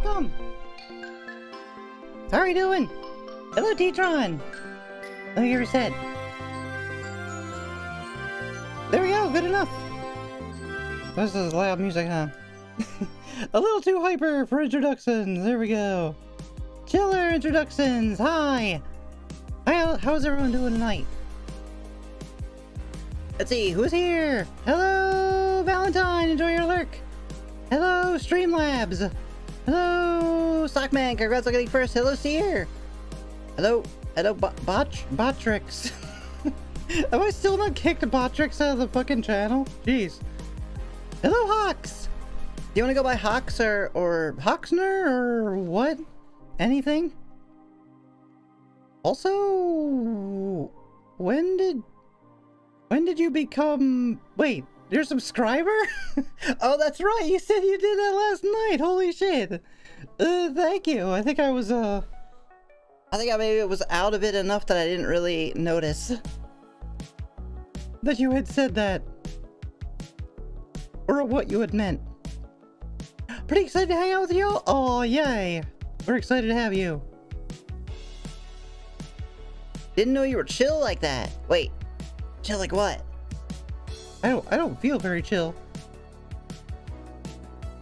welcome! How are you doing? Hello, T-Tron! Let me hear your set. There we go, good enough! This is loud music, huh? A little too hyper for introductions, there we go. Chiller introductions, hi! How's everyone doing tonight? Let's see, who's here? Hello, Valentine, enjoy your lurk! Hello, Streamlabs! Hello, Sockman, congrats on getting first! Hello, Seer! Hello, Botrix! Have I still not kicked Botrix out of the fucking channel? Jeez. Hello, Hawks! Do you want to go by Hawks or Hawksner or what? Anything? Also, when did you become... Wait, you're a subscriber? Oh, that's right, you said you did that last night, holy shit. Thank you, I think I maybe was out of it enough that I didn't really notice that you had said that. Or what you had meant. Pretty excited to hang out with you? Oh, yay. We're excited to have you. Didn't know you were chill like that. Wait, chill like what? I don't feel very chill.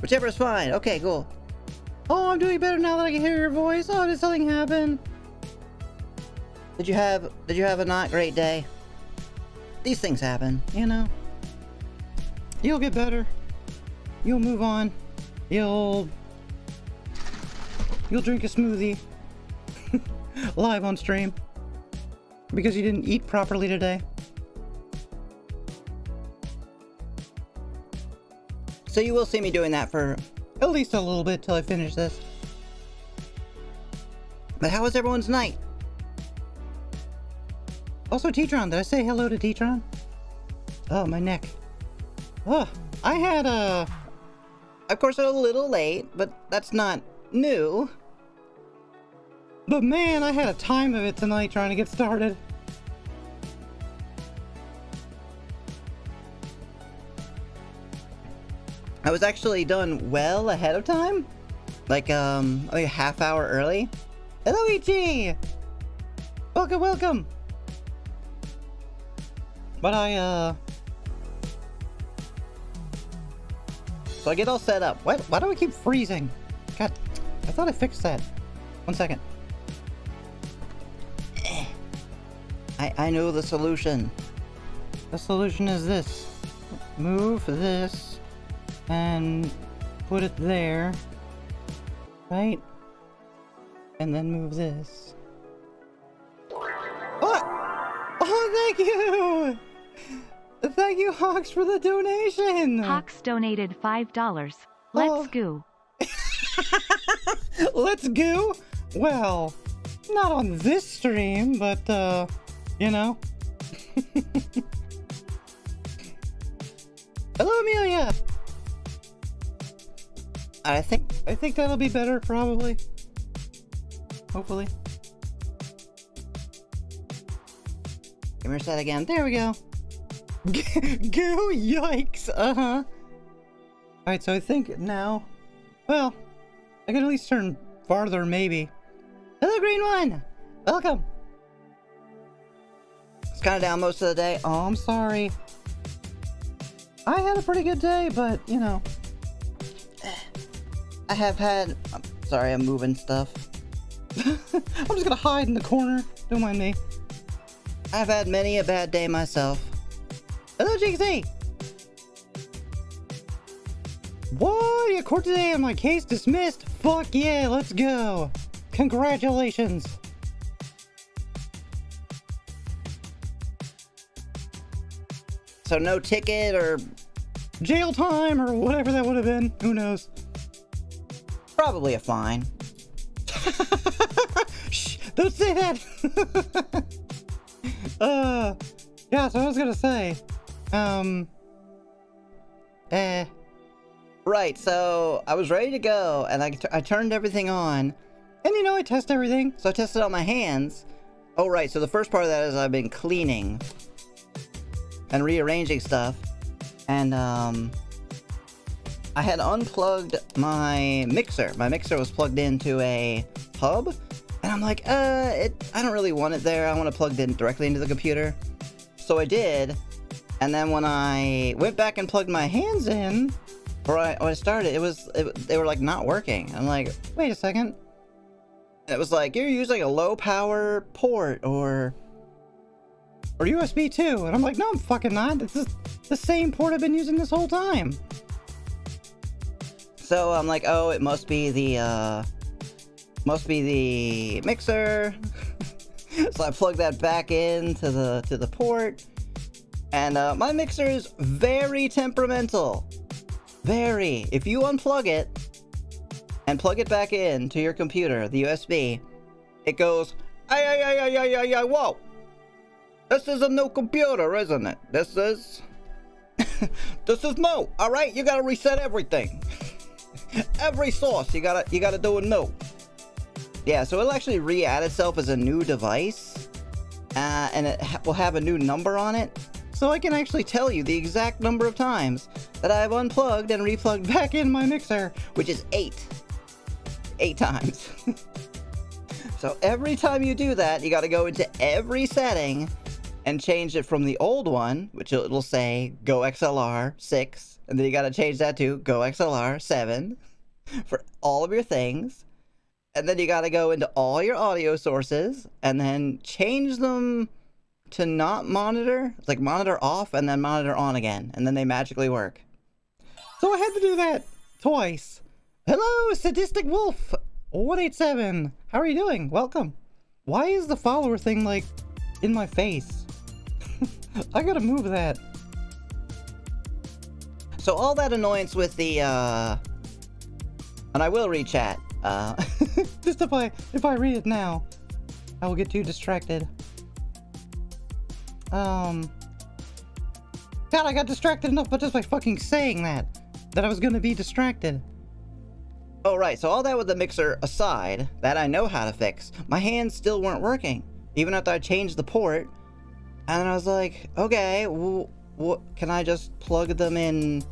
Whichever is fine. Okay, cool. Oh, I'm doing better now that I can hear your voice. Oh, did something happen? Did you have a not great day? These things happen, you know. You'll get better. You'll move on. You'll drink a smoothie live on stream because you didn't eat properly today. So you will see me doing that for at least a little bit till I finish this. But how was everyone's night? Also, T-Tron, did I say hello to T-Tron? Oh, my neck. Oh, I had of course, a little late, but that's not new. But man, I had a time of it tonight trying to get started. I was actually done well ahead of time. Like a half hour early. Hello, E.G.! Welcome, welcome! But so I get all set up. Why do I keep freezing? God, I thought I fixed that. 1 second. I know the solution. The solution is this. Move this and put it there. Right? And then move this. What? Oh, thank you! Thank you, Hawks, for the donation! Hawks donated $5. Let's go. Let's go? Well, not on this stream, but, you know. Hello, Amelia! I think that'll be better, probably. Hopefully. Give me that again. There we go. Go, yikes, uh-huh. Alright, so I think now, well, I can at least turn farther, maybe. Hello, green one! Welcome! It's kind of down most of the day. Oh, I'm sorry. I had a pretty good day, but, you know. I have had... I'm sorry, I'm moving stuff. I'm just gonna hide in the corner. Don't mind me. I've had many a bad day myself. Hello, JXA! What? Your court today on my case dismissed? Fuck yeah, let's go! Congratulations! So no ticket or jail time or whatever that would have been. Who knows? Probably a fine. Shh! Don't say that! Yeah, so I was gonna say, right, so I was ready to go, and I turned everything on, and you know, I test everything, so I tested out my hands. Oh, right, so the first part of that is I've been cleaning and rearranging stuff, and, I had unplugged my mixer. My mixer was plugged into a hub, and I'm like, I don't really want it there. I want it plugged in directly into the computer. So I did, and then when I went back and plugged my hands in, when I started, they were like not working. I'm like, wait a second. And it was like, you're using a low power port or USB 2. And I'm like, no, I'm fucking not. This is the same port I've been using this whole time. So I'm like, oh, it must be the mixer. So I plugged that back into the port, and my mixer is very temperamental. Very. If you unplug it and plug it back in to your computer, the USB, it goes, ay, whoa. This is a new computer, isn't it? This is new. All right, you gotta reset everything. Every source, you gotta do a new. Yeah, so it'll actually re-add itself as a new device, and it will have a new number on it. So I can actually tell you the exact number of times that I've unplugged and replugged back in my mixer, which is 8. 8 times. So every time you do that, you gotta go into every setting and change it from the old one, which it'll say Go XLR 6, and then you gotta change that to Go XLR 7 for all of your things. And then you gotta go into all your audio sources and then change them to not monitor. It's like monitor off and then monitor on again, and then they magically work. So I had to do that twice. Hello, Sadistic Wolf 187. How are you doing? Welcome. Why is the follower thing like in my face? I gotta move that. So all that annoyance with the and I will read chat. Just if I read it now, I will get too distracted. God, I got distracted enough, but just by fucking saying that I was gonna be distracted. Oh right, so all that with the mixer aside, that I know how to fix, my hands still weren't working, even after I changed the port. And I was like, okay, what can I just plug them in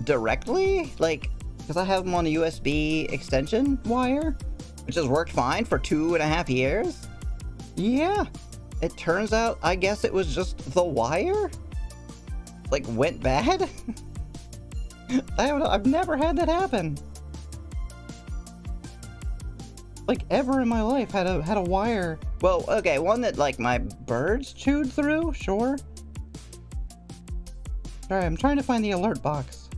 directly? Like, because I have them on a USB extension wire, which has worked fine for 2.5 years. Yeah, it turns out, I guess it was just the wire, like, went bad. I don't know, I've never had that happen. Like, ever in my life had a wire. Well, okay, one that, like, my birds chewed through, sure. Alright, I'm trying to find the alert box.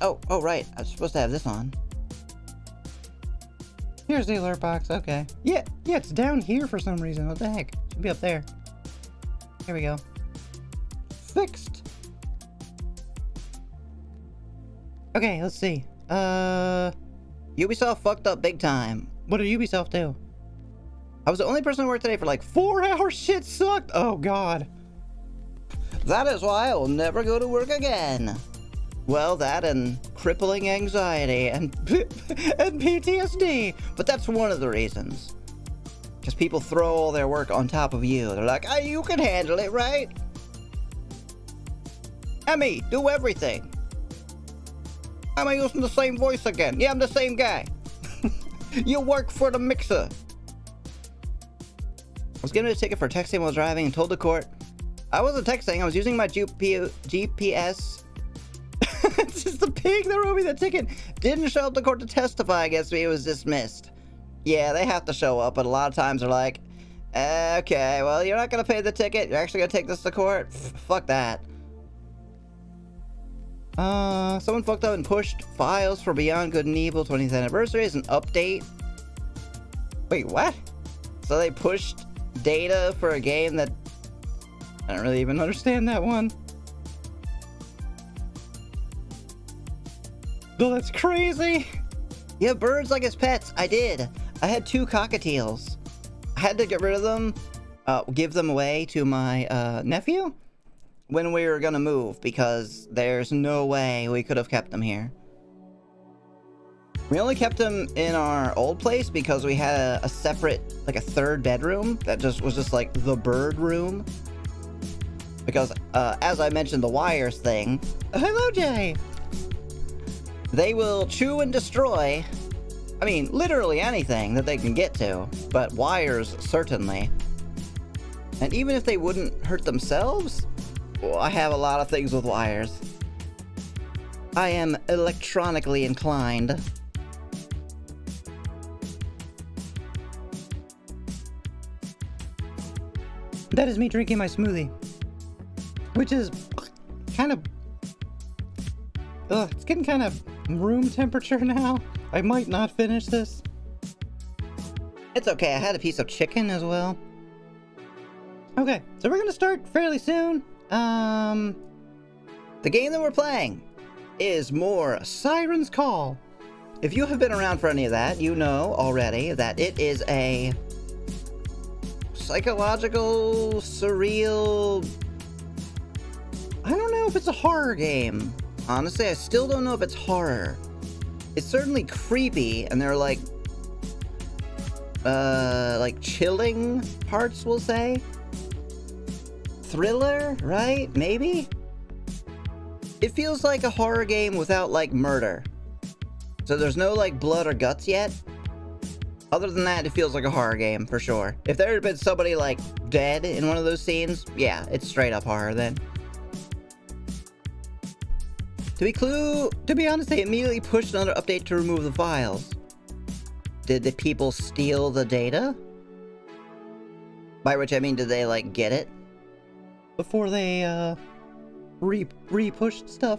Oh, right, I was supposed to have this on. Here's the alert box, okay. Yeah, it's down here for some reason, what the heck? Should be up there. Here we go. Fixed! Okay, let's see. Ubisoft fucked up big time. What did Ubisoft do? I was the only person who worked today for like 4 hours. Shit sucked. Oh god. That is why I will never go to work again. Well, that and crippling anxiety and PTSD. But that's one of the reasons. Because people throw all their work on top of you. They're like, oh, you can handle it, right? Emmy, do everything. Am I using the same voice again? Yeah, I'm the same guy. You work for the mixer. I was given a ticket for texting while driving and told the court I wasn't texting, I was using my GPS. It's just the pig that wrote me the ticket. Didn't show up to court to testify against me, it was dismissed. Yeah, they have to show up, but a lot of times they're like, okay, well, you're not gonna pay the ticket, you're actually gonna take this to court? Fuck that. Someone fucked up and pushed files for Beyond Good and Evil 20th anniversary as an update. Wait, what? So they pushed data for a game that... I don't really even understand that one. Oh, that's crazy! You have birds like as pets. I did. I had 2 cockatiels. I had to get rid of them, give them away to my nephew when we were gonna move, because there's no way we could have kept them here. We only kept them in our old place because we had a separate, like a 3rd bedroom that was just like the bird room. Because, as I mentioned, the wires thing. Hello, Jay! They will chew and destroy, I mean, literally anything that they can get to, but wires, certainly. And even if they wouldn't hurt themselves, well, I have a lot of things with wires. I am electronically inclined. That is me drinking my smoothie. Which is kind of... it's getting kind of room temperature now. I might not finish this. It's okay, I had a piece of chicken as well. Okay, so we're gonna start fairly soon. The game that we're playing is more Siren's Call. If you have been around for any of that, you know already that it is a psychological, surreal... I don't know if it's a horror game. Honestly, I still don't know if it's horror. It's certainly creepy, and there are like chilling parts, we'll say. Thriller, right? Maybe? It feels like a horror game without, like, murder. So there's no, like, blood or guts yet. Other than that, it feels like a horror game, for sure. If there had been somebody, like, dead in one of those scenes, yeah, it's straight up horror then. To be honest, they immediately pushed another update to remove the files. Did the people steal the data? By which I mean, did they, like, get it? Before they, re-pushed stuff?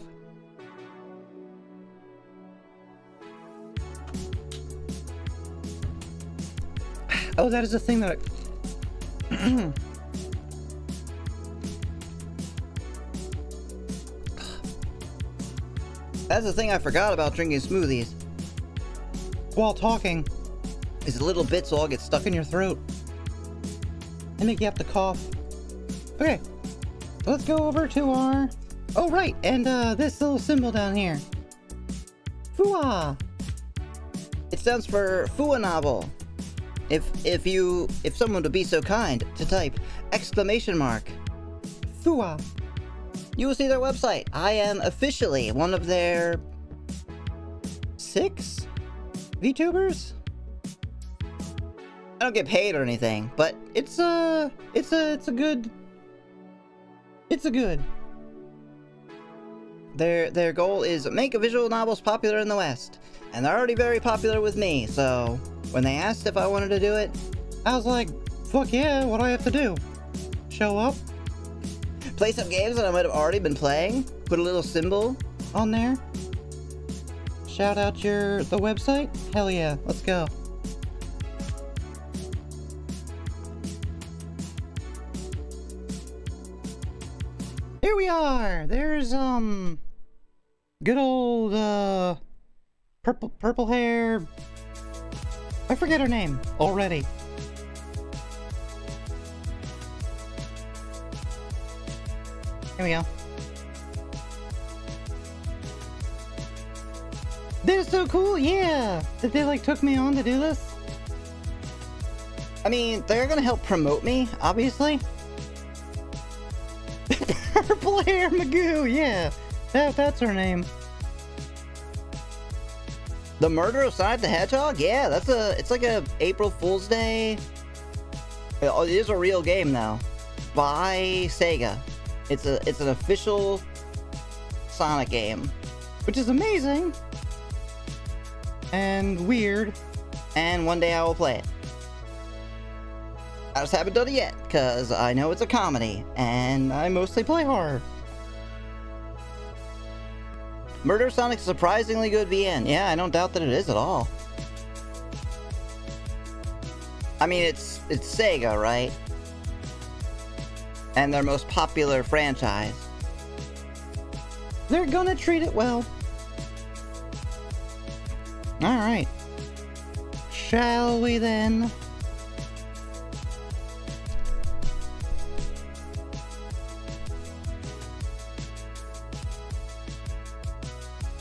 Oh, that is a thing that I... That's the thing I forgot about drinking smoothies. While talking, these little bits all get stuck in your throat and make you have to cough. Okay, let's go over to our... Oh, right, and this little symbol down here. Fua! It stands for Fua Novel. If someone would be so kind to type exclamation mark Fua, you will see their website. I am officially one of their 6 VTubers. I don't get paid or anything, but it's a good. Their goal is make visual novels popular in the West, and they're already very popular with me. So when they asked if I wanted to do it, I was like, "Fuck yeah! What do I have to do? Show up, play some games that I might have already been playing, put a little symbol on there, shout out the website? Hell yeah! Let's go." Here we are! There's, good old, purple hair... I forget her name already. Here we go. They're so cool, yeah! That they, like, took me on to do this. I mean, they're gonna help promote me, obviously. Purple hair Magoo, yeah. That's her name. The Murder of Sonic the Hedgehog? Yeah, it's like a April Fool's Day. It is a real game though. By Sega. It's an official Sonic game. Which is amazing. And weird. And one day I will play it. I just haven't done it yet, because I know it's a comedy, and I mostly play horror. Murder Sonic's surprisingly good VN. Yeah, I don't doubt that it is at all. I mean, it's Sega, right? And their most popular franchise. They're gonna treat it well. Alright. Shall we then?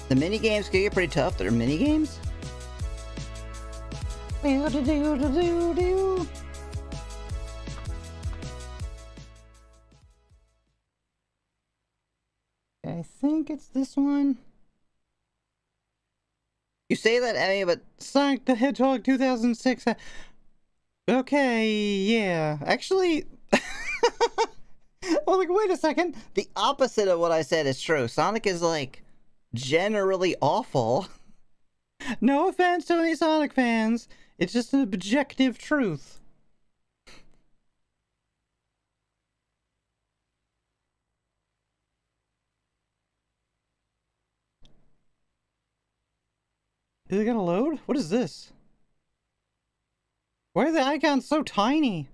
The minigames can get pretty tough. There are minigames? I think it's this one. You say that, Emmy, but Sonic the Hedgehog 2006. Okay, yeah. Actually, well, like, wait a second. The opposite of what I said is true. Sonic is, like, generally awful. No offense to any Sonic fans. It's just an objective truth. Is it gonna load? What is this? Why are the icons so tiny?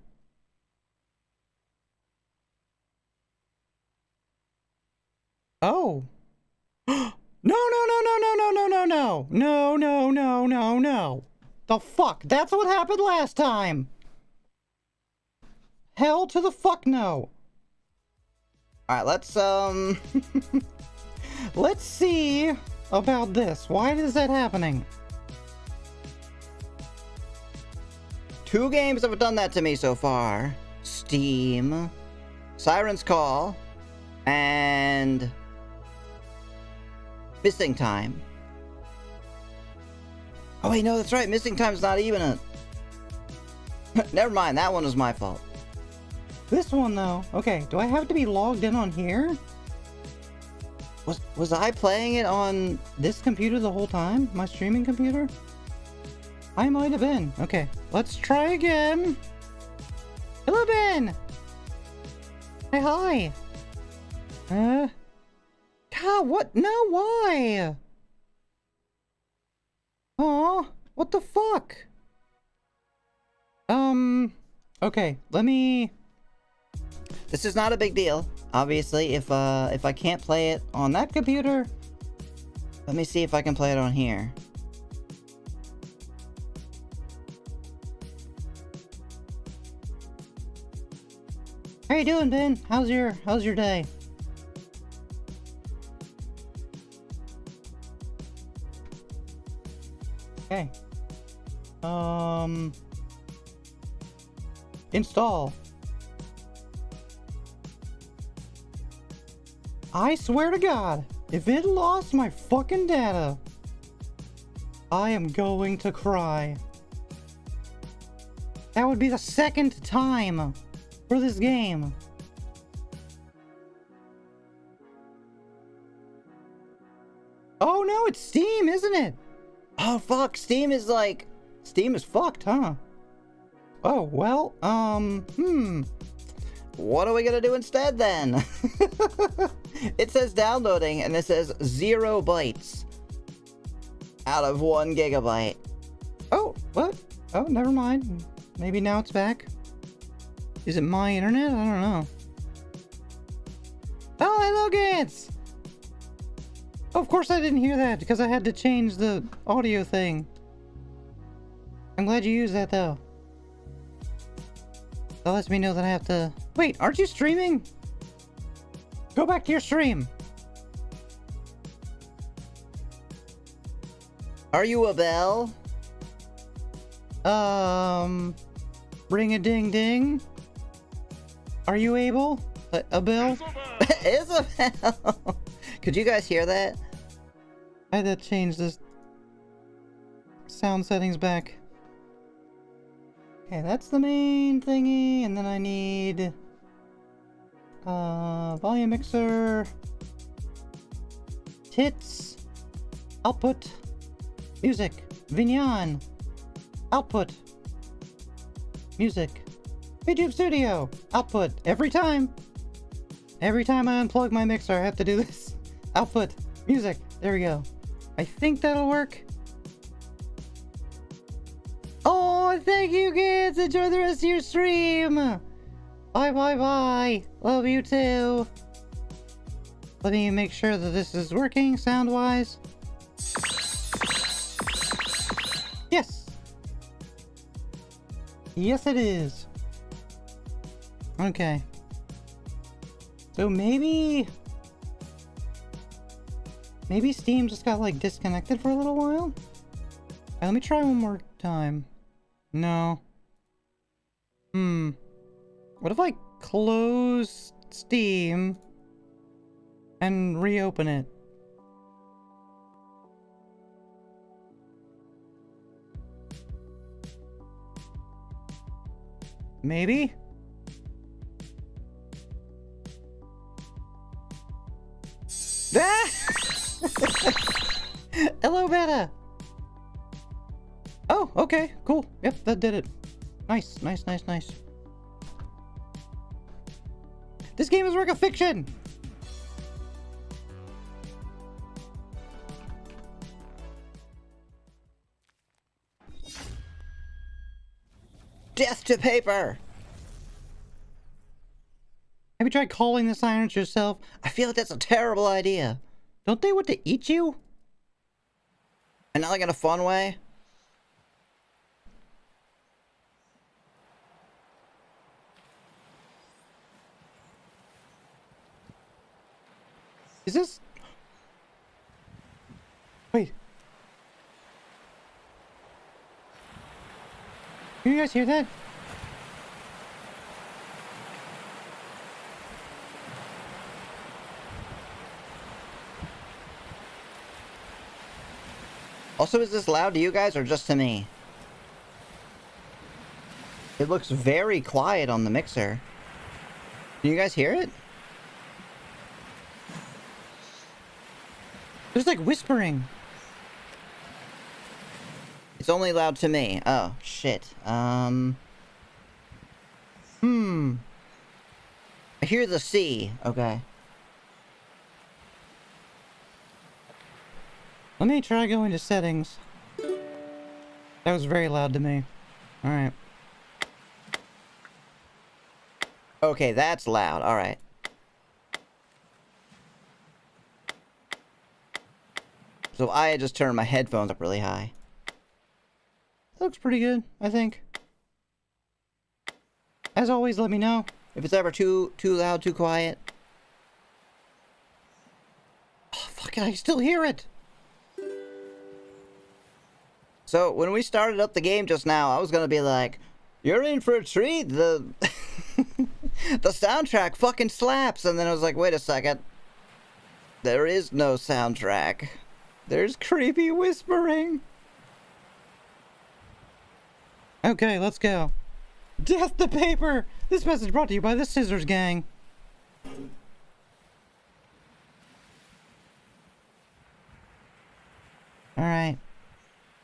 Oh. No, no, no, no, no, no, no, no, no. No, no, no, no, no. The fuck? That's what happened last time. Hell to the fuck no. Alright, let's, let's see about this. Why is that happening? 2 games have done that to me so far. Steam, Siren's Call, and Missing Time. Oh wait, no, that's right. Missing Time's not even a... Never mind, that one was my fault. This one, though. Okay, do I have to be logged in on here? Was I playing it on this computer the whole time? My streaming computer? I might have been. Okay, let's try again. Hello, Ben! Hey, hi! God, what? No, why? Aw, what the fuck? Okay, let me... This is not a big deal. Obviously, if I can't play it on that computer, let me see if I can play it on here. How you doing, Ben? How's your day? Okay. Install. I swear to God, if it lost my fucking data, I am going to cry. That would be the 2nd time for this game. Oh no, it's Steam, isn't it? Oh fuck, Steam is fucked, huh? Oh, well, what are we gonna do instead then? It says downloading and it says 0 bytes out of 1 gigabyte. Oh, what? Oh, never mind. Maybe now it's back. Is it my internet? I don't know. Oh, hello, Gantz! Oh, of course I didn't hear that because I had to change the audio thing. I'm glad you used that though. That lets me know that I have to... Wait, aren't you streaming? Go back to your stream. Are you a bell? Ring a ding ding. Are you able? A bell? Isabel! Could you guys hear that? I had to change this sound settings back. Okay, that's the main thingy, and then I need volume mixer, tits, output, music, Vignon, output, music, YouTube Studio, output, every time I unplug my mixer I have to do this, output, music, there we go. I think that'll work. Oh, thank you, kids. Enjoy the rest of your stream. Bye, bye, bye. Love you too. Let me make sure that this is working sound-wise. Yes. Yes, it is. Okay. So maybe Steam just got like disconnected for a little while. All right, let me try one more time. No. What if I close Steam and reopen it. Maybe? Ah! Hello, Beta! Oh, okay, cool. Yep, that did it. Nice, nice, nice, nice. This game is a work of fiction! Death to paper! Have you tried calling the Sirens yourself? I feel like that's a terrible idea. Don't they want to eat you? And not like in a fun way? Is this... Wait. Can you guys hear that? Also, is this loud to you guys or just to me? It looks very quiet on the mixer. Can you guys hear it? There's like whispering. It's only loud to me. Oh, shit. I hear the sea. Okay. Let me try going to settings. That was very loud to me. Alright. Okay, that's loud. Alright. So I just turned my headphones up really high. That looks pretty good, I think. As always, let me know if it's ever too loud, too quiet. Oh, fuck it, I can still hear it! So, when we started up the game just now, I was gonna be like, you're in for a treat, the soundtrack fucking slaps, and then I was like, wait a second. There is no soundtrack. There's creepy whispering. Okay, let's go. Death to paper! This message brought to you by the Scissors Gang. Alright.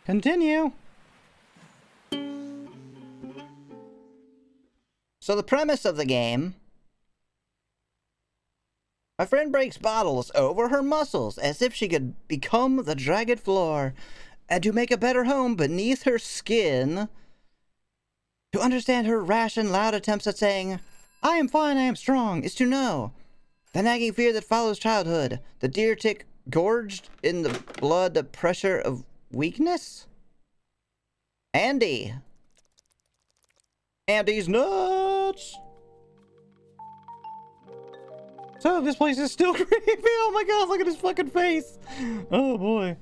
Continue. So the premise of the game... My friend breaks bottles over her muscles as if she could become the dragged floor, and to make a better home beneath her skin. To understand her rash and loud attempts at saying, I am fine, I am strong, is to know. The nagging fear that follows childhood, the deer tick gorged in the blood, the pressure of weakness? Andy. Andy's nuts! So, this place is still creepy. Oh my god, look at his fucking face. Oh boy.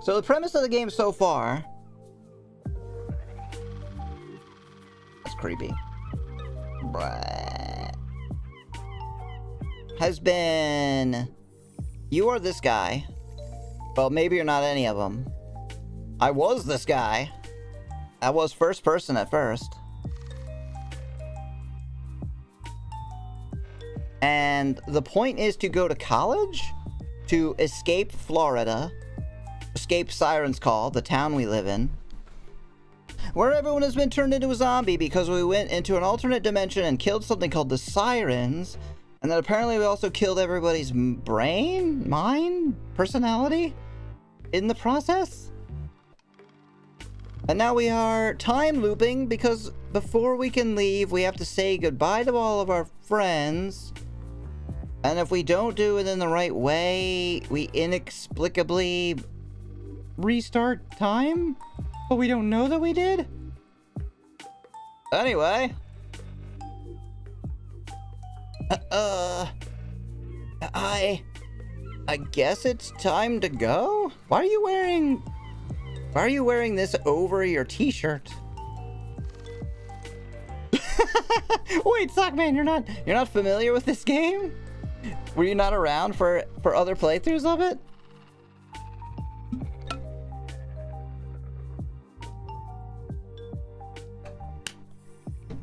So, the premise of the game so far... That's creepy. Has been... You are this guy. Well, maybe you're not any of them. I was this guy. I was first person at first. And the point is to go to college, to escape Florida, escape Siren's Call, the town we live in, where everyone has been turned into a zombie because we went into an alternate dimension and killed something called the Sirens, and then apparently we also killed everybody's brain, mind, personality in the process. And now we are time looping because before we can leave, we have to say goodbye to all of our friends. And if we don't do it in the right way, we inexplicably restart time? But we don't know that we did? Anyway. I guess it's time to go? Why are you wearing this over your t-shirt? Wait, Sockman, you're not familiar with this game? Were you not around for other playthroughs of it?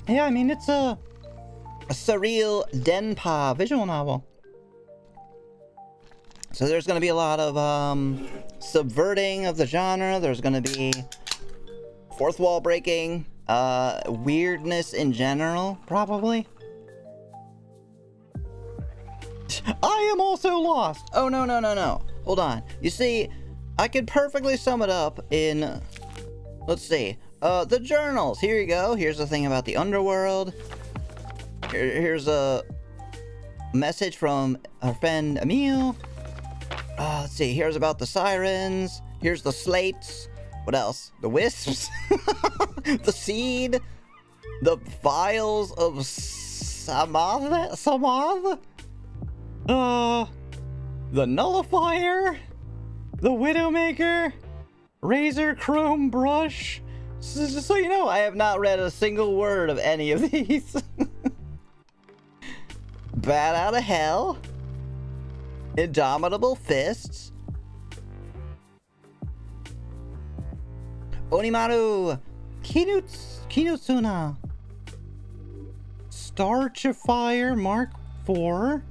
Yeah, I mean, it's a surreal Denpa visual novel. So there's going to be a lot of subverting of the genre. There's going to be fourth wall breaking, weirdness in general, probably. I am also lost. Oh, no, no, no, no. Hold on. You see, I could perfectly sum it up in, let's see, the journals. Here you go. Here's the thing about the underworld. Here's a message from our friend Emil. Let's see. Here's about the sirens. Here's the slates. What else? The wisps. The seed. The vials of Samath. The nullifier. The widowmaker. Razor chrome brush. So you know, I have not read a single word of any of these. Bat out of hell. Indomitable fists. Onimaru Kinutsuna. Starchifier Mark IV.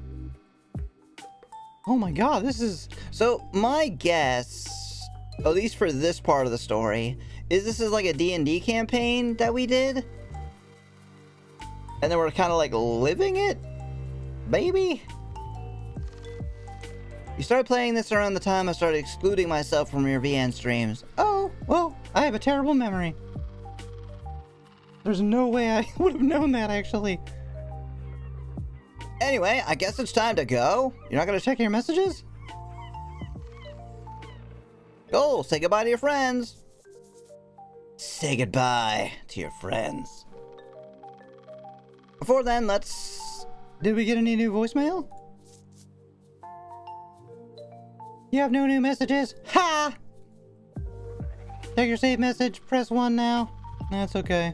Oh my god, this is... So, my guess, at least for this part of the story, is this is like a D&D campaign that we did? And then we're kind of like living it? Maybe? You started playing this around the time I started excluding myself from your VN streams. Oh, well, I have a terrible memory. There's no way I would have known that, actually. Anyway, I guess it's time to go. You're not gonna check your messages? Go, say goodbye to your friends. Say goodbye to your friends. Before then, let's... Did we get any new voicemail? You have no new messages? Ha! Check your save message, press 1 now. That's okay.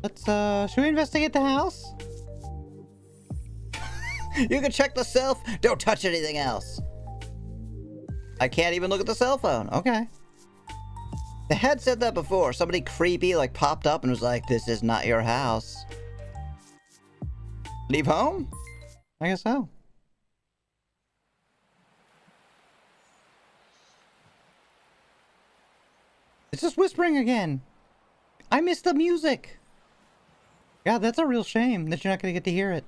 Let's, should we investigate the house? You can check the self, don't touch anything else. I can't even look at the cell phone. Okay. They had said that before. Somebody creepy, like, popped up and was like, this is not your house. Leave home? I guess so. It's just whispering again. I missed the music. God, that's a real shame that you're not going to get to hear it.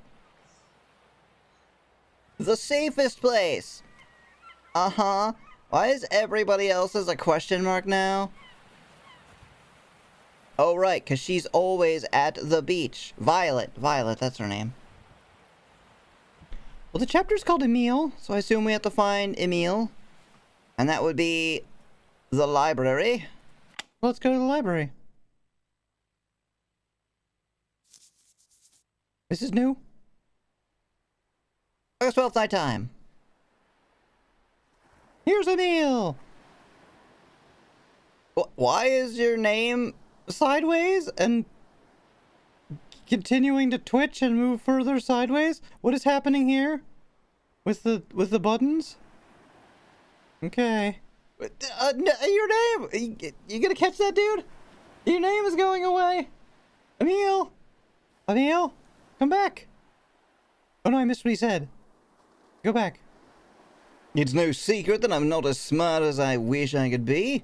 The safest place. Uh-huh. Why is everybody else's a question mark now? Oh, right, because she's always at the beach. Violet. Violet, that's her name. Well, the chapter's called Emil, so I assume we have to find Emil. And that would be the library. Let's go to the library. This is new. August 12th, nighttime. Here's Emil! Why is your name sideways and continuing to twitch and move further sideways? What is happening here? With the buttons? Okay. Your name! You gonna catch that, dude? Your name is going away! Emil! Emil! Come back! Oh no, I missed what he said. Go back. It's no secret that I'm not as smart as I wish I could be.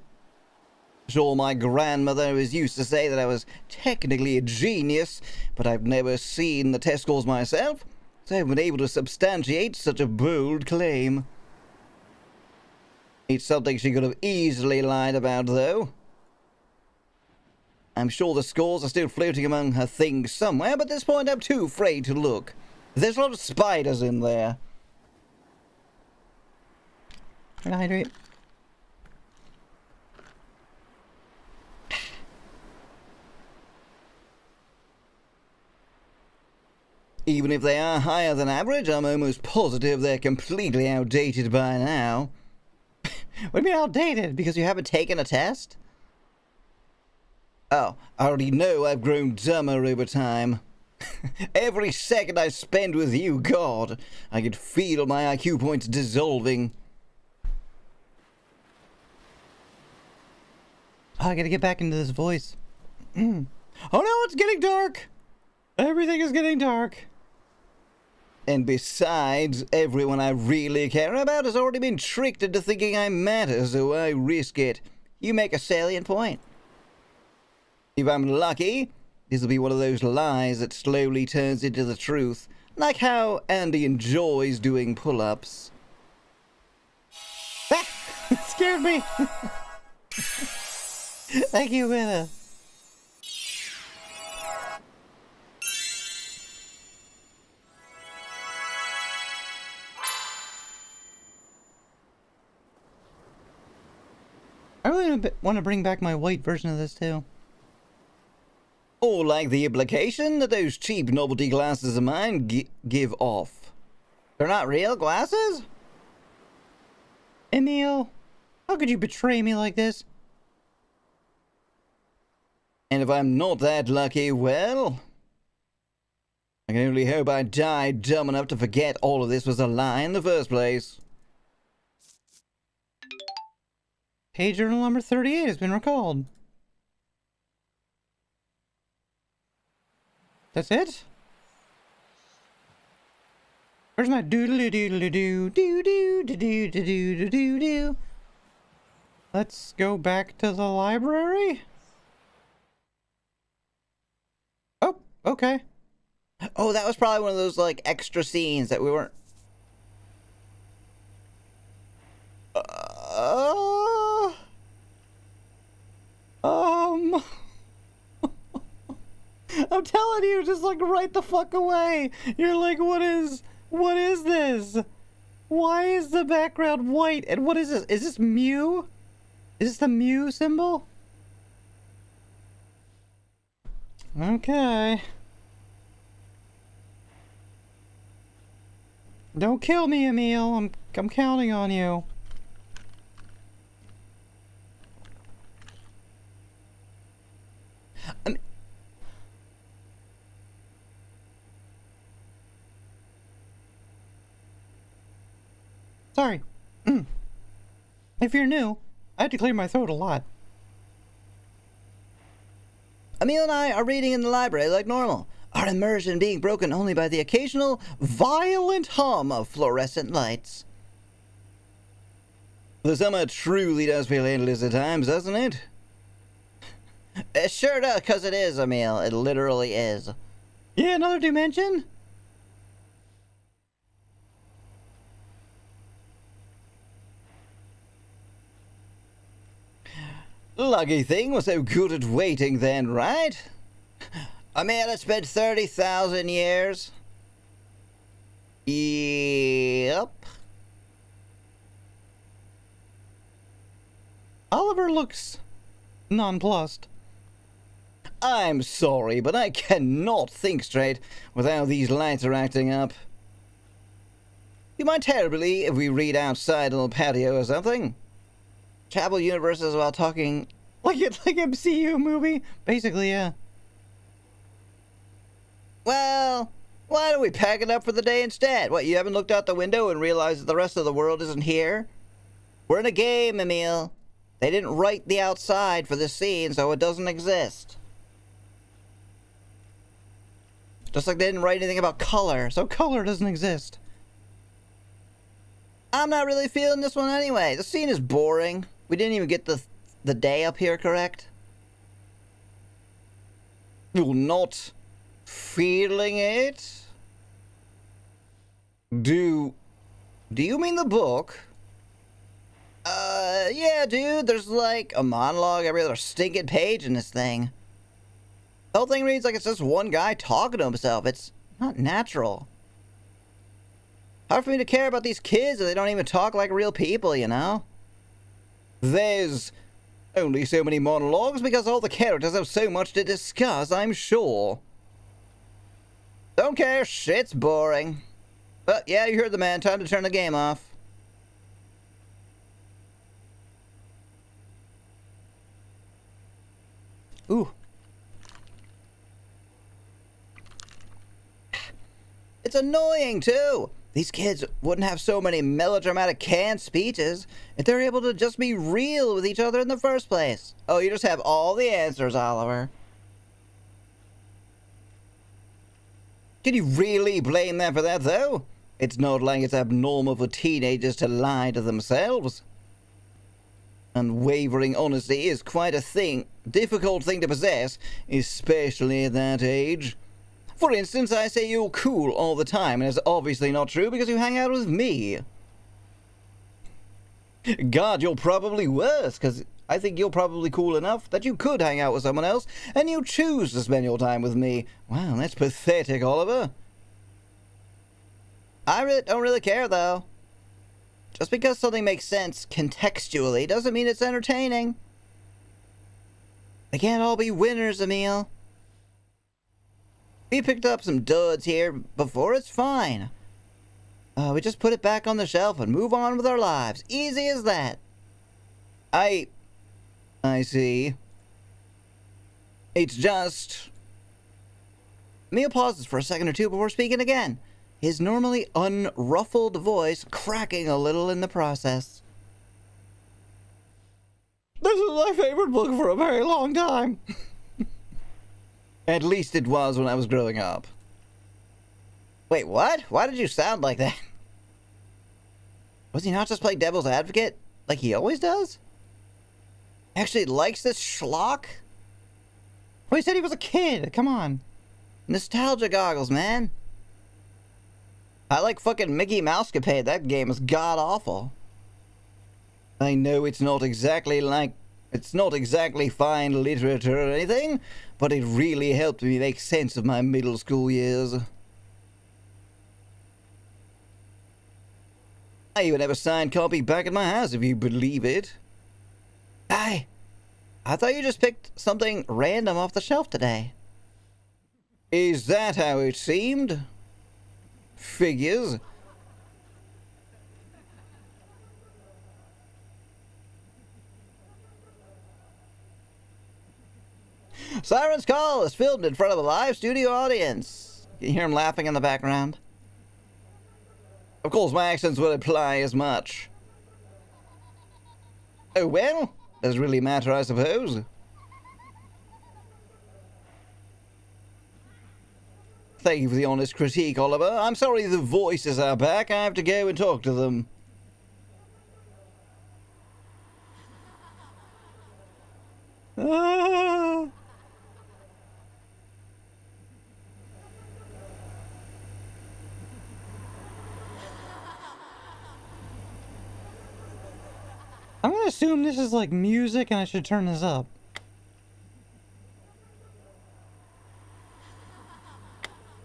Sure, my grandmother always used to say that I was technically a genius, but I've never seen the test scores myself, so I haven't been able to substantiate such a bold claim. It's something she could have easily lied about, though. I'm sure the scores are still floating among her things somewhere, but at this point I'm too afraid to look. There's a lot of spiders in there. Can I hydrate? Even if they are higher than average, I'm almost positive they're completely outdated by now. What do you mean outdated? Because you haven't taken a test? Oh, I already know I've grown dumber over time. Every second I spend with you, God, I can feel my IQ points dissolving. Oh, I gotta get back into this voice. Oh no, it's getting dark! Everything is getting dark. And besides, everyone I really care about has already been tricked into thinking I matter, so I risk it. You make a salient point. If I'm lucky, this will be one of those lies that slowly turns into the truth, like how Andy enjoys doing pull-ups. Ah! It scared me! Thank you, Winna. I really want to bring back my white version of this, too. Or like the implication that those cheap novelty glasses of mine give off. They're not real glasses? Emil, how could you betray me like this? And if I'm not that lucky, well, I can only hope I died dumb enough to forget all of this was a lie in the first place. Page journal number 38 has been recalled. That's it? Where's my doodle-doo-doo-doo-doo-doo-doo-doo-doo-doo-doo? Let's go back to the library. Oh, okay. Oh, that was probably one of those, like, extra scenes that we weren't... I'm telling you, just like right the fuck away. You're like, what is this? Why is the background white? And what is this? Is this Mew? Is this the Mew symbol? Okay. Don't kill me, Emil. I'm counting on you. Sorry. If you're new, I had to clear my throat a lot. Emil and I are reading in the library like normal, our immersion being broken only by the occasional violent hum of fluorescent lights. The summer truly does feel endless at times, doesn't it? It sure does, because it is, Emil. It literally is. Yeah, another dimension? Lucky thing was so good at waiting then, right? I mean, it's been 30,000 years. Yep. Oliver looks nonplussed. I'm sorry, but I cannot think straight without these lights are acting up. You mind terribly if we read outside on the patio or something? Travel universes while talking like it's like MCU movie? Basically, yeah. Well, why don't we pack it up for the day instead? What, you haven't looked out the window and realized that the rest of the world isn't here? We're in a game, Emil. They didn't write the outside for this scene, so it doesn't exist. Just like they didn't write anything about color, so color doesn't exist. I'm not really feeling this one anyway. The scene is boring. We didn't even get the day up here correct. You're not feeling it? Do you mean the book? Yeah, dude, there's like a monologue every other stinking page in this thing. The whole thing reads like it's just one guy talking to himself. It's not natural. Hard for me to care about these kids if they don't even talk like real people, you know? There's only so many monologues because all the characters have so much to discuss, I'm sure. Don't care, shit's boring. But yeah, you heard the man, time to turn the game off. Ooh, It's annoying, too. These kids wouldn't have so many melodramatic canned speeches if they're able to just be real with each other in the first place. Oh, you just have all the answers, Oliver. Can you really blame them for that, though? It's not like it's abnormal for teenagers to lie to themselves. Unwavering honesty is quite a difficult thing to possess, especially at that age. For instance, I say you're cool all the time, and it's obviously not true because you hang out with me. God, you're probably worse, because I think you're probably cool enough that you could hang out with someone else, and you choose to spend your time with me. Wow, that's pathetic, Oliver. I don't really care, though. Just because something makes sense contextually doesn't mean it's entertaining. They can't all be winners, Emil. We picked up some duds here before, it's fine. We just put it back on the shelf and move on with our lives. Easy as that. I see. It's just... Emil pauses for a second or two before speaking again, his normally unruffled voice cracking a little in the process. This is my favorite book for a very long time. At least it was when I was growing up. Wait, what? Why did you sound like that? Was he not just playing devil's advocate like he always does? Actually likes this schlock? Well, he said he was a kid. Come on. Nostalgia goggles, man. I like fucking Mickey Mousecapade. That game is god-awful. I know it's not exactly fine literature or anything, but it really helped me make sense of my middle school years. I even have a signed copy back at my house, if you believe it. I thought you just picked something random off the shelf today. Is that how it seemed? Figures. Siren's Call is filmed in front of a live studio audience. You hear him laughing in the background? Of course, my accents would imply as much. Oh, well, doesn't really matter, I suppose. Thank you for the honest critique, Oliver. I'm sorry the voices are back. I have to go and talk to them. Ah. I'm gonna assume this is like music and I should turn this up.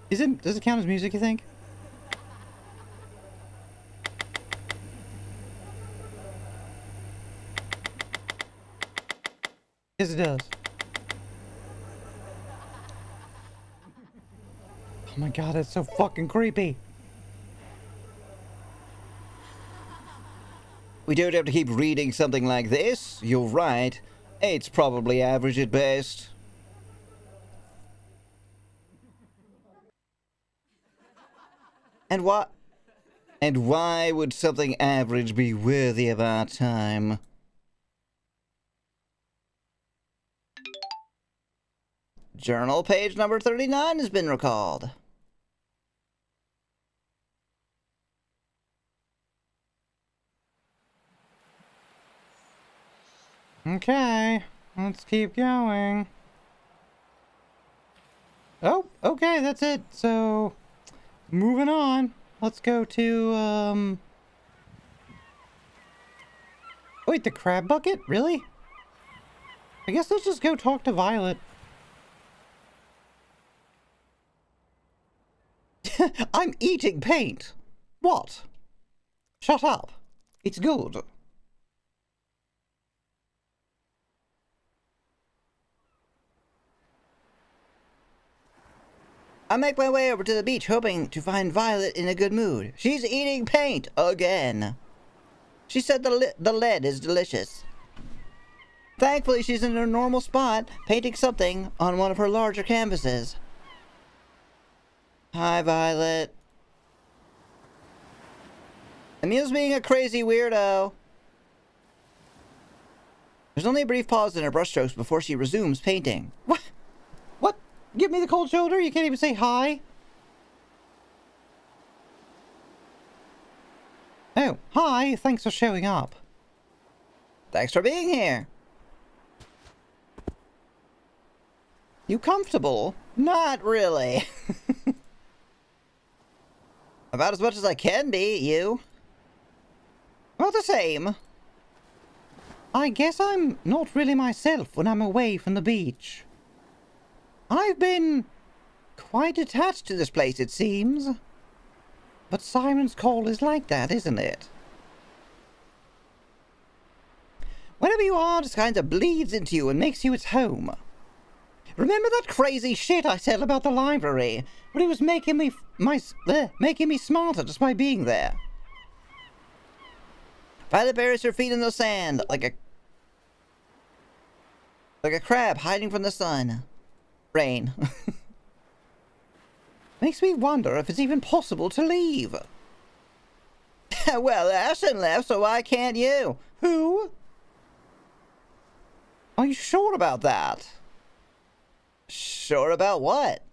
Does it count as music, you think? Yes, it does. Oh my god, it's so fucking creepy. We don't have to keep reading something like this. You're right. It's probably average at best. And why would something average be worthy of our time? Journal page number 39 has been recalled. Okay, let's keep going. Oh, okay, that's it. So, moving on. Let's go to, Wait, the crab bucket? Really? I guess let's just go talk to Violet. I'm eating paint. What? Shut up. It's good. I make my way over to the beach hoping to find Violet in a good mood. She's eating paint again. She said the lead is delicious. Thankfully, she's in her normal spot, painting something on one of her larger canvases. Hi, Violet. Emil's being a crazy weirdo. There's only a brief pause in her brushstrokes before she resumes painting. What? What? Give me the cold shoulder? You can't even say hi? Oh, hi. Thanks for showing up. Thanks for being here. You comfortable? Not really. About as much as I can be, you. Well, the same. I guess I'm not really myself when I'm away from the beach. I've been quite attached to this place, it seems. But Siren's Call is like that, isn't it? Whenever you are, it kind of bleeds into you and makes you its home. Remember that crazy shit I said about the library? But it was making me smarter just by being there. Violet buries her feet in the sand like a crab hiding from the sun. Rain. Makes me wonder if it's even possible to leave. Well, Ashton left, so why can't you? Who? Are you sure about that? Sure about what?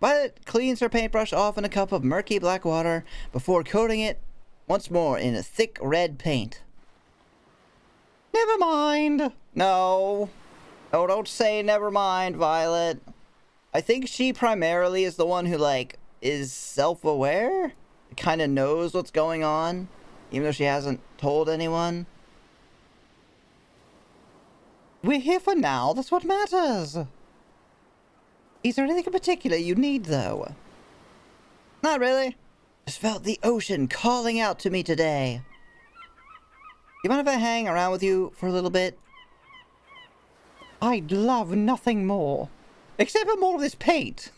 Violet cleans her paintbrush off in a cup of murky black water before coating it once more in a thick red paint. Never mind. No. No, don't say never mind, Violet. I think she primarily is the one who, like, is self-aware. Kind of knows what's going on, even though she hasn't told anyone. We're here for now. That's what matters. Is there anything in particular you need, though? Not really. Just felt the ocean calling out to me today. You mind if I hang around with you for a little bit? I'd love nothing more. Except for more of this paint.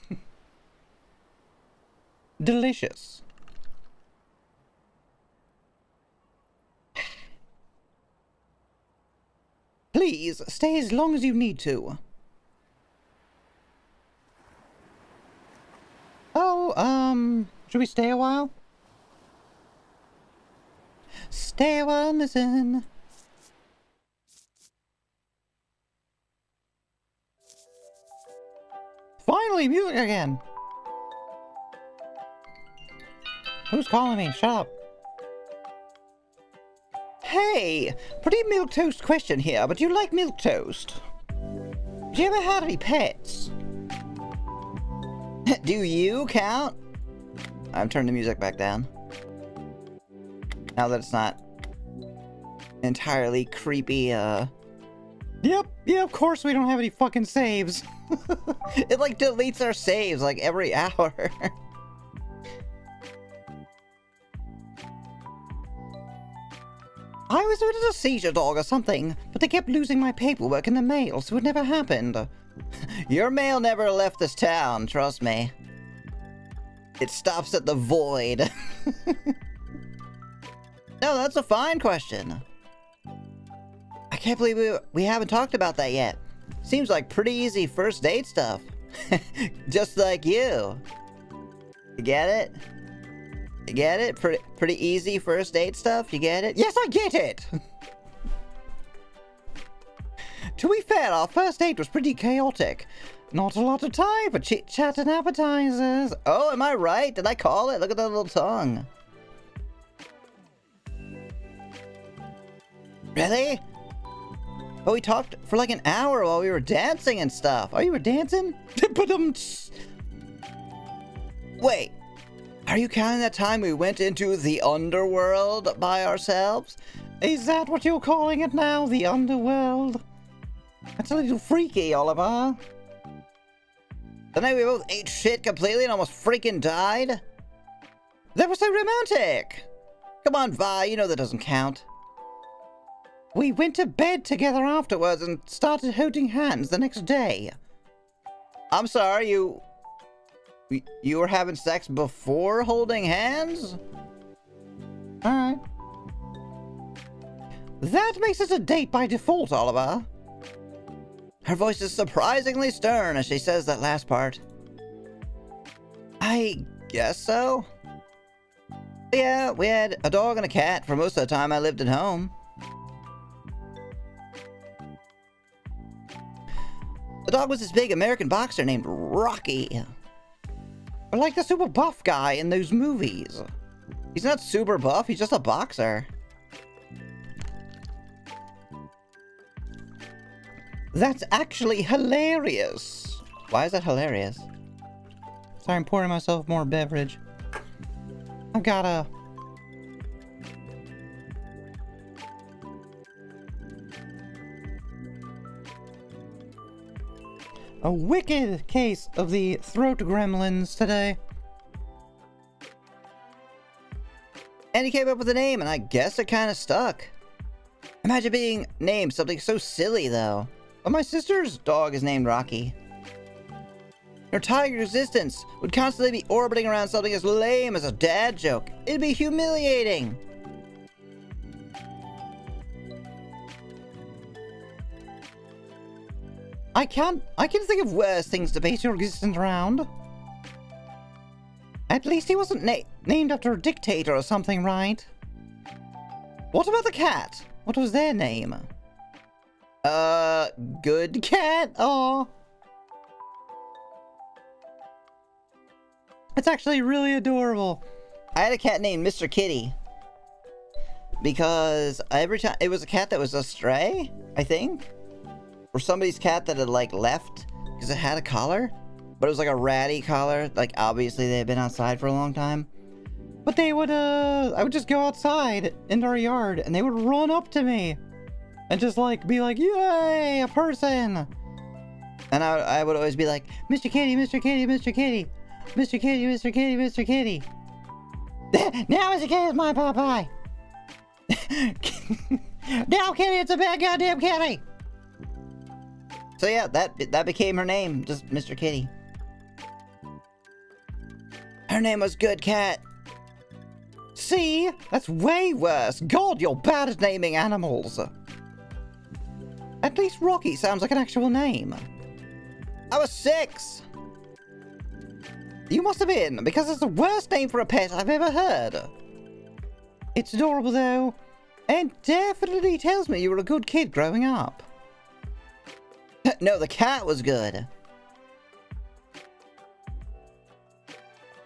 Delicious. Please, stay as long as you need to. Oh, should we stay a while? Stay a while, listen. Finally, music again. Who's calling me? Shut up. Hey, pretty milquetoast question here, but do you like milquetoast? Have you ever had any pets? Do you count? I'm turning the music back down. Now that it's not entirely creepy, Yep, yeah, of course we don't have any fucking saves. It, like, deletes our saves, like, every hour. I was with a seizure dog or something, but they kept losing my paperwork in the mail, so it never happened. Your mail never left this town, trust me. It stops at the void. No, that's a fine question. I can't believe we haven't talked about that yet. Seems like pretty easy first date stuff. Just like you. You get it? You get it? Pretty easy first date stuff? You get it? Yes, I get it! To be fair, our first date was pretty chaotic. Not a lot of time for chit-chat and appetizers. Oh, am I right? Did I call it? Look at that little tongue. Really? Oh, we talked for like an hour while we were dancing and stuff. Oh, you were dancing? Wait. Are you counting that time we went into the underworld by ourselves? Is that what you're calling it now? The underworld? That's a little freaky, Oliver. The night we both ate shit completely and almost freaking died? That was so romantic! Come on, Vi, you know that doesn't count. We went to bed together afterwards and started holding hands the next day. I'm sorry, you were having sex before holding hands? Alright. That makes it a date by default, Oliver. Her voice is surprisingly stern as she says that last part. I guess so. Yeah, we had a dog and a cat for most of the time I lived at home. The dog was this big American boxer named Rocky. Or like the super buff guy in those movies. He's not super buff, he's just a boxer. That's actually hilarious. Why is that hilarious? Sorry, I'm pouring myself more beverage. I've got a wicked case of the throat gremlins today. And he came up with a name, and I guess it kind of stuck. Imagine being named something so silly, though. But my sister's dog is named Rocky. Her tiger existence would constantly be orbiting around something as lame as a dad joke. It'd be humiliating. I can think of worse things to base your existence around. At least he wasn't named after a dictator or something, right? What about the cat? What was their name? Good cat? Aw. It's actually really adorable. I had a cat named Mr. Kitty. Because every time, it was a cat that was a stray, I think. Or somebody's cat that had, like, left because it had a collar. But it was like a ratty collar. Like, obviously they had been outside for a long time. But they would, I would just go outside into our yard and they would run up to me. And just, like, be like, yay, a person. And I would always be like, Mr. Kitty, Mr. Kitty, Mr. Kitty. Mr. Kitty, Mr. Kitty, Mr. Kitty. Now Mr. Kitty is my Popeye. Now Kitty, it's a bad goddamn kitty. So yeah, that became her name, just Mr. Kitty. Her name was Good Cat. See? That's way worse. God, you're bad at naming animals. At least Rocky sounds like an actual name. I was 6. You must have been, because it's the worst name for a pet I've ever heard. It's adorable though, and definitely tells me you were a good kid growing up. No, the cat was good.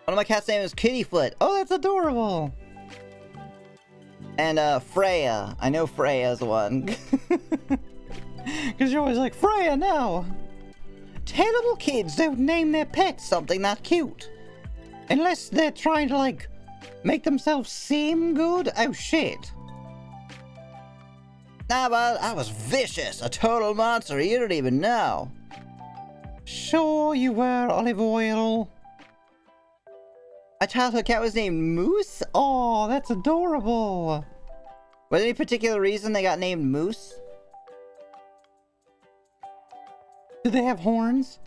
One of my cat's name is Kittyfoot. Oh, that's adorable. And Freya. I know Freya's one. Because you're always like, Freya, no. Terrible kids don't name their pets something that cute. Unless they're trying to, like, make themselves seem good. Oh, shit. Nah, but I was vicious. A total monster. You don't even know. Sure you were, Olive Oil. My childhood cat was named Moose. Oh, that's adorable. Was there any particular reason they got named Moose? Do they have horns?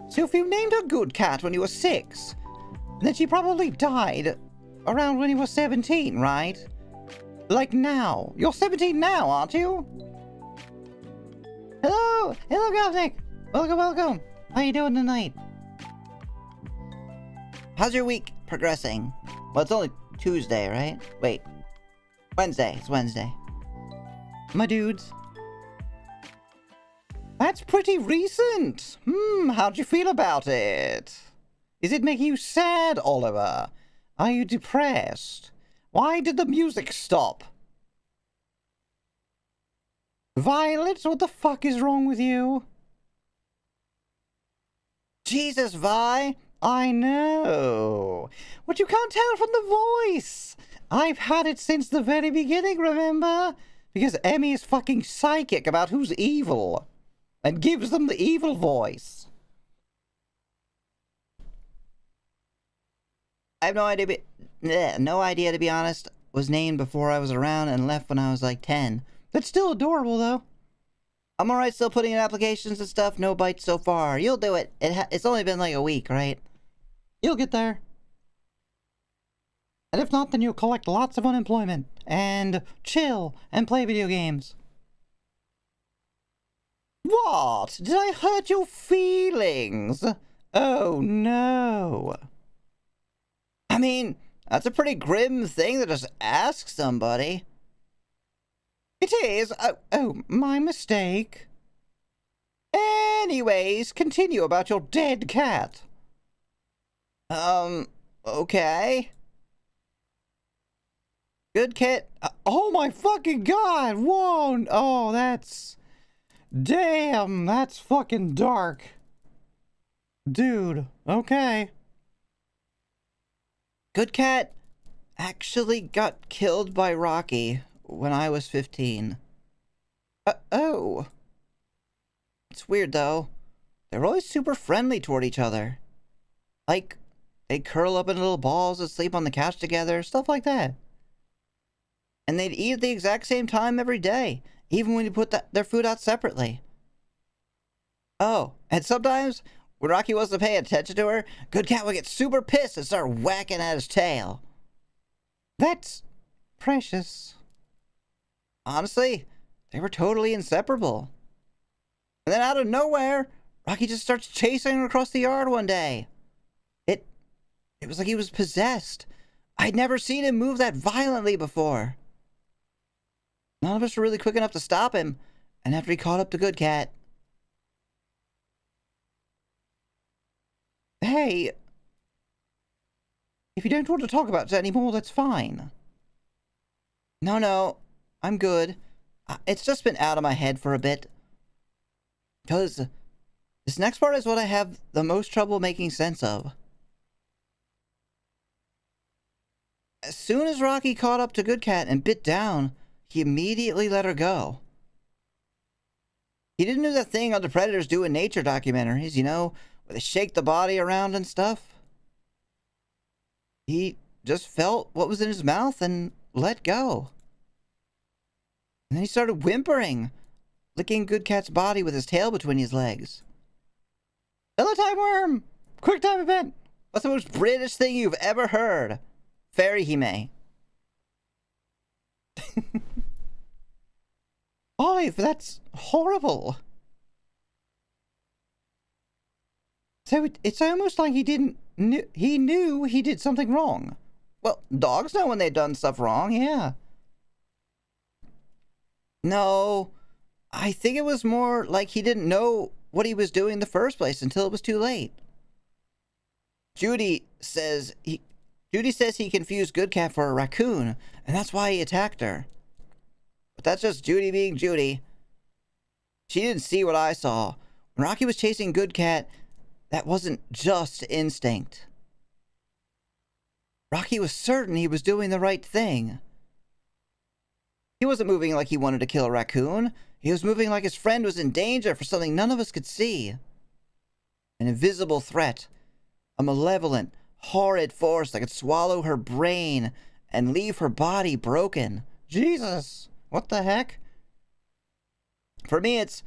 So if you named a good cat when you were 6, then she probably died around when you were 17, right? Like now. You're 17 now, aren't you? Hello! Hello, Govnick! Welcome, welcome! How you doing tonight? How's your week progressing? Well, it's only Tuesday, right? Wait. Wednesday. It's Wednesday. My dudes. That's pretty recent. How'd you feel about it? Is it making you sad, Oliver? Are you depressed? Why did the music stop? Violet, what the fuck is wrong with you? Jesus, Vi. I know. But you can't tell from the voice. I've had it since the very beginning, remember? Because Emmy is fucking psychic about who's evil. And gives them the evil voice. I have no idea, to be honest. Was named before I was around and left when I was like 10. That's still adorable, though. I'm alright still putting in applications and stuff. No bites so far. You'll do it. It's only been like a week, right? You'll get there. And if not, then you'll collect lots of unemployment. And chill and play video games. What? Did I hurt your feelings? Oh, no. mean, that's a pretty grim thing to just ask somebody. It is. Oh, my mistake. Anyways, continue about your dead cat. Okay. Good cat. Oh my fucking god! Whoa! Oh, that's... Damn, that's fucking dark. Dude, okay. Good cat actually got killed by Rocky when I was 15. Oh. It's weird, though. They're always super friendly toward each other. Like, they'd curl up in little balls and sleep on the couch together, stuff like that. And they'd eat at the exact same time every day, even when you put their food out separately. Oh, and sometimes, when Rocky wasn't paying attention to her, Good Cat would get super pissed and start whacking at his tail. That's precious. Honestly, they were totally inseparable. And then out of nowhere, Rocky just starts chasing her across the yard one day. It was like he was possessed. I'd never seen him move that violently before. None of us were really quick enough to stop him, and after he caught up to Good Cat... Hey, if you don't want to talk about it anymore, that's fine. No, I'm good. It's just been out of my head for a bit. Because this next part is what I have the most trouble making sense of. As soon as Rocky caught up to Good Cat and bit down, he immediately let her go. He didn't do that thing other predators do in nature documentaries, you know, where they shake the body around and stuff. He just felt what was in his mouth and let go. And then he started whimpering, licking Good Cat's body with his tail between his legs. Hello, time worm! Quick time event! What's the most British thing you've ever heard? Fairy Hime. Olive, that's horrible. So it's almost like he knew he did something wrong. Well, dogs know when they've done stuff wrong, yeah. No, I think it was more like he didn't know what he was doing in the first place until it was too late. Judy says he confused Good Cat for a raccoon, and that's why he attacked her. But that's just Judy being Judy. She didn't see what I saw. When Rocky was chasing Good Cat, that wasn't just instinct. Rocky was certain he was doing the right thing. He wasn't moving like he wanted to kill a raccoon. He was moving like his friend was in danger for something none of us could see. An invisible threat. A malevolent, horrid force that could swallow her brain and leave her body broken. Jesus! What the heck? For me, it's...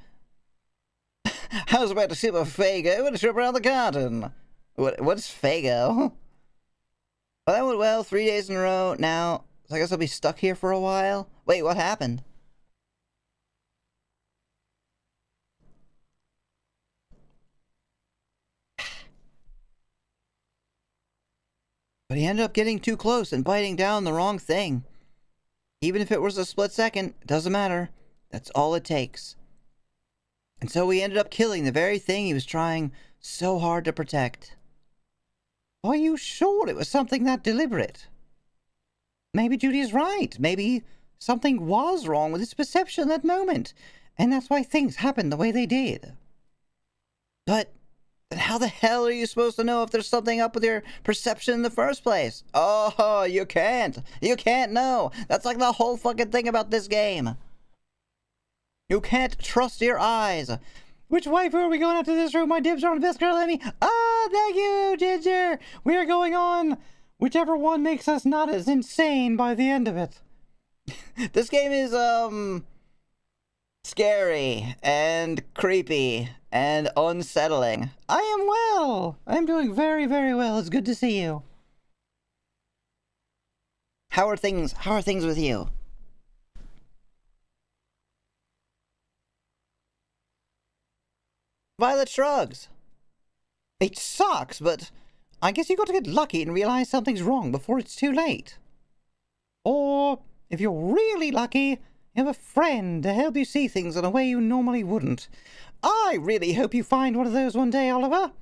I was about to sip a Fago and a trip around the garden. What's Fago? Well, that went well 3 days in a row. Now, I guess I'll be stuck here for a while. Wait, what happened? But he ended up getting too close and biting down the wrong thing. Even if it was a split second, it doesn't matter. That's all it takes. And so he ended up killing the very thing he was trying so hard to protect. Are you sure it was something that deliberate? Maybe Judy's right. Maybe something was wrong with his perception at that moment, and that's why things happened the way they did. But how the hell are you supposed to know if there's something up with your perception in the first place? Oh, you can't. You can't know. That's like the whole fucking thing about this game. You can't trust your eyes. Which waifu are we going out to this room? My dibs are on the best girl, Emmy. Oh, thank you, Ginger. We are going on whichever one makes us not as insane by the end of it. This game is, scary and creepy and unsettling. I am well. I'm doing very, very well. It's good to see you. How are things with you? Violet shrugs. It sucks, but I guess you got to get lucky and realize something's wrong before it's too late. Or, if you're really lucky, you have a friend to help you see things in a way you normally wouldn't. I really hope you find one of those one day, Oliver.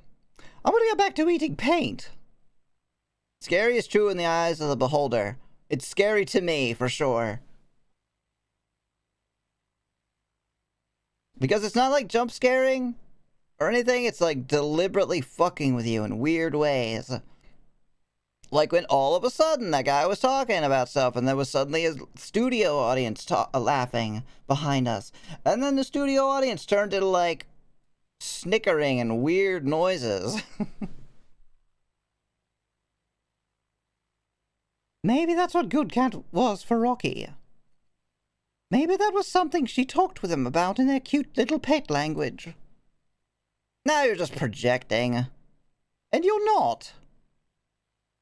I'm gonna go back to eating paint. Scary is true in the eyes of the beholder. It's scary to me, for sure. Because it's not like jump scaring or anything, it's like deliberately fucking with you in weird ways. Like when all of a sudden that guy was talking about stuff and there was suddenly a studio audience laughing behind us. And then the studio audience turned into like snickering and weird noises. Maybe that's what Good Cat was for Rocky. Maybe that was something she talked with him about in their cute little pet language. Now you're just projecting. And you're not.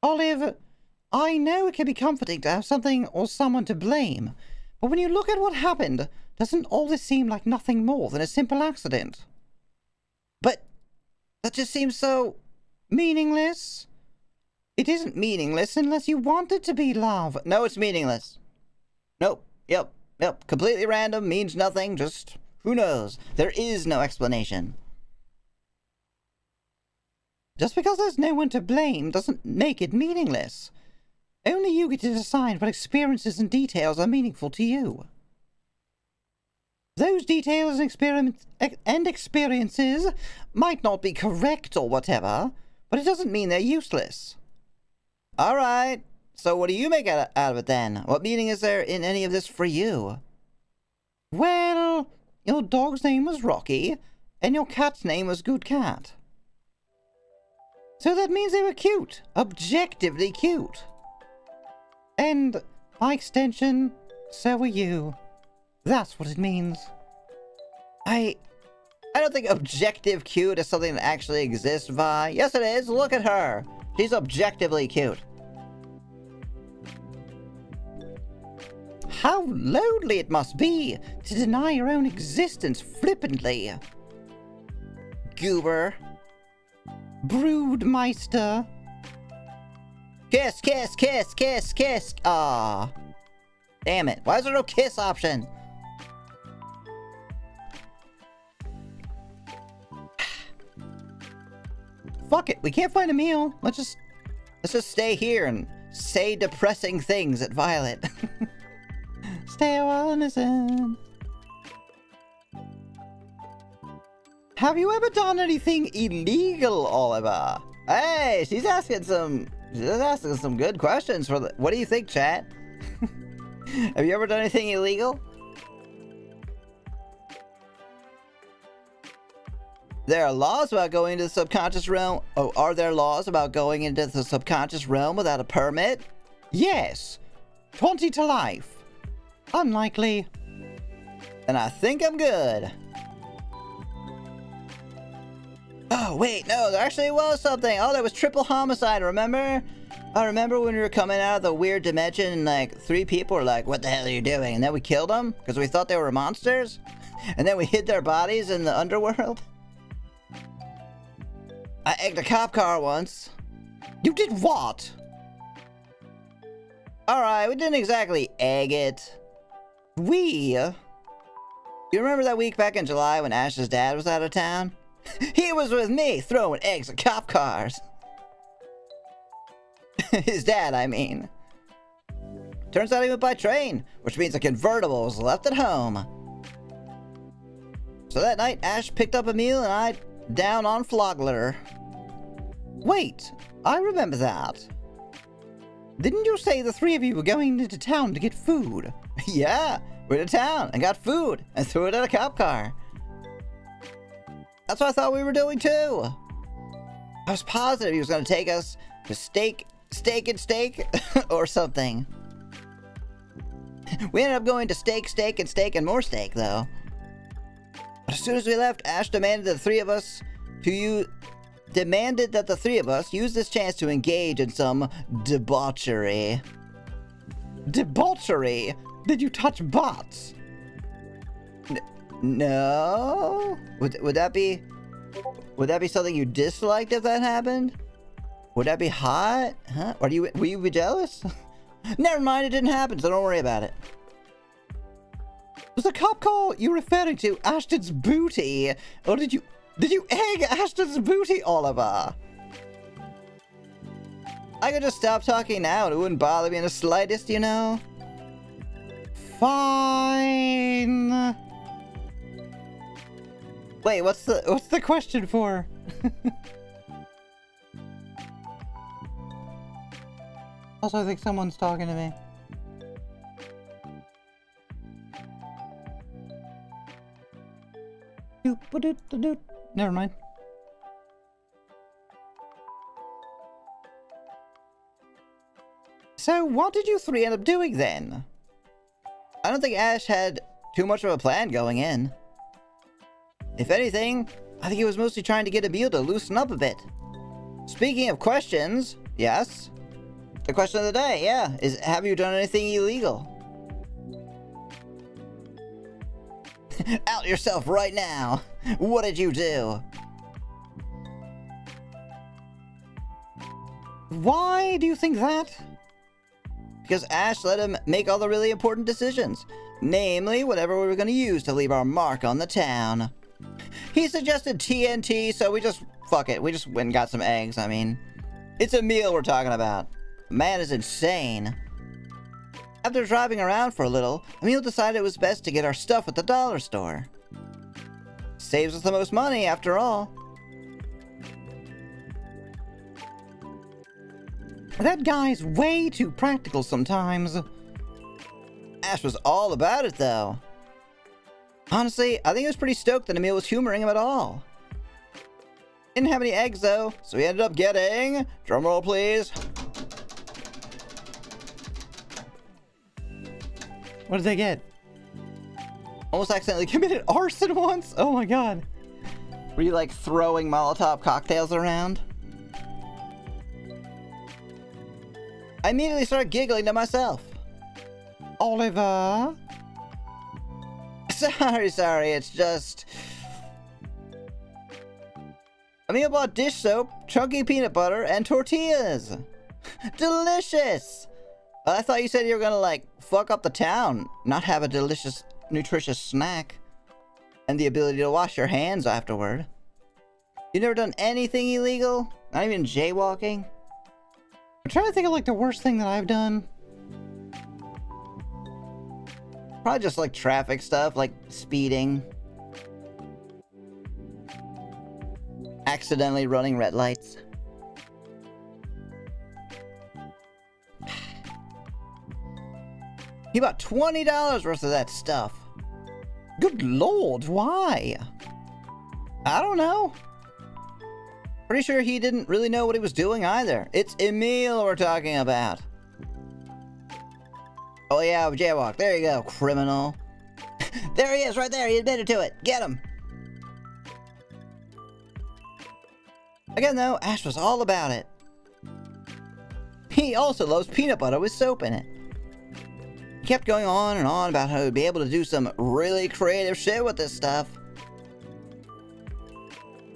Olive, I know it can be comforting to have something or someone to blame, but when you look at what happened, doesn't all this seem like nothing more than a simple accident? But that just seems so meaningless. It isn't meaningless unless you want it to be love. No, it's meaningless. Nope. Yep. Completely random, means nothing, just who knows? There is no explanation. Just because there's no one to blame doesn't make it meaningless. Only you get to decide what experiences and details are meaningful to you. Those details and experiences might not be correct or whatever, but it doesn't mean they're useless. Alright, so what do you make out of it then? What meaning is there in any of this for you? Well, your dog's name was Rocky, and your cat's name was Good Cat. So that means they were cute. Objectively cute. And, by extension, so were you. That's what it means. I don't think objective cute is something that actually exists, Vi. Yes, it is. Look at her. She's objectively cute. How lonely it must be to deny your own existence flippantly. Goober. Broodmeister. Kiss, kiss, kiss, kiss, kiss. Ah. Damn it. Why is there no kiss option? Fuck it. We can't find a meal. Let's just stay here and say depressing things at Violet. Stay a while and listen. Have you ever done anything illegal, Oliver? Hey, she's asking some good questions for the... What do you think, chat? Have you ever done anything illegal? There are laws about going into the subconscious realm. Oh, are there laws about going into the subconscious realm without a permit? Yes. 20 to life. Unlikely. And I think I'm good. Oh, wait, no, there actually was something. Oh, there was triple homicide, remember? I remember when we were coming out of the weird dimension and, like, 3 people were like, what the hell are you doing? And then we killed them because we thought they were monsters. And then we hid their bodies in the underworld. I egged a cop car once. You did what? Alright, we didn't exactly egg it. You remember that week back in July when Ash's dad was out of town? He was with me, throwing eggs at cop cars. His dad, I mean. Turns out he went by train, which means a convertible was left at home. So that night, Ash picked up a meal and I down on Flogler. Wait, I remember that. Didn't you say the 3 of you were going into town to get food? Yeah, we went to town and got food and threw it at a cop car. That's what I thought we were doing too. I was positive he was going to take us to steak or something. We ended up going to steak and more steak though. But as soon as we left, Ash demanded that the 3 of us use this chance to engage in some debauchery. Debauchery? Did you touch butts? No? Would that be something you disliked if that happened? Would that be hot? Huh? Were you be jealous? Never mind, it didn't happen, so don't worry about it. Was the cop call you referring to Ashton's booty? Or did you egg Ashton's booty, Oliver? I could just stop talking now and it wouldn't bother me in the slightest, you know? Fine. Wait, what's the question for? Also, I think someone's talking to me. Never mind. So, what did you three end up doing then? I don't think Ash had too much of a plan going in. If anything, I think he was mostly trying to get Emil to loosen up a bit. Speaking of questions, yes? The question of the day, yeah, is have you done anything illegal? Out yourself right now! What did you do? Why do you think that? Because Ash let him make all the really important decisions. Namely, whatever we were going to use to leave our mark on the town. He suggested TNT, so we just... fuck it. We just went and got some eggs, I mean. It's a meal we're talking about. Man is insane. After driving around for a little, Emil decided it was best to get our stuff at the dollar store. Saves us the most money, after all. That guy's way too practical sometimes. Ash was all about it, though. Honestly, I think he was pretty stoked that Emil was humoring him at all. Didn't have any eggs, though, so he ended up getting... drumroll, please. What did they get? Almost accidentally committed arson once? Oh my god. Were you, like, throwing Molotov cocktails around? I immediately started giggling to myself. Oliver? Sorry, it's just... Emil bought dish soap, chunky peanut butter, and tortillas. Delicious! But I thought you said you were gonna, like, fuck up the town, not have a delicious, nutritious snack. And the ability to wash your hands afterward. You never done anything illegal? Not even jaywalking? I'm trying to think of, like, the worst thing that I've done. Probably just, like, traffic stuff, like speeding. Accidentally running red lights. He bought $20 worth of that stuff. Good lord, why? I don't know. Pretty sure he didn't really know what he was doing either. It's Emil we're talking about. Oh yeah, jaywalk. There you go, criminal. There he is, right there. He admitted to it. Get him. Again, though, Ash was all about it. He also loves peanut butter with soap in it. He kept going on and on about how he'd be able to do some really creative shit with this stuff.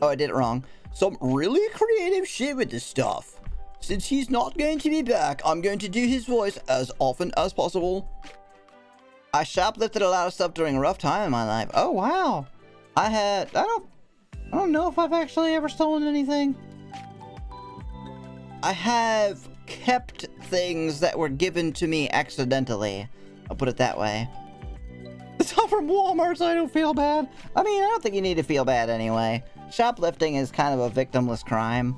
Oh, I did it wrong. Some really creative shit with this stuff. Since he's not going to be back, I'm going to do his voice as often as possible. I shoplifted a lot of stuff during a rough time in my life. Oh, wow. I don't know if I've actually ever stolen anything. I have kept things that were given to me accidentally. I'll put it that way. It's all from Walmart, so I don't feel bad. I mean, I don't think you need to feel bad anyway. Shoplifting is kind of a victimless crime.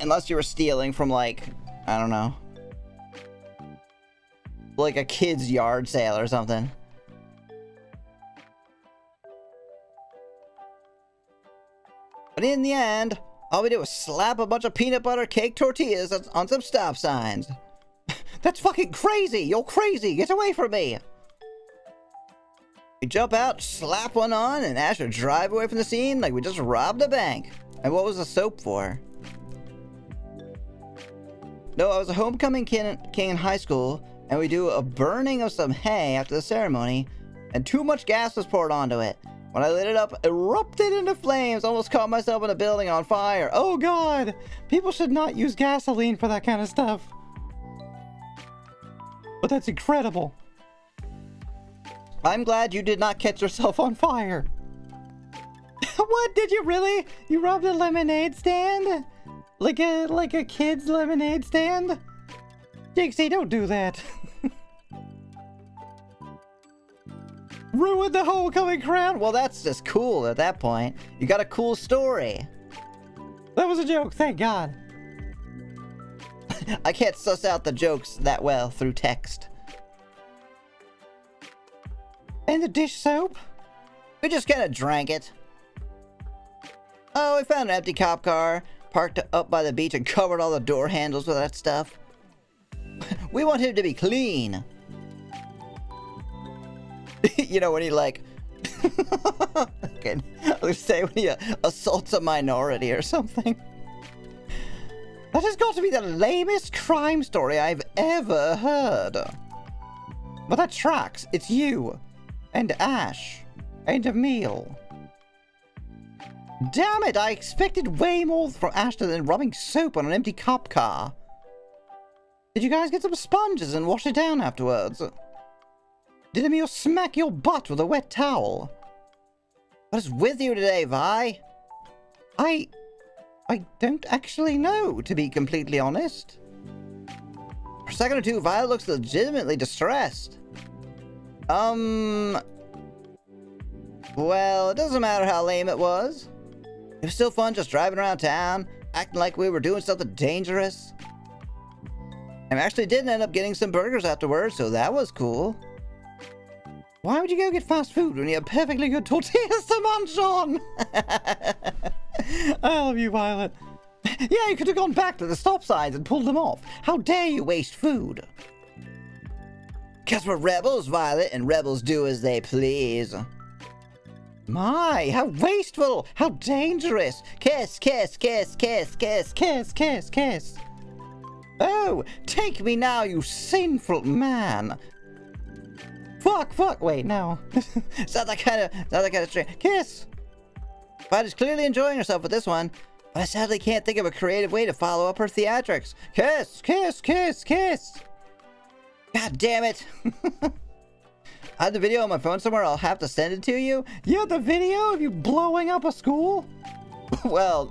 Unless you were stealing from, like, I don't know. Like a kid's yard sale or something. But in the end, all we did was slap a bunch of peanut butter cake tortillas on some stop signs. That's fucking crazy! You're crazy! Get away from me! We jump out, slap one on, and Ash would drive away from the scene like we just robbed a bank. And what was the soap for? No, I was a homecoming king in high school, and we do a burning of some hay after the ceremony, and too much gas was poured onto it. When I lit it up, erupted into flames. Almost caught myself in a building on fire. Oh god! People should not use gasoline for that kind of stuff. But that's incredible. I'm glad you did not catch yourself on fire. What? Did you really? You robbed a lemonade stand? Like a kid's lemonade stand? Dixie, don't do that. Ruined the homecoming crown? Well, that's just cool at that point. You got a cool story. That was a joke, thank God. I can't suss out the jokes that well through text. And the dish soap? We just kind of drank it. Oh, we found an empty cop car, parked up by the beach and covered all the door handles with that stuff. We want him to be clean. You know, when he like... okay, I was gonna say when he assaults a minority or something. That has got to be the lamest crime story I've ever heard. But that tracks. It's you. And Ash. And Emil. Damn it, I expected way more from Ashton than rubbing soap on an empty cop car. Did you guys get some sponges and wash it down afterwards? Did Emil smack your butt with a wet towel? What is with you today, Vi? I don't actually know, to be completely honest. For a second or two, Vi looks legitimately distressed. Well, it doesn't matter how lame it was. It was still fun just driving around town, acting like we were doing something dangerous. And we actually did end up getting some burgers afterwards, so that was cool. Why would you go get fast food when you have perfectly good tortillas to munch on? I love you, Violet. Yeah, you could have gone back to the stop signs and pulled them off. How dare you waste food? Because we're rebels, Violet, and rebels do as they please. My, how wasteful! How dangerous! Kiss, kiss, kiss, kiss, kiss, kiss, kiss, kiss. Oh, take me now, you sinful man. Fuck, wait, no. It's not that kind of string. Kiss! Violet's clearly enjoying herself with this one, but I sadly can't think of a creative way to follow up her theatrics. Kiss, kiss, kiss, kiss! God damn it! I have the video on my phone somewhere, I'll have to send it to you. You have the video of you blowing up a school? Well,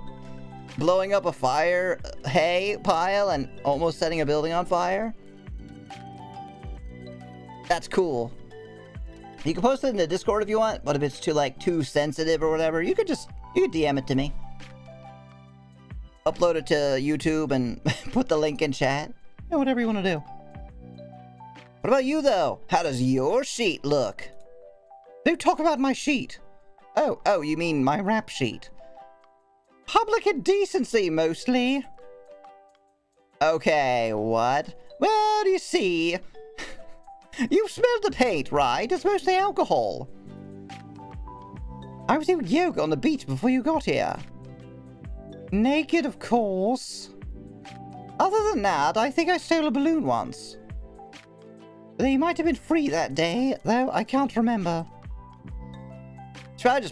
blowing up a fire hay pile and almost setting a building on fire? That's cool. You can post it in the Discord if you want, but if it's too sensitive or whatever, you could DM it to me. Upload it to YouTube and put the link in chat. Yeah, whatever you want to do. What about you, though? How does your sheet look? Don't talk about my sheet. Oh, you mean my rap sheet. Public indecency, mostly. Okay, what? Well, you see... You've smelled the paint, right? It's mostly alcohol. I was doing yoga on the beach before you got here. Naked, of course. Other than that, I think I stole a balloon once. They might have been free that day, though I can't remember. She's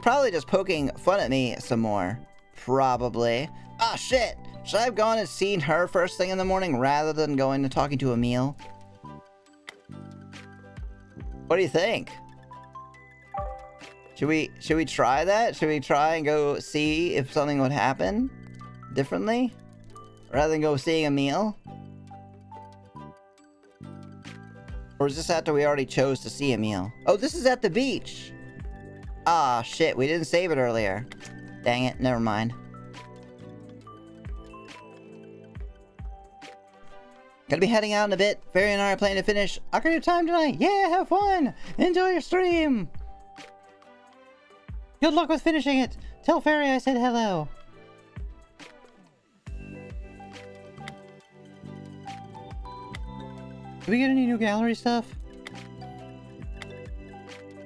probably just poking fun at me some more. Probably. Ah, shit! Should I have gone and seen her first thing in the morning rather than going and talking to Emil? What do you think? Should we try that? Should we try and go see if something would happen differently? Rather than go seeing Emil? Or is this after we already chose to see Emil? Oh, this is at the beach! Ah, shit, we didn't save it earlier. Dang it, never mind. Gonna be heading out in a bit. Fairy and I are planning to finish Ocarina of Time tonight. Yeah, have fun! Enjoy your stream! Good luck with finishing it. Tell Fairy I said hello. Did we get any new gallery stuff?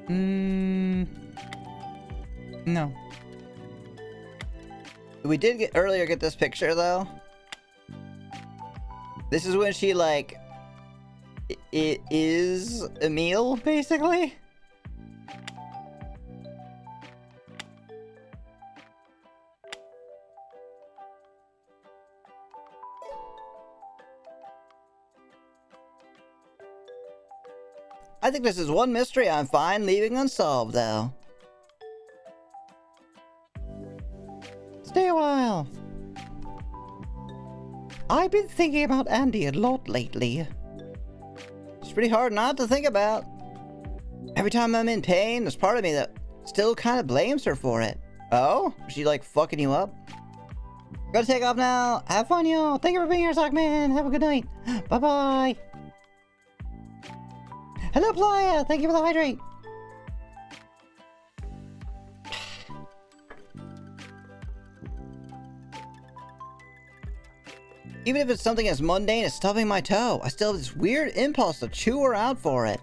No. We did get this picture though. This is when she it is Emil, basically. I think this is one mystery I'm fine leaving unsolved, though. Stay a while. I've been thinking about Andy a lot lately. It's pretty hard not to think about. Every time I'm in pain, there's part of me that still kind of blames her for it. Oh? Is she like fucking you up? Gotta take off now. Have fun, y'all. Thank you for being here, Sockman. Have a good night. Bye-bye. Hello, Playa. Thank you for the hydrate. Even if it's something as mundane as stubbing my toe, I still have this weird impulse to chew her out for it.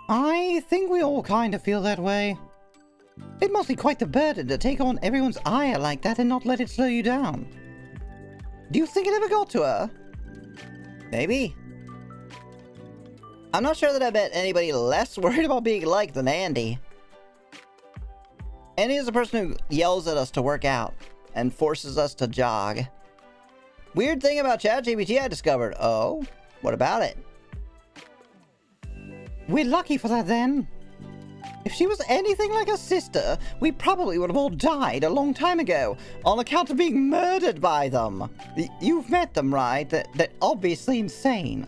I think we all kind of feel that way. It must be quite the burden to take on everyone's ire like that and not let it slow you down. Do you think it ever got to her? Maybe. I'm not sure that I met anybody less worried about being liked than Andy. Andy is the person who yells at us to work out and forces us to jog. Weird thing about ChatGPT I discovered. Oh, what about it? We're lucky for that then. If she was anything like a sister, we probably would have all died a long time ago on account of being murdered by them. You've met them, right? They're obviously insane.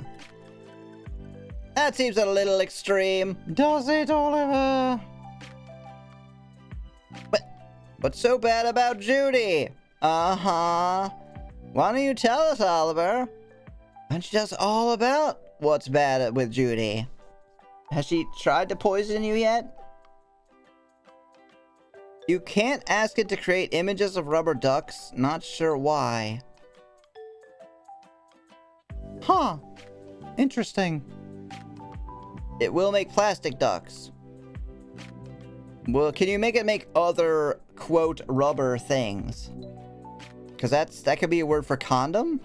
That seems a little extreme. Does it, Oliver? But what's so bad about Judy? Uh-huh. Why don't you tell us, Oliver? Why don't you tell us all about what's bad with Judy? Has she tried to poison you yet? You can't ask it to create images of rubber ducks. Not sure why. Huh. Interesting. It will make plastic ducks. Well, can you make it make other, quote, rubber things? Because that could be a word for condom?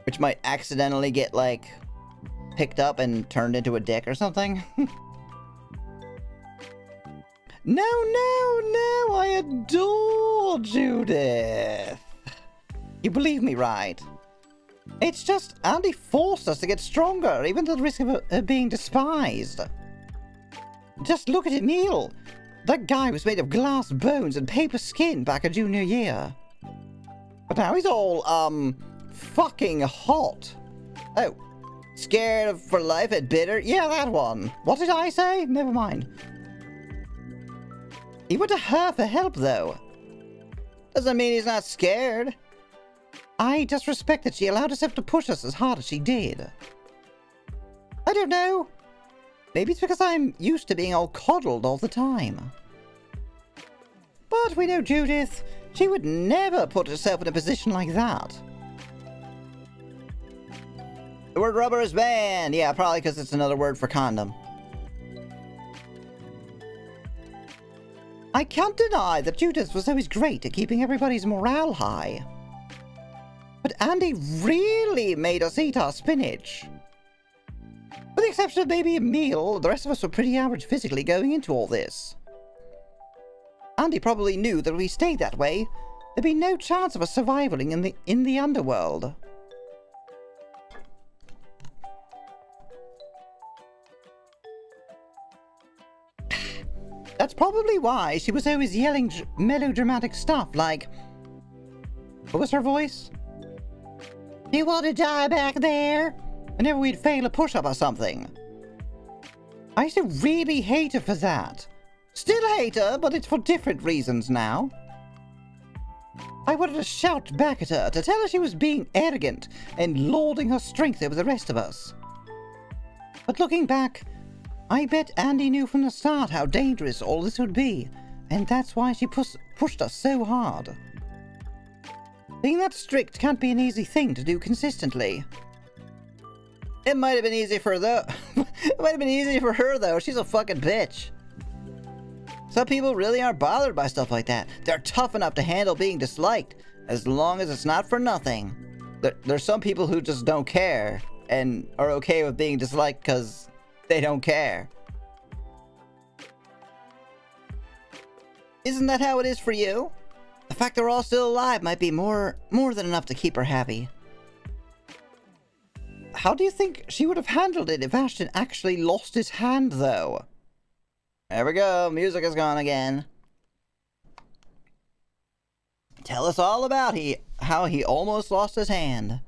Which might accidentally get, like, picked up and turned into a dick or something. No, I adore Judith. You believe me, right? It's just Andy forced us to get stronger, even at the risk of being despised. Just look at it, Neil. That guy was made of glass bones and paper skin back a junior year. But now he's all, fucking hot. Oh, scared for life at bitter? Yeah, that one. What did I say? Never mind. He went to her for help, though. Doesn't mean he's not scared. I just respect that she allowed herself to push us as hard as she did. I don't know. Maybe it's because I'm used to being all coddled all the time. But we know Judith. She would never put herself in a position like that. The word rubber is banned. Yeah, probably because it's another word for condom. I can't deny that Judith was always great at keeping everybody's morale high. But Andy really made us eat our spinach. With the exception of maybe a meal, the rest of us were pretty average physically going into all this. Andy probably knew that if we stayed that way, there'd be no chance of us surviving in the underworld. That's probably why she was always yelling melodramatic stuff like... What was her voice? You want to die back there? Whenever we'd fail a push-up or something. I used to really hate her for that. Still hate her, but it's for different reasons now. I wanted to shout back at her to tell her she was being arrogant and lording her strength over the rest of us. But looking back, I bet Andy knew from the start how dangerous all this would be, and that's why she pushed us so hard. Being that strict can't be an easy thing to do consistently. It might have been easy for her though. It might have been easy for her though. She's a fucking bitch. Some people really aren't bothered by stuff like that. They're tough enough to handle being disliked, as long as it's not for nothing. There's some people who just don't care, and are okay with being disliked because they don't care. Isn't that how it is for you? The fact that we're all still alive might be more than enough to keep her happy. How do you think she would have handled it if Ashton actually lost his hand, though? There we go. Music is gone again. Tell us all about how he almost lost his hand.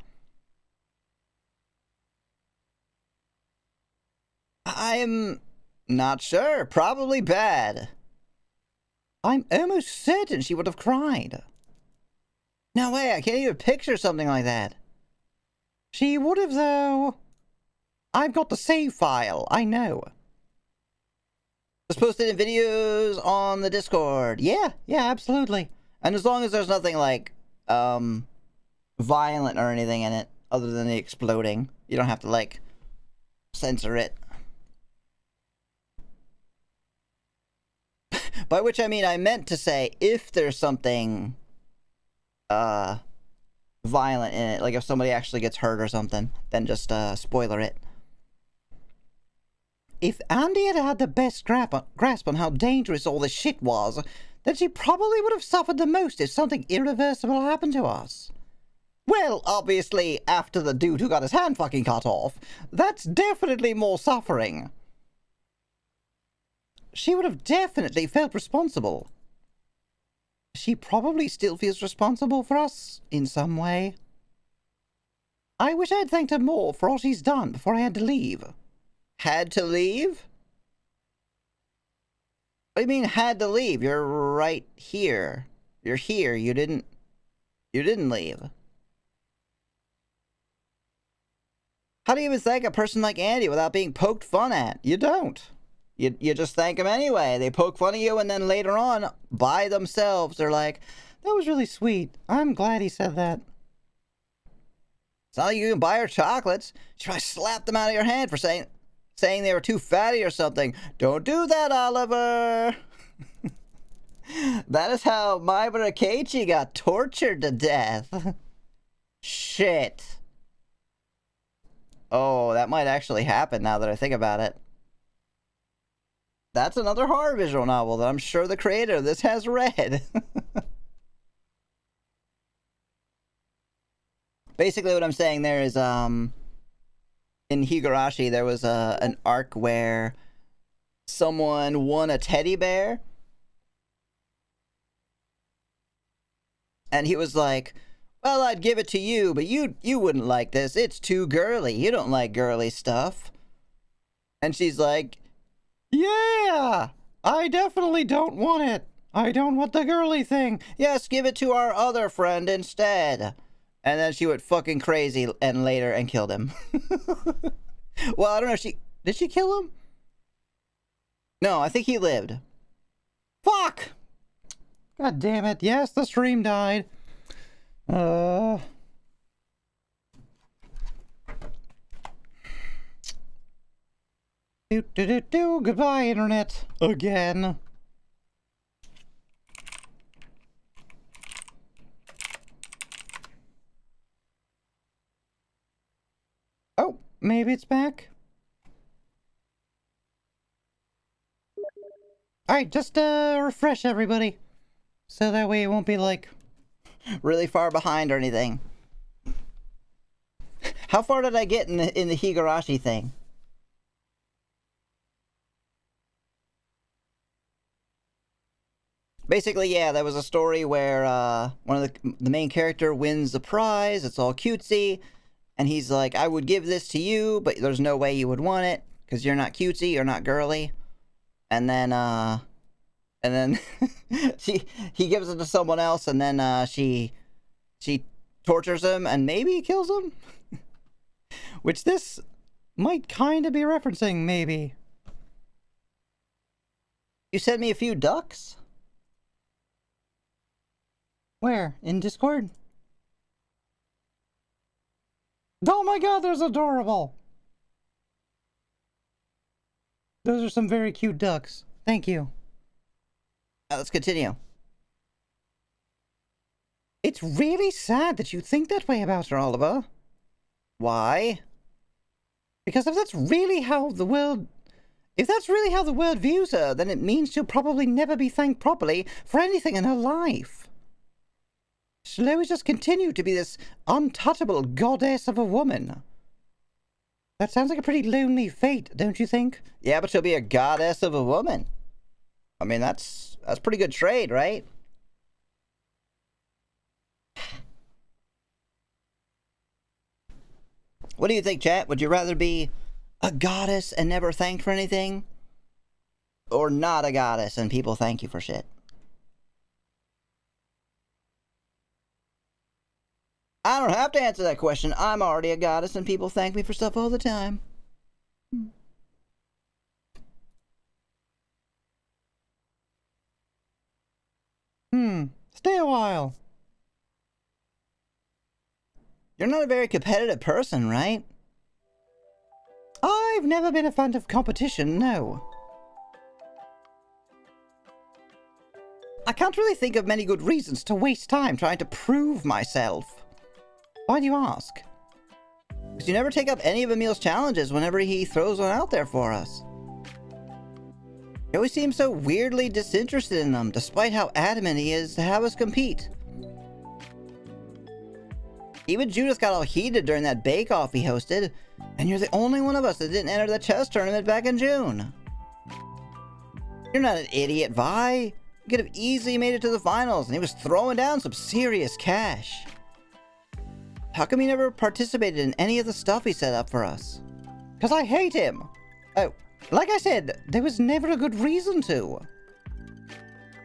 I'm not sure. Probably bad. I'm almost certain she would have cried. No way, I can't even picture something like that. She would have, though. I've got the save file, I know. It's posted in videos on the Discord. Yeah, absolutely. And as long as there's nothing like, violent or anything in it, other than the exploding, you don't have to, like, censor it. By which I mean, I meant to say, if there's something, violent in it, like if somebody actually gets hurt or something, then just, spoiler it. If Andy had had the best grasp on how dangerous all this shit was, then she probably would have suffered the most if something irreversible happened to us. Well, obviously, after the dude who got his hand fucking cut off, that's definitely more suffering. She would have definitely felt responsible. She probably still feels responsible for us in some way. I wish I'd thanked her more for all she's done before I had to leave. Had to leave? What do you mean had to leave? You're right here. You're here. You didn't leave. How do you even thank a person like Andy without being poked fun at? You don't. You just thank them anyway. They poke fun at you, and then later on, by themselves, they're like, that was really sweet. I'm glad he said that. It's not like you can buy her chocolates. You try to slap them out of your hand for saying they were too fatty or something. Don't do that, Oliver. That is how Maibara Keiichi got tortured to death. Shit. Oh, that might actually happen now that I think about it. That's another horror visual novel that I'm sure the creator of this has read. Basically what I'm saying there is, in Higurashi, there was an arc where someone won a teddy bear. And he was like, well, I'd give it to you, but you wouldn't like this. It's too girly. You don't like girly stuff. And she's like, yeah, I definitely don't want it. I don't want the girly thing. Yes, give it to our other friend instead. And then she went fucking crazy and later and killed him. Well, I don't know if did she kill him? No, I think he lived. Fuck! God damn it. Yes, the stream died. Goodbye, internet. Again. Oh, maybe it's back. Alright, just refresh everybody. So that way it won't be like really far behind or anything. How far did I get in the Higurashi thing? Basically, yeah, there was a story where one of the main character wins the prize. It's all cutesy, and he's like, "I would give this to you, but there's no way you would want it because you're not cutesy, you're not girly." And then he gives it to someone else, and then she tortures him and maybe kills him, which this might kind of be referencing. Maybe you sent me a few ducks. Where? In Discord? Oh my god, there's adorable! Those are some very cute ducks. Thank you. Let's continue. It's really sad that you think that way about her, Oliver. Why? Because if that's really how the world views her, then it means she'll probably never be thanked properly for anything in her life. She'll always just continue to be this untouchable goddess of a woman. That sounds like a pretty lonely fate, don't you think? Yeah, but she'll be a goddess of a woman. I mean, that's pretty good trade, right? What do you think, chat? Would you rather be a goddess and never thanked for anything? Or not a goddess and people thank you for shit? I don't have to answer that question. I'm already a goddess and people thank me for stuff all the time. Stay a while. You're not a very competitive person, right? I've never been a fan of competition, no. I can't really think of many good reasons to waste time trying to prove myself. Why do you ask? Because you never take up any of Emil's challenges whenever he throws one out there for us. He always seems so weirdly disinterested in them, despite how adamant he is to have us compete. Even Judith got all heated during that bake-off he hosted, and you're the only one of us that didn't enter the chess tournament back in June. You're not an idiot, Vi. You could have easily made it to the finals, and he was throwing down some serious cash. How come you never participated in any of the stuff he set up for us? Because I hate him. Oh, like I said, there was never a good reason to.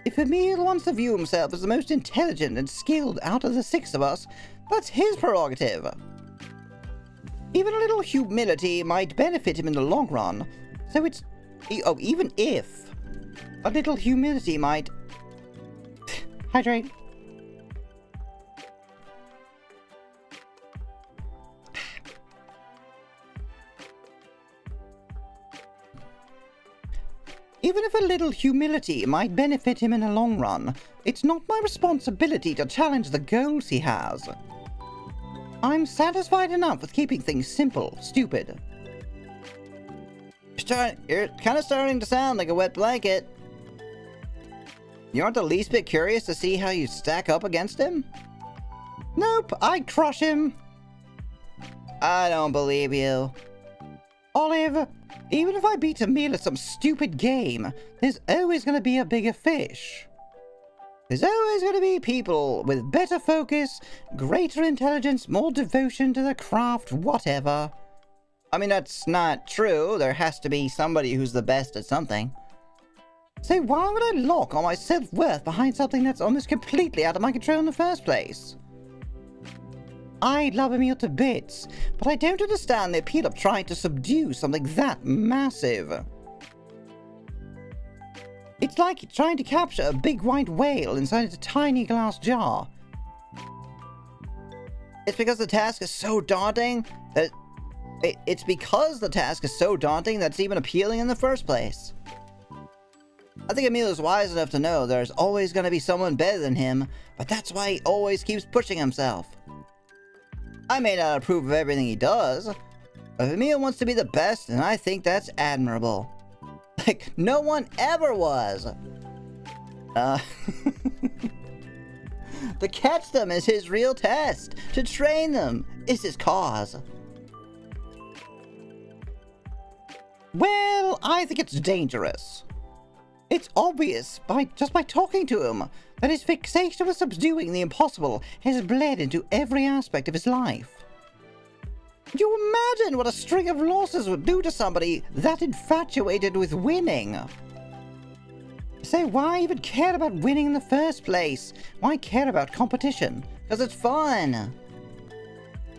If Emil wants to view himself as the most intelligent and skilled out of the six of us, that's his prerogative. Even a little humility might benefit him in the long run, so it's... Oh, even if a little humility might... Hydrate. Even if a little humility might benefit him in the long run, it's not my responsibility to challenge the goals he has. I'm satisfied enough with keeping things simple, stupid. You're kind of starting to sound like a wet blanket. You aren't the least bit curious to see how you stack up against him? Nope, I'd crush him. I don't believe you. Olive, even if I beat Emil at some stupid game, there's always going to be a bigger fish. There's always going to be people with better focus, greater intelligence, more devotion to the craft, whatever. I mean, that's not true. There has to be somebody who's the best at something. So why would I lock all my self-worth behind something that's almost completely out of my control in the first place? I love Emil to bits, but I don't understand the appeal of trying to subdue something that massive. It's like trying to capture a big white whale inside a tiny glass jar. It's because the task is so daunting that... It's because the task is so daunting that it's even appealing in the first place. I think Emil is wise enough to know there's always going to be someone better than him, but that's why he always keeps pushing himself. I may not approve of everything he does, but if Emil wants to be the best, then I think that's admirable. Like, no one ever was. To catch them is his real test. To train them is his cause. Well, I think it's dangerous. It's obvious, just by talking to him, that his fixation with subduing the impossible has bled into every aspect of his life. Could you imagine what a string of losses would do to somebody that infatuated with winning? So why even care about winning in the first place? Why care about competition? Because it's fun.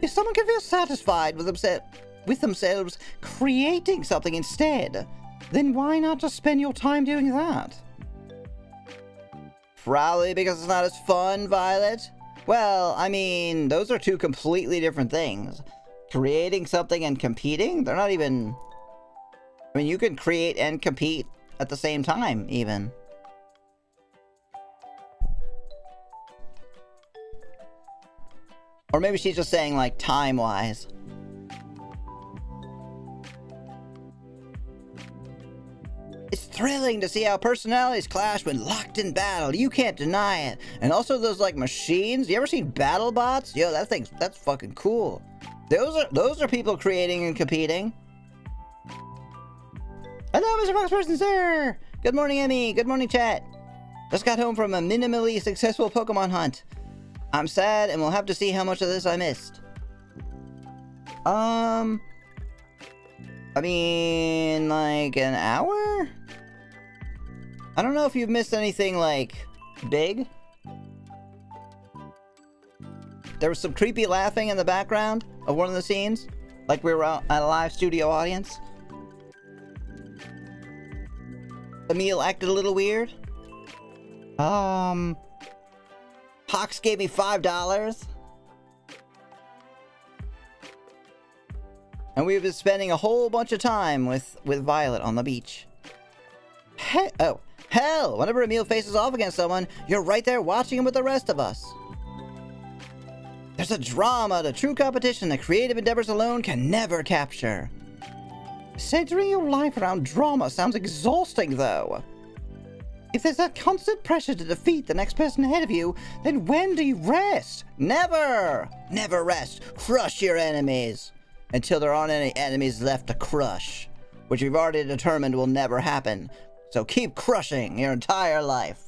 If someone can feel satisfied with themselves creating something instead, then why not just spend your time doing that? Probably because it's not as fun, Violet. Well, I mean, those are two completely different things. Creating something and competing, they're not even... I mean, you can create and compete at the same time, even. Or maybe she's just saying, like, time-wise. It's thrilling to see how personalities clash when locked in battle. You can't deny it. And also those, like, machines. You ever seen BattleBots? Yo, that's fucking cool. Those are people creating and competing. Hello, Mr. Foxperson, sir! Good morning, Emmy. Good morning, chat. Just got home from a minimally successful Pokemon hunt. I'm sad and we'll have to see how much of this I missed. I mean, like an hour? I don't know if you've missed anything, like, big. There was some creepy laughing in the background of one of the scenes. Like we were at a live studio audience. Emil acted a little weird. Hawks gave me $5. And we've been spending a whole bunch of time with Violet on the beach. Oh, hell! Whenever Emil faces off against someone, you're right there watching him with the rest of us. There's a drama to true competition that creative endeavors alone can never capture. Centering your life around drama sounds exhausting, though. If there's that constant pressure to defeat the next person ahead of you, then when do you rest? Never! Never rest. Crush your enemies. Until there aren't any enemies left to crush. Which we've already determined will never happen. So keep crushing your entire life.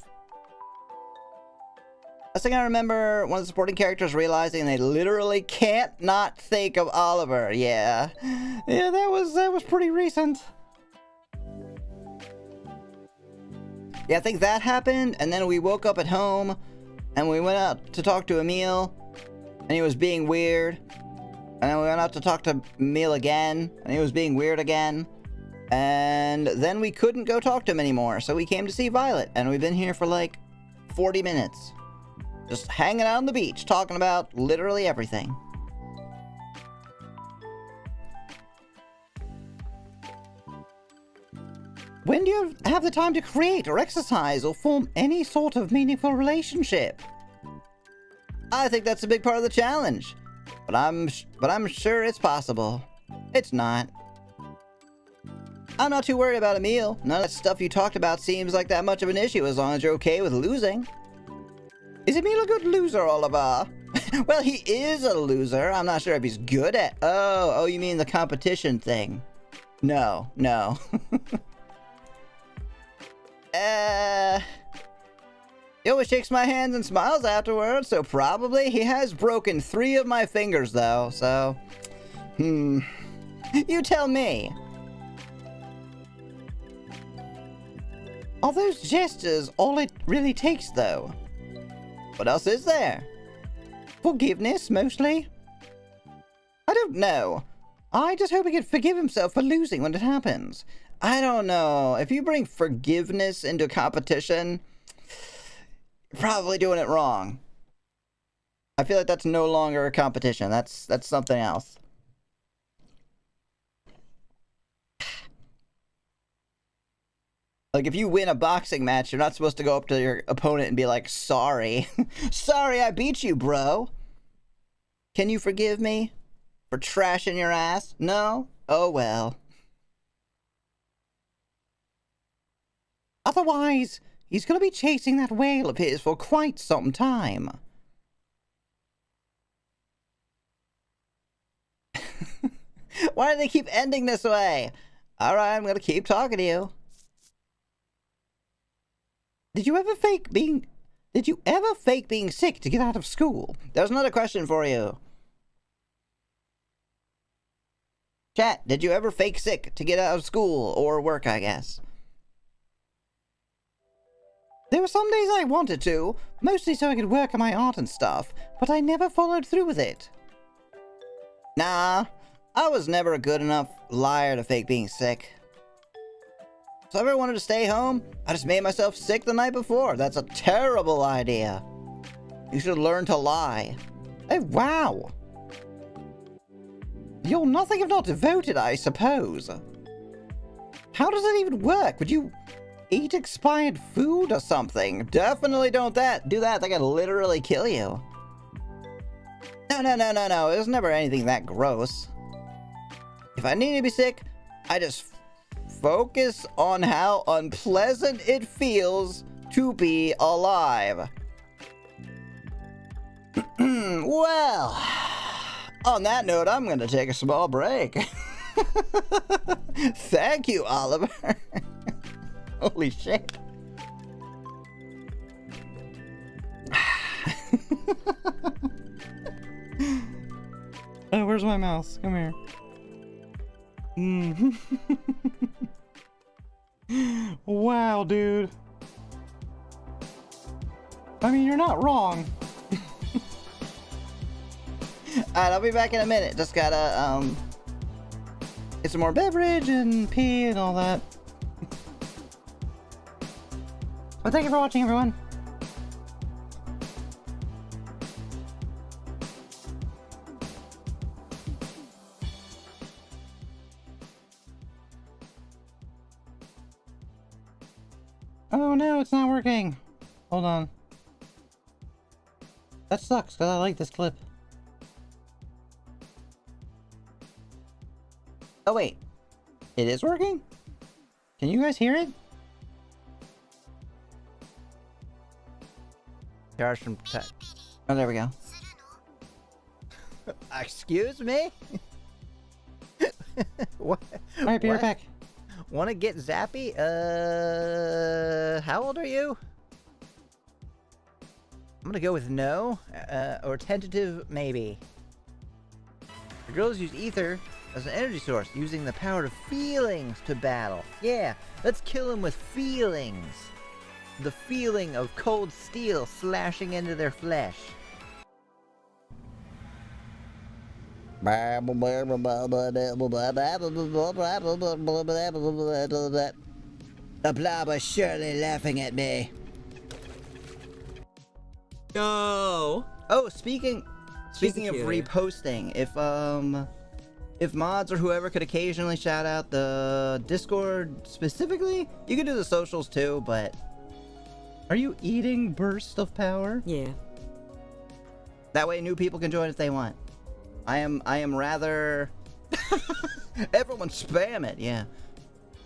Last thing I remember, one of the supporting characters realizing they literally can't not think of Oliver. Yeah. Yeah, that was pretty recent. Yeah, I think that happened, and then we woke up at home, and we went out to talk to Emil, and he was being weird. And then we went out to talk to Emil again, and he was being weird again. And then we couldn't go talk to him anymore, so we came to see Violet, and we've been here for like 40 minutes. Just hanging out on the beach, talking about literally everything. When do you have the time to create or exercise or form any sort of meaningful relationship? I think that's a big part of the challenge. But I'm sure it's possible. It's not. I'm not too worried about Emil. None of that stuff you talked about seems like that much of an issue as long as you're okay with losing. Is Emil a good loser, Oliver? Well, he is a loser. I'm not sure if he's good at... Oh, you mean the competition thing. No. He always shakes my hands and smiles afterwards, so probably he has broken 3 of my fingers, though, so... You tell me. Are those gestures all it really takes, though? What else is there? Forgiveness, mostly? I don't know. I just hope he can forgive himself for losing when it happens. I don't know. If you bring forgiveness into competition, you're probably doing it wrong. I feel like that's no longer a competition. That's something else. Like, if you win a boxing match, you're not supposed to go up to your opponent and be like, sorry. Sorry I beat you, bro. Can you forgive me for trashing your ass? No? Oh, well. Otherwise, he's gonna be chasing that whale of his for quite some time. Why do they keep ending this way? Alright, I'm gonna keep talking to you. Did you ever fake being sick to get out of school? There's another question for you. Chat, did you ever fake sick to get out of school or work, I guess? There were some days I wanted to, mostly so I could work on my art and stuff, but I never followed through with it. Nah, I was never a good enough liar to fake being sick. So if I ever wanted to stay home, I just made myself sick the night before. That's a terrible idea. You should learn to lie. Oh, wow. You're nothing if not devoted, I suppose. How does it even work? Would you eat expired food or something? Definitely don't do that. They could literally kill you. No. It was never anything that gross. If I need to be sick, I just focus on how unpleasant it feels to be alive. Well, On that note, I'm gonna take a small break. Thank you, Oliver. Holy shit. Oh, where's my mouse? Come here. Wow, dude. I mean, you're not wrong. Alright, I'll be back in a minute. Just gotta, get some more beverage and pee and all that. Well, thank you for watching, everyone. Oh no, it's not working. Hold on. That sucks, because I like this clip. Oh wait. It is working? Can you guys hear it? Charge from tech. Oh, there we go. Excuse me? What? Alright, be right back. Wanna get zappy? How old are you? I'm gonna go with no, or tentative maybe. The girls use ether as an energy source, using the power of feelings to battle. Yeah, let's kill them with feelings. The feeling of cold steel slashing into their flesh. The blob was surely laughing at me. No. Oh, speaking of Security. reposting, if mods or whoever could occasionally shout out the Discord specifically, you could do the socials too, but are you eating burst of power? Yeah. That way new people can join if they want. I am rather everyone spam it, yeah.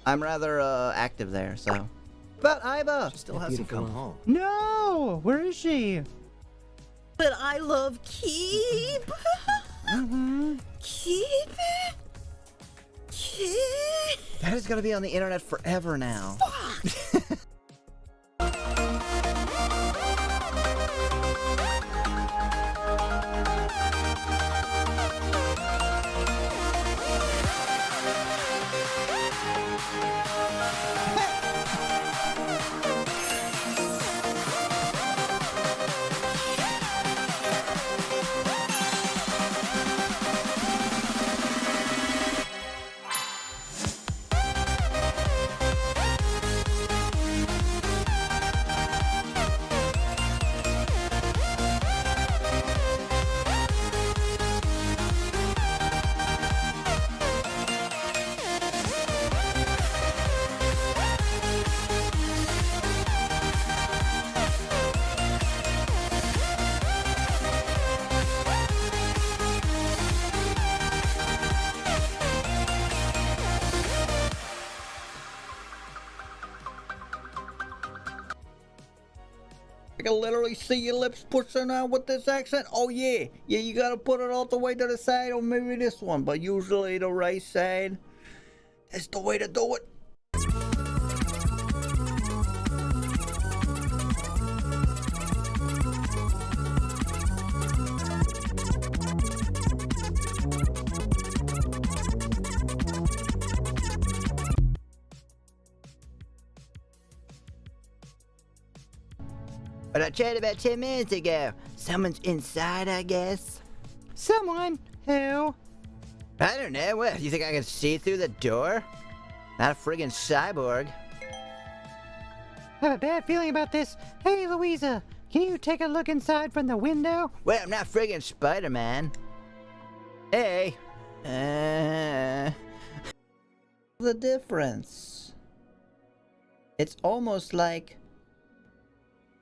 I'm rather active there, so. But Iba Still hasn't come beautiful. home. No! Where is she? But I love keep. Keep. Keep. That is gonna be on the internet forever now. I can literally see your lips pushing out with this accent. Oh yeah, yeah, you gotta put it all the way to the side, or maybe this one, but usually the right side. That's the way to do it. But I tried about 10 minutes ago. Someone's inside, I guess. Someone? Who? I don't know. What, you think I can see through the door? Not a friggin' cyborg. I have a bad feeling about this. Hey, Louisa, can you take a look inside from the window? Well, I'm not friggin' Spider-Man. Hey. The difference. It's almost like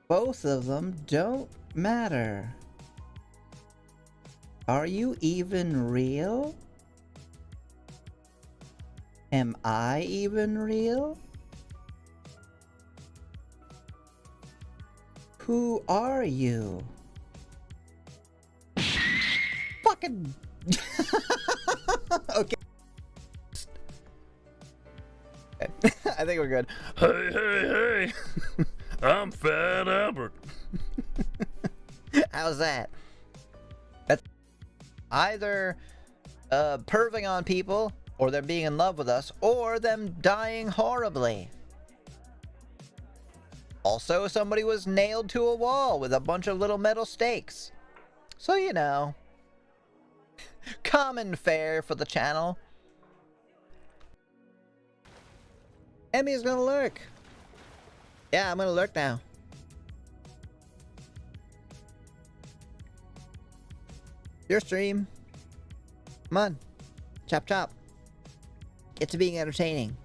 both of them don't matter. Are you even real? Am I even real? Who are you? Fucking Okay. I think we're good. Hey, hey, hey! I'm Fat Albert. How's that? That's either perving on people, or them being in love with us, or them dying horribly. Also, somebody was nailed to a wall with a bunch of little metal stakes. So, you know, common fare for the channel. Emmy's gonna lurk. Yeah, I'm gonna lurk now. Your stream. Come on. Chop chop. Get to being entertaining.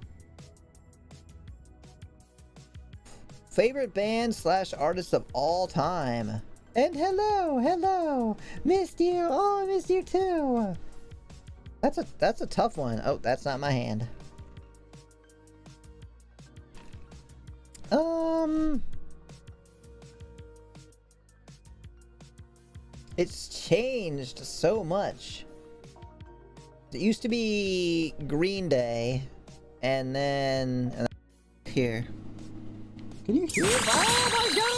Favorite band / artist of all time. And hello. Missed you. Oh, I missed you too. That's a tough one. Oh, that's not my hand. It's changed so much. It used to be Green Day, and then here. Can you hear it? Oh my god!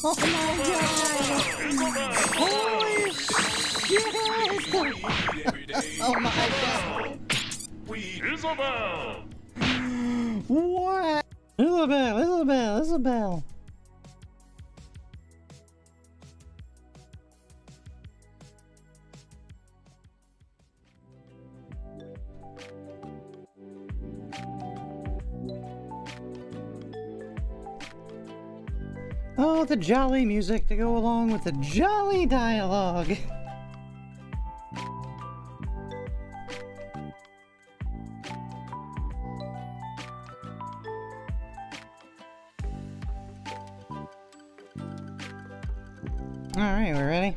Why? Oh my god! Holy shit! Oh my god! Isabel! What? Isabel. Oh, the jolly music to go along with the jolly dialogue. Alright, we're ready?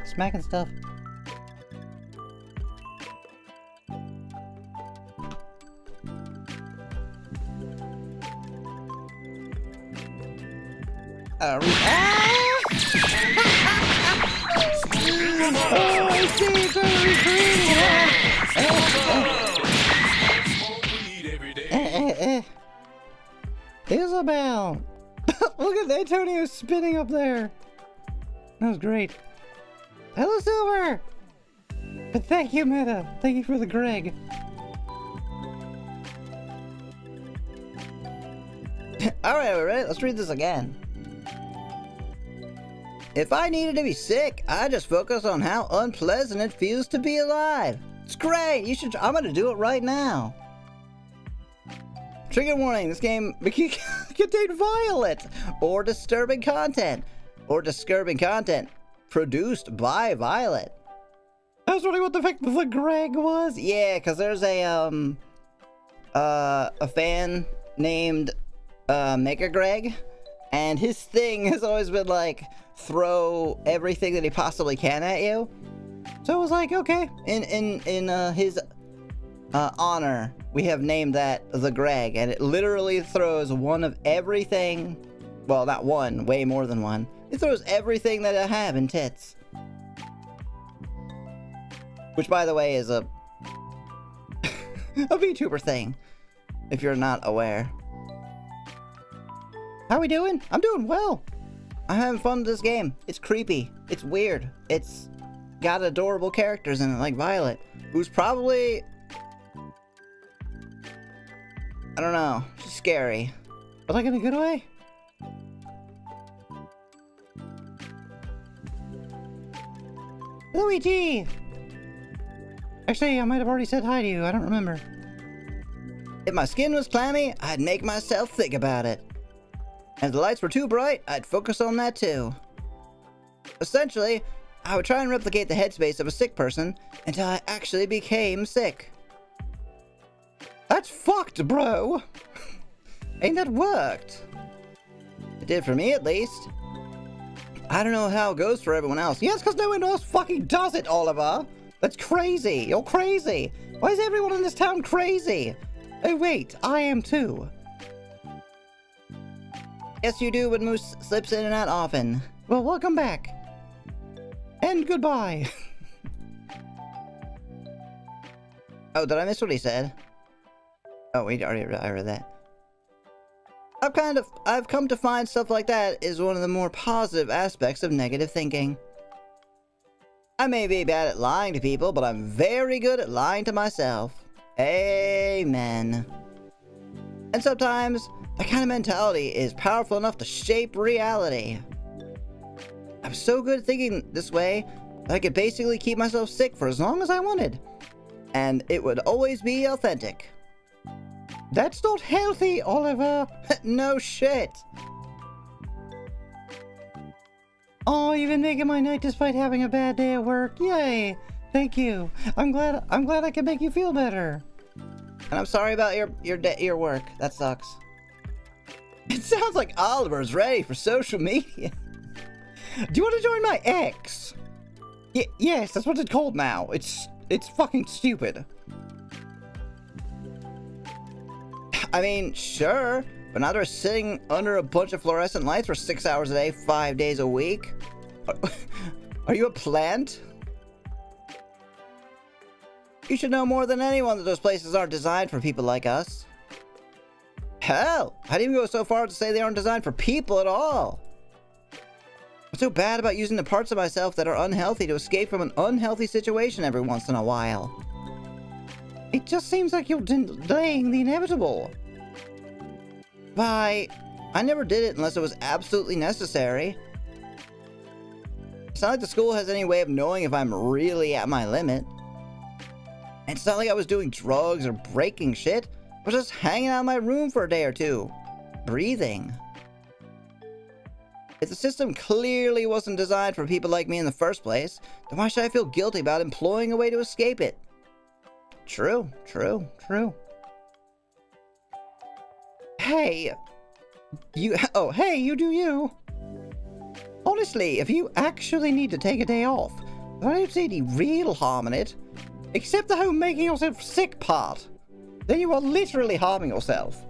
Smacking stuff. Oh, I see it's very green. Isabel! Look at Antonio spinning up there. That was great. Hello, Silver! But thank you, Meta. Thank you for the Greg. Alright, we're ready. Let's read this again. If I needed to be sick, I just focus on how unpleasant it feels to be alive. It's great. You should. I'm gonna do it right now. Trigger warning: this game contained violent or disturbing content, produced by Violet. I was wondering what the fuck the Greg was. Yeah, because there's a fan named Mega Greg, and his thing has always been like throw everything that he possibly can at you. So I was like, okay, in his honor, we have named that the Greg, and it literally throws one of everything. Well, not one, way more than one. It throws everything that I have in tits. Which, by the way, is a VTuber thing, if you're not aware. How we doing? I'm doing well. I'm having fun with this game. It's creepy. It's weird. It's got adorable characters in it, like Violet, who's probably... I don't know. She's scary. But like in a good way? Luigi! Actually, I might have already said hi to you. I don't remember. If my skin was clammy, I'd make myself think about it. And if the lights were too bright, I'd focus on that too. Essentially, I would try and replicate the headspace of a sick person until I actually became sick. That's fucked, bro! Ain't that worked? It did for me, at least. I don't know how it goes for everyone else. Yes, because no one else fucking does it, Oliver! That's crazy! You're crazy! Why is everyone in this town crazy? Oh wait, I am too. Yes, you do, but Moose slips in and out often. Well, welcome back. And goodbye. Oh, did I miss what he said? Oh, wait, I read that. I've come to find stuff like that is one of the more positive aspects of negative thinking. I may be bad at lying to people, but I'm very good at lying to myself. Amen. And sometimes, that kind of mentality is powerful enough to shape reality. I'm so good at thinking this way that I could basically keep myself sick for as long as I wanted. And it would always be authentic. That's not healthy, Oliver. No shit. Oh, you've been making my night despite having a bad day at work. Yay. Thank you. I'm glad I can make you feel better. And I'm sorry about your work. That sucks. It sounds like Oliver's ready for social media. Do you want to join my ex? Yes, that's what it's called now. It's fucking stupid. I mean, sure, but now they're sitting under a bunch of fluorescent lights for 6 hours a day, 5 days a week. Are you a plant? You should know more than anyone that those places aren't designed for people like us. Hell, I'd even go so far as to say they aren't designed for people at all. What's so bad about using the parts of myself that are unhealthy to escape from an unhealthy situation every once in a while? It just seems like you're delaying the inevitable. I never did it unless it was absolutely necessary. It's not like the school has any way of knowing if I'm really at my limit. And it's not like I was doing drugs or breaking shit. I was just hanging out in my room for a day or two. Breathing. If the system clearly wasn't designed for people like me in the first place, then why should I feel guilty about employing a way to escape it? True. Hey, you do you. Honestly, if you actually need to take a day off, I don't see any real harm in it. Except the whole making yourself sick part. Then you are literally harming yourself.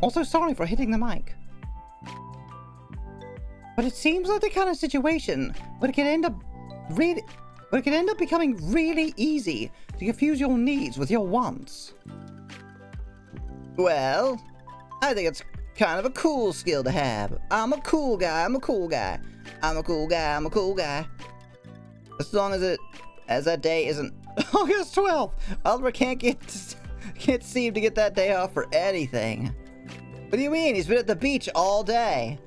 Also, sorry for hitting the mic. But it seems like the kind of situation where it can end up becoming really easy to confuse your needs with your wants. Well, I think it's kind of a cool skill to have. I'm a cool guy. As long as that day isn't August 12th. Oliver can't seem to get that day off for anything. What do you mean? He's been at the beach all day.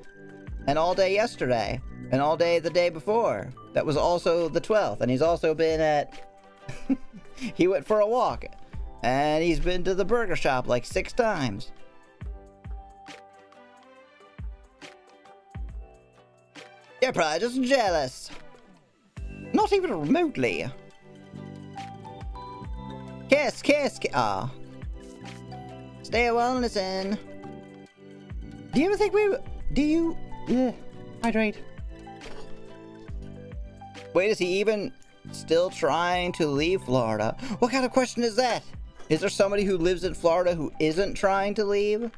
And all day yesterday. And all day the day before. That was also the 12th. And he's also been at... He went for a walk. And he's been to the burger shop like 6 times. You're probably just jealous. Not even remotely. Kiss. Aw. Stay a while and listen. Do you ever think hydrate. Wait, is he even still trying to leave Florida? What kind of question is that? Is there somebody who lives in Florida who isn't trying to leave?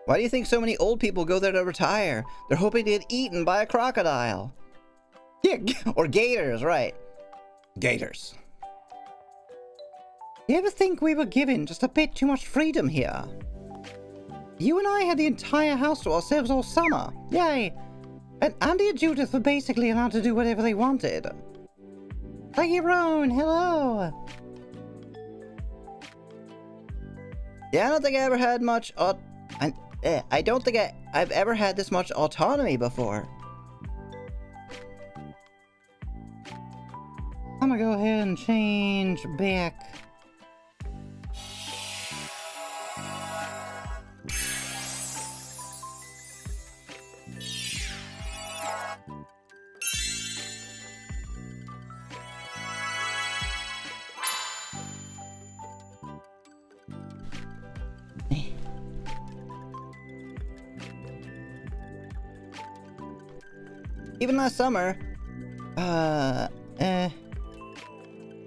Why do you think so many old people go there to retire? They're hoping to get eaten by a crocodile. Yeah, or gators, right. Gators. You ever think we were given just a bit too much freedom here? You and I had the entire house to ourselves all summer. Yay! And Andy and Judith were basically allowed to do whatever they wanted. Lucky Roan, hello! Yeah, I don't think I ever had much I don't think I've ever had this much autonomy before. I'm gonna go ahead and change back. Even last summer, what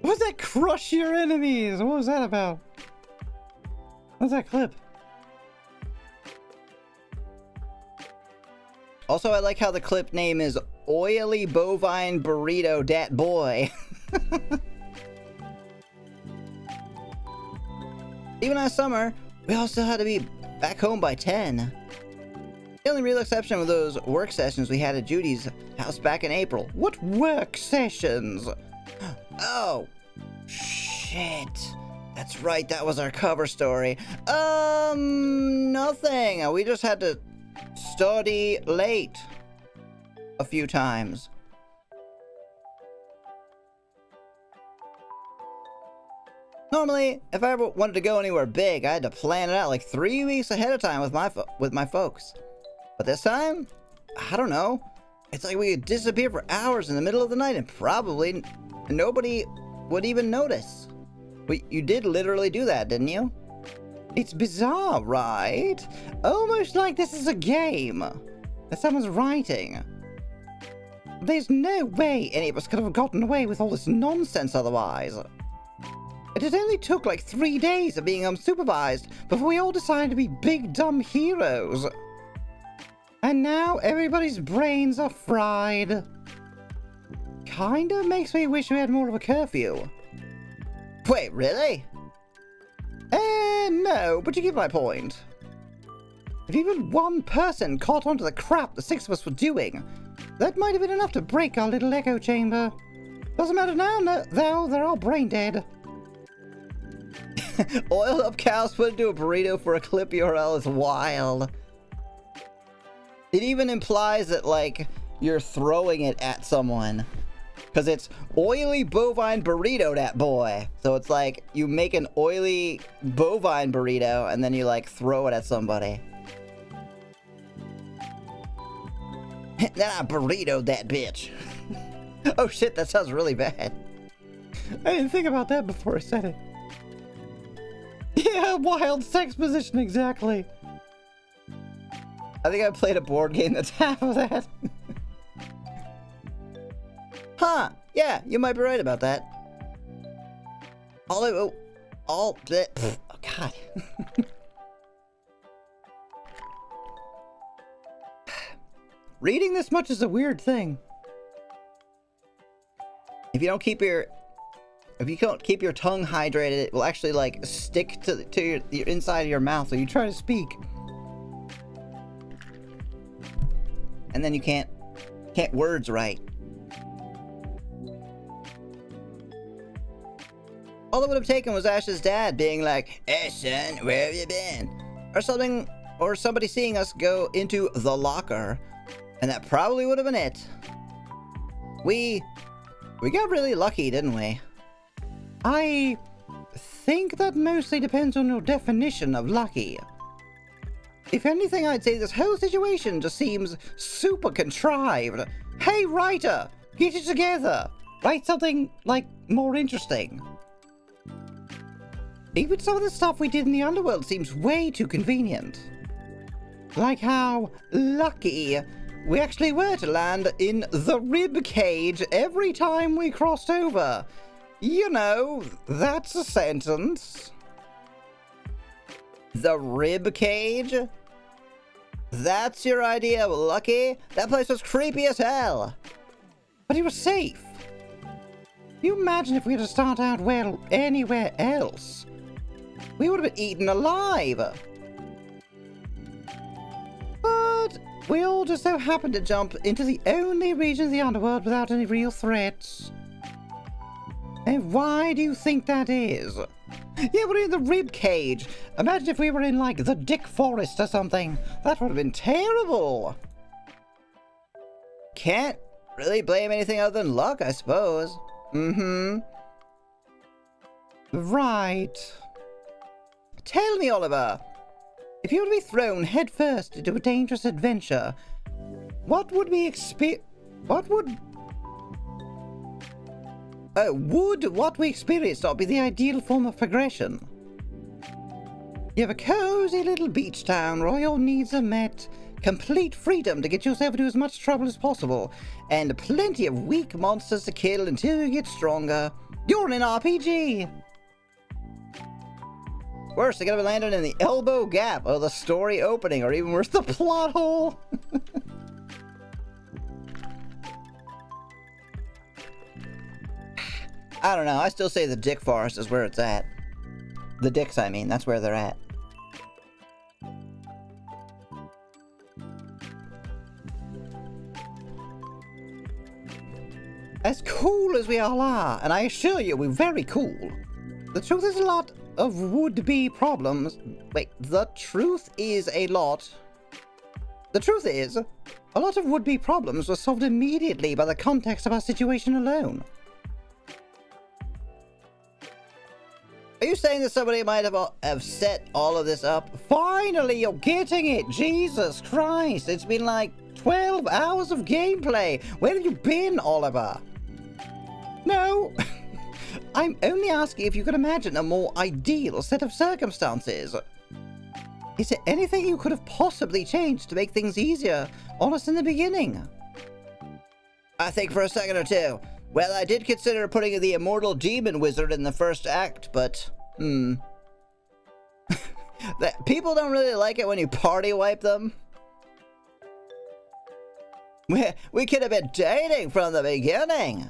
was that crush your enemies? What was that about? What's that clip? Also, I like how the clip name is Oily Bovine Burrito Dat Boy. Even last summer, we all still had to be back home by 10. The only real exception were those work sessions we had at Judy's house back in April. What work sessions? Oh, shit. That's right, that was our cover story. Nothing. We just had to study late a few times. Normally, if I ever wanted to go anywhere big, I had to plan it out like 3 weeks ahead of time with my folks. But this time, I don't know. It's like we could disappear for hours in the middle of the night and probably nobody would even notice. You did literally do that, didn't you? It's bizarre, right? Almost like this is a game that someone's writing. There's no way any of us could have gotten away with all this nonsense otherwise. It only took like 3 days of being unsupervised before we all decided to be big dumb heroes. And now everybody's brains are fried. Kinda makes me wish we had more of a curfew. Wait, really? No, but you get my point. If even one person caught on to the crap the 6 of us were doing, that might have been enough to break our little echo chamber. Doesn't matter now, though, they're all brain dead. Oiled up cows put into a burrito for a clip URL is wild. It even implies that, like, you're throwing it at someone. Because it's oily bovine burrito, that boy. So it's like, you make an oily bovine burrito, and then you, like, throw it at somebody. Then I burritoed that bitch. Oh shit, that sounds really bad. I didn't think about that before I said it. Yeah, wild sex position, exactly. I think I played a board game that's half of that. Huh, yeah, you might be right about that. Oh, God. Reading this much is a weird thing. If you don't keep your tongue hydrated, it will actually like stick to your inside of your mouth when you try to speak. And then you can't words right. All it would have taken was Ash's dad being like, "Hey son, where have you been?" Or something, or somebody seeing us go into the locker. And that probably would have been it. We got really lucky, didn't we? I think that mostly depends on your definition of lucky. If anything, I'd say this whole situation just seems super contrived. Hey, writer, get it together. Write something, like, more interesting. Even some of the stuff we did in the underworld seems way too convenient. Like how lucky we actually were to land in the rib cage every time we crossed over. You know, that's a sentence. The rib cage? That's your idea of lucky? That place was creepy as hell. But it was safe. You imagine if we had to start out anywhere else. We would have been eaten alive. But we all just so happened to jump into the only region of the underworld without any real threats. And why do you think that is? Yeah, we're in the rib cage. Imagine if we were in, like, the Dick Forest or something. That would have been terrible. Can't really blame anything other than luck, I suppose. Right. Tell me, Oliver. If you were to be thrown headfirst into a dangerous adventure, would what we experienced not be the ideal form of progression? You have a cozy little beach town where all your needs are met, complete freedom to get yourself into as much trouble as possible, and plenty of weak monsters to kill until you get stronger. You're in an RPG! Worse, they could have landed in the elbow gap of the story opening, or even worse, the plot hole! I don't know, I still say the Dick Forest is where it's at. The Dicks, I mean, that's where they're at. As cool as we all are, and I assure you, we're very cool. The truth is a lot of would-be problems. Wait, the truth is a lot of would-be problems were solved immediately by the context of our situation alone. Are you saying that somebody might have set all of this up? Finally, you're getting it! Jesus Christ! It's been like 12 hours of gameplay! Where have you been, Oliver? No! I'm only asking if you could imagine a more ideal set of circumstances. Is there anything you could have possibly changed to make things easier on us in the beginning? I think for a second or two. Well, I did consider putting the immortal demon wizard in the first act, but, people don't really like it when you party wipe them. We could have been dating from the beginning.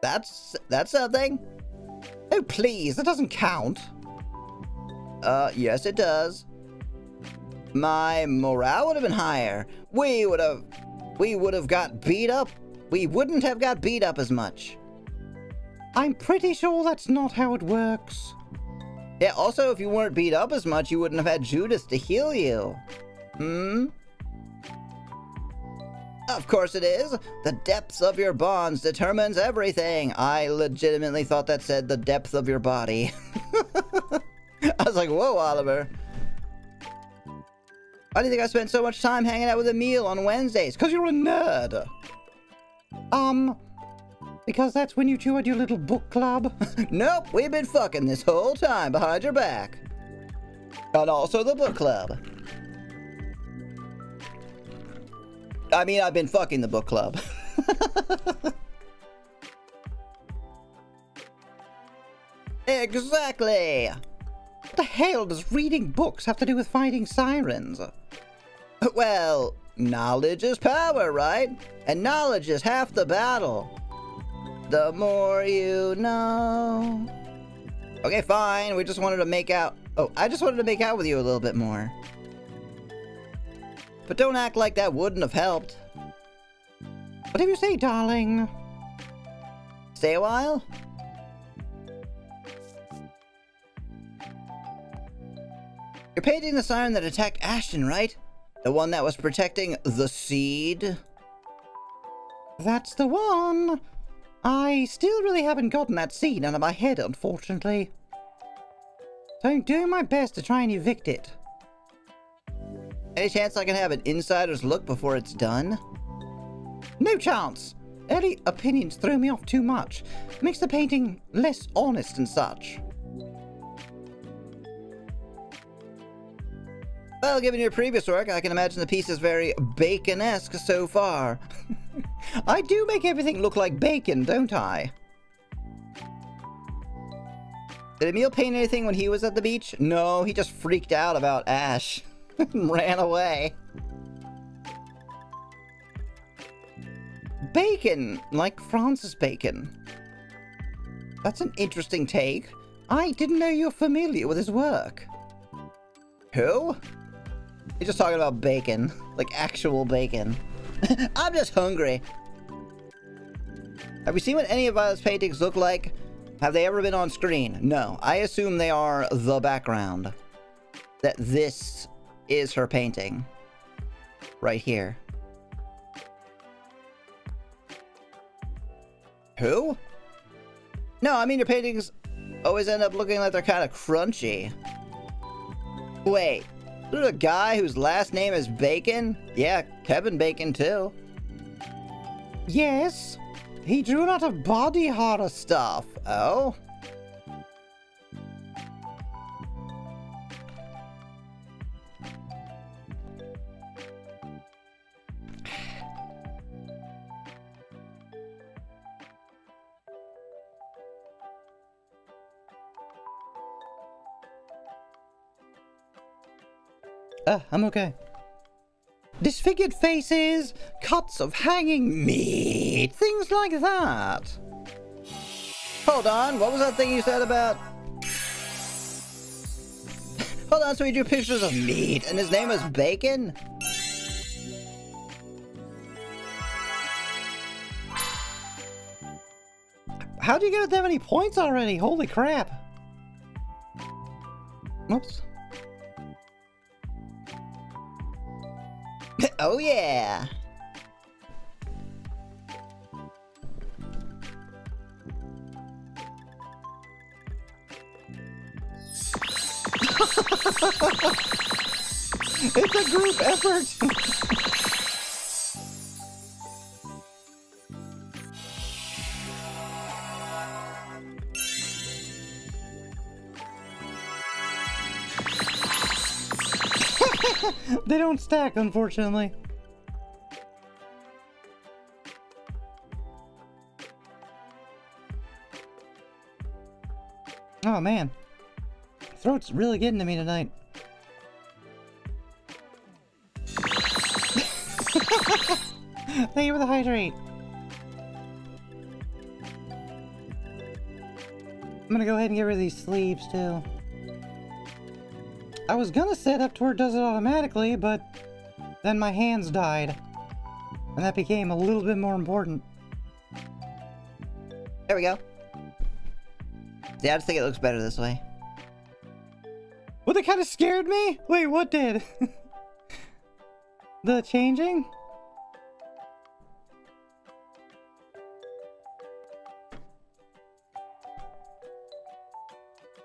That's something. Oh, please, that doesn't count. Yes, it does. My morale would have been higher. We would have got beat up. We wouldn't have got beat up as much. I'm pretty sure that's not how it works. Yeah, also, if you weren't beat up as much, you wouldn't have had Judith to heal you. Of course it is. The depths of your bonds determines everything. I legitimately thought that said the depth of your body. I was like, whoa, Oliver. Why do you think I spent so much time hanging out with Emil on Wednesdays? Because you're a nerd. Because that's when you two had your little book club? Nope, we've been fucking this whole time behind your back. And also the book club. I mean, I've been fucking the book club. Exactly! What the hell does reading books have to do with fighting sirens? Well, knowledge is power, right? And knowledge is half the battle. The more you know. Okay, fine. We just wanted to make out. Oh, I just wanted to make out with you a little bit more. But don't act like that wouldn't have helped. Whatever you say, darling. Stay a while? You're painting the siren that attacked Ashton, right? The one that was protecting the seed? That's the one! I still really haven't gotten that seed out of my head, unfortunately. So I'm doing my best to try and evict it. Any chance I can have an insider's look before it's done? No chance! Early opinions throw me off too much. Makes the painting less honest and such. Well, given your previous work, I can imagine the piece is very bacon-esque so far. I do make everything look like bacon, don't I? Did Emil paint anything when he was at the beach? No, he just freaked out about Ash. Ran away. Bacon, like Francis Bacon. That's an interesting take. I didn't know you were familiar with his work. Who? He's just talking about bacon. Like actual bacon. I'm just hungry. Have you seen what any of Violet's paintings look like? Have they ever been on screen? No. I assume they are the background. That this is her painting. Right here. Who? No, I mean your paintings always end up looking like they're kind of crunchy. Wait. Is there a guy whose last name is Bacon? Yeah, Kevin Bacon too. Yes. He drew a lot of body horror stuff. Oh? I'm okay. Disfigured faces, cuts of hanging meat, things like that. Hold on, what was that thing you said about... Hold on, so he drew pictures of meat, and his name is Bacon? How'd you get that many points already? Holy crap. Oops. Oh yeah! It's a group effort! They don't stack, unfortunately. Oh man, throat's really getting to me tonight. Thank you for the hydrate. I'm gonna go ahead and get rid of these sleeves too. I was gonna set up to where it does it automatically, but then my hands died. And that became a little bit more important. There we go. See, I just think it looks better this way. Well, that kind of scared me? Wait, what did? The changing?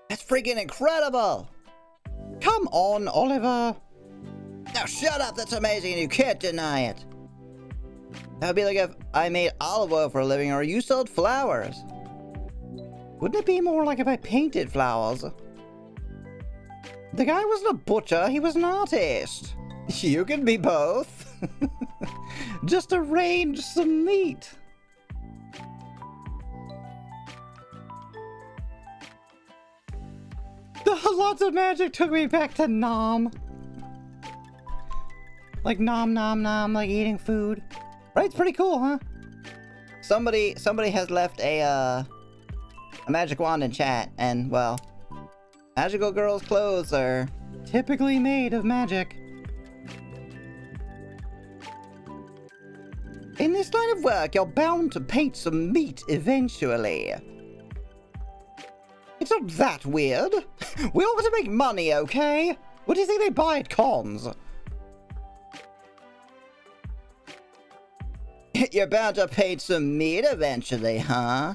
That's freaking incredible! Come on, Oliver! Now shut up, that's amazing and you can't deny it! That would be like if I made olive oil for a living or you sold flowers. Wouldn't it be more like if I painted flowers? The guy wasn't a butcher, he was an artist. You can be both. Just arrange some meat. Lots of magic took me back to nom. Like nom nom nom, like eating food. Right, it's pretty cool, huh? Somebody has left a magic wand in chat, and well, magical girls' clothes are typically made of magic. In this line of work, you're bound to paint some meat eventually. It's not that weird. We all got to make money, okay? What do you think they buy at cons? You're bound to paint some meat eventually, huh?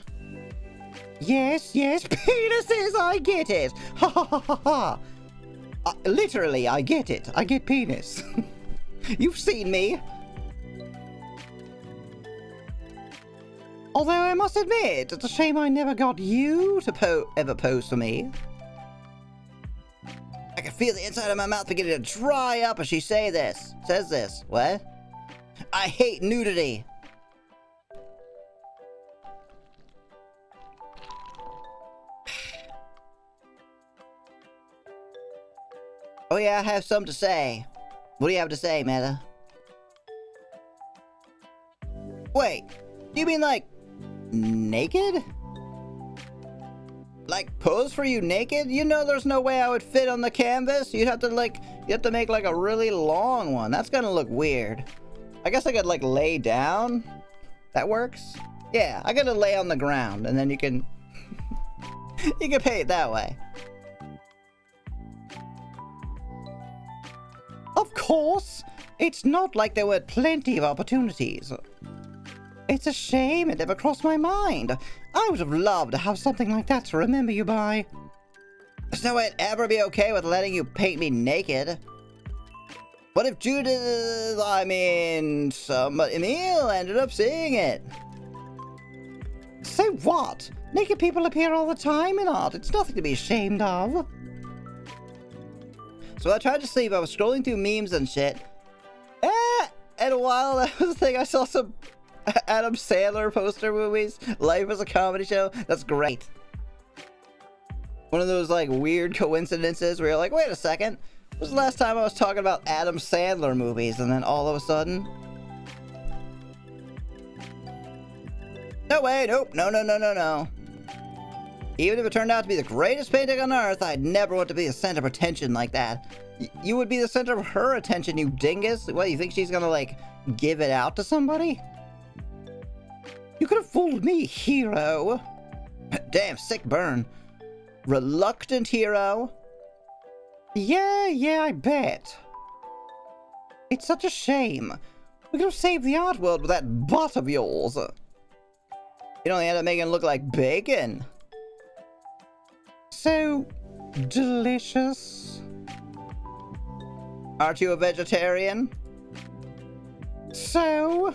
Yes, penises, I get it! Ha ha ha ha ha! Literally, I get it. I get penis. You've seen me. Although I must admit, it's a shame I never got you to ever pose for me. I can feel the inside of my mouth beginning to dry up as she says this. What? I hate nudity. Oh yeah, I have something to say. What do you have to say, Meta? Wait, do you mean like naked? Like pose for you naked? You know there's no way I would fit on the canvas. You have to make like a really long one. That's gonna look weird. I guess I could like lay down. That works? Yeah, I gotta lay on the ground and then you can you can pay it that way. Of course! It's not like there were plenty of opportunities. It's a shame it never crossed my mind. I would have loved to have something like that to remember you by. There's no way I'd ever be okay with letting you paint me naked. What if Judith, Emil ended up seeing it? So what? Naked people appear all the time in art. It's nothing to be ashamed of. So I tried to sleep. I was scrolling through memes and shit. And while that was the thing, I saw some Adam Sandler poster movies. Life is a comedy show. That's great. One of those like weird coincidences where you're like, wait a second. was the last time I was talking about Adam Sandler movies, and then all of a sudden... No way, nope, no. Even if it turned out to be the greatest painting on Earth, I'd never want to be the center of attention like that. You would be the center of her attention, you dingus. What, you think she's gonna, like, give it out to somebody? You could have fooled me, hero. Damn, sick burn. Reluctant hero? Yeah, I bet. It's such a shame. We could have saved the art world with that butt of yours. You only end up making it look like bacon. So delicious. Aren't you a vegetarian? So,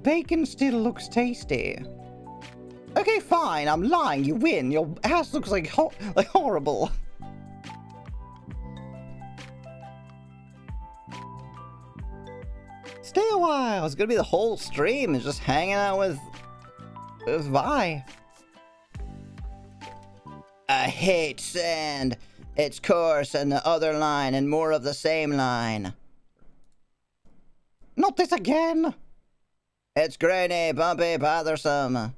bacon still looks tasty. Okay, fine, I'm lying, you win. Your ass looks like horrible. Stay a while. It's gonna be the whole stream is just hanging out with Vi. I hate sand. It's coarse and the other line and more of the same line. Not this again. It's grainy, bumpy, bothersome.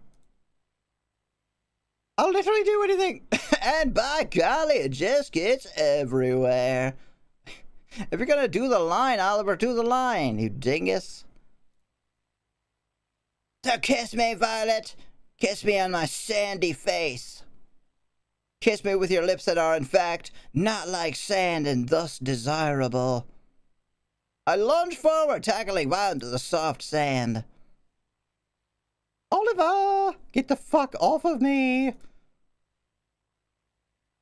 I'll literally do anything. And by golly, it just gets everywhere. If you're gonna do the line, Oliver, do the line, you dingus. So kiss me, Violet. Kiss me on my sandy face. Kiss me with your lips that are, in fact, not like sand and thus desirable. I lunge forward, tackling Violet into the soft sand. Oliver, get the fuck off of me.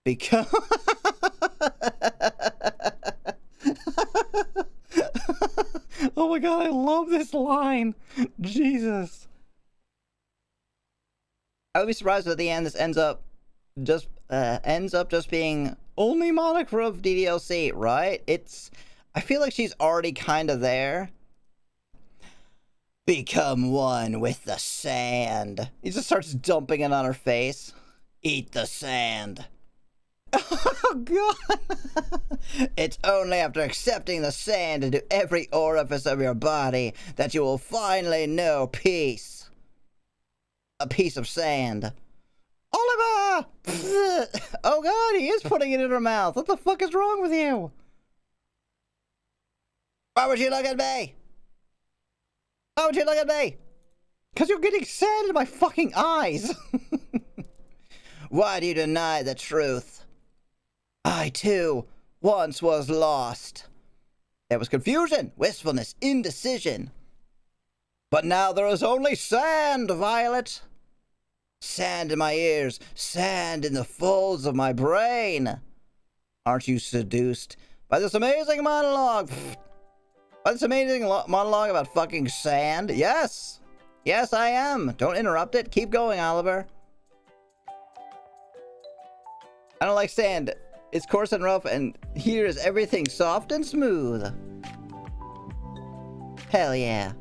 Because... Oh my god, I love this line. Jesus. I would be surprised if at the end this ends up just being only moniker of DDLC, right? I feel like she's already kind of there. Become one with the sand. He just starts dumping it on her face. Eat the sand. Oh god. It's only after accepting the sand into every orifice of your body that you will finally know peace. A piece of sand. Oliver! Oh god, he is putting it in her mouth. What the fuck is wrong with you? Why would you look at me? Why would you look at me? Because you're getting sand in my fucking eyes. Why do you deny the truth? I, too, once was lost. There was confusion, wistfulness, indecision. But now there is only sand, Violet. Sand in my ears, sand in the folds of my brain. Aren't you seduced by this amazing monologue? By this amazing monologue about fucking sand? Yes. Yes, I am. Don't interrupt it. Keep going, Oliver. I don't like sand. It's coarse and rough, and here is everything soft and smooth. Hell yeah.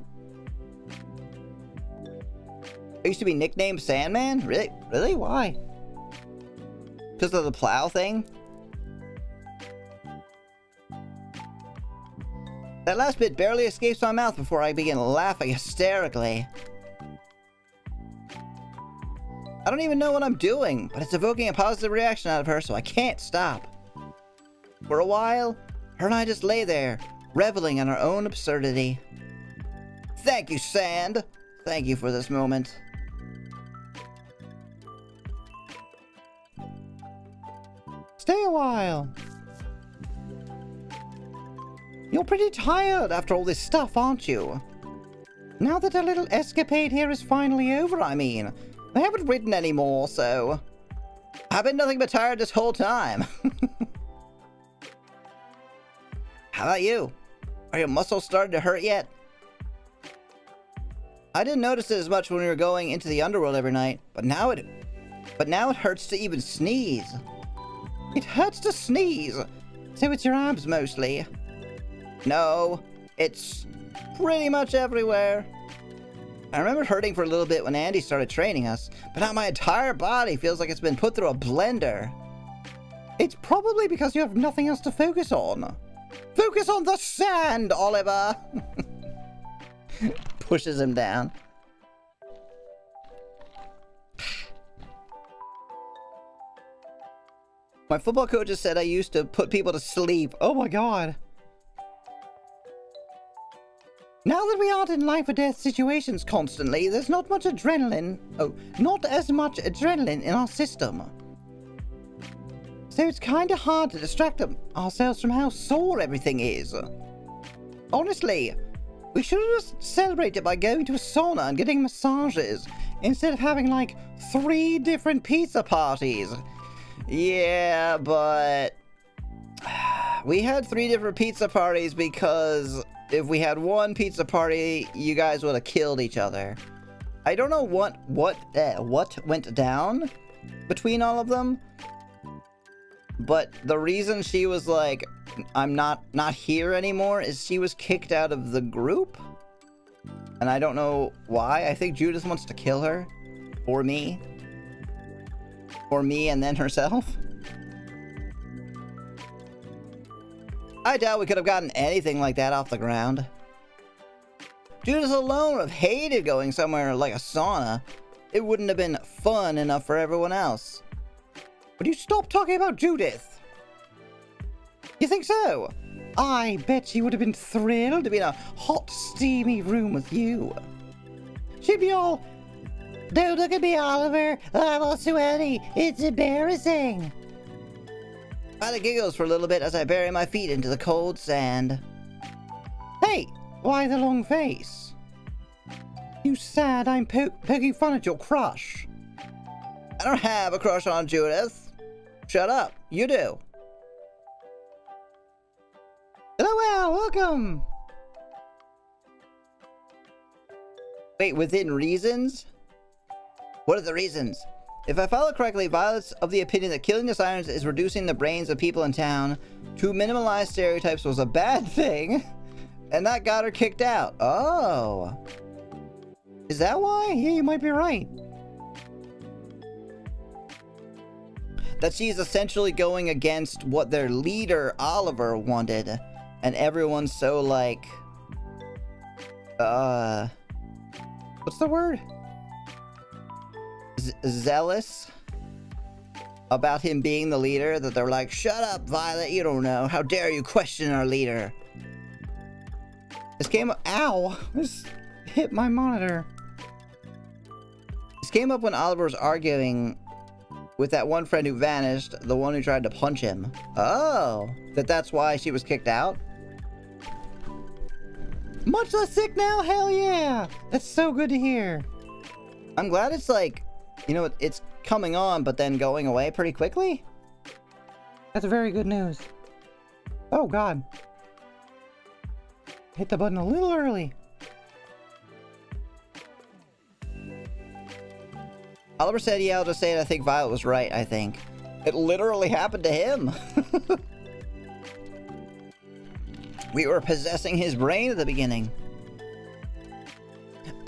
I used to be nicknamed Sandman? Really? Really? Why? Because of the plow thing? That last bit barely escapes my mouth before I begin laughing hysterically. I don't even know what I'm doing, but it's evoking a positive reaction out of her, so I can't stop. For a while, her and I just lay there, reveling in our own absurdity. Thank you, Sand. Thank you for this moment. Stay a while. You're pretty tired after all this stuff, aren't you? Now that our little escapade here is finally over, I mean. I haven't written anymore, so... I've been nothing but tired this whole time. How about you? Are your muscles starting to hurt yet? I didn't notice it as much when we were going into the underworld every night, but now it hurts to even sneeze. It hurts to sneeze, so it's your abs mostly. No, it's pretty much everywhere. I remember hurting for a little bit when Andy started training us, but now my entire body feels like it's been put through a blender. It's probably because you have nothing else to focus on. Focus on the sand, Oliver! Pushes him down. My football coach has said I used to put people to sleep. Oh my god. Now that we aren't in life or death situations constantly, there's not much adrenaline. Oh, not as much adrenaline in our system. So it's kinda hard to distract ourselves from how sore everything is. Honestly, we should have just celebrated by going to a sauna and getting massages instead of having like 3 different pizza parties. Yeah, but we had 3 different pizza parties because if we had one pizza party, you guys would have killed each other. I don't know what went down between all of them, but the reason she was like, I'm not here anymore is she was kicked out of the group. And I don't know why. I think Judith wants to kill her. Or me. Or me and then herself. I doubt we could have gotten anything like that off the ground. Judith alone would have hated going somewhere like a sauna. It wouldn't have been fun enough for everyone else. Would you stop talking about Judith? You think so? I bet she would have been thrilled to be in a hot, steamy room with you. She'd be all, don't look at me, Oliver. I'm all sweaty. It's embarrassing. Violet giggles for a little bit as I bury my feet into the cold sand. Hey, why the long face? You sad I'm poking fun at your crush. I don't have a crush on Judith. Shut up. You do. Hello, welcome. Wait, within reasons? What are the reasons? If I follow correctly, Violet's of the opinion that killing the Sirens is reducing the brains of people in town. To minimalize stereotypes was a bad thing, and that got her kicked out. Oh. Is that why? Yeah, you might be right. That she's essentially going against what their leader, Oliver, wanted. And everyone's so, like... what's the word? Zealous about him being the leader, that they're like, shut up, Violet, you don't know. How dare you question our leader? This came up... Ow! This hit my monitor. This came up when Oliver was arguing with that one friend who vanished, the one who tried to punch him. Oh! That's why she was kicked out? Much less sick now? Hell yeah! That's so good to hear. I'm glad it's like, you know, it's coming on, but then going away pretty quickly? That's very good news. Oh, God. Hit the button a little early. Oliver said, yeah, I'll just say it. I think Violet was right, I think. It literally happened to him. We were possessing his brain at the beginning.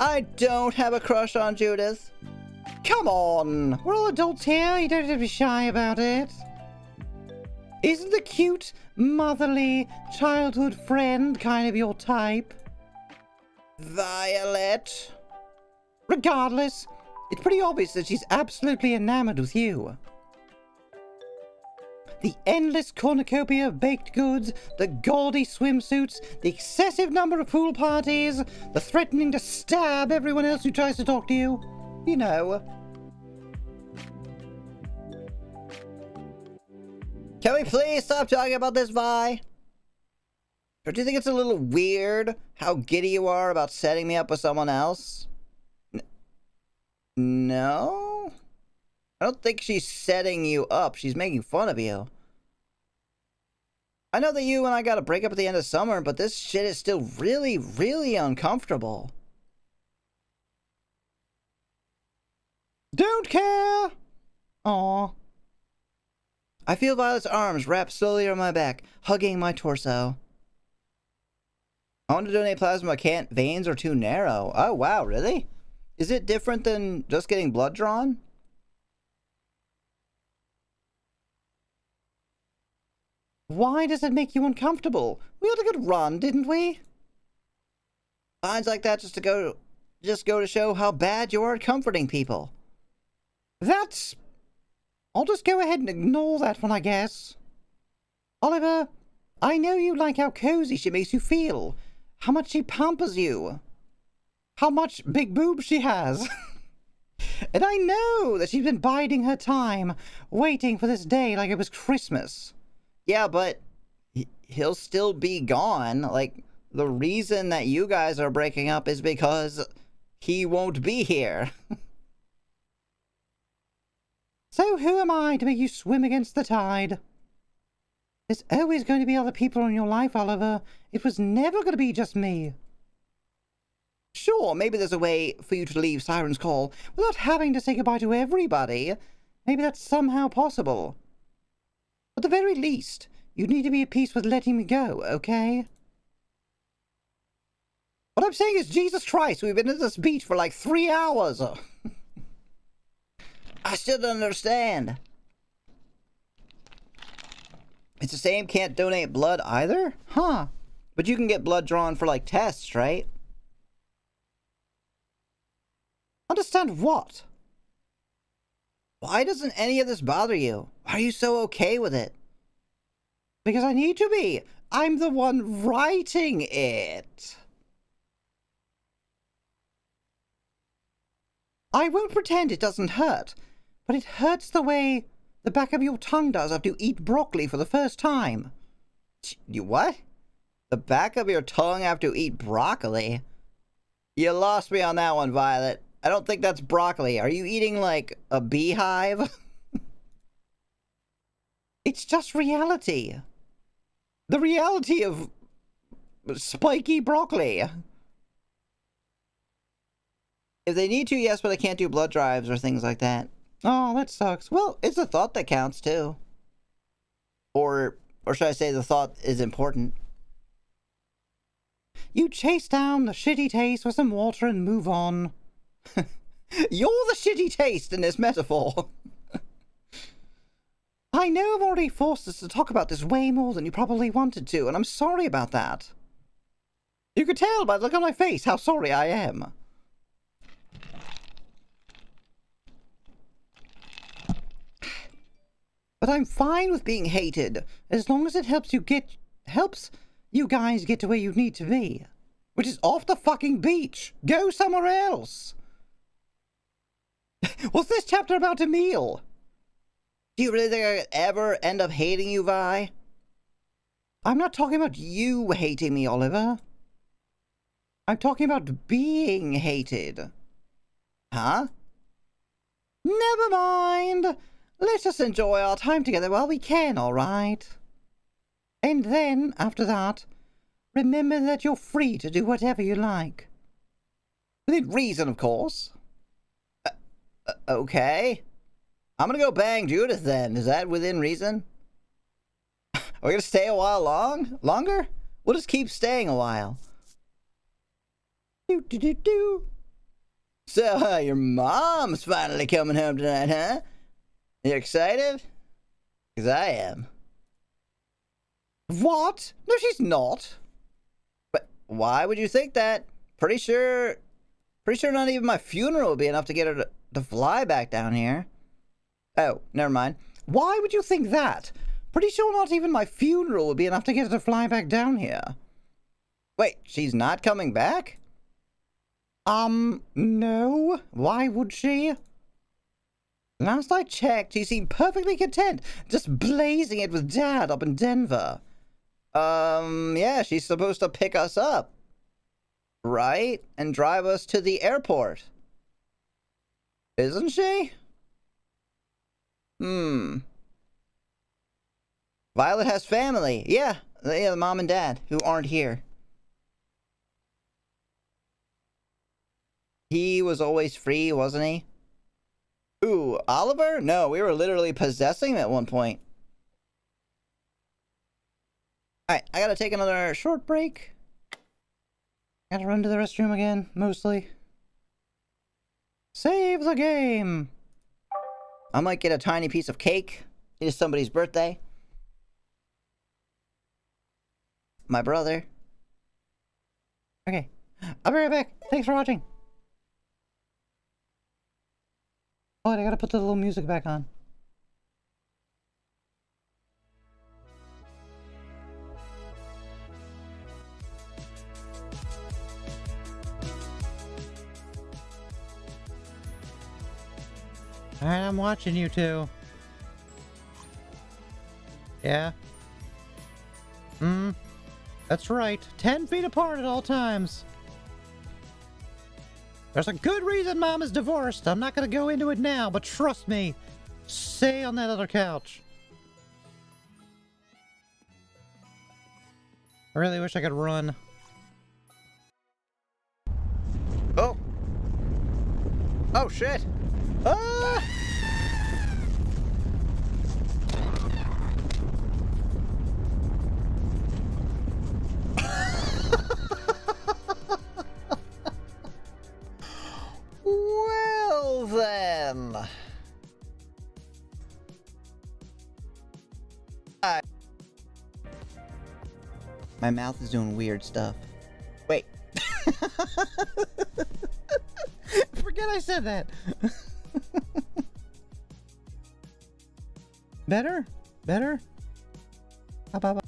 I don't have a crush on Judith. Come on! We're all adults here. You don't have to be shy about it. Isn't the cute, motherly, childhood friend kind of your type? Violet. Regardless, it's pretty obvious that she's absolutely enamored with you. The endless cornucopia of baked goods, the gaudy swimsuits, the excessive number of pool parties, the threatening to stab everyone else who tries to talk to you. You know. Can we please stop talking about this, Vi? Don't you think it's a little weird how giddy you are about setting me up with someone else? No? I don't think she's setting you up. She's making fun of you. I know that you and I got to break up at the end of summer, but this shit is still really, really uncomfortable. Don't care! Aw. I feel Violet's arms wrap slowly around my back, hugging my torso. I want to donate plasma, but can't. Veins are too narrow. Oh, wow, really? Is it different than just getting blood drawn? Why does it make you uncomfortable? We had a good run, didn't we? Lines like that just go to show how bad you are at comforting people. That's... I'll just go ahead and ignore that one, I guess. Oliver, I know you like how cozy she makes you feel. How much she pampers you. How much big boobs she has. And I know that she's been biding her time, waiting for this day like it was Christmas. Yeah, but he'll still be gone. Like, the reason that you guys are breaking up is because he won't be here. So who am I to make you swim against the tide? There's always going to be other people in your life, Oliver. It was never going to be just me. Sure, maybe there's a way for you to leave Siren's Call without having to say goodbye to everybody. Maybe that's somehow possible. At the very least, you need to be at peace with letting me go, okay? What I'm saying is, Jesus Christ, we've been at this beach for like 3 hours. I still don't understand. It's the same, can't donate blood either? Huh. But you can get blood drawn for like tests, right? Understand what? Why doesn't any of this bother you? Why are you so okay with it? Because I need to be. I'm the one writing it. I won't pretend it doesn't hurt, but it hurts the way the back of your tongue does after you eat broccoli for the first time. You what? The back of your tongue after you eat broccoli? You lost me on that one, Violet. I don't think that's broccoli. Are you eating, like, a beehive? It's just reality. The reality of spiky broccoli. If they need to, yes, but I can't do blood drives or things like that. Oh, that sucks. Well, it's a thought that counts, too. Or should I say the thought is important. You chase down the shitty taste with some water and move on. You're the shitty taste in this metaphor. I know I've already forced us to talk about this way more than you probably wanted to, and I'm sorry about that. You could tell by the look on my face how sorry I am. But I'm fine with being hated, as long as it helps you guys get to where you need to be. Which is off the fucking beach. Go somewhere else. What's this chapter about Emil? Do you really think I could ever end up hating you, Vi? I'm not talking about you hating me, Oliver. I'm talking about being hated. Huh? Never mind. Let us enjoy our time together while we can, all right? And then, after that, remember that you're free to do whatever you like. Within reason, of course. Okay. I'm gonna go bang Judith then. Is that within reason? Are we gonna stay a while longer? We'll just keep staying a while. So, your mom's finally coming home tonight, huh? You excited? 'Cause I am. What? No, she's not. But why would you think that? Pretty sure not even my funeral would be enough to get her to fly back down here. Oh, never mind. Why would you think that? Pretty sure not even my funeral would be enough to get her to fly back down here. Wait, she's not coming back? No. Why would she? Last I checked, she seemed perfectly content, just blazing it with Dad up in Denver. Yeah, she's supposed to pick us up. Right? And drive us to the airport. Isn't she? Violet has family. Yeah, the mom and dad, who aren't here. He was always free, wasn't he? Ooh, Oliver? No, we were literally possessing him at one point. Alright, I gotta take another short break. Gotta run to the restroom again, mostly. Save the game! I might get a tiny piece of cake. It is somebody's birthday. my brother. Okay. I'll be right back. Thanks for watching. Oh, I gotta put the little music back on. Alright, I'm watching you two. Yeah? That's right. 10 feet apart at all times. There's a good reason Mom is divorced. I'm not gonna go into it now, but trust me. Stay on that other couch. I really wish I could run. Oh! Oh shit! Ah! Well then. My mouth is doing weird stuff. Wait. Forget I said that. Better? Better? Up, up, up.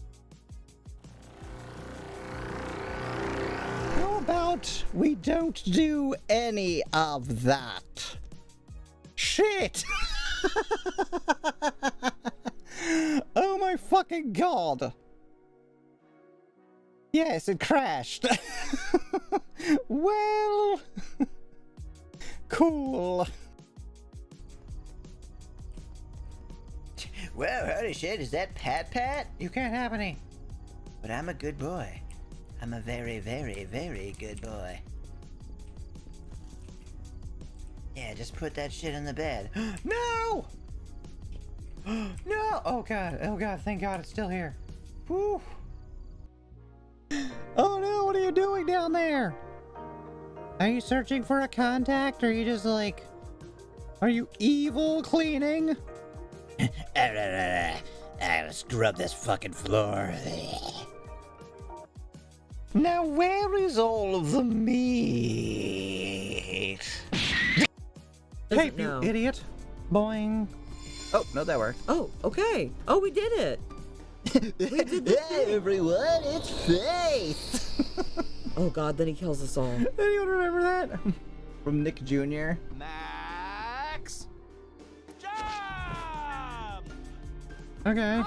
How about we don't do any of that? Shit! Oh my fucking god! Yes, it crashed. Well, cool. Well, holy shit, is that Pat? You can't have any. But I'm a good boy. I'm a very, very, very good boy. Yeah, just put that shit in the bed. No! No! Oh god, thank god it's still here. Whew. Oh no, what are you doing down there? Are you searching for a contact, or are you just like... Are you evil cleaning? I gotta scrub this fucking floor. Now where is all of the meat? Hey, Doesn't you know. idiot. Boing. Oh, no, that worked. Oh, okay. Oh, we did it. We did the thing. Everyone, it's Faith! Oh God, then he kills us all. Anyone remember that? From Nick Jr. Max! Jump! Okay.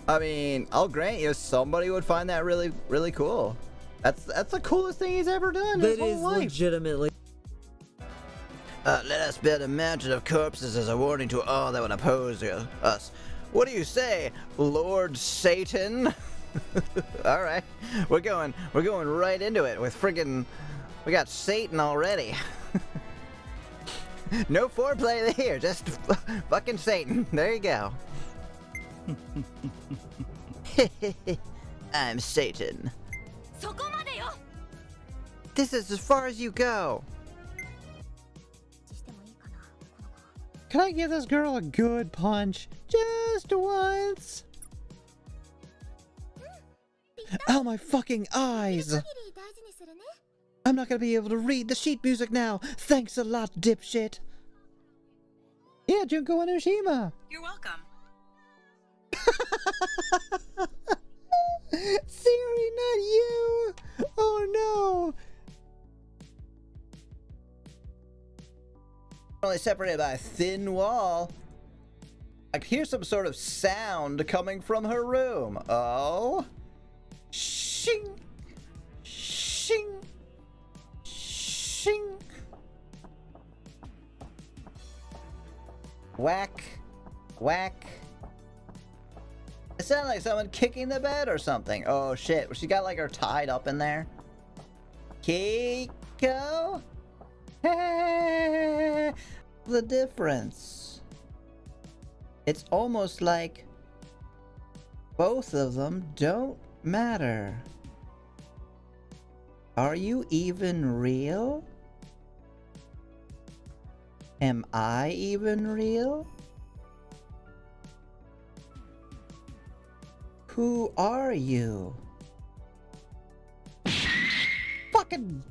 I mean, I'll grant you, somebody would find that really, really cool. That's the coolest thing he's ever done in his That whole is life. legitimately. Let us build a mountain of corpses as a warning to all that would oppose us. What do you say, Lord Satan? All right, we're going right into it with friggin'. We got Satan already. No foreplay here, just fucking Satan. There you go. I'm Satan. This is as far as you go. Can I give this girl a good punch? Just once? Oh, my fucking eyes! I'm not gonna be able to read the sheet music now! Thanks a lot, dipshit! Yeah, Junko and Ushima! You're welcome. Siri, not you! Oh no! Only separated by a thin wall. I could hear some sort of sound coming from her room. Oh. Shing. Shing. Shing. Whack. Whack. It sounded like someone kicking the bed or something. Oh shit. She got like her tied up in there. Keiko? The difference. It's almost like both of them don't matter. Are you even real? Am I even real? Who are you? Fucking.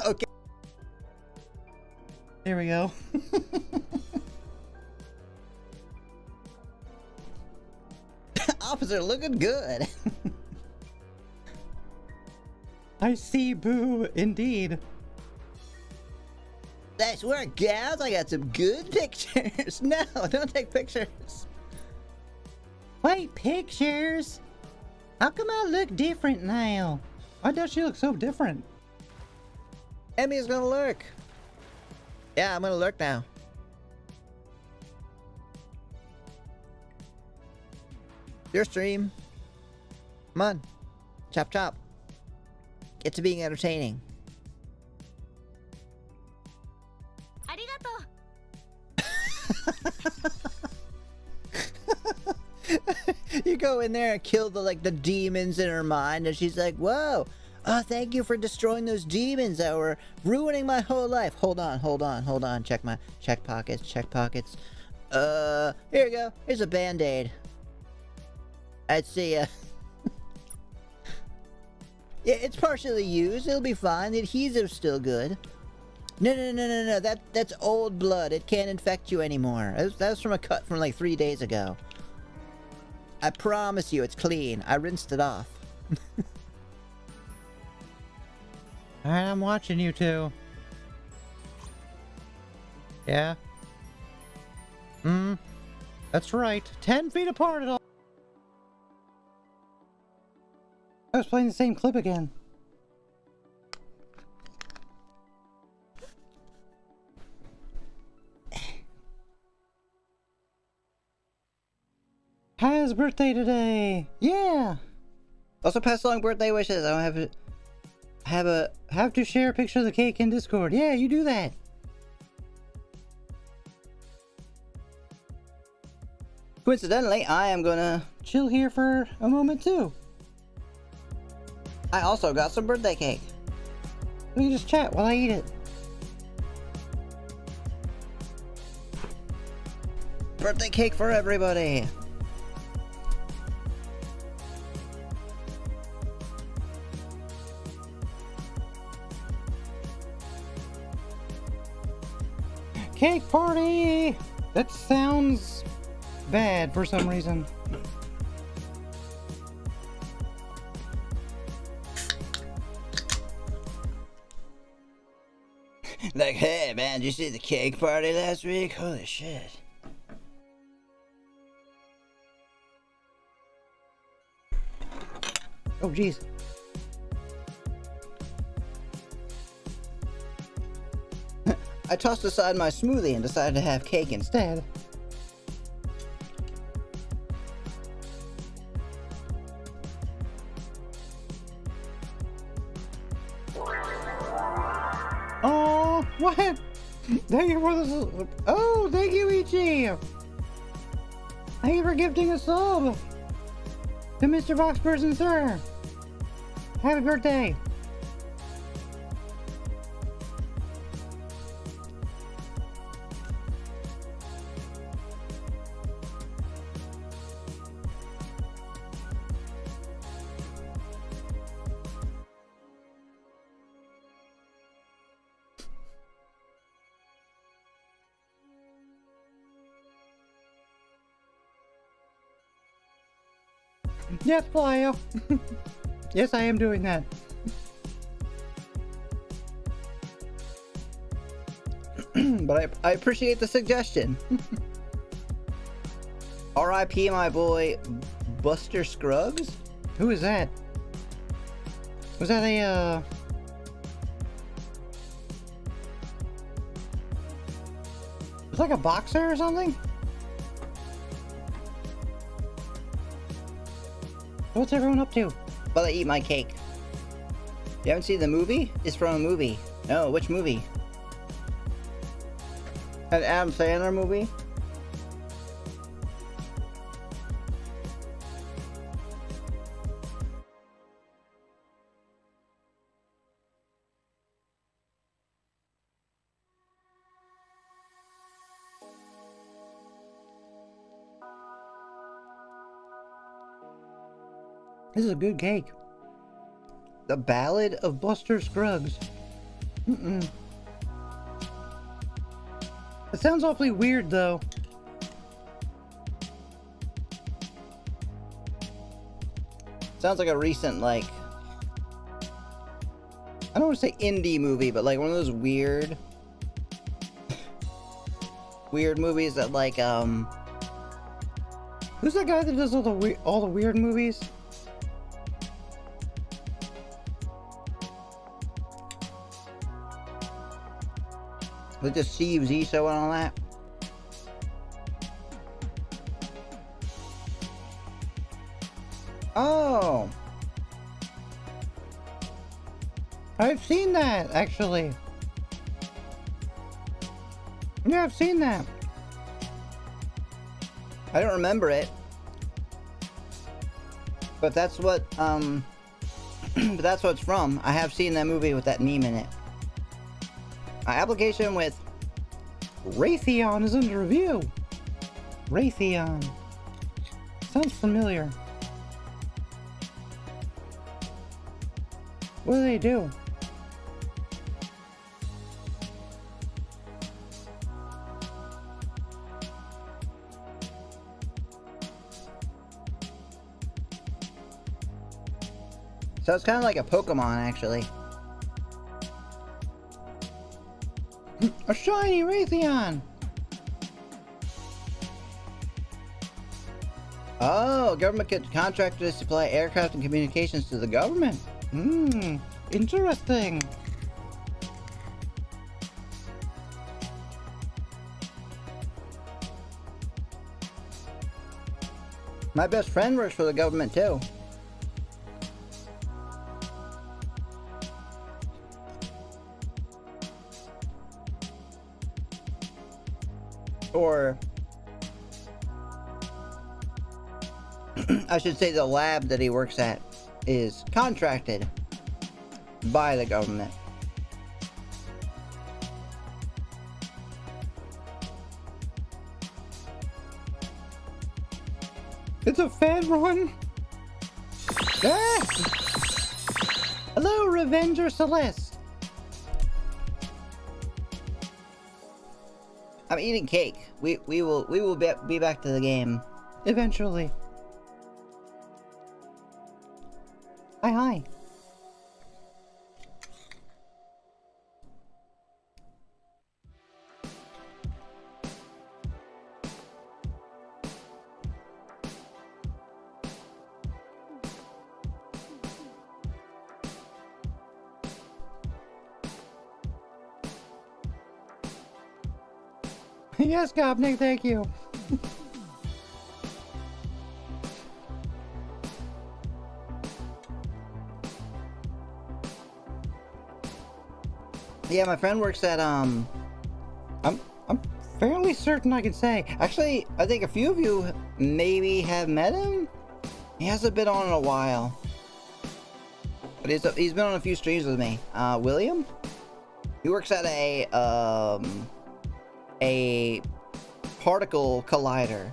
Okay. There we go. Officer, looking good. I see, boo, indeed. Nice work, gals. I got some good pictures. No, don't take pictures. Wait, pictures? How come I look different now? Why does she look so different? Emmy's gonna lurk. Yeah, I'm gonna lurk now. Your stream. Come on. Chop chop. Get to being entertaining. You go in there and kill the demons in her mind, and she's like, whoa, oh, thank you for destroying those demons that were ruining my whole life. Hold on. Check pockets. Here you go. Here's a band-aid. I'd see ya. Yeah, it's partially used. It'll be fine. The adhesive's still good. No. That's old blood. It can't infect you anymore. That was from a cut from like 3 days ago. I promise you, it's clean. I rinsed it off. Alright, I'm watching you two. Yeah? That's right. 10 feet apart at all. I was playing the same clip again. Has birthday today. Yeah. Also pass along birthday wishes. I don't have to share a picture of the cake in Discord. Yeah, you do that. Coincidentally, I am gonna chill here for a moment too. I also got some birthday cake. We can just chat while I eat it. Birthday cake for everybody. Cake party! That sounds bad for some reason. Like, hey man, did you see the cake party last week? Holy shit. Oh jeez. I tossed aside my smoothie and decided to have cake instead. Oh, what? Thank you for the... Oh, thank you, Ichi! Thank you for gifting a sub! To Mr. Boxperson, sir! Happy birthday! Yes, Flyer. Yes, I am doing that. But I appreciate the suggestion. R.I.P. my boy Buster Scruggs? Who is that? Was that a was like a boxer or something? What's everyone up to? While I eat my cake. You haven't seen the movie? It's from a movie. No, which movie? An Adam Sandler movie? This is a good cake. The Ballad of Buster Scruggs. Mm-mm. It sounds awfully weird, though. Sounds like a recent, like... I don't want to say indie movie, but like one of those weird... weird movies that like, who's that guy that does all the weird movies? With the Steve Zissou and all that. Oh! I've seen that, actually. Yeah, I've seen that. I don't remember it. But that's what, but that's what it's from. I have seen that movie with that meme in it. My application with Raytheon is under review. Raytheon. Sounds familiar. What do they do? So it's kind of like a Pokemon, actually. A shiny Raytheon! Oh, government could contract to supply aircraft and communications to the government. Interesting. My best friend works for the government, too. Or I should say the lab that he works at is contracted by the government. It's a fan run. Ah! Hello, Revenger Celeste. I'm eating cake. We will be back to the game eventually. Hi. Yes, Gopnik, thank you. Yeah, my friend works at I'm fairly certain I can say. Actually, I think a few of you maybe have met him. He hasn't been on in a while, but he's been on a few streams with me. William. He works at a particle collider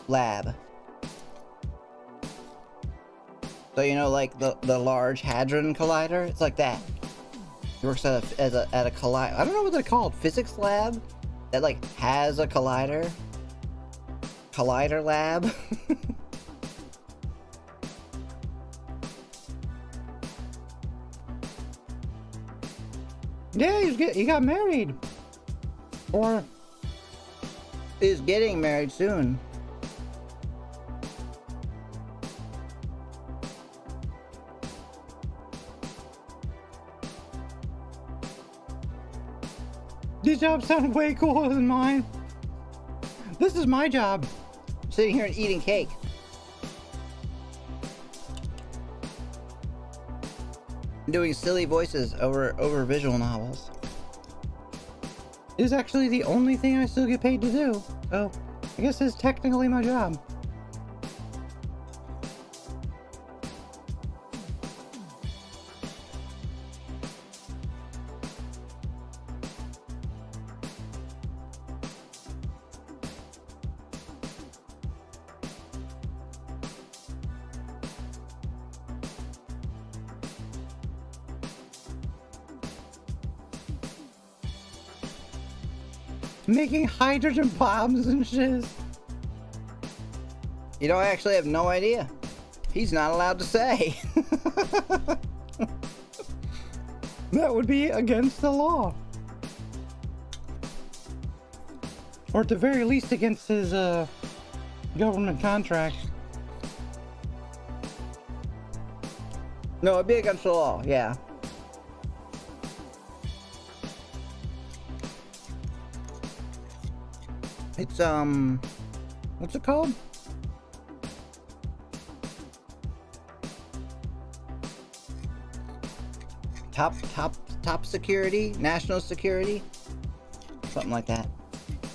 lab. So you know, like the Large Hadron Collider. It's like that. He works at a collider. I don't know what they're called. Physics lab that like has a collider. Collider lab. Yeah, he got married. Or is getting married soon. These jobs sound way cooler than mine. This is my job. Sitting here and eating cake. Doing silly voices over visual novels. It is actually the only thing I still get paid to do. So, I guess it's technically my job. Making hydrogen bombs and shit. You know, I actually have no idea. He's not allowed to say. That would be against the law. Or at the very least against his government contract. No, it'd be against the law, yeah. It's what's it called? Top security, national security, something like that.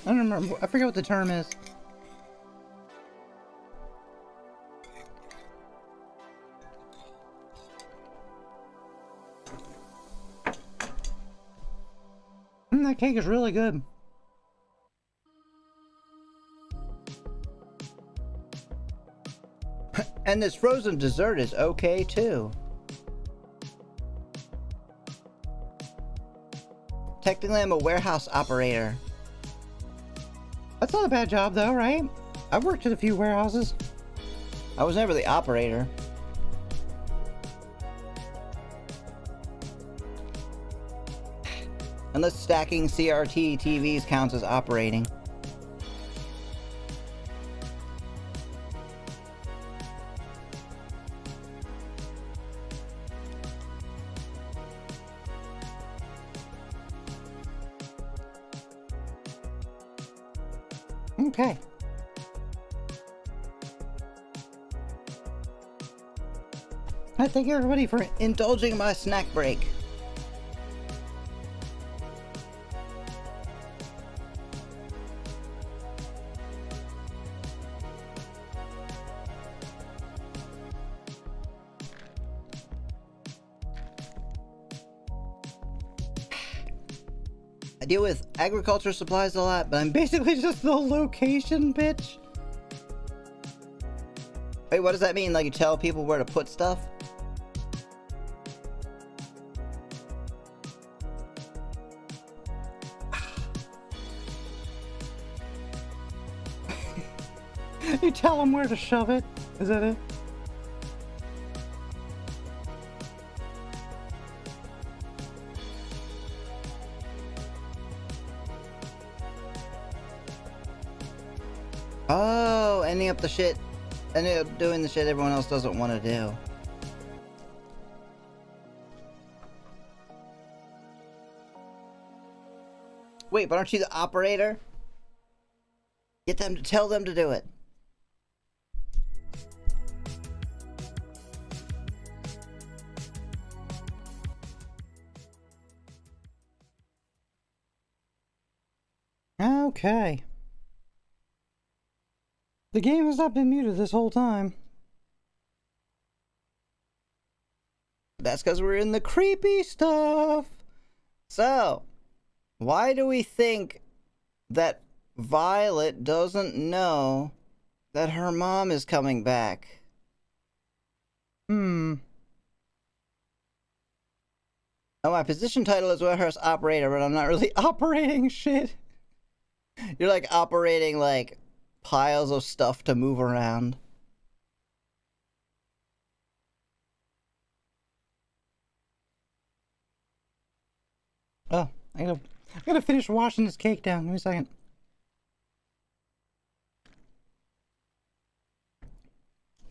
I don't remember. I forget what the term is. That cake is really good. And this frozen dessert is okay too. Technically, I'm a warehouse operator. That's not a bad job though, right? I've worked at a few warehouses. I was never the operator. Unless stacking CRT TVs counts as operating. Okay. I thank everybody for indulging my snack break. I deal with agriculture supplies a lot, but I'm basically just the location bitch. Wait, what does that mean? Like you tell people where to put stuff? You tell them where to shove it? Is that it? Oh, ending up the shit. Ending up doing the shit everyone else doesn't want to do. Wait, but aren't you the operator? Get them to tell them to do it. Okay. The game has not been muted this whole time. That's because we're in the creepy stuff. So, why do we think that Violet doesn't know that her mom is coming back? Oh, my position title is warehouse operator, but I'm not really operating shit. You're like operating like piles of stuff to move around. Oh, I gotta finish washing this cake down. Give me a second.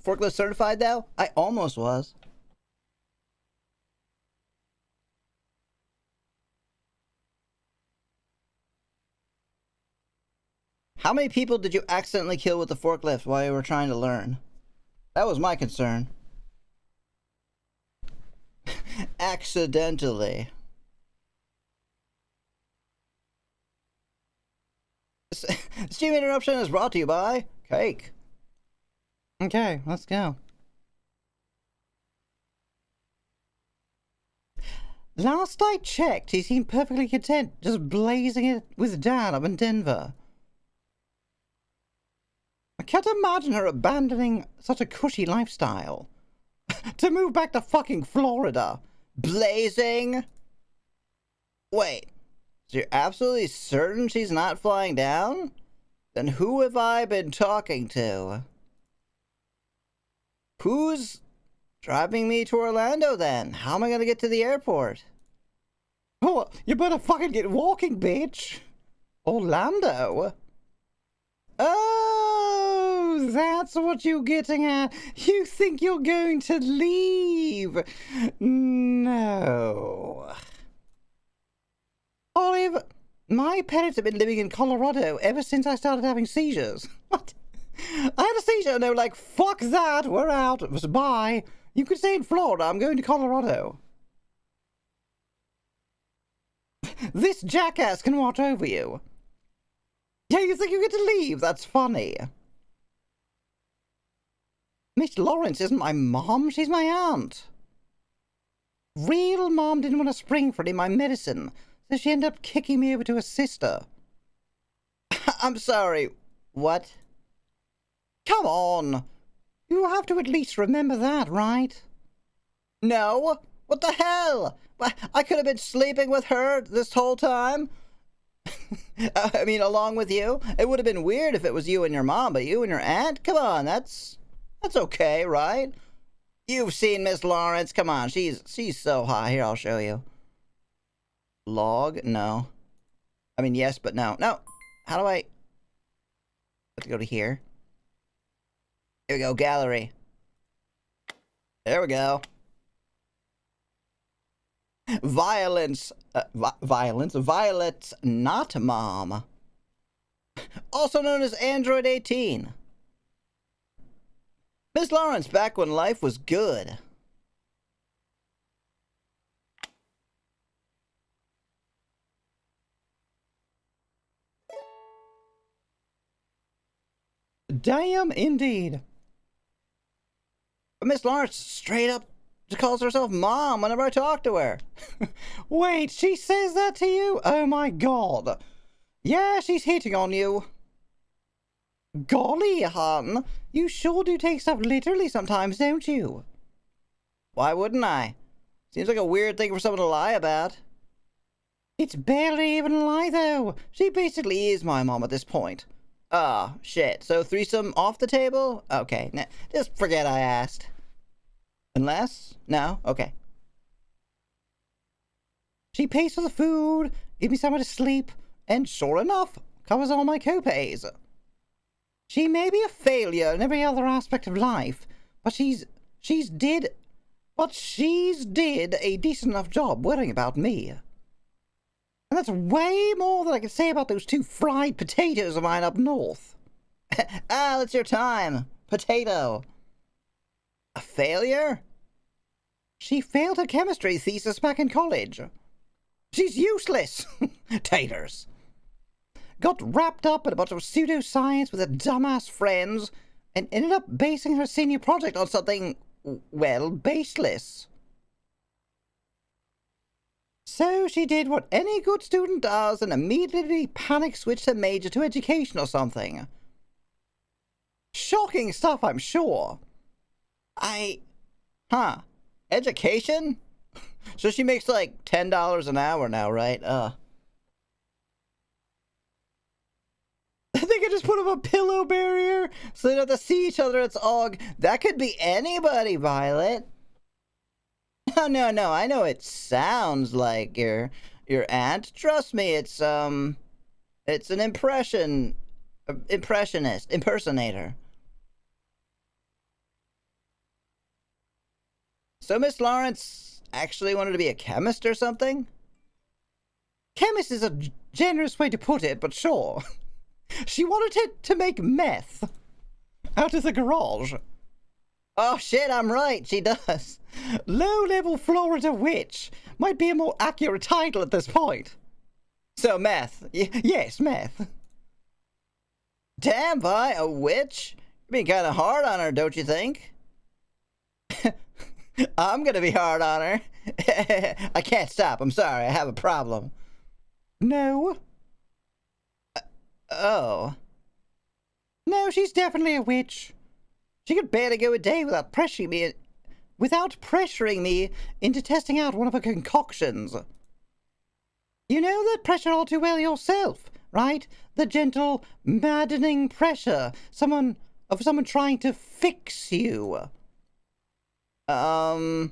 Forklift certified though? I almost was. How many people did you accidentally kill with the forklift while you were trying to learn? That was my concern. Accidentally. This stream interruption is brought to you by Cake. Okay, let's go. Last I checked, he seemed perfectly content, just blazing it with Dad up in Denver. I can't imagine her abandoning such a cushy lifestyle to move back to fucking Florida. Blazing? Wait, So you're absolutely certain she's not flying down? Then who have I been talking to? Who's driving me to Orlando then? How am I gonna get to the airport? Oh, you better fucking get walking, bitch. Orlando? Oh, that's what you're getting at. You think you're going to leave? No. Olive, my parents have been living in Colorado ever since I started having seizures. What? I had a seizure and they were like, fuck that, we're out. It was bye. You could stay in Florida, I'm going to Colorado. This jackass can watch over you. Yeah, you think you get to leave? That's funny. Miss Lawrence isn't my mom, she's my aunt. Real mom didn't want to spring for any of my medicine, so she ended up kicking me over to her sister. I'm sorry, what? Come on! You have to at least remember that, right? No? What the hell? I could have been sleeping with her this whole time? I mean, along with you? It would have been weird if it was you and your mom, but you and your aunt? Come on, that's okay, right? You've seen Miss Lawrence. Come on, she's so hot. Here, I'll show you. Log? No. I mean, yes, but no. No! How do I... have to go to here. Here we go, gallery. There we go. Violence, Violet's not mom. Also known as Android 18. Miss Lawrence back when life was good. Damn, indeed. But Miss Lawrence straight up calls herself mom whenever I talk to her. Wait, she says that to you? Oh my god. Yeah, she's hitting on you. Golly, hon. You sure do take stuff literally sometimes, don't you? Why wouldn't I? Seems like a weird thing for someone to lie about. It's barely even a lie, though. She basically is my mom at this point. Ah, shit. So threesome off the table? Okay, just forget I asked. Unless? No? Okay. She pays for the food, gives me somewhere to sleep, and sure enough, covers all my copays. She may be a failure in every other aspect of life, but she's did a decent enough job worrying about me. And that's way more than I can say about those two fried potatoes of mine up north. Ah, that's your time. Potato. A failure? She failed her chemistry thesis back in college. She's useless. Taters. Got wrapped up in a bunch of pseudoscience with her dumbass friends and ended up basing her senior project on something, well, baseless. So she did what any good student does and immediately panic switched her major to education or something. Shocking stuff, I'm sure. Education? So she makes like $10 an hour now, right? I think I just put up a pillow barrier so they don't have to see each other. It's all... That could be anybody, Violet. No. I know it sounds like your aunt. Trust me, it's an impersonator. So Miss Lawrence actually wanted to be a chemist or something? Chemist is a generous way to put it, but sure. She wanted to make meth out of the garage. Oh shit, I'm right, she does. Low-level Florida witch might be a more accurate title at this point. So meth. Yes, meth. Damn, Vi, a witch? You're being kind of hard on her, don't you think? I'm gonna be hard on her. I can't stop. I'm sorry. I have a problem. No. Oh. No, she's definitely a witch. She could barely go a day without pressuring me into testing out one of her concoctions. You know that pressure all too well yourself, right? The gentle, maddening pressure. Someone trying to fix you. You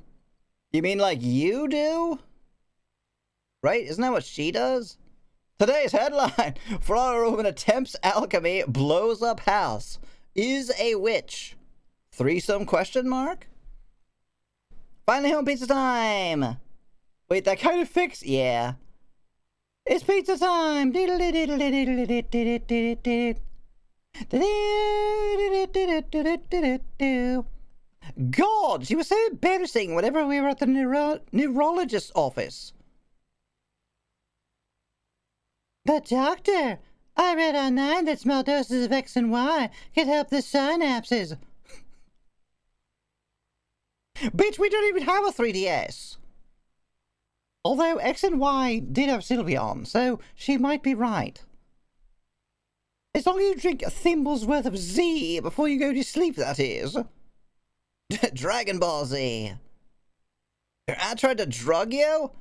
mean like you do? Right? Isn't that what she does? Today's headline: Florida woman attempts alchemy, blows up house. Is a witch. Threesome question mark? Finally home pizza time! Wait, that kind of fix? Yeah. It's pizza time! God, she was so embarrassing whenever we were at the neurologist's office. But doctor, I read online that small doses of X and Y could help the synapses. Bitch, we don't even have a 3DS. Although X and Y did have Sylveon, so she might be right. As long as you drink a thimble's worth of Z before you go to sleep, that is. Dragon Ball Z. I tried to drug you?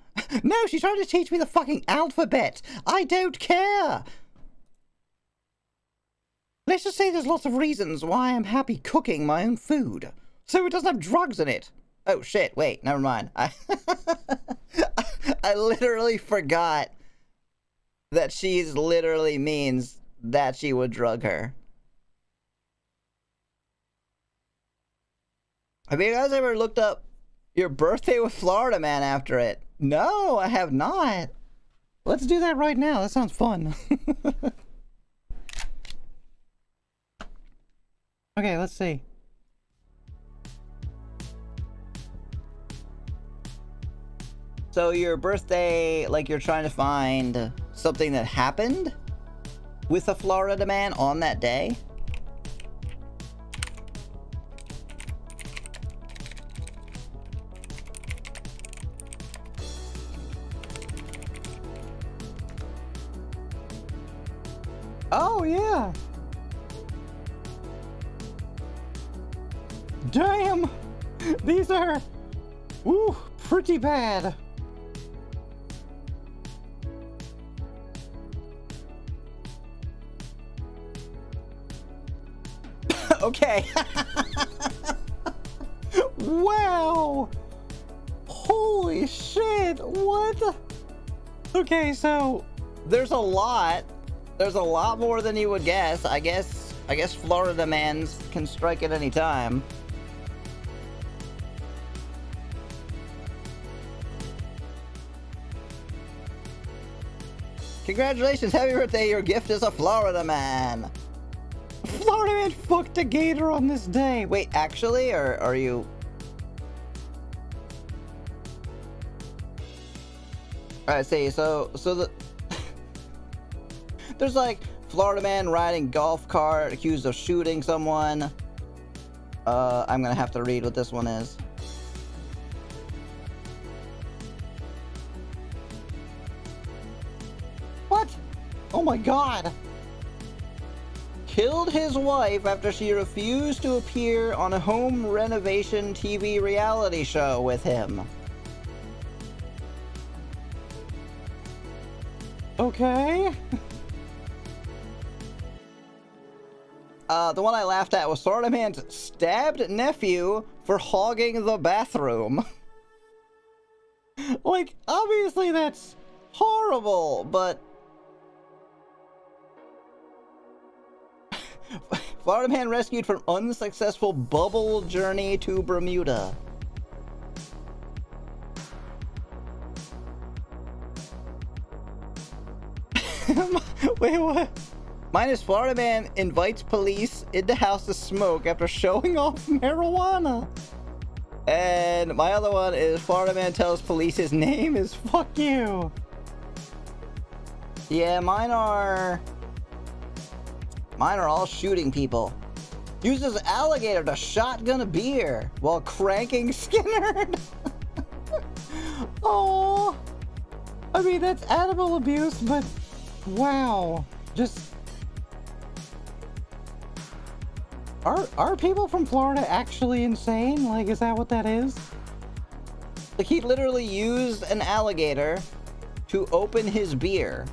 No, she tried to teach me the fucking alphabet. I don't care. Let's just say there's lots of reasons why I'm happy cooking my own food. So it doesn't have drugs in it. Oh shit, wait, never mind. I literally forgot that she's literally means that she would drug her. Have you guys ever looked up your birthday with Florida Man after it? No, I have not. Let's do that right now. That sounds fun. Okay, let's see. So your birthday, like you're trying to find something that happened with a Florida man on that day? Oh, yeah. Damn! These are, ooh, pretty bad. Okay. Wow! Holy shit! What? Okay, so there's a lot. There's a lot more than you would guess. I guess Florida Mans can strike at any time. Congratulations, happy birthday, your gift is a Florida Man. Florida Man fucked a gator on this day. Wait, actually, or are you... Alright, see, so the... There's like, Florida Man riding golf cart, accused of shooting someone. I'm gonna have to read what this one is. What? Oh my god! Killed his wife after she refused to appear on a home renovation TV reality show with him. Okay. The one I laughed at was Florida Man's stabbed nephew for hogging the bathroom. Like, obviously that's horrible, but... Florida Man rescued from unsuccessful bubble journey to Bermuda. Wait, what? Mine is Florida Man invites police into house to smoke after showing off marijuana. And my other one is Florida Man tells police his name is fuck you. Yeah, mine are all shooting people. Uses alligator to shotgun a beer while cranking Skinner. Oh, I mean, that's animal abuse, but wow. Just... Are people from Florida actually insane? Like, is that what that is? Like, he literally used an alligator to open his beer.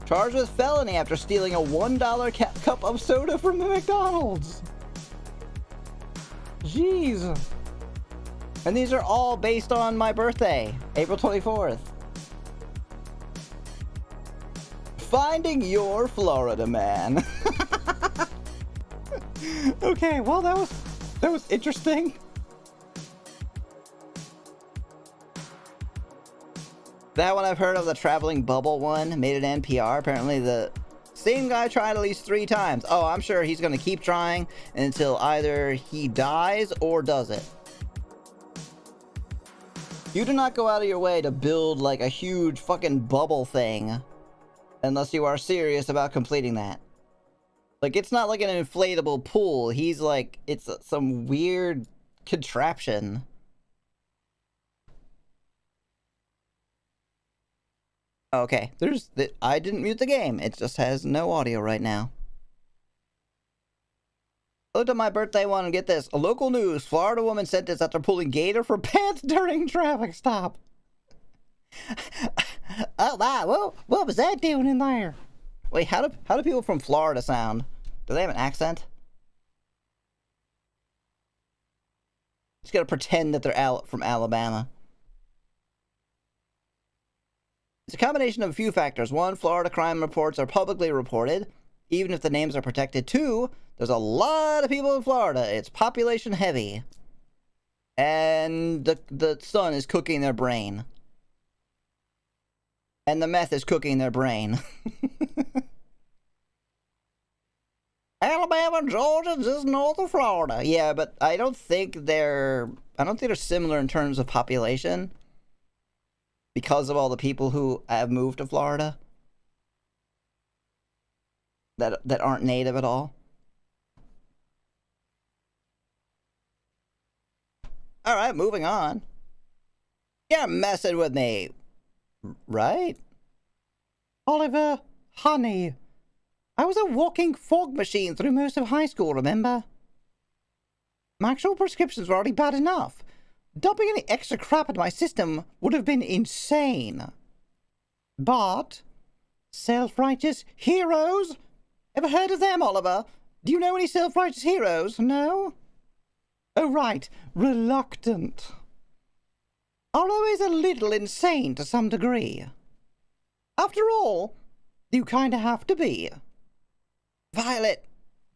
Charged with felony after stealing a $1 cup of soda from the McDonald's. Jeez. And these are all based on my birthday, April 24th. Finding your Florida man. Okay, well that was interesting. That one I've heard of, the traveling bubble one, made an NPR. Apparently the same guy tried at least 3 times. Oh, I'm sure he's gonna keep trying until either he dies or does it. You do not go out of your way to build like a huge fucking bubble thing unless you are serious about completing that. Like, it's not like an inflatable pool. He's like, it's some weird contraption. Okay, I didn't mute the game. It just has no audio right now. I looked at my birthday one and get this. A local news, Florida woman sentenced after pulling gator for pants during traffic stop. Oh wow, what was that doing in there? Wait, how do people from Florida sound? Do they have an accent? Just gotta pretend that they're from Alabama. It's a combination of a few factors. 1, Florida crime reports are publicly reported, even if the names are protected. 2, there's a lot of people in Florida. It's population heavy. And the sun is cooking their brain. And the meth is cooking their brain. Alabama and Georgia, just north of Florida. Yeah, but I don't think they're similar in terms of population. Because of all the people who have moved to Florida that aren't native at all. All right, moving on. You're messing with me, right? Oliver, honey, I was a walking fog machine through most of high school, remember? My actual prescriptions were already bad enough. Dumping any extra crap into my system would have been insane. But self-righteous heroes? Ever heard of them, Oliver? Do you know any self-righteous heroes? No? Oh, right. Reluctant. Are always a little insane to some degree. After all, you kinda have to be. Violet,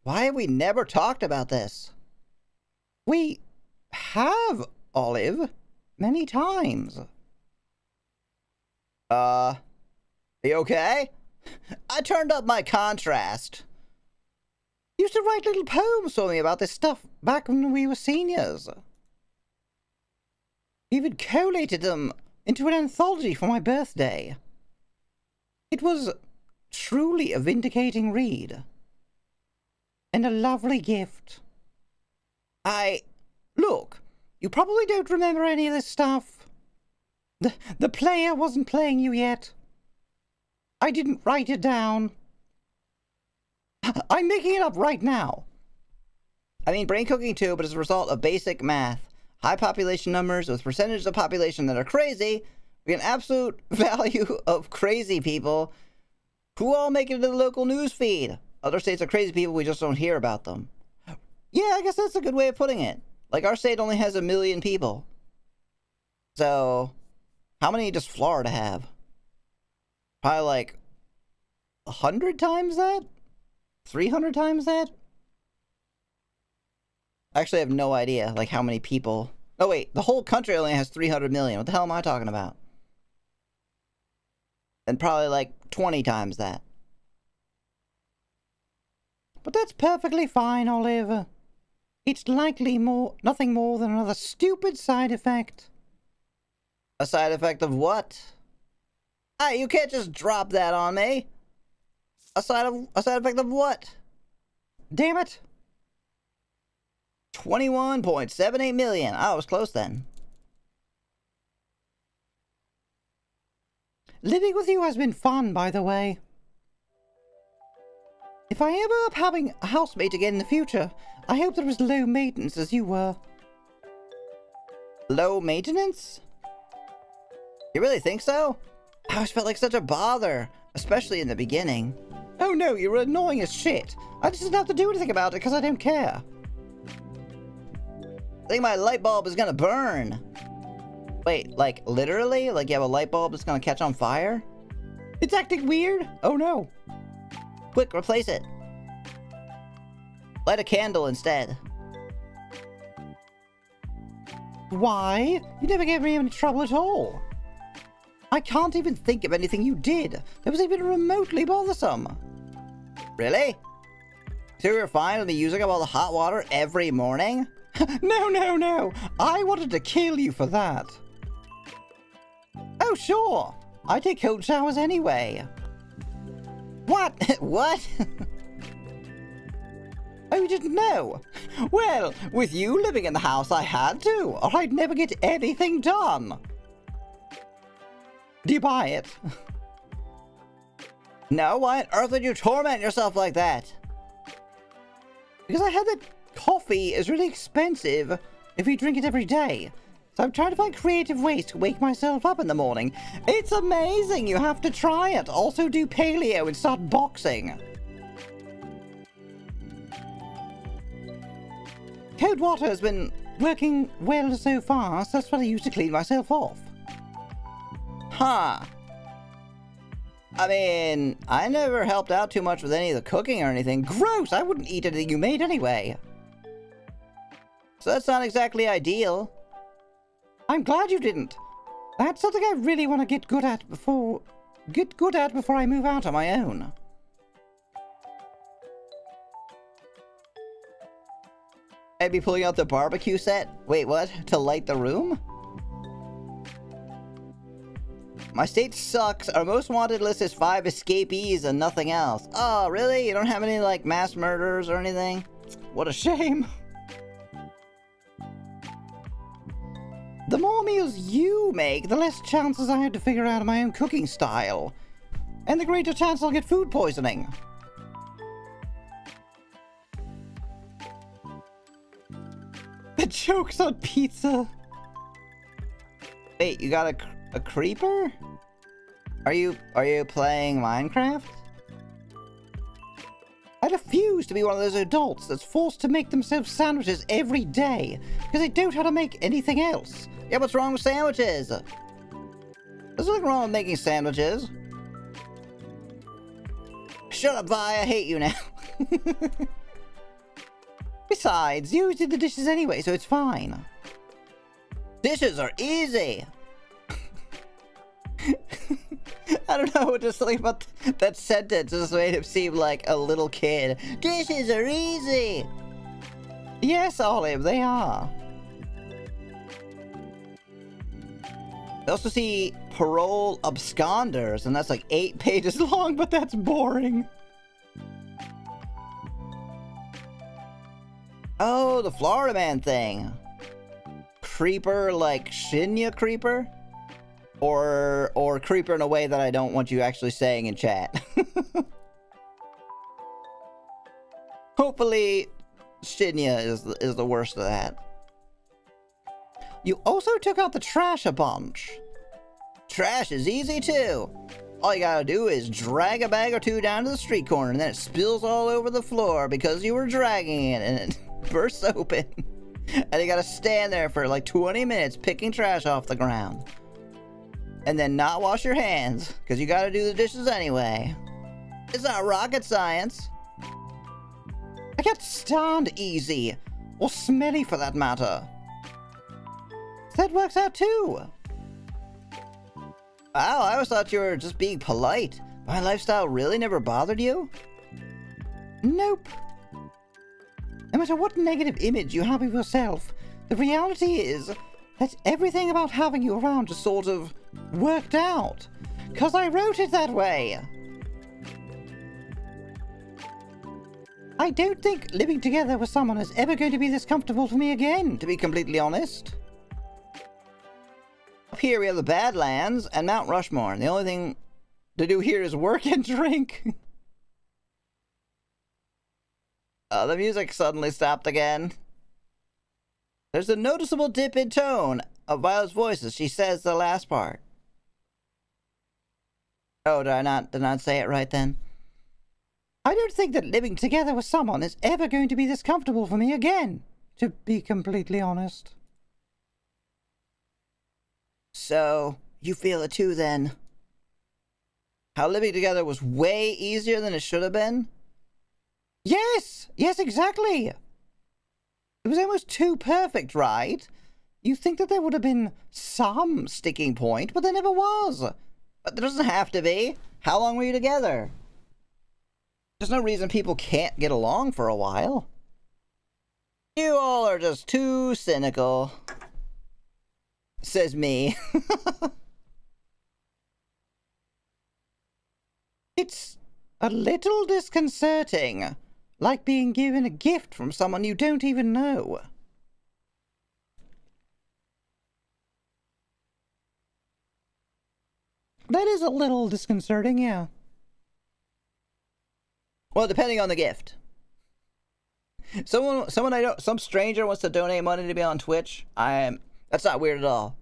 why have we never talked about this? We have, Olive, many times. You okay? I turned up my contrast. You used to write little poems for me about this stuff back when we were seniors. You even collated them into an anthology for my birthday. It was truly a vindicating read. And a lovely gift. Look, you probably don't remember any of this stuff. The player wasn't playing you yet. I didn't write it down. I'm making it up right now. I mean, brain cooking too, but as a result of basic math. High population numbers with percentages of population that are crazy. We get an absolute value of crazy people who all make it into the local news feed. Other states are crazy people, we just don't hear about them. Yeah, I guess that's a good way of putting it. Like, our state only has 1 million people. So, how many does Florida have? Probably like 100 times that? 300 times that? I actually have no idea, like, how many people. Oh, wait, the whole country only has 300 million. What the hell am I talking about? And probably like 20 times that. But that's perfectly fine, Olive. It's likely nothing more than another stupid side effect. A side effect of what? Ah, you can't just drop that on me. A side effect of what? Damn it. 21.78 million. Oh, I was close then. Living with you has been fun, by the way. If I ever up having a housemate again in the future, I hope they're as low maintenance as you were. Low maintenance? You really think so? I always felt like such a bother, especially in the beginning. Oh no, you're annoying as shit. I just didn't have to do anything about it because I don't care. I think my light bulb is gonna burn. Wait, like literally? Like you have a light bulb that's gonna catch on fire? It's acting weird? Oh no. Quick, replace it. Light a candle instead. Why? You never gave me any trouble at all. I can't even think of anything you did that was even remotely bothersome. Really? So you're fine with me using up all the hot water every morning? No. I wanted to kill you for that. Oh, sure. I take cold showers anyway. What? What? Oh, you didn't know? Well, with you living in the house, I had to, or I'd never get anything done. Do you buy it? No, why on earth would you torment yourself like that? Because I heard that coffee is really expensive if you drink it every day. So I'm trying to find creative ways to wake myself up in the morning. It's amazing! You have to try it. Also do paleo and start boxing. Cold water has been working well so far, so that's what I use to clean myself off. Huh. I mean, I never helped out too much with any of the cooking or anything. Gross! I wouldn't eat anything you made anyway. So that's not exactly ideal. I'm glad you didn't. That's something I really want to get good at before I move out on my own. Maybe pulling out the barbecue set? Wait, what? To light the room? My state sucks. Our most wanted list is 5 escapees and nothing else. Oh, really? You don't have any, like, mass murders or anything? What a shame. The more meals you make, the less chances I have to figure out my own cooking style. And the greater chance I'll get food poisoning. The joke's on pizza. Wait, you got a creeper? Are you playing Minecraft? I refuse to be one of those adults that's forced to make themselves sandwiches every day because they don't know how to make anything else. Yeah, what's wrong with sandwiches? There's nothing wrong with making sandwiches. Shut up, Vi, I hate you now. Besides, you always did the dishes anyway, so it's fine. Dishes are easy. I don't know, just something about that sentence just made him seem like a little kid. Dishes are easy. Yes, Olive, they are. I also see parole absconders, and that's like 8 pages long, but that's boring. Oh, the Florida Man thing. Creeper like Shinya Creeper? Or creeper in a way that I don't want you actually saying in chat. Hopefully, Shinya is the worst of that. You also took out the trash a bunch. Trash is easy too. All you gotta do is drag a bag or 2 down to the street corner, and then it spills all over the floor because you were dragging it, and it bursts open. And you gotta stand there for like 20 minutes picking trash off the ground. And then not wash your hands, because you gotta do the dishes anyway. It's not rocket science. I can't stand easy, or smelly for that matter. That works out too. Wow, I always thought you were just being polite. My lifestyle really never bothered you? Nope. No matter what negative image you have of yourself, the reality is that everything about having you around just sort of worked out. 'Cause I wrote it that way. I don't think living together with someone is ever going to be this comfortable for me again, to be completely honest. Up here we have the Badlands and Mount Rushmore, and the only thing to do here is work and drink. The music suddenly stopped again. There's a noticeable dip in tone of Violet's voice as she says the last part. Oh, did I not say it right then? I don't think that living together with someone is ever going to be this comfortable for me again, to be completely honest. So, you feel it too then? How living together was way easier than it should have been? Yes! Yes, exactly! It was almost too perfect, right? You think that there would have been some sticking point, but there never was. But there doesn't have to be. How long were you together? There's no reason people can't get along for a while. You all are just too cynical. Says me. It's a little disconcerting. Like being given a gift from someone you don't even know. That is a little disconcerting, yeah. Well, depending on the gift. Someone I don't, some stranger wants to donate money to be on Twitch. That's not weird at all.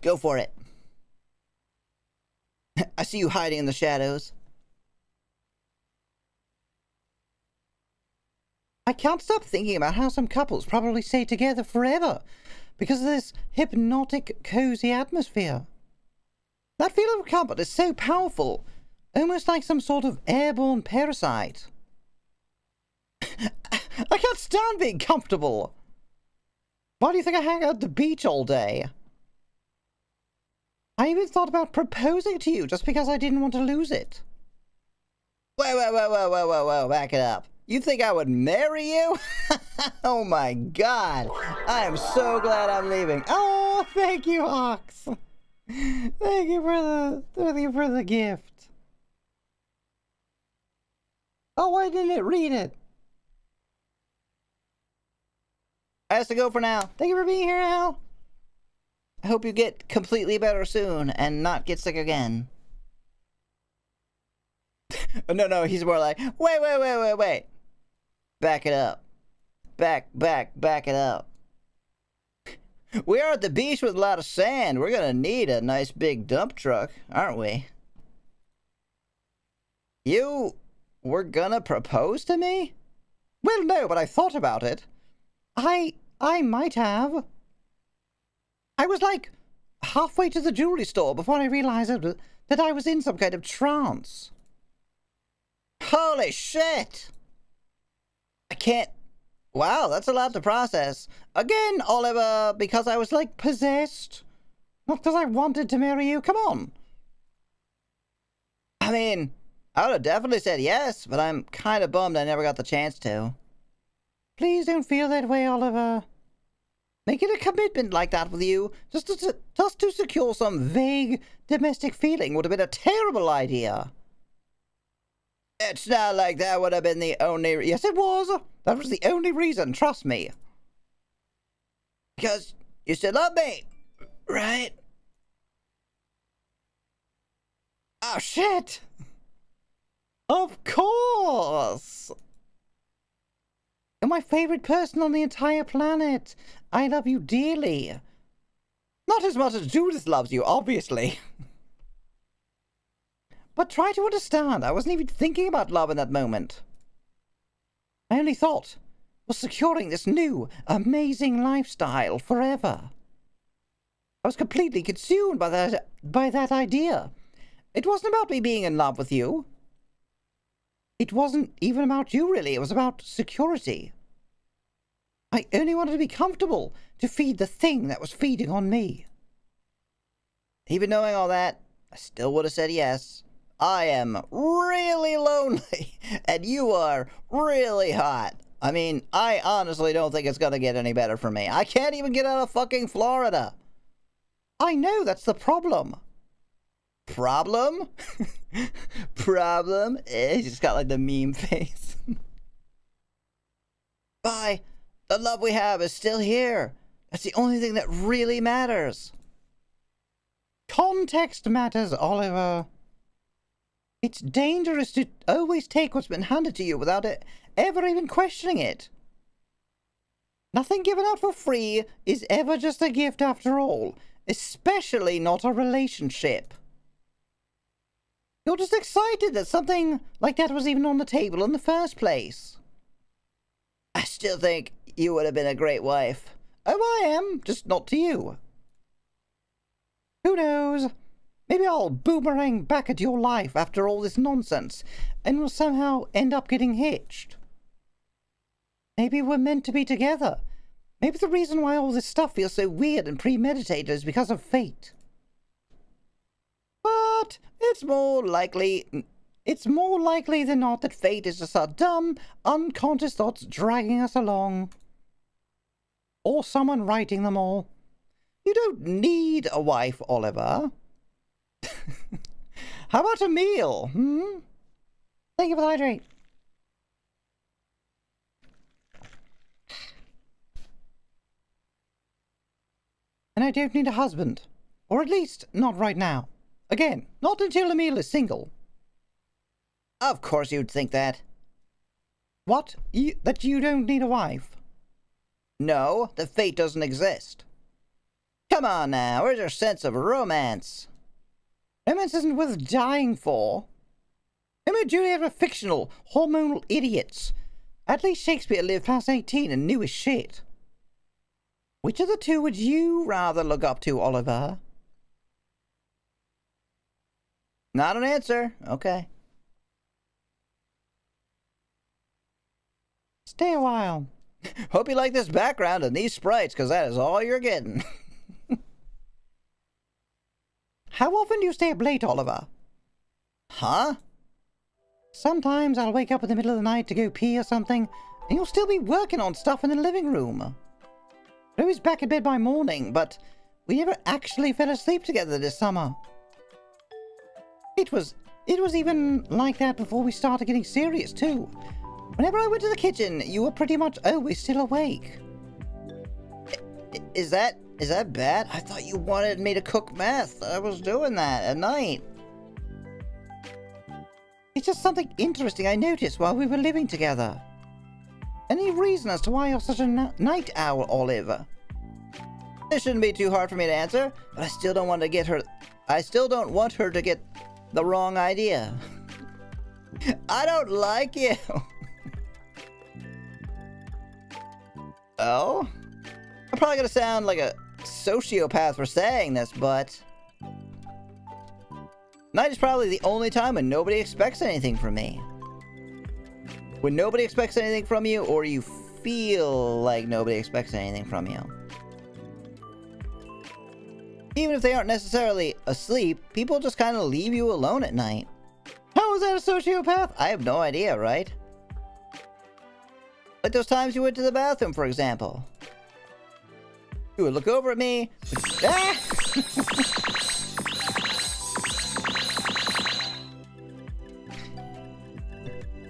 Go for it. I see you hiding in the shadows. I can't stop thinking about how some couples probably stay together forever because of this hypnotic, cozy atmosphere. That feeling of comfort is so powerful, almost like some sort of airborne parasite. I can't stand being comfortable. Why do you think I hang out at the beach all day? I even thought about proposing to you just because I didn't want to lose it. Whoa, back it up. You think I would marry you? Oh my god. I am so glad I'm leaving. Oh, thank you, Ox. Thank you for the gift. Oh, why didn't it read it? I have to go for now. Thank you for being here, Al. I hope you get completely better soon and not get sick again. No, he's more like, wait. Back it up. Back it up. We are at the beach with a lot of sand. We're gonna need a nice big dump truck, aren't we? You were gonna propose to me? Well, no, but I thought about it. I might have. I was like halfway to the jewelry store before I realized that I was in some kind of trance. Holy shit! I can't... Wow, that's a lot to process. Again, Oliver, because I was like possessed. Not because I wanted to marry you. Come on. I mean, I would have definitely said yes, but I'm kind of bummed I never got the chance to. Please don't feel that way, Oliver. Making a commitment like that with you, just to secure some vague domestic feeling would have been a terrible idea. It's not like that would have been the only... Yes, it was. That was the only reason, trust me. Because you still love me, right? Oh, shit. Of course. You're my favorite person on the entire planet. I love you dearly. Not as much as Judith loves you, obviously. But try to understand, I wasn't even thinking about love in that moment. I only thought was securing this new, amazing lifestyle forever. I was completely consumed by that idea. It wasn't about me being in love with you. It wasn't even about you, really. It was about security. I only wanted to be comfortable to feed the thing that was feeding on me. Even knowing all that, I still would have said yes. I am really lonely, and you are really hot. I mean, I honestly don't think it's gonna get any better for me. I can't even get out of fucking Florida. I know, that's the problem. Problem? Problem? He's just got like the meme face. Bye. The love we have is still here. That's the only thing that really matters. Context matters, Oliver. It's dangerous to always take what's been handed to you without it ever even questioning it. Nothing given out for free is ever just a gift after all, especially not a relationship. You're just excited that something like that was even on the table in the first place. I still think you would have been a great wife. Oh, I am, just not to you. Who knows? Maybe I'll boomerang back at your life after all this nonsense, and we'll somehow end up getting hitched. Maybe we're meant to be together. Maybe the reason why all this stuff feels so weird and premeditated is because of fate. But it's more likely than not that fate is just our dumb, unconscious thoughts dragging us along. Or someone writing them all. You don't need a wife, Oliver. How about a meal, Thank you for the hydrate. And I don't need a husband. Or at least, not right now. Again, not until Emil is single. Of course you'd think that. What? That you don't need a wife? No, the fate doesn't exist. Come on now, where's your sense of romance? Romance isn't worth dying for. Romeo and Juliet are fictional, hormonal idiots. At least Shakespeare lived past 18 and knew his shit. Which of the two would you rather look up to, Oliver? Not an answer. Okay. Stay a while. Hope you like this background and these sprites, because that is all you're getting. How often do you stay up late, Oliver? Huh? Sometimes I'll wake up in the middle of the night to go pee or something, and you'll still be working on stuff in the living room. We're always back in bed by morning, but we never actually fell asleep together this summer. It was even like that before we started getting serious, too. Whenever I went to the kitchen, you were pretty much always still awake. Is that bad? I thought you wanted me to cook meth. I was doing that at night. It's just something interesting I noticed while we were living together. Any reason as to why you're such a night owl, Oliver? This shouldn't be too hard for me to answer, but I still don't want her to get the wrong idea. I don't like you. Oh? I'm probably gonna sound like a sociopath for saying this, but night is probably the only time when nobody expects anything from me. When nobody expects anything from you, or you feel like nobody expects anything from you. Even if they aren't necessarily asleep, people just kind of leave you alone at night. How is that a sociopath? I have no idea, right? Like those times you went to the bathroom, for example. You would look over at me. Ah!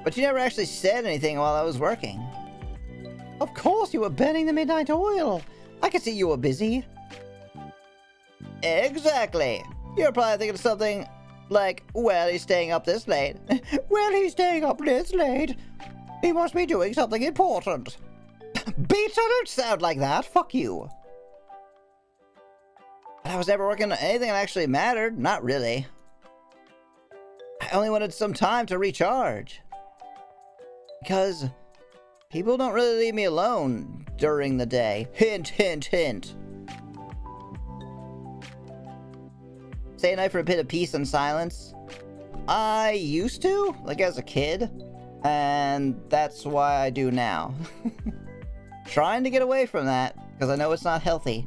But you never actually said anything while I was working. Of course you were burning the midnight oil. I could see you were busy. Exactly. You're probably thinking of something like, well, he's staying up this late. Well, he's staying up this late. He must be doing something important. Beats, I don't sound like that. Fuck you. I was never working on anything that actually mattered. Not really. I only wanted some time to recharge. Because people don't really leave me alone during the day. Hint, hint, hint. Stay at night for a bit of peace and silence. I used to, like as a kid. And that's why I do now. Trying to get away from that, because I know it's not healthy.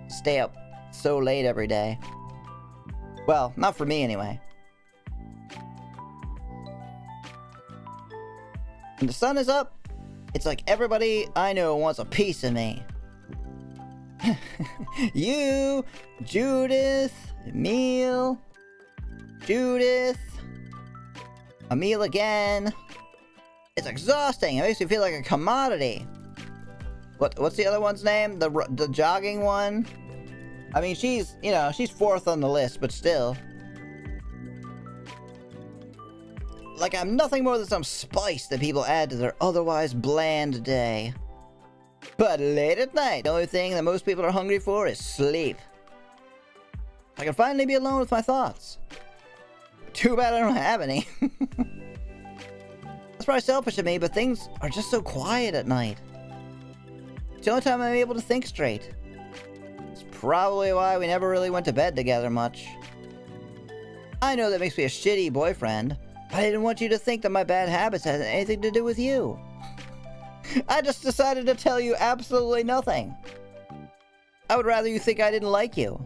Stay up so late every day. Well, not for me anyway. When the sun is up, it's like everybody I know wants a piece of me. You, Judith, Emil, Judith, Emil again. It's exhausting. It makes me feel like a commodity. What's the other one's name? The jogging one? I mean, she's fourth on the list, but still. Like I'm nothing more than some spice that people add to their otherwise bland day. But late at night, the only thing that most people are hungry for is sleep. I can finally be alone with my thoughts. Too bad I don't have any. That's probably selfish of me, but things are just so quiet at night. It's the only time I'm able to think straight. It's probably why we never really went to bed together much. I know that makes me a shitty boyfriend, but I didn't want you to think that my bad habits had anything to do with you. I just decided to tell you absolutely nothing. I would rather you think I didn't like you.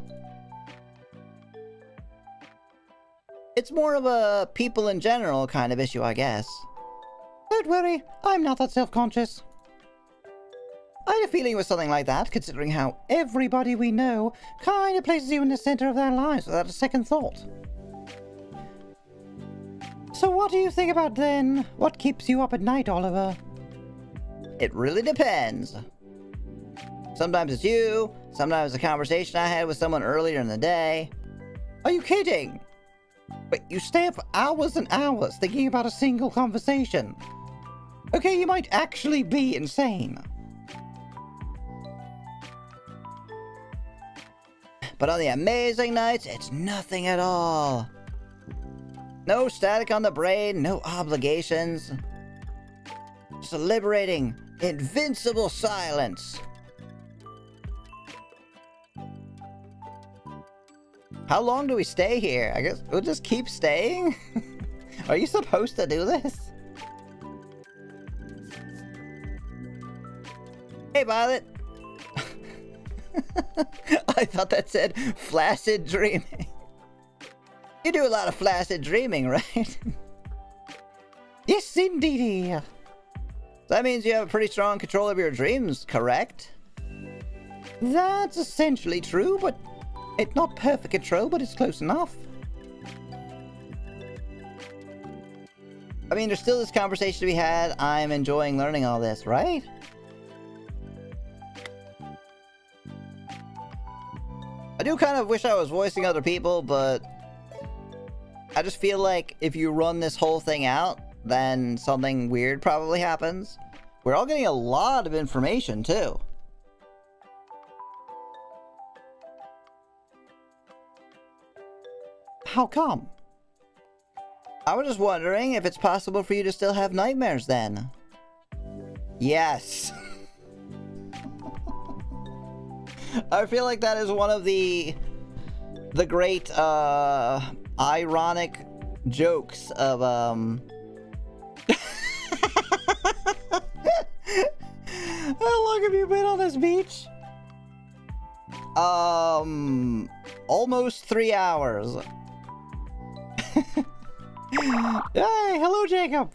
It's more of a people in general kind of issue, I guess. Don't worry, I'm not that self-conscious. I had a feeling it was something like that, considering how everybody we know kind of places you in the center of their lives without a second thought. So what do you think about then? What keeps you up at night, Oliver? It really depends. Sometimes it's you, sometimes a conversation I had with someone earlier in the day. Are you kidding? But you stay up for hours and hours thinking about a single conversation. Okay, you might actually be insane. But on the amazing nights, it's nothing at all. No static on the brain, no obligations. Just a liberating, invincible silence. How long do we stay here? I guess we'll just keep staying? Are you supposed to do this? Hey, Violet. I thought that said flaccid dreaming. You do a lot of flaccid dreaming, right? Yes, indeedy. So that means you have a pretty strong control of your dreams, correct? That's essentially true, but it's not perfect control, but it's close enough. I mean, there's still this conversation to be had. I'm enjoying learning all this, right? I do kind of wish I was voicing other people, but I just feel like if you run this whole thing out, then something weird probably happens. We're all getting a lot of information, too. How come? I was just wondering if it's possible for you to still have nightmares then. Yes. I feel like that is one of the great ironic jokes of How long have you been on this beach? Almost 3 hours. Hey, hello, Jacob.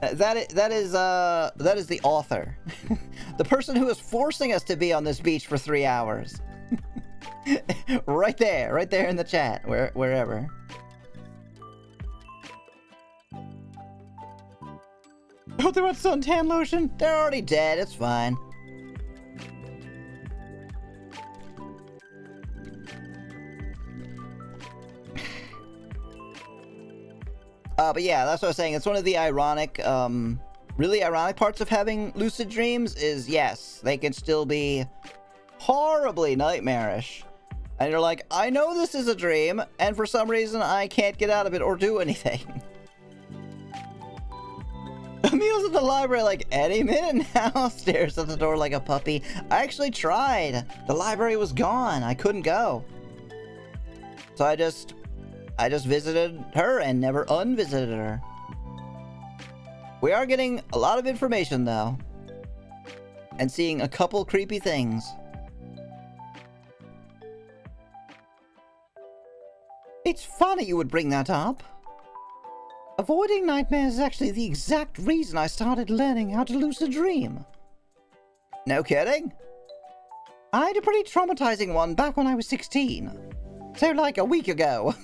That is the author. The person who is forcing us to be on this beach for 3 hours. right there in the chat, wherever. Oh, they want suntan lotion? They're already dead, it's fine. But yeah, that's what I was saying. It's one of the ironic, really ironic parts of having lucid dreams is, yes, they can still be horribly nightmarish. And you're like, I know this is a dream, and for some reason I can't get out of it or do anything. Emil's at the library like, any minute now, stares at the door like a puppy. I actually tried. The library was gone. I couldn't go. So I just visited her and never unvisited her. We are getting a lot of information, though. And seeing a couple creepy things. It's funny you would bring that up. Avoiding nightmares is actually the exact reason I started learning how to lucid dream. No kidding? I had a pretty traumatizing one back when I was 16. So like a week ago.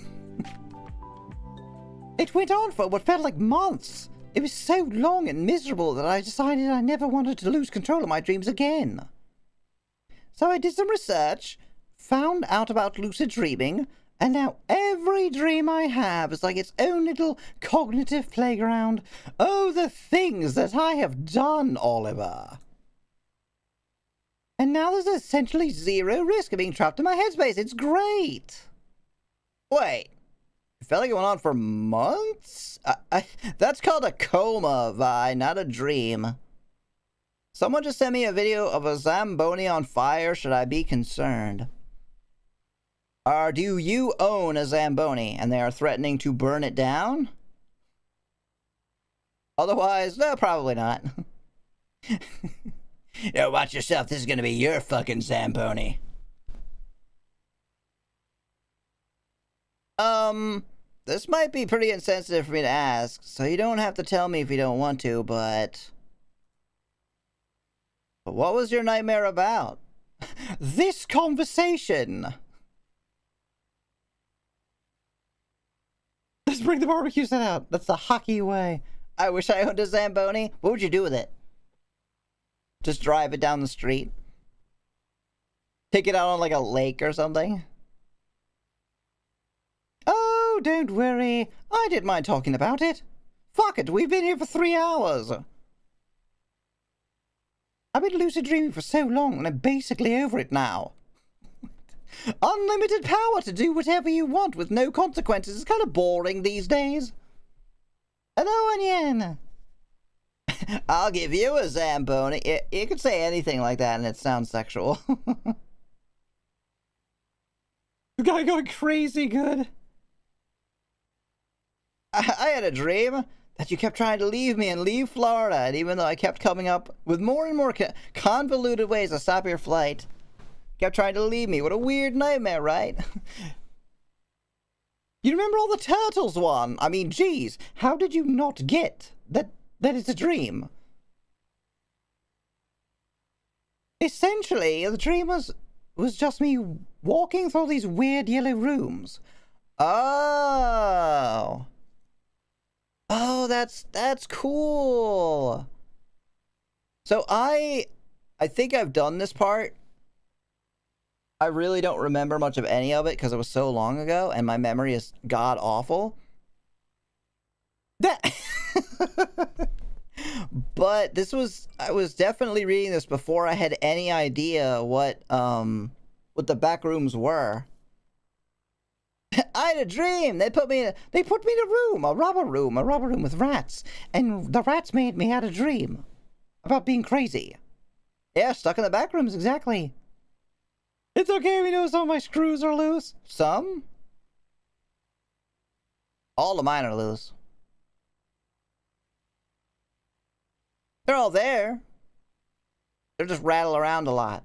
It went on for what felt like months. It was so long and miserable that I decided I never wanted to lose control of my dreams again. So I did some research, found out about lucid dreaming, and now every dream I have is like its own little cognitive playground. Oh, the things that I have done, Oliver. And now there's essentially zero risk of being trapped in my headspace. It's great. Wait. It felt like it went on for months? That's called a coma, Vi, not a dream. Someone just sent me a video of a Zamboni on fire. Should I be concerned? Do you own a Zamboni and they are threatening to burn it down? Otherwise, no, probably not. Yo, watch yourself. This is gonna be your fucking Zamboni. This might be pretty insensitive for me to ask, so you don't have to tell me if you don't want to, but what was your nightmare about? This conversation! Let's bring the barbecue set out. That's the hockey way. I wish I owned a Zamboni. What would you do with it? Just drive it down the street? Take it out on like a lake or something? Oh, don't worry. I didn't mind talking about it. Fuck it, we've been here for 3 hours. I've been lucid dreaming for so long and I'm basically over it now. Unlimited power to do whatever you want with no consequences is kind of boring these days. Hello, Onion. I'll give you a Zamboni. You could say anything like that and it sounds sexual. The guy going crazy good. I had a dream that you kept trying to leave me and leave Florida, and even though I kept coming up with more and more convoluted ways to stop your flight, kept trying to leave me. What a weird nightmare, right? You remember all the turtles one? I mean, geez, how did you not get that it's a dream? Essentially, the dream was just me walking through these weird yellow rooms. Oh. Oh, that's cool. So I think I've done this part. I really don't remember much of any of it because it was so long ago and my memory is god awful. But I was definitely reading this before I had any idea what the back rooms were. I had a dream. They put me in a room, a rubber room with rats, and the rats made me had a dream about being crazy. Yeah, stuck in the back rooms, exactly. It's okay, we know some of my screws are loose. Some? All of mine are loose. They're all there. They're just rattle around a lot.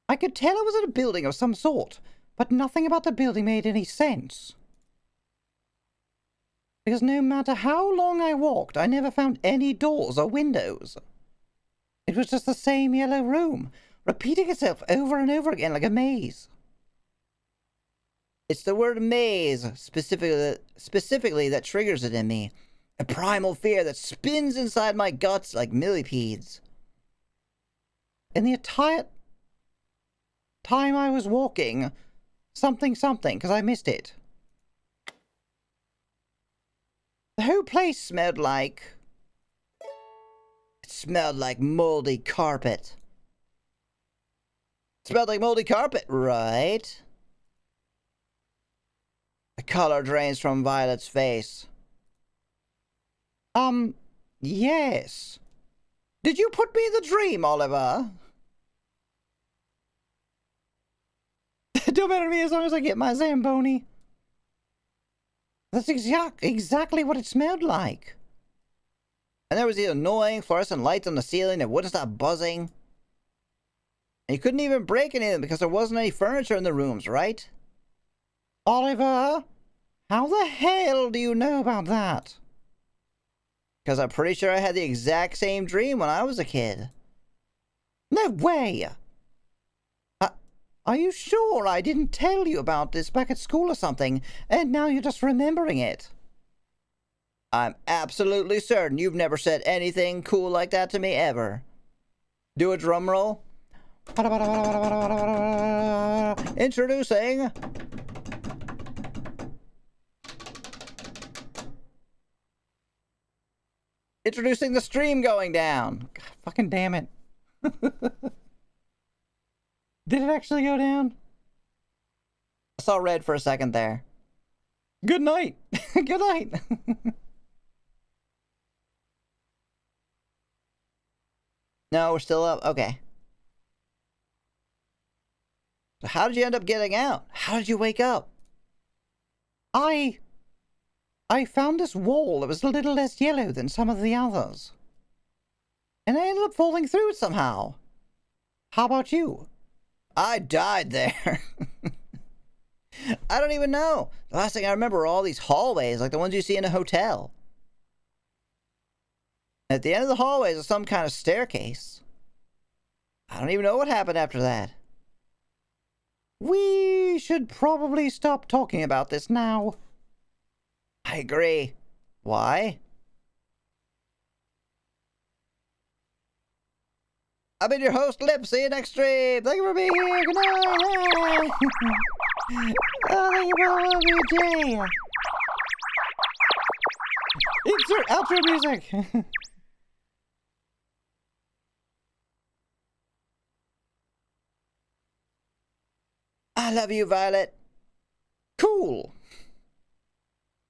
I could tell it was in a building of some sort, but nothing about the building made any sense. Because no matter how long I walked, I never found any doors or windows. It was just the same yellow room, repeating itself over and over again like a maze. It's the word maze, specifically that triggers it in me. A primal fear that spins inside my guts like millipedes. In the entire time I was walking, something, because I missed it. The whole place smelled like... It smelled like moldy carpet. It smelled like moldy carpet, right? The color drains from Violet's face. Yes. Did you put me in the dream, Oliver? Don't matter to me as long as I get my Zamboni. That's exactly what it smelled like. And there was these annoying fluorescent lights on the ceiling that wouldn't stop buzzing. And you couldn't even break anything because there wasn't any furniture in the rooms, right? Oliver, how the hell do you know about that? Because I'm pretty sure I had the exact same dream when I was a kid. No way! Are you sure I didn't tell you about this back at school or something, and now you're just remembering it? I'm absolutely certain you've never said anything cool like that to me ever. Do a drum roll. Introducing... Introducing the stream going down. God, fucking damn it. Did it actually go down? I saw red for a second there. Good night. Good night. No, we're still up. Okay. So how did you end up getting out? How did you wake up? I found this wall that was a little less yellow than some of the others. And I ended up falling through it somehow. How about you? I died there. I don't even know. The last thing I remember are all these hallways, like the ones you see in a hotel. At the end of the hallways is some kind of staircase. I don't even know what happened after that. We should probably stop talking about this now. I agree. Why? I've been your host, Lip. See you next stream. Thank you for being here. Good night. Oh, thank you for the OBJ. Insert outro music. I love you, Violet. Cool.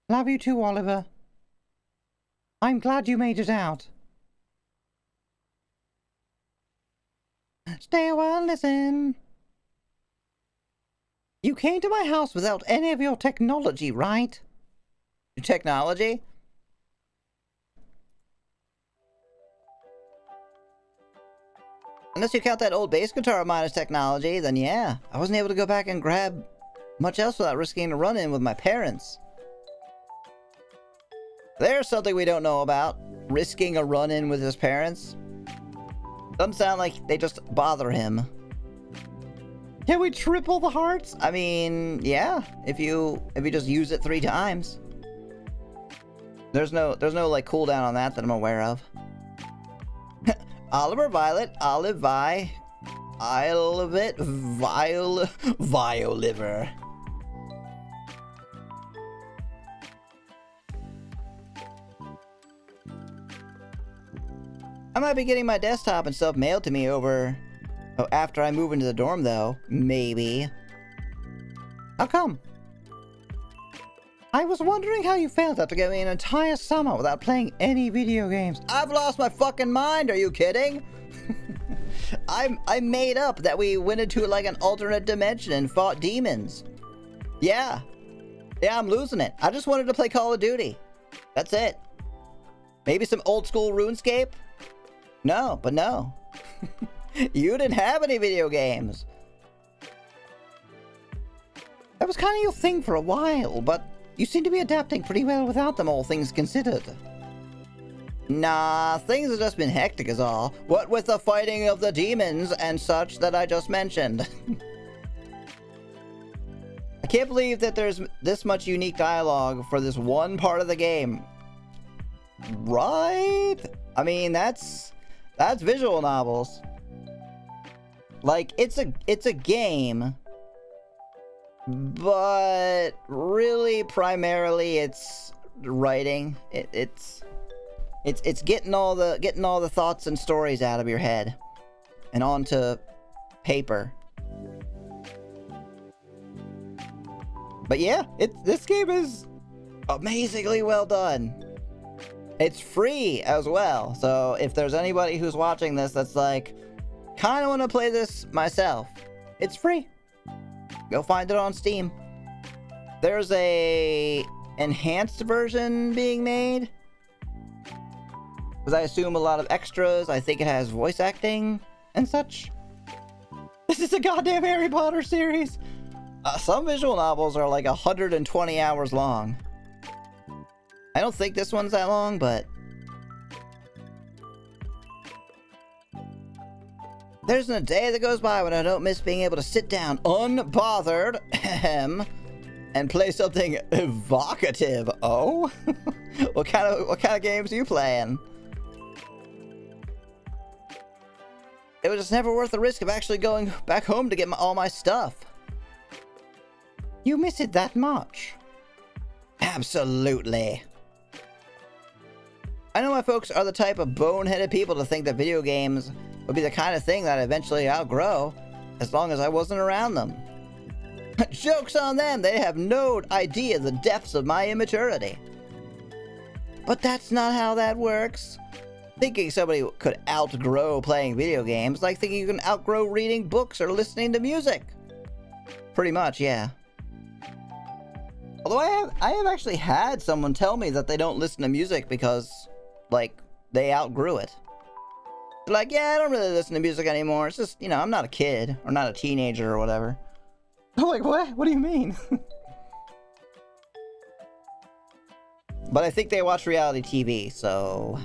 Love you too, Oliver. I'm glad you made it out. Stay a while and listen. You came to my house without any of your technology, right? Technology? Unless you count that old bass guitar of mine as technology, then yeah. I wasn't able to go back and grab much else without risking a run-in with my parents. There's something we don't know about. Risking a run-in with his parents. Doesn't sound like they just bother him. Can we triple the hearts? I mean, yeah. If you just use it 3 times. There's no like cooldown on that I'm aware of. Oliver, Violet, Olive, Vi, Isle of it, Violiver. I might be getting my desktop and stuff mailed to me after I move into the dorm, though. Maybe. How come? I was wondering how you felt after going an entire summer without playing any video games. I've lost my fucking mind, are you kidding? I made up that we went into like an alternate dimension and fought demons. Yeah. Yeah, I'm losing it. I just wanted to play Call of Duty. That's it. Maybe some old school RuneScape? No, but no. You didn't have any video games. That was kind of your thing for a while, but you seem to be adapting pretty well without them, all things considered. Nah, things have just been hectic is all. What with the fighting of the demons and such that I just mentioned. I can't believe that there's this much unique dialogue for this one part of the game. Right? I mean, that's visual novels. Like, it's a game, but really primarily it's writing. It's getting all the thoughts and stories out of your head and onto paper. But yeah, this game is amazingly well done. It's free as well, so if there's anybody who's watching this that's like, kind of want to play this myself, it's free. Go find it on Steam. There's a enhanced version being made, because I assume a lot of extras. I think it has voice acting and such. This is a goddamn Harry Potter series. Some visual novels are like 120 hours long. I don't think this one's that long, but there isn't a day that goes by when I don't miss being able to sit down unbothered and play something evocative. Oh? What kind of games are you playing? It was just never worth the risk of actually going back home to get all my stuff. You miss it that much? Absolutely. I know my folks are the type of boneheaded people to think that video games would be the kind of thing that I'd eventually outgrow, as long as I wasn't around them. Joke's on them, they have no idea the depths of my immaturity. But that's not how that works. Thinking somebody could outgrow playing video games like thinking you can outgrow reading books or listening to music. Pretty much, yeah. Although I have actually had someone tell me that they don't listen to music because, like, they outgrew it. They're like, yeah, I don't really listen to music anymore. It's just, you know, I'm not a kid or not a teenager or whatever. I'm like, what? What do you mean? But I think they watch reality TV, so...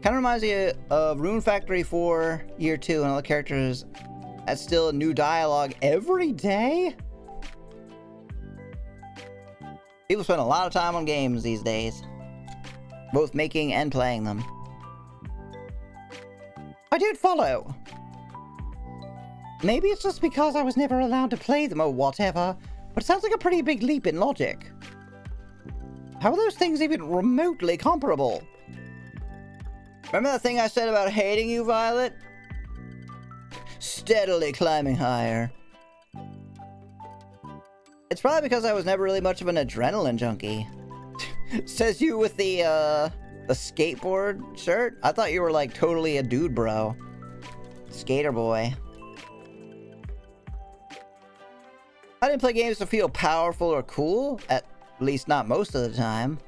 Kind of reminds me of Rune Factory 4 Year 2 and all the characters had still new dialogue every day? People spend a lot of time on games these days. Both making and playing them. I did follow. Maybe it's just because I was never allowed to play them or whatever, but it sounds like a pretty big leap in logic. How are those things even remotely comparable? Remember that thing I said about hating you, Violet? Steadily climbing higher. It's probably because I was never really much of an adrenaline junkie. Says you with the skateboard shirt? I thought you were like totally a dude bro. Skater boy. I didn't play games to feel powerful or cool, at least not most of the time.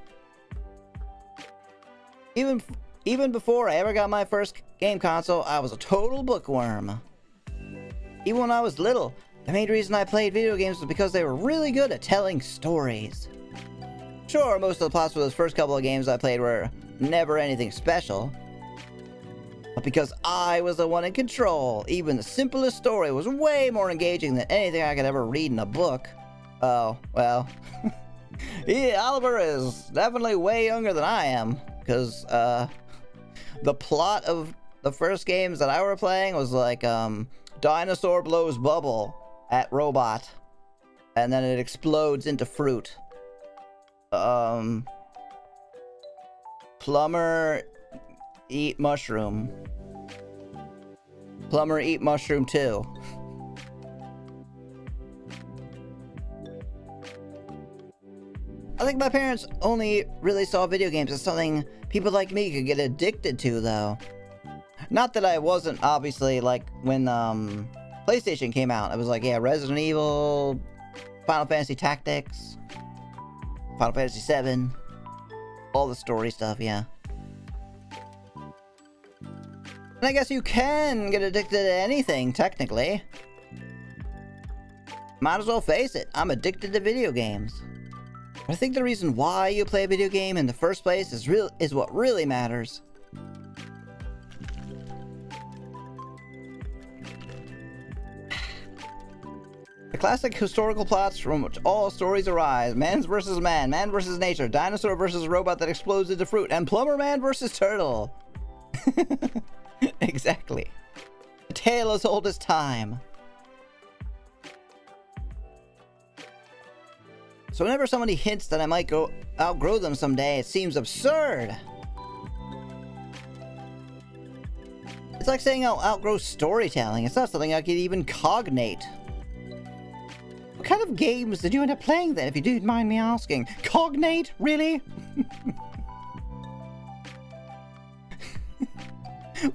Even before I ever got my first game console, I was a total bookworm. Even when I was little, the main reason I played video games was because they were really good at telling stories. Sure, most of the plots for those first couple of games I played were never anything special. But because I was the one in control, even the simplest story was way more engaging than anything I could ever read in a book. Oh, well. Yeah, Oliver is definitely way younger than I am. Because, the plot of the first games that I were playing was like, dinosaur blows bubble at robot. And then it explodes into fruit. Plumber eat mushroom. Plumber eat mushroom too. I think my parents only really saw video games as something people like me could get addicted to, though. Not that I wasn't, obviously, like, when, PlayStation came out. It was like, yeah, Resident Evil, Final Fantasy Tactics, Final Fantasy 7, all the story stuff, yeah. And I guess you can get addicted to anything, technically. Might as well face it, I'm addicted to video games. But I think the reason why you play a video game in the first place is what really matters. The classic historical plots from which all stories arise: man versus man, man versus nature, dinosaur versus robot that explodes into fruit, and plumber man versus turtle. Exactly. A tale as old as time. So whenever somebody hints that I might outgrow them someday, it seems absurd. It's like saying I'll outgrow storytelling. It's not something I could even cognate. What kind of games did you end up playing then, if you didn't mind me asking? Cognate? Really?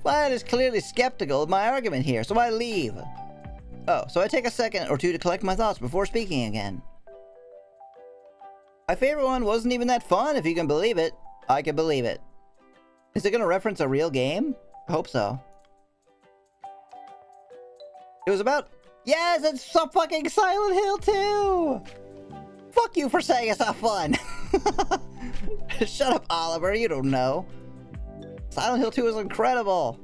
Wyatt is clearly skeptical of my argument here, so I leave. Oh, so I take a second or two to collect my thoughts before speaking again. My favorite one wasn't even that fun, if you can believe it. I can believe it. Is it gonna reference a real game? I hope so. It was about... Yes, it's so fucking Silent Hill 2! Fuck you for saying it's not fun! Shut up, Oliver, you don't know. Silent Hill 2 is incredible!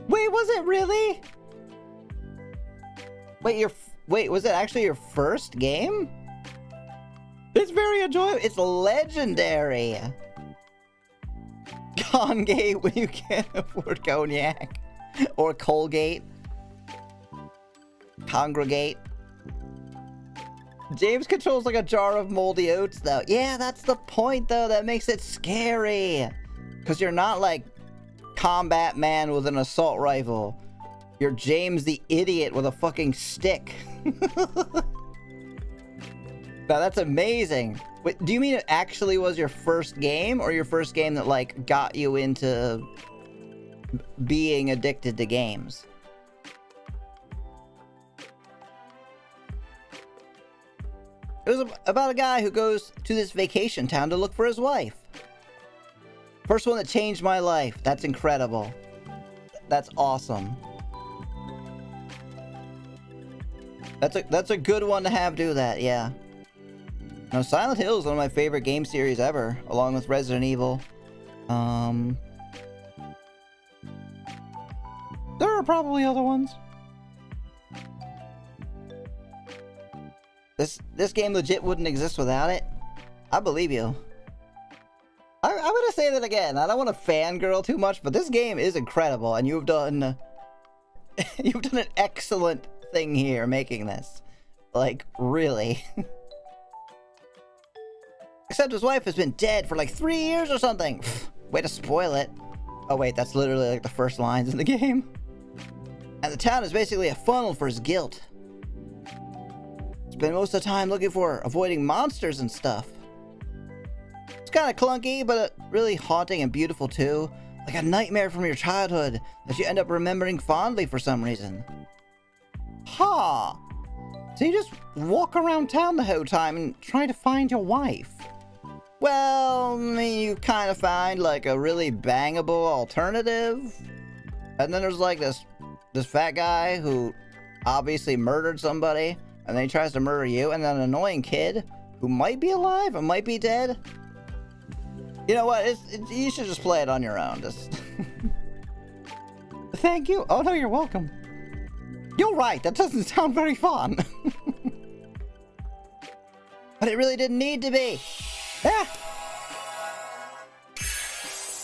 Wait, was it really? Wait, was it actually your first game? It's very enjoyable. It's legendary. Congate when you can't afford cognac. Or Colgate. Congregate. James controls like a jar of moldy oats, though. Yeah, that's the point, though. That makes it scary. Because you're not like Combat Man with an assault rifle. You're James the idiot with a fucking stick. Now that's amazing. Wait, do you mean it actually was your first game, or your first game that, like, got you into being addicted to games? It was about a guy who goes to this vacation town to look for his wife. First one that changed my life. That's incredible. That's awesome. That's a good one to have do that, yeah. No, Silent Hill is one of my favorite game series ever, along with Resident Evil. There are probably other ones. This game legit wouldn't exist without it. I believe you. I'm gonna say that again. I don't want to fangirl too much, but this game is incredible, and you've done you've done an excellent thing here making this. Like, really. Except his wife has been dead for like 3 years or something. Way to spoil it. Oh wait, that's literally like the first lines in the game. And the town is basically a funnel for his guilt. Spend most of the time looking for avoiding monsters and stuff. It's kind of clunky, but really haunting and beautiful too. Like a nightmare from your childhood that you end up remembering fondly for some reason. Huh. So you just walk around town the whole time and try to find your wife? Well, I mean, you kind of find like a really bangable alternative. And then there's like this fat guy who obviously murdered somebody. And then he tries to murder you, and then an annoying kid who might be alive and might be dead. You know what? You should just play it on your own. Just Thank you. Oh no, you're welcome. You're right. That doesn't sound very fun. But it really didn't need to be. Yeah.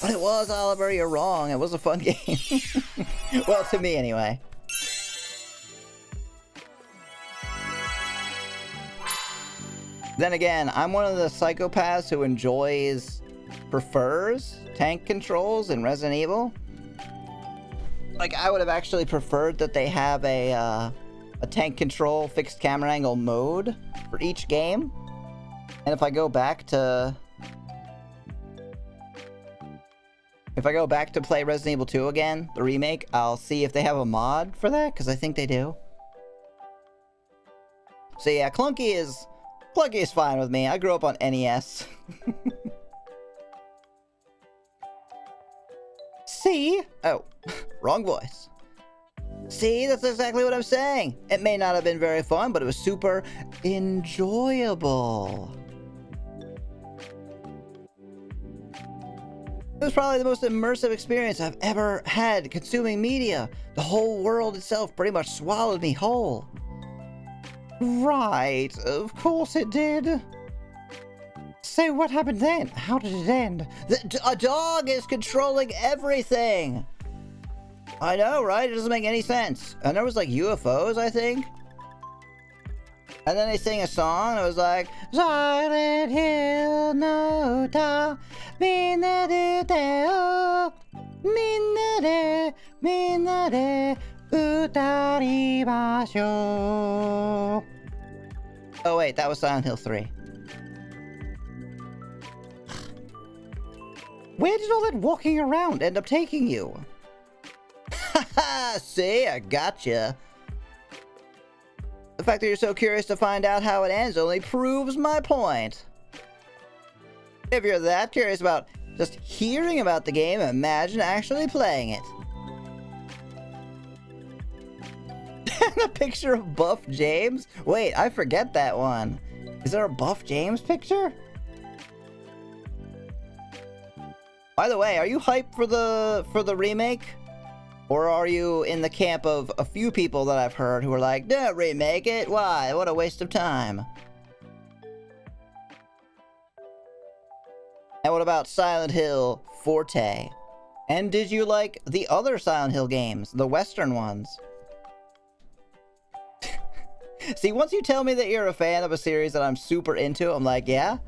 But it was, Oliver. You're wrong. It was a fun game. Well, to me anyway. Then again, I'm one of the psychopaths who prefers tank controls in Resident Evil. Like, I would have actually preferred that they have a tank control fixed camera angle mode for each game. And if I go back to play Resident Evil 2 again, the remake, I'll see if they have a mod for that, because I think they do. So yeah, Clunky is fine with me. I grew up on NES. See? Oh, wrong voice. See, that's exactly what I'm saying. It may not have been very fun, but it was super enjoyable. It was probably the most immersive experience I've ever had consuming media. The whole world itself pretty much swallowed me whole. Right, of course it did. So what happened then? How did it end? A dog is controlling everything! I know, right? It doesn't make any sense. And there was like UFOs, I think. And then they sang a song, and it was like, Silent Hill no ta, minna de, utarimashou. Oh wait, that was Silent Hill 3. Where did all that walking around end up taking you? Haha, see, I gotcha. The fact that you're so curious to find out how it ends only proves my point. If you're that curious about just hearing about the game, imagine actually playing it. A picture of Buff James? Wait, I forget that one. Is there a Buff James picture? By the way, are you hyped for the remake? Or are you in the camp of a few people that I've heard who are like, don't remake it, why? What a waste of time. And what about Silent Hill Forte? And did you like the other Silent Hill games, the Western ones? See, once you tell me that you're a fan of a series that I'm super into, I'm like, yeah?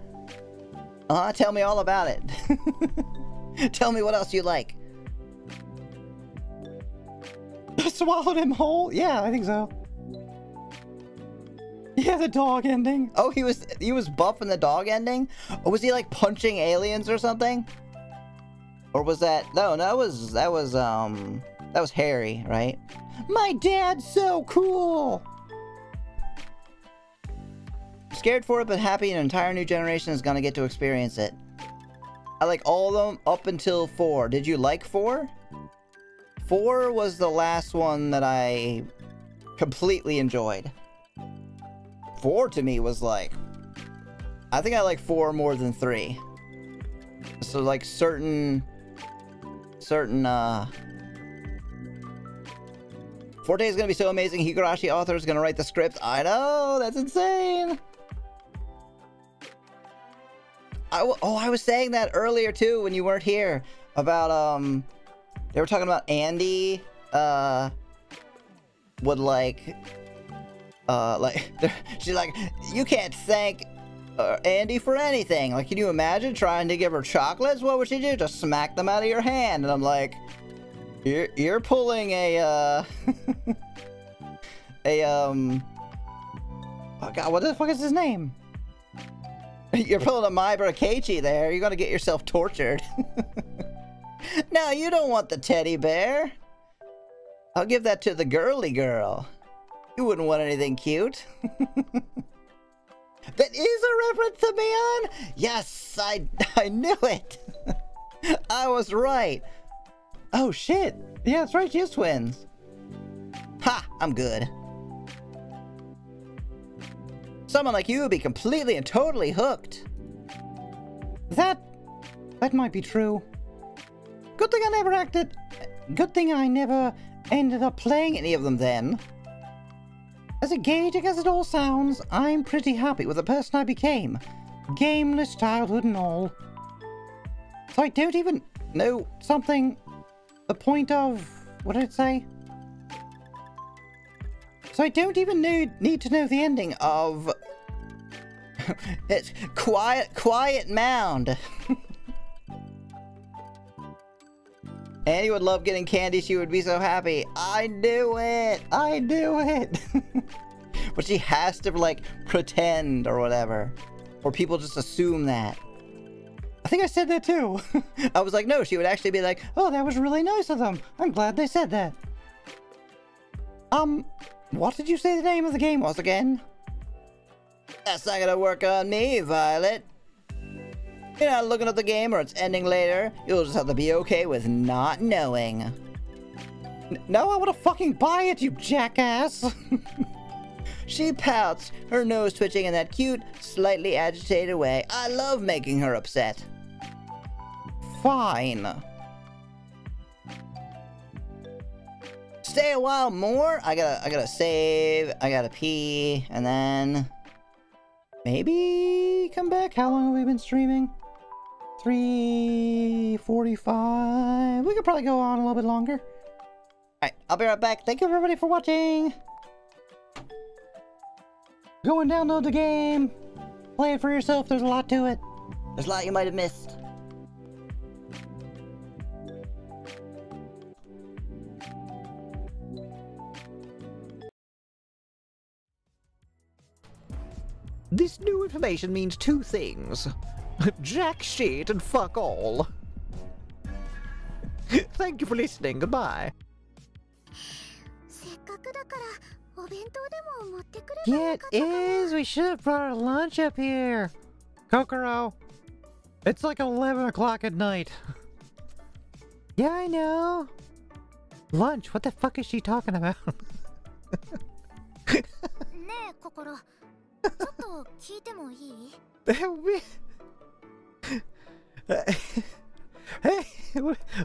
Tell me all about it. Tell me what else you like. just swallowed him whole? Yeah, I think so. Yeah, the dog ending. Oh, he was buff in the dog ending? Or was he like punching aliens or something? Or was that that was Harry, right? My dad's so cool. Scared for it, but happy an entire new generation is gonna get to experience it. I like all of them up until 4. Did you like 4? 4 was the last one that I completely enjoyed. 4 to me was like, I think I like 4 more than 3. So like certain Forte is gonna be so amazing. Higurashi author is gonna write the script. I know, that's insane. I was saying that earlier too when you weren't here about they were talking about Andy would like she's like, you can't thank Andy for anything. Like, can you imagine trying to give her chocolates? What would she do? Just smack them out of your hand? And I'm like, you're pulling a oh god, what the fuck is his name? You're pulling a Maibara Keiichi there. You're gonna get yourself tortured. No, you don't want the teddy bear. I'll give that to the girly girl. You wouldn't want anything cute. That is a reference to Mion? Yes, I knew it. I was right. Oh shit. Yeah, that's right, she has twins. Ha, I'm good. Someone like you would be completely and totally hooked. That might be true. Good thing I never ended up playing any of them then. As engaging as it all sounds, I'm pretty happy with the person I became. Gameless childhood and all. So I don't even know something. The point of... what did it say? So I don't even need to know the ending of... it's Quiet Mound. Annie would love getting candy. She would be so happy. I knew it. I knew it. But she has to, like, pretend or whatever. Or people just assume that. I think I said that too. I was like, no, she would actually be like, oh, that was really nice of them. I'm glad they said that. What did you say the name of the game was again? That's not gonna work on me, Violet. You're not looking at the game or it's ending later. You'll just have to be okay with not knowing. No, I wanna fucking buy it, you jackass! She pouts, her nose twitching in that cute, slightly agitated way. I love making her upset. Fine. Stay a while more? I gotta save, I gotta pee, and then... maybe come back? How long have we been streaming? 3:45. We could probably go on a little bit longer. Alright, I'll be right back. Thank you everybody for watching. Go and download the game. Play it for yourself. There's a lot to it. There's a lot you might have missed. This new information means 2 things. Jack shit and fuck all. Thank you for listening. Goodbye. Yeah, it is. We should have brought our lunch up here. Kokoro, it's like 11 o'clock at night. Yeah, I know. Lunch? What the fuck is she talking about? Hey,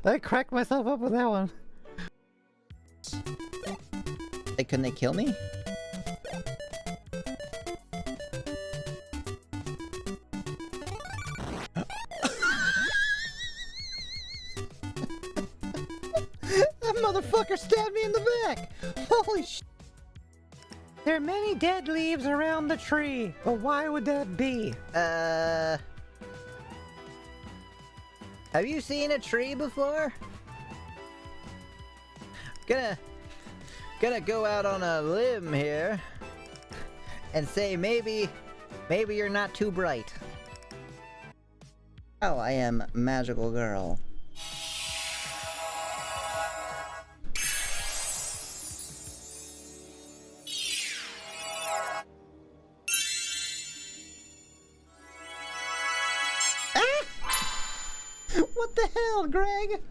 I cracked myself up with that one. Hey, couldn't they kill me? That motherfucker stabbed me in the back! Holy sh! There are many dead leaves around the tree, but why would that be? Have you seen a tree before? Gonna gonna go out on a limb here and say maybe you're not too bright. Oh, I am magical girl. What the hell, Greg?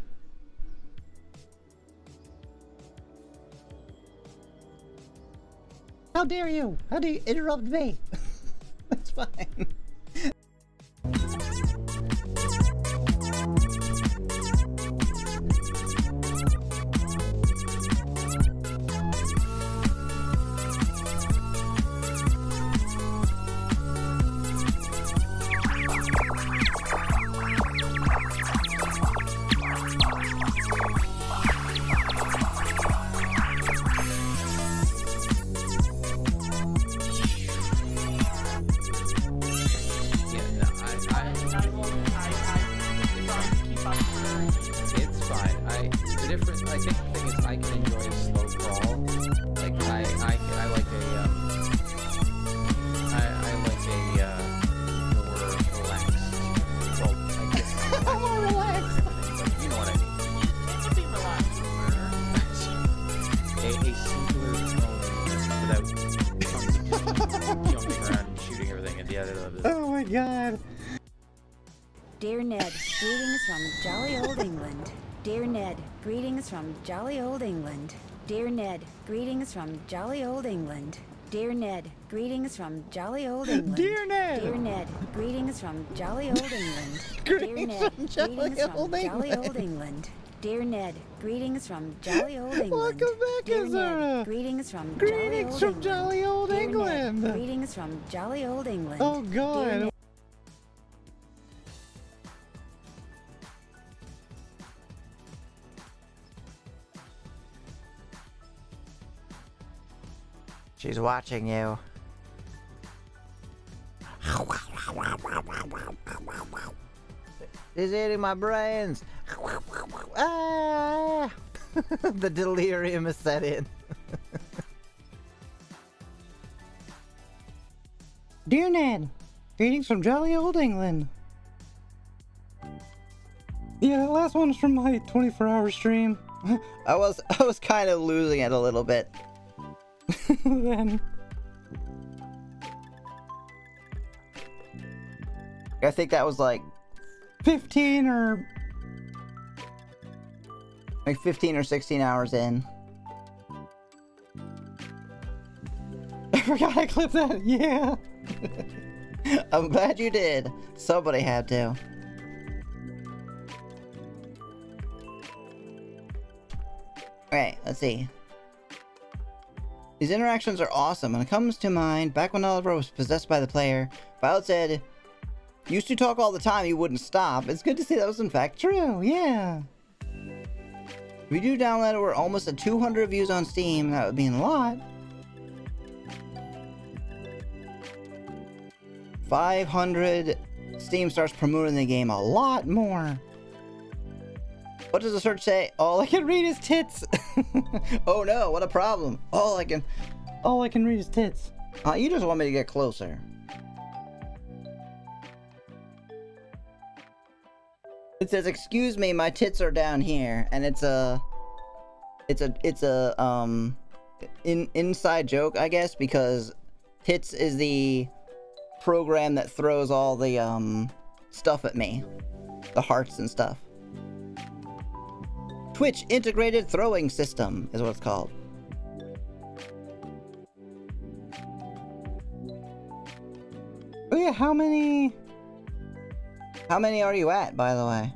How dare you? How do you interrupt me? That's fine. Oh my god. Dear Ned, greetings from jolly old England. Dear Ned, greetings from jolly old England. Dear Ned, greetings from jolly old England. Dear Ned, greetings from jolly old England. Dear Ned. Dear Ned, greetings from jolly old England. Greetings from jolly old jolly old England. Dear Ned, greetings from jolly old England. Welcome back, Dear Azura. Ned, greetings from Greetings from jolly old Dear England. Ned, greetings from jolly old England. Oh Dear god. Ned, She's watching you. She's eating my brains. Ah! The delirium is set in. Dear Ned, greetings from jolly old England. Yeah, that last one's from my 24-hour stream. I was kind of losing it a little bit. Then I think that was like 15 or 15 or 16 hours in. I forgot I clipped that. Yeah. I'm glad you did. Somebody had to. Alright, let's see. These interactions are awesome, and it comes to mind back when Oliver was possessed by the player. Violet said, "Used to talk all the time, you wouldn't stop." It's good to see that was in fact true, yeah. If we do download it, we're almost at 200 reviews on Steam. That would mean a lot. 500 Steam starts promoting the game a lot more. What does the search say? All I can read is tits. Oh no, what a problem. All I can read is tits. you just want me to get closer. It says, "Excuse me, my tits are down here," and it's a inside joke, I guess, because tits is the program that throws all the stuff at me, the hearts and stuff. Twitch Integrated Throwing System is what it's called. Oh yeah, how many are you at, by the way?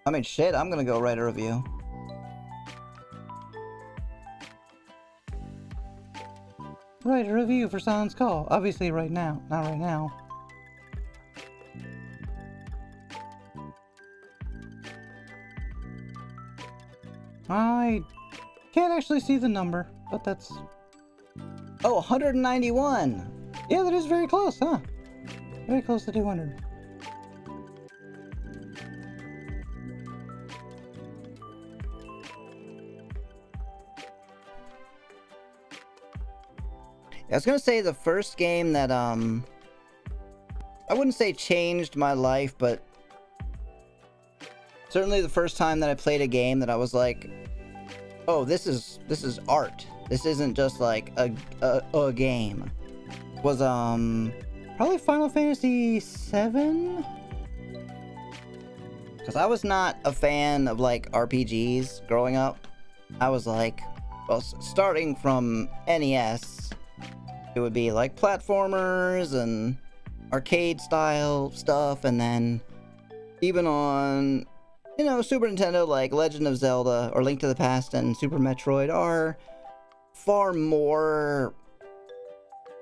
I mean, shit, I'm gonna go write a review. Write a review for Silence Call. Obviously right now. Not right now. I can't actually see the number, but that's... Oh, 191! Yeah, that is very close, huh? Very close to 200. I was gonna say the first game that, I wouldn't say changed my life, but certainly the first time that I played a game that I was like, oh, this is art. This isn't just like a game. Was, probably Final Fantasy VII? Because I was not a fan of, like, RPGs growing up. I was like, well, starting from NES, it would be like platformers and arcade style stuff, and then even on, you know, Super Nintendo, like Legend of Zelda or Link to the Past and Super Metroid are far more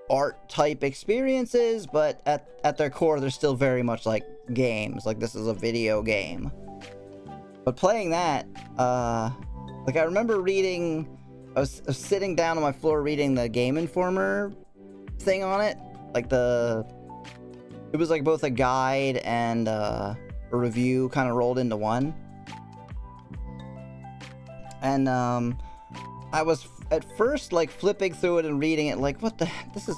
art type experiences, but at their core they're still very much like games. Like, this is a video game. But playing that, like, I remember reading, I was sitting down on my floor reading the Game Informer thing on it. Like, it was like both a guide and a review kind of rolled into one. And I was at first like flipping through it and reading it like, what the heck, this is,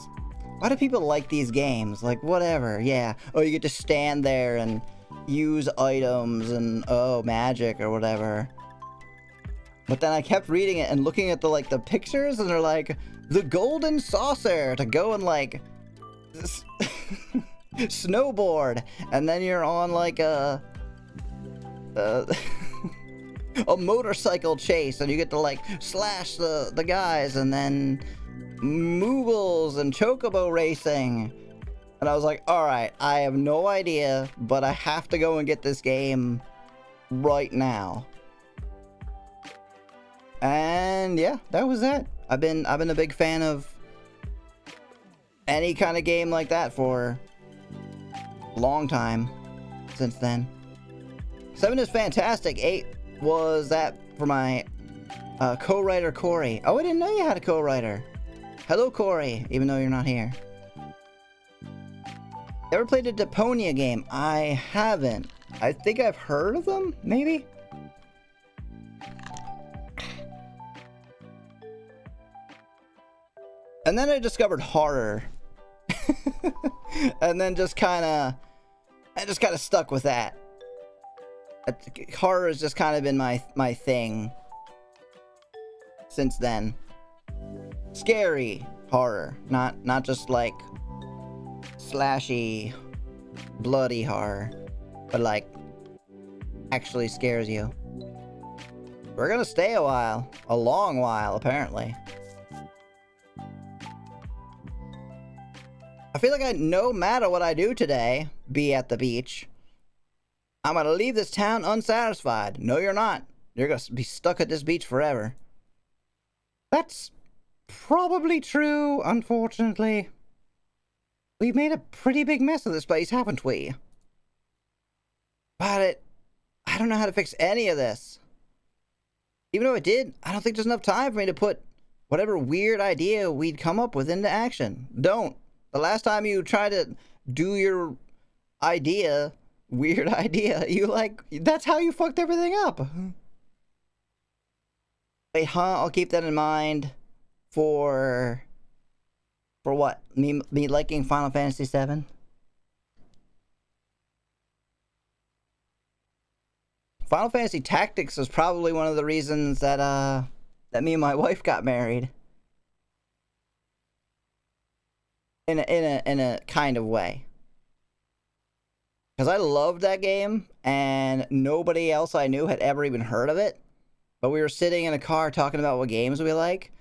why do people like these games? Like, whatever, yeah. Oh, you get to stand there and use items and, oh, magic or whatever. But then I kept reading it and looking at the pictures, and they're like, the golden saucer to go and like snowboard, and then you're on like a motorcycle chase, and you get to like slash the guys, and then Moogles and Chocobo racing. And I was like, alright, I have no idea, but I have to go and get this game right now. And yeah, that was it. I've been a big fan of any kind of game like that for a long time since then. 7 is fantastic. 8 was that for my co-writer Corey. Oh, I didn't know you had a co-writer. Hello, Corey, even though you're not here. Ever played a Deponia game? I haven't. I think I've heard of them, maybe? And then I discovered horror. And then I just kind of stuck with that. Horror has just kind of been my thing since then. Scary horror, not just like slashy, bloody horror, but like actually scares you. We're gonna stay a while, a long while apparently. I feel like no matter what I do today, be at the beach, I'm gonna leave this town unsatisfied. No, you're not. You're gonna be stuck at this beach forever. That's probably true, unfortunately. We've made a pretty big mess of this place, haven't we? But I don't know how to fix any of this. Even though I did, I don't think there's enough time for me to put whatever weird idea we'd come up with into action. Don't. The last time you tried to do your idea, weird idea, that's how you fucked everything up. Wait, huh? I'll keep that in mind for what? Me liking Final Fantasy VII? Final Fantasy Tactics was probably one of the reasons that me and my wife got married. In a kind of way. Because I loved that game, and nobody else I knew had ever even heard of it. But we were sitting in a car talking about what games we like,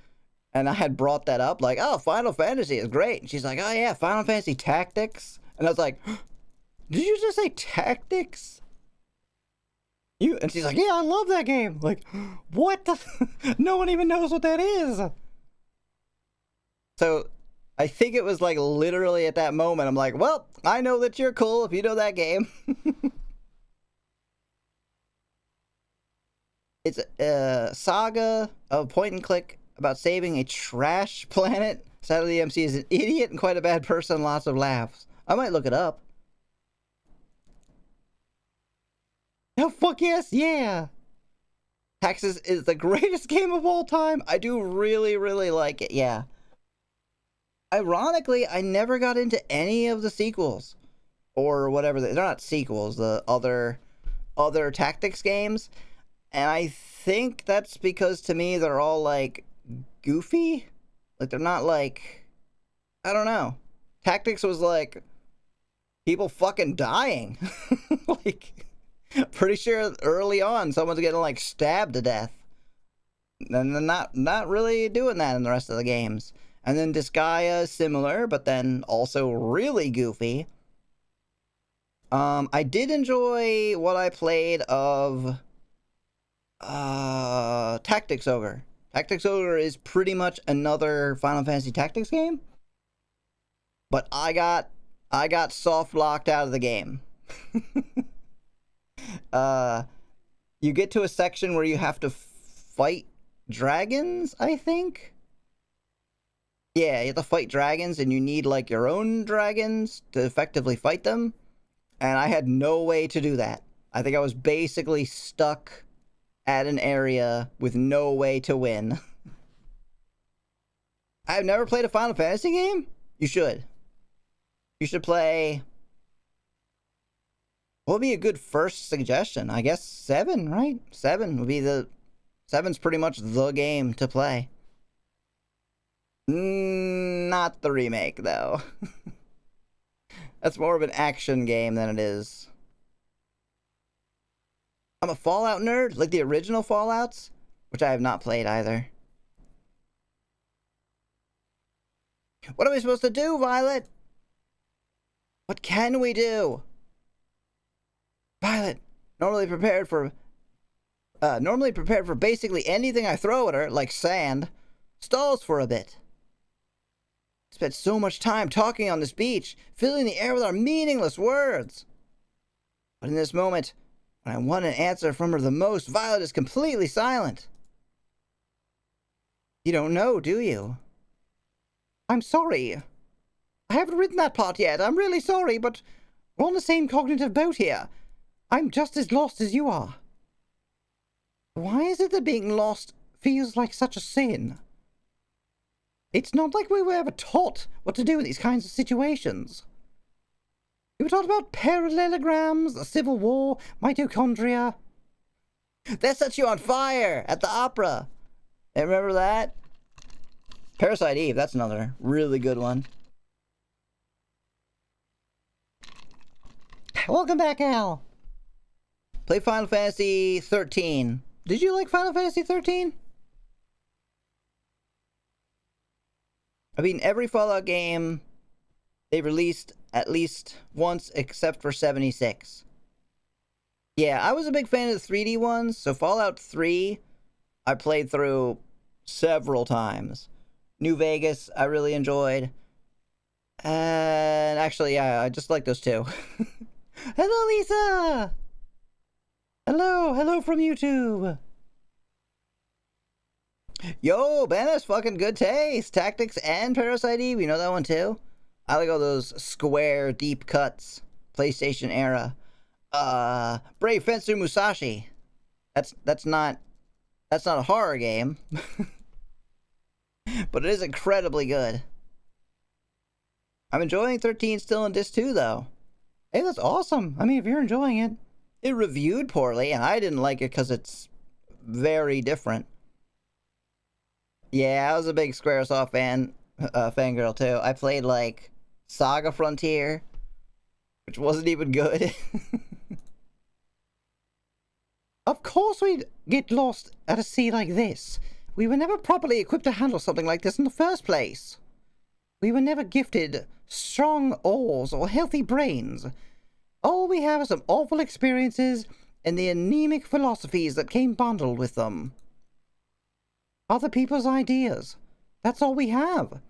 and I had brought that up, like, oh, Final Fantasy is great. And she's like, oh yeah, Final Fantasy Tactics. And I was like, did you just say Tactics? And she's like, yeah, I love that game. Like, what the? No one even knows what that is. So I think it was like literally at that moment, I'm like, well, I know that you're cool if you know that game. It's a saga of point and click about saving a trash planet. Sadly, the MC is an idiot and quite a bad person. Lots of laughs. I might look it up. Oh, fuck yes, yeah. Taxes is the greatest game of all time. I do really, really like it, yeah. Ironically, I never got into any of the sequels. Or whatever. They're not sequels, the other tactics games. And I think that's because to me they're all like goofy. Like they're not like, I don't know. Tactics was like people fucking dying. Like, pretty sure early on someone's getting like stabbed to death. And they're not really doing that in the rest of the games. And then Disgaea is similar, but then also really goofy. I did enjoy what I played of Tactics Ogre. Tactics Ogre is pretty much another Final Fantasy Tactics game. But I got soft locked out of the game. You get to a section where you have to fight dragons, I think. Yeah, you have to fight dragons and you need like your own dragons to effectively fight them. And I had no way to do that. I think I was basically stuck at an area with no way to win. I've never played a Final Fantasy game? You should. You should play... What would be a good first suggestion? I guess 7, right? 7 would be the... 7's pretty much the game to play. Not the remake, though. That's more of an action game than it is. I'm a Fallout nerd, like the original Fallouts, which I have not played either. What are we supposed to do, Violet? What can we do? Violet, normally prepared for basically anything I throw at her, like sand, stalls for a bit. Spent so much time talking on this beach, filling the air with our meaningless words. But in this moment, when I want an answer from her the most, Violet is completely silent. You don't know, do you? I'm sorry. I haven't written that part yet. I'm really sorry, but we're on the same cognitive boat here. I'm just as lost as you are. Why is it that being lost feels like such a sin? It's not like we were ever taught what to do in these kinds of situations. We were taught about parallelograms, the Civil War, mitochondria. That set you on fire at the opera. Remember that? Parasite Eve, that's another really good one. Welcome back, Al. Play Final Fantasy 13. Did you like Final Fantasy 13? I mean, every Fallout game they released at least once except for 76. Yeah, I was a big fan of the 3D ones, so Fallout 3 I played through several times. New Vegas I really enjoyed. And actually, yeah, I just like those two. Hello, Lisa! Hello from YouTube. Yo, Ben has fucking good taste. Tactics and Parasite Eve, you know that one too? I like all those square, deep cuts. PlayStation era. Brave Fencer Musashi. That's not a horror game. But it is incredibly good. I'm enjoying 13 still in Disc 2 though. Hey, that's awesome. I mean, if you're enjoying it. It reviewed poorly, and I didn't like it because it's very different. Yeah, I was a big Squaresoft fangirl too. I played like Saga Frontier, which wasn't even good. Of course we'd get lost at a sea like this. We were never properly equipped to handle something like this in the first place. We were never gifted strong oars or healthy brains. All we have are some awful experiences and the anemic philosophies that came bundled with them. Other people's ideas. That's all we have.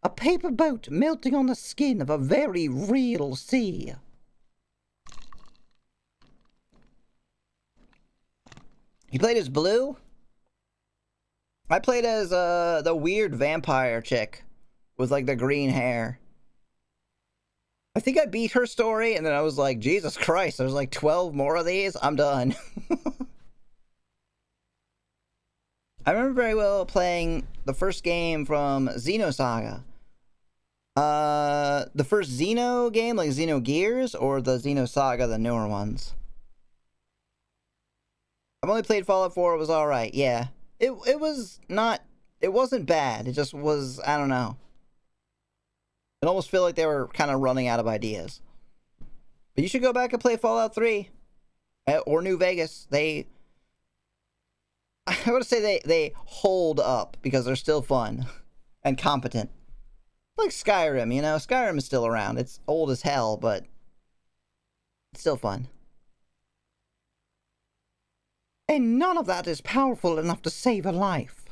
A paper boat melting on the skin of a very real sea. You played as Blue? I played as the weird vampire chick with like the green hair. I think I beat her story, and then I was like, Jesus Christ, there's like 12 more of these? I'm done. I remember very well playing the first game from Xenosaga. The first Xeno game, like Xenogears, or the Xeno Saga, the newer ones? I've only played Fallout 4, it was alright, yeah. It was not, it wasn't bad, it just was, I don't know. It almost felt like they were kind of running out of ideas. But you should go back and play Fallout 3. Or New Vegas. I would say they hold up because they're still fun and competent. Like Skyrim, you know? Skyrim is still around. It's old as hell, but it's still fun. And none of that is powerful enough to save a life.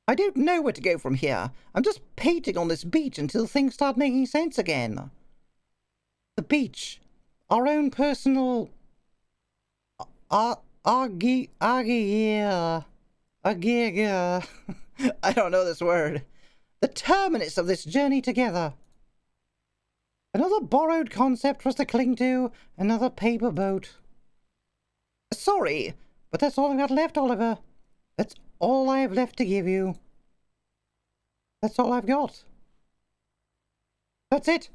I don't know where to go from here. I'm just painting on this beach until things start making sense again. The beach. Our own personal... Agia. I don't know this word. The terminus of this journey together. Another borrowed concept for us to cling to. Another paper boat. Sorry, but that's all I've got left, Oliver. That's all I have left to give you. That's all I've got. That's it.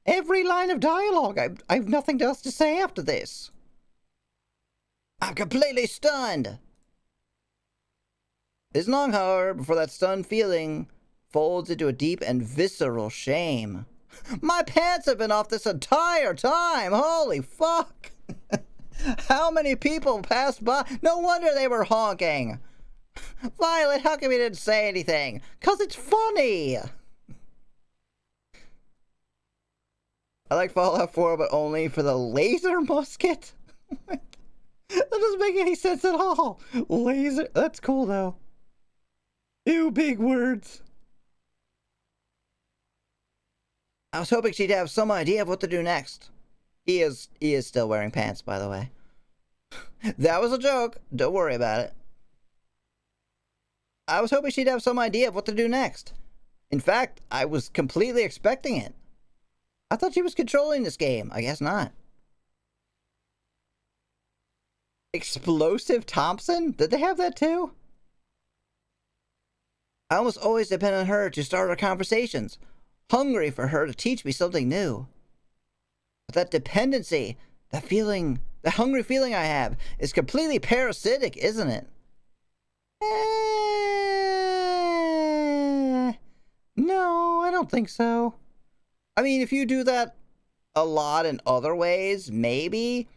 Every line of dialogue. I've nothing else to say after this. I'm completely stunned. It's long, however, before that stunned feeling folds into a deep and visceral shame. My pants have been off this entire time. Holy fuck. How many people passed by? No wonder they were honking. Violet, how come you didn't say anything? 'Cause it's funny. I like Fallout 4, but only for the laser musket. That doesn't make any sense at all. Laser, that's cool though. Ew, big words. I was hoping she'd have some idea of what to do next. He is still wearing pants, by the way. That was a joke. Don't worry about it. I was hoping she'd have some idea of what to do next. In fact, I was completely expecting it. I thought she was controlling this game. I guess not. Explosive Thompson? Did they have that too? I almost always depend on her to start our conversations. Hungry for her to teach me something new. But that dependency, that feeling, the hungry feeling I have, is completely parasitic, isn't it? No, I don't think so. I mean, if you do that a lot in other ways, maybe.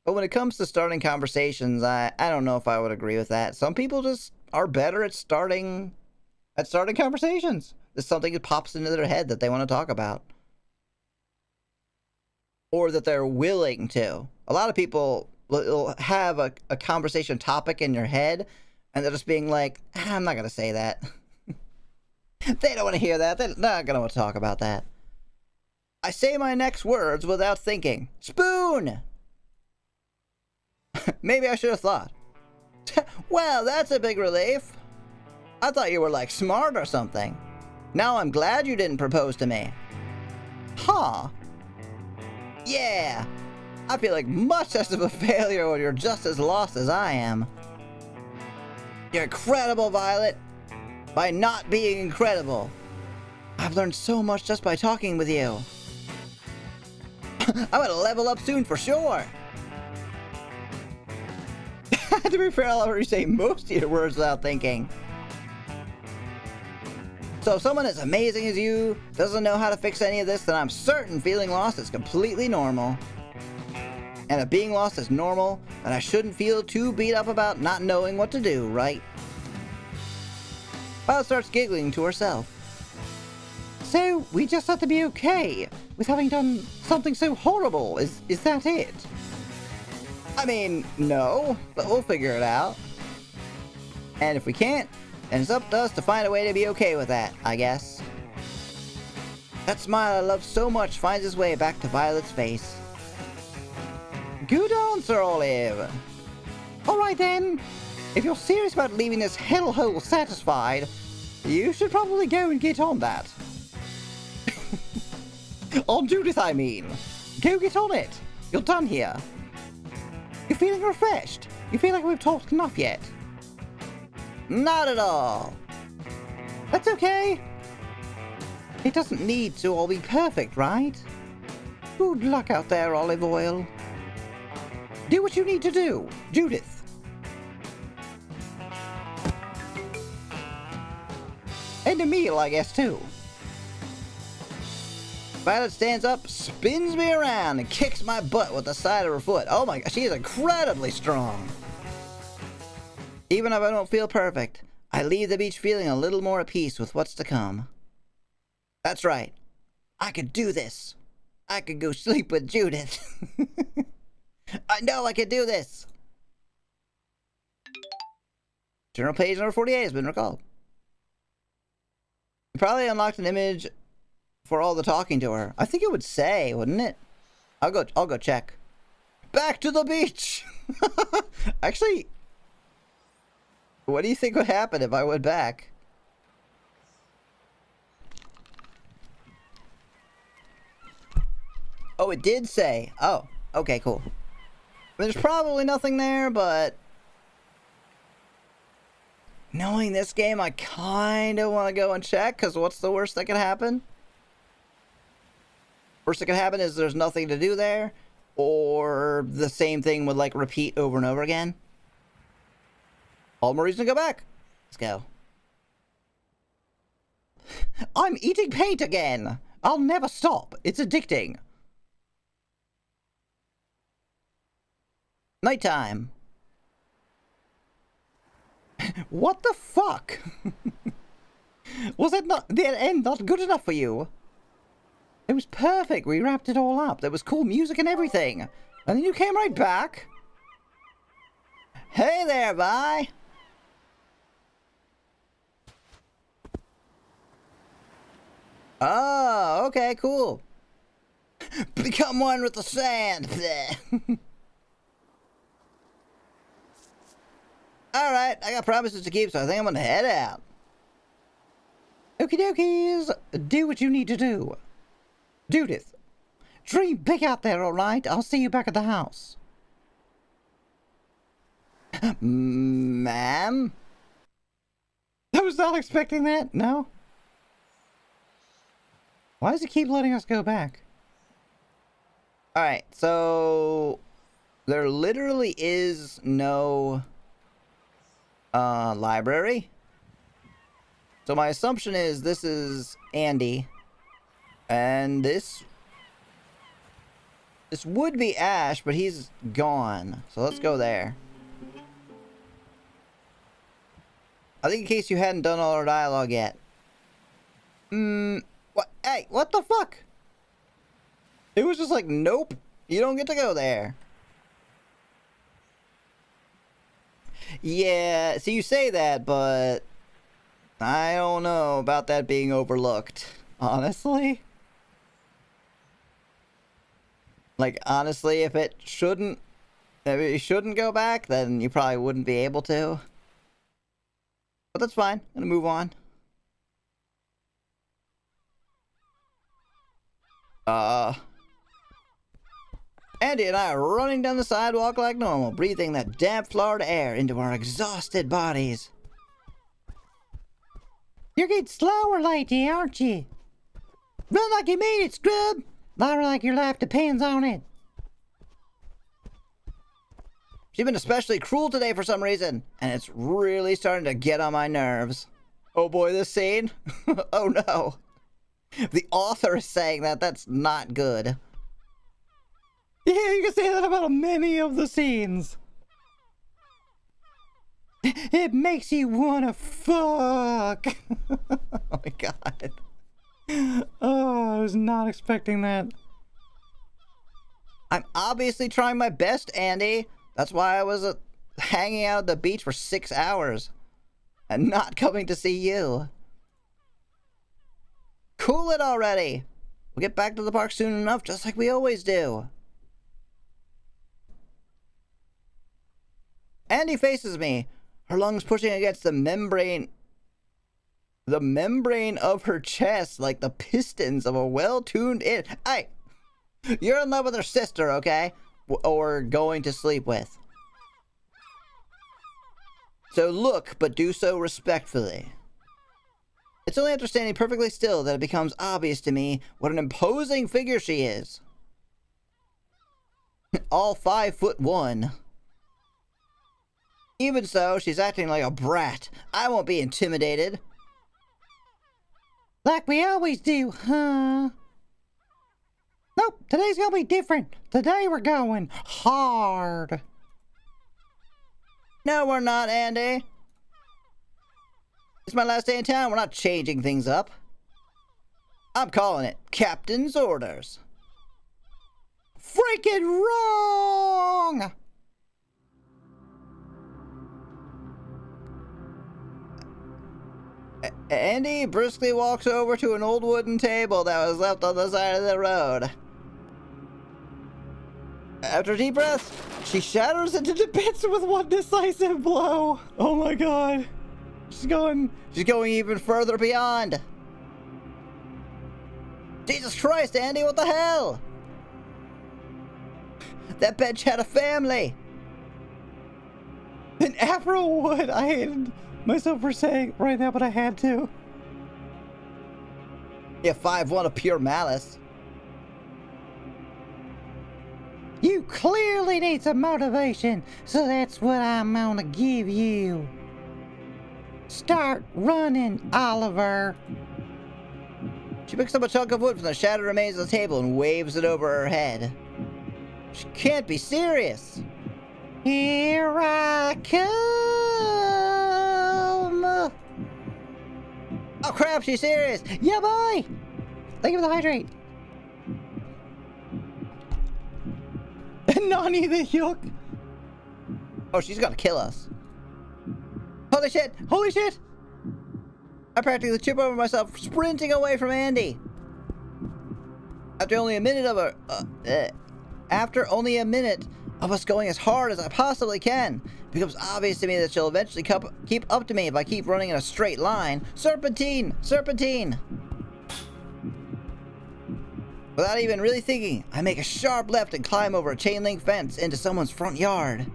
But when it comes to starting conversations, I don't know if I would agree with that. Some people just are better at starting conversations. There's something that pops into their head that they want to talk about. Or that they're willing to. A lot of people will have a conversation topic in your head, and they're just being like, I'm not going to say that. They don't want to hear that. They're not going to want to talk about that. I say my next words without thinking. Spoon! Maybe I should have thought. Well, that's a big relief. I thought you were like smart or something. Now I'm glad you didn't propose to me. Huh. Yeah. I feel like much less of a failure when you're just as lost as I am. You're incredible, Violet. By not being incredible. I've learned so much just by talking with you. I'm gonna level up soon for sure. To be fair, I'll already say most of your words without thinking. So if someone as amazing as you doesn't know how to fix any of this, then I'm certain feeling lost is completely normal. And if being lost is normal, then I shouldn't feel too beat up about not knowing what to do, right? Violet starts giggling to herself. So, we just have to be okay with having done something so horrible, is that it? I mean, no, but we'll figure it out. And if we can't, then it's up to us to find a way to be okay with that, I guess. That smile I love so much finds its way back to Violet's face. Good answer, Olive. Alright then, if you're serious about leaving this hellhole satisfied, you should probably go and get on that. On Judith, I mean. Go get on it. You're done here. You're feeling refreshed. You feel like we've talked enough yet. Not at all. That's okay. It doesn't need to all be perfect, right? Good luck out there, Olive Oil. Do what you need to do, Judith. And Emil, I guess, too. Violet stands up, spins me around, and kicks my butt with the side of her foot. Oh my god, she is incredibly strong. Even if I don't feel perfect, I leave the beach feeling a little more at peace with what's to come. That's right. I could do this. I could go sleep with Judith. I know I could do this. Journal page number 48 has been recalled. You probably unlocked an image for all the talking to her. I think it would say, wouldn't it? I'll go check. Back to the beach. Actually, what do you think would happen if I went back? Oh, it did say. Oh, okay, cool. There's probably nothing there, but knowing this game, I kind of want to go and check, because what's the worst that could happen? Worst that could happen is there's nothing to do there, or the same thing would, like, repeat over and over again. All more reason to go back. Let's go. I'm eating paint again! I'll never stop. It's addicting. Nighttime. What the fuck? Was that not the end not good enough for you? It was perfect. We wrapped it all up. There was cool music and everything. And then you came right back. Hey there, Vi. Oh, okay, cool. Become one with the sand. Alright, I got promises to keep, so I think I'm gonna head out. Okie dokies, do what you need to do. Judith, dream big out there, alright? I'll see you back at the house. Ma'am? I was not expecting that, no? Why does he keep letting us go back? Alright, so there literally is no library. So my assumption is this is Andy. And this would be Ash, but he's gone. So let's go there. I think in case you hadn't done all our dialogue yet. What? Hey, what the fuck? It was just like, nope, you don't get to go there. Yeah, so you say that, but I don't know about that being overlooked, honestly. Like, honestly, if you shouldn't go back, then you probably wouldn't be able to. But that's fine. I'm gonna move on. Andy and I are running down the sidewalk like normal, breathing that damp Florida air into our exhausted bodies. You're getting slower lately, aren't you? Run like you made it, scrub! Not like your life depends on it. She's been especially cruel today for some reason, and it's really starting to get on my nerves. Oh boy, this scene? Oh no. The author is saying that. That's not good. Yeah, you can say that about many of the scenes. It makes you wanna fuck. Oh my god. Oh, I was not expecting that. I'm obviously trying my best, Andy. That's why I was hanging out at the beach for 6 hours and not coming to see you. Cool it already. We'll get back to the park soon enough, just like we always do. Andy faces me, her lungs pushing against the membrane of her chest like the pistons of a well-tuned Hey, you're in love with her sister, okay? Or going to sleep with. So look, but do so respectfully. It's only after standing perfectly still that it becomes obvious to me what an imposing figure she is. All 5'1". Even so, she's acting like a brat. I won't be intimidated. Like we always do, huh? Nope, today's gonna be different. Today we're going hard. No, we're not, Andy. It's my last day in town. We're not changing things up. I'm calling it Captain's Orders. Freaking wrong! Andy briskly walks over to an old wooden table that was left on the side of the road. After a deep breath, she shatters into bits with one decisive blow. Oh my god. She's going even further beyond. Jesus Christ, Andy, what the hell? That bitch had a family. An Afro would. I hated myself for saying right now, but I had to. Yeah, 5'1" of pure malice. You clearly need some motivation, so that's what I'm gonna give you. Start running, Oliver. She picks up a chunk of wood from the shattered remains of the table and waves it over her head. She can't be serious. Here I come. Oh crap, she's serious. Yeah, boy. Thank you for the hydrate. Nani the Yook. Oh, she's gonna kill us. Holy shit! Holy shit! I practically trip over myself, sprinting away from Andy. After only a minute of us going as hard as I possibly can, it becomes obvious to me that she'll eventually keep up to me if I keep running in a straight line. Serpentine! Serpentine! Without even really thinking, I make a sharp left and climb over a chain link fence into someone's front yard.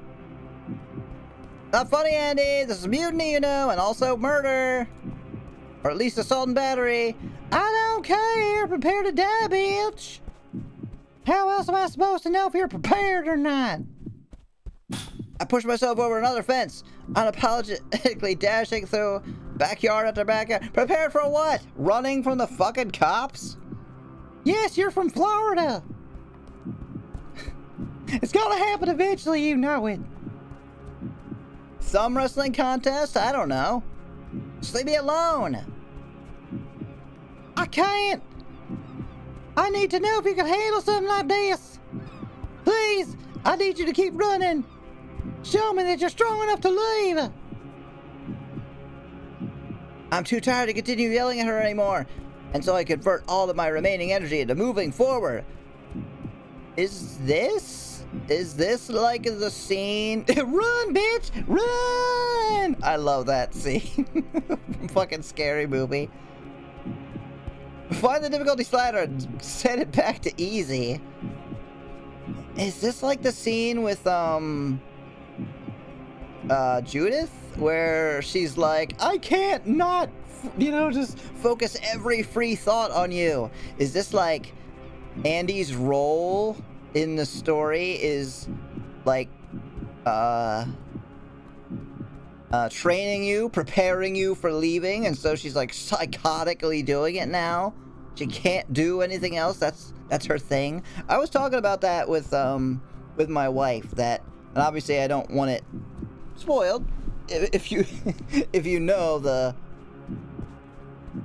Not funny, Andy. This is mutiny, you know, and also murder. Or at least assault and battery. I don't care. Prepare to die, bitch. How else am I supposed to know if you're prepared or not? I push myself over another fence, unapologetically dashing through backyard after backyard. Prepared for what? Running from the fucking cops? Yes, you're from Florida. It's gonna happen eventually, you know it. Some wrestling contest? I don't know. Just leave me alone. I can't. I need to know if you can handle something like this. Please, I need you to keep running. Show me that you're strong enough to leave. I'm too tired to continue yelling at her anymore, and so I convert all of my remaining energy into moving forward. Is this like the scene? Run, bitch! Run! I love that scene. Fucking Scary Movie. Find the difficulty slider and set it back to easy. Is this like the scene with Judith, where she's like, I can't not, just focus every free thought on you? Is this like Andy's role in the story is like training you, preparing you for leaving, and so she's like psychotically doing it now? She can't do anything else. That's her thing. I was talking about that with my wife, and obviously I don't want it spoiled if you if you know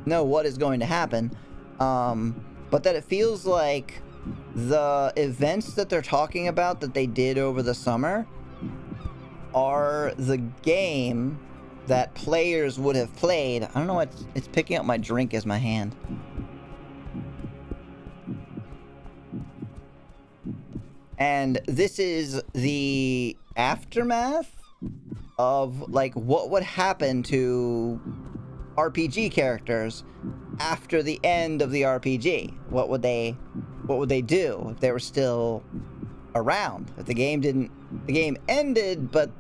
what is going to happen, but that it feels like the events that they're talking about that they did over the summer are the game that players would have played. I don't know, it's picking up my drink as my hand. And this is the aftermath of like what would happen to RPG characters after the end of the RPG. What would they do if they were still around? If the game ended, but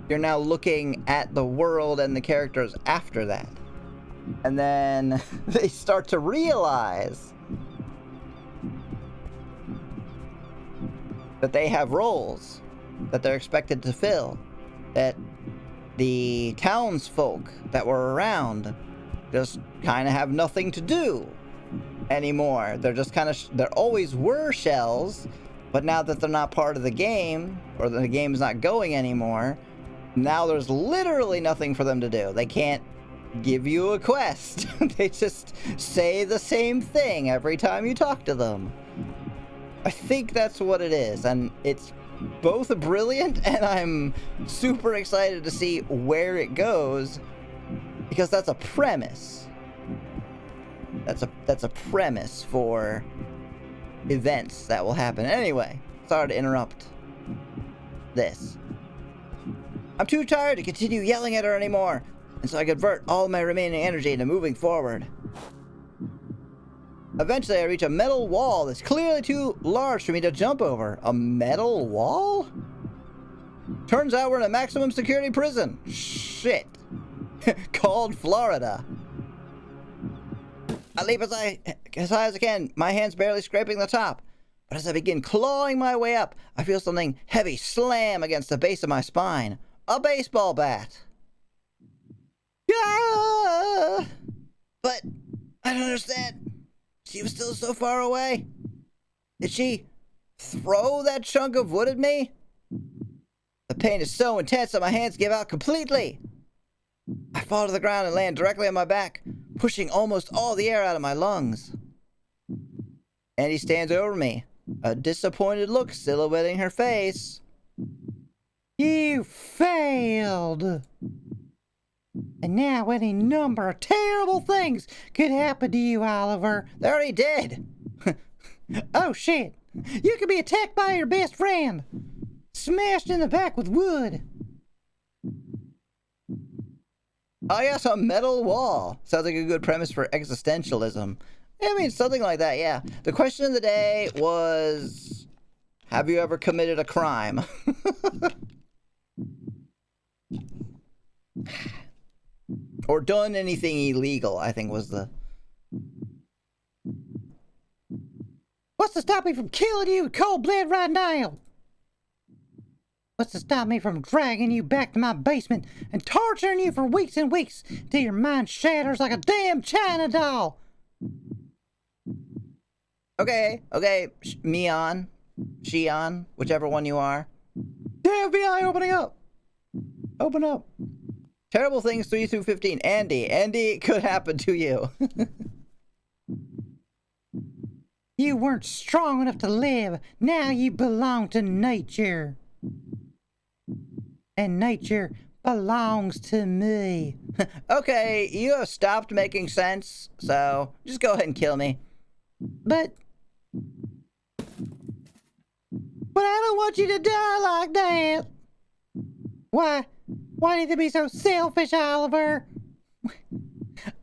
you're now looking at the world and the characters after that. And then they start to realize that they have roles that they're expected to fill, that the townsfolk that were around just kind of have nothing to do anymore. They're just kind of, there always were shells, but now that they're not part of the game, or the game's not going anymore, now there's literally nothing for them to do. They can't give you a quest. They just say the same thing every time you talk to them. I think that's what it is, and it's both brilliant, and I'm super excited to see where it goes, because that's a premise. That's a premise for events that will happen. Anyway, sorry to interrupt this. I'm too tired to continue yelling at her anymore, and so I convert all my remaining energy into moving forward. Eventually, I reach a metal wall that's clearly too large for me to jump over. A metal wall? Turns out we're in a maximum security prison. Shit. Called Florida. I leap as high as I can, my hands barely scraping the top. But as I begin clawing my way up, I feel something heavy slam against the base of my spine. A baseball bat. Ah! But I don't understand. She was still so far away. Did she throw that chunk of wood at me? The pain is so intense that my hands give out completely. I fall to the ground and land directly on my back, pushing almost all the air out of my lungs. Andy stands over me, a disappointed look silhouetting her face. You failed. And now any number of terrible things could happen to you, Oliver. They already did. Oh, shit. You could be attacked by your best friend. Smashed in the back with wood. Oh yes, a metal wall. Sounds like a good premise for existentialism. I mean, something like that, yeah. The question of the day was, have you ever committed a crime? Or done anything illegal, I think was the... What's to stop me from killing you in cold blood right now? What's to stop me from dragging you back to my basement and torturing you for weeks and weeks till your mind shatters like a damn China doll? Okay, Mion, Shion, whichever one you are. The FBI opening up! Open up. Terrible things 3 through 15. Andy, it could happen to you. You weren't strong enough to live. Now you belong to nature. And nature belongs to me. Okay, you have stopped making sense, so just go ahead and kill me. But I don't want you to die like that. Why do you have to be so selfish, Oliver?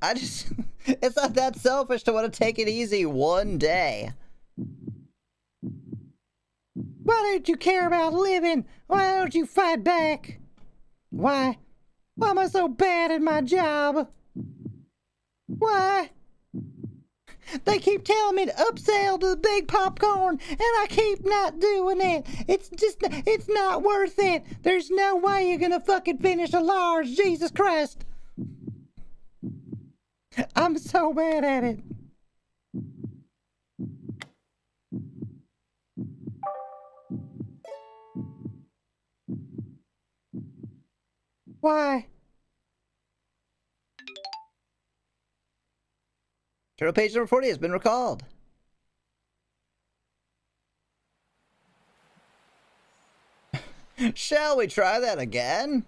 It's not that selfish to want to take it easy one day. Why don't you care about living? Why don't you fight back? Why am I so bad at my job? Why? They keep telling me to upsell to the big popcorn, and I keep not doing it. It's not worth it. There's no way you're gonna fucking finish a large, Jesus Christ. I'm so bad at it. Why? Turtle page number 40 has been recalled. Shall we try that again?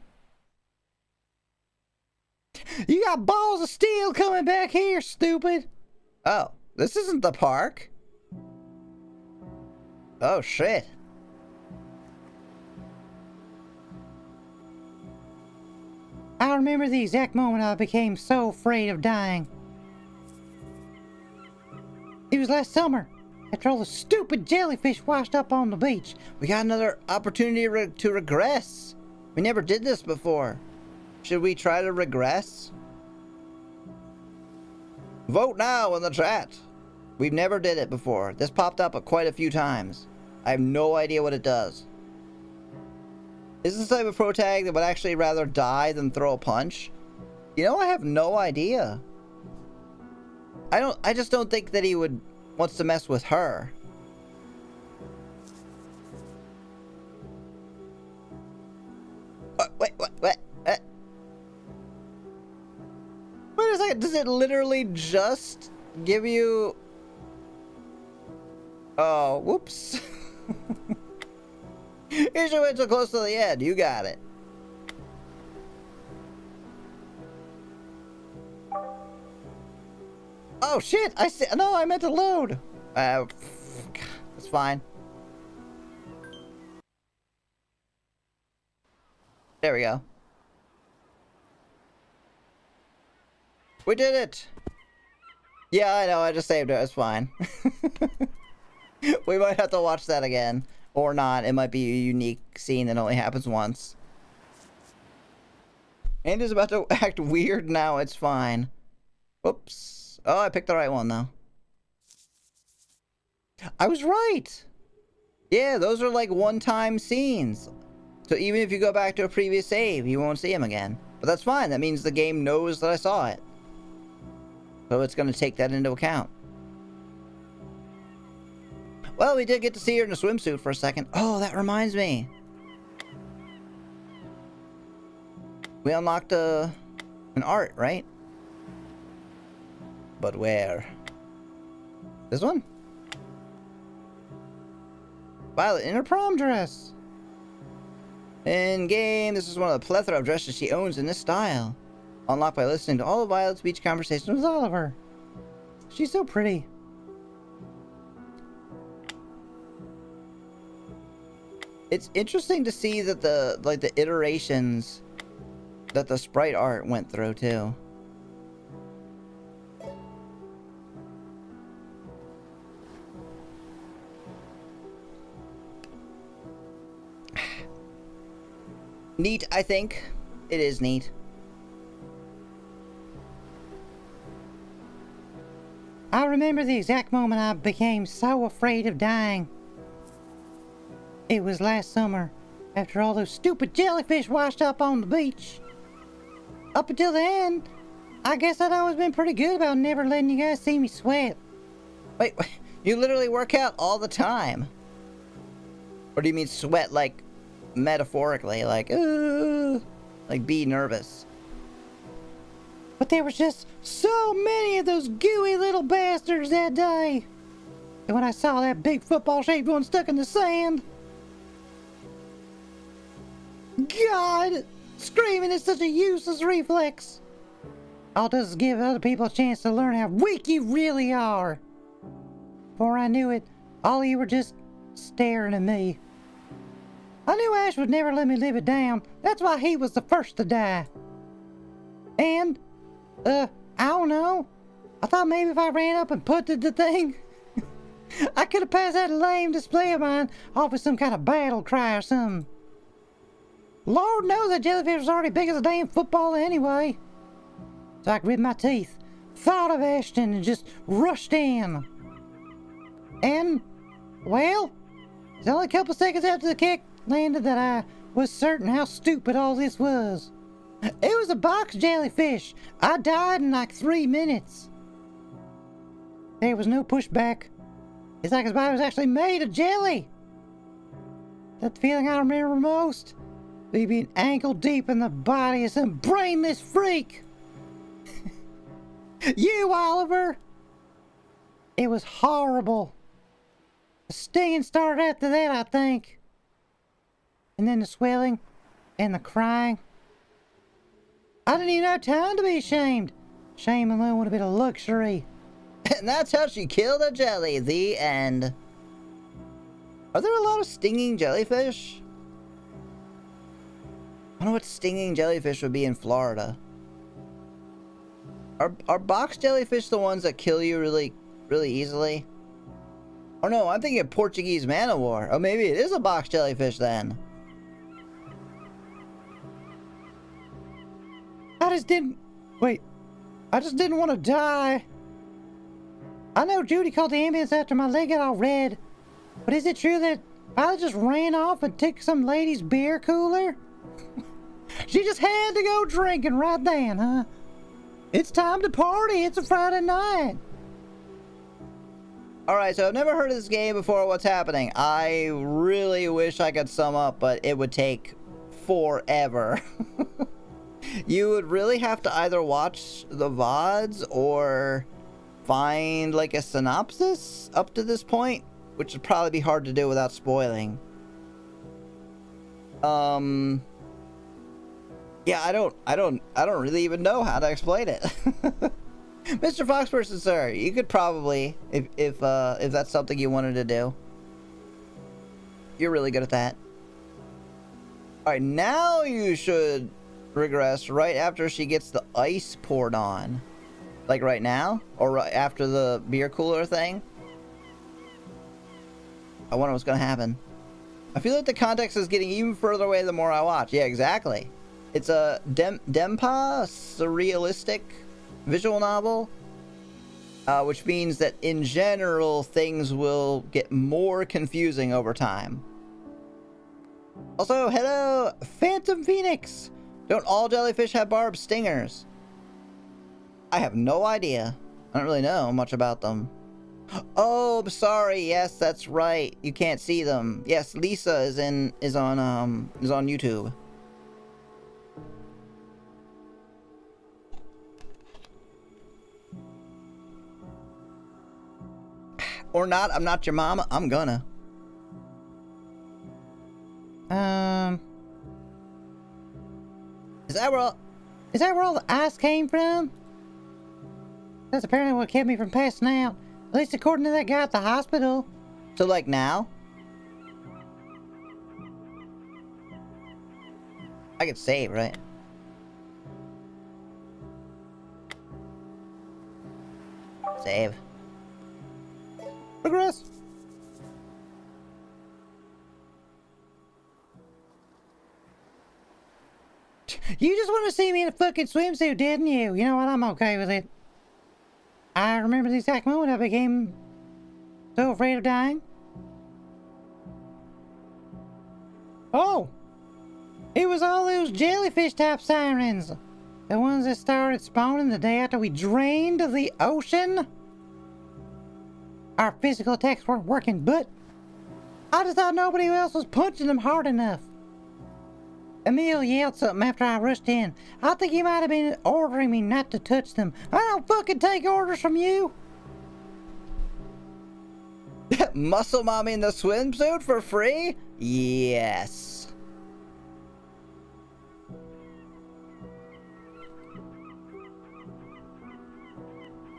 You got balls of steel coming back here, stupid. Oh, this isn't the park. Oh, shit. I remember the exact moment I became so afraid of dying. It was last summer, after all the stupid jellyfish washed up on the beach. We got another opportunity to regress. We never did this before. Should we try to regress? Vote now in the chat. We've never did it before. This popped up quite a few times. I have no idea what it does. Is this the type of pro tag that would actually rather die than throw a punch? You know, I have no idea. I just don't think that he wants to mess with her. Wait, what? Wait a second, does it literally just give you... Oh, whoops. You should wait till close to the end. You got it. Oh shit! I see. No, I meant to load. It's fine. There we go. We did it. Yeah, I know. I just saved it. It's fine. We might have to watch that again. Or not. It might be a unique scene that only happens once. Andy's about to act weird now. It's fine. Whoops. Oh, I picked the right one, though. I was right! Yeah, those are like one-time scenes. So even if you go back to a previous save, you won't see him again. But that's fine. That means the game knows that I saw it. So it's going to take that into account. Well, we did get to see her in a swimsuit for a second. Oh, that reminds me. We unlocked an art, right? But where? This one? Violet in her prom dress. In game, this is one of the plethora of dresses she owns in this style. Unlocked by listening to all of Violet's beach conversations with Oliver. She's so pretty. It's interesting to see that the iterations that the sprite art went through too. Neat, I think. It is neat. I remember the exact moment I became so afraid of dying. It was last summer, after all those stupid jellyfish washed up on the beach. Up until then, I guess I'd always been pretty good about never letting you guys see me sweat. Wait, you literally work out all the time? Or do you mean sweat like metaphorically, like be nervous? But there was just so many of those gooey little bastards that day. And when I saw that big football-shaped one stuck in the sand... God! Screaming is such a useless reflex. All it does is give other people a chance to learn how weak you really are. Before I knew it, all of you were just staring at me. I knew Ash would never let me live it down. That's why he was the first to die. And, I don't know. I thought maybe if I ran up and put the thing, I could have passed that lame display of mine off with some kind of battle cry or something. Lord knows that jellyfish was already big as a damn football anyway. So I gritted my teeth, thought of Ashton, and just rushed in. And, well, it's only a couple seconds after the kick landed that I was certain how stupid all this was. It was a box jellyfish. I died in like 3 minutes. There was no pushback. It's like his body was actually made of jelly. That's the feeling I remember most. Me being ankle deep in the body of some brainless freak. You, Oliver. It was horrible. The stinging started after that, I think. And then the swelling and the crying. I didn't even have time to be ashamed. Shame alone would have been a luxury. And that's how she killed a jelly. The end. Are there a lot of stinging jellyfish? I wonder what stinging jellyfish would be in Florida. Are box jellyfish the ones that kill you really easily? Oh no, I'm thinking of Portuguese man-o-war. Oh, maybe it is a box jellyfish then. I just didn't want to die. I know Judy called the ambulance after my leg got all red, but is it true that I just ran off and took some lady's beer cooler? She just had to go drinking right then, huh? It's time to party. It's a Friday night. Alright, so I've never heard of this game before. What's happening? I really wish I could sum up, but it would take forever. You would really have to either watch the VODs or find like a synopsis up to this point, which would probably be hard to do without spoiling. Yeah, I don't really even know how to explain it. Mr. Foxperson, sir, you could probably, if that's something you wanted to do. You're really good at that. Alright, now you should regress right after she gets the ice poured on. Like right now? Or right after the beer cooler thing? I wonder what's gonna happen. I feel like the context is getting even further away the more I watch. Yeah, exactly. It's a Dempa surrealistic visual novel, which means that in general things will get more confusing over time. Also, hello, Phantom Phoenix! Don't all jellyfish have barbed stingers? I have no idea. I don't really know much about them. Oh, sorry. Yes, that's right. You can't see them. Yes, Lisa is on YouTube. Or not, I'm not your mama. I'm gonna. Is that where all the ice came from? That's apparently what kept me from passing out. At least according to that guy at the hospital. So like now? I could save, right? Save. Progress. You just want to see me in a fucking swimsuit, didn't you? You know what? I'm okay with it. I remember the exact moment I became so afraid of dying. Oh! It was all those jellyfish type sirens. The ones that started spawning the day after we drained the ocean. Our physical attacks weren't working, but I just thought nobody else was punching them hard enough. Emil yelled something after I rushed in. I think he might have been ordering me not to touch them. I don't fucking take orders from you. Muscle mommy in the swimsuit for free? Yes.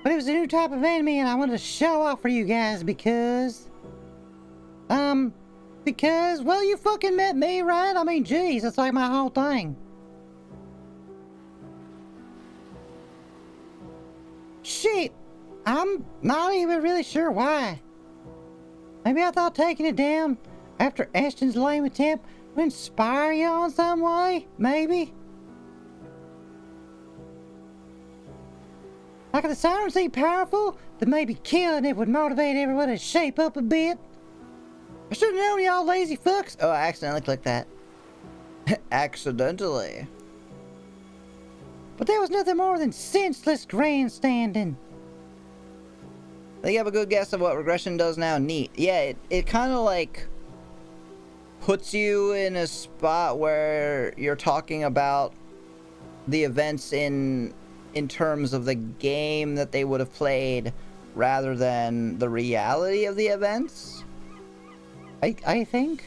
But it was a new type of enemy and I wanted to show off for you guys because, well, you fucking met me, right? I mean, geez, that's like my whole thing. Shit, I'm not even really sure why. Maybe I thought taking it down after Ashton's lame attempt would inspire you on some way, maybe? Like if the sirens seem powerful, then maybe killing it would motivate everyone to shape up a bit. I should've known y'all lazy fucks. Oh, I accidentally clicked that. Accidentally. But that was nothing more than senseless grandstanding. I think you have a good guess of what regression does now. Neat. Yeah, it kind of like puts you in a spot where you're talking about the events in terms of the game that they would have played rather than the reality of the events. I think.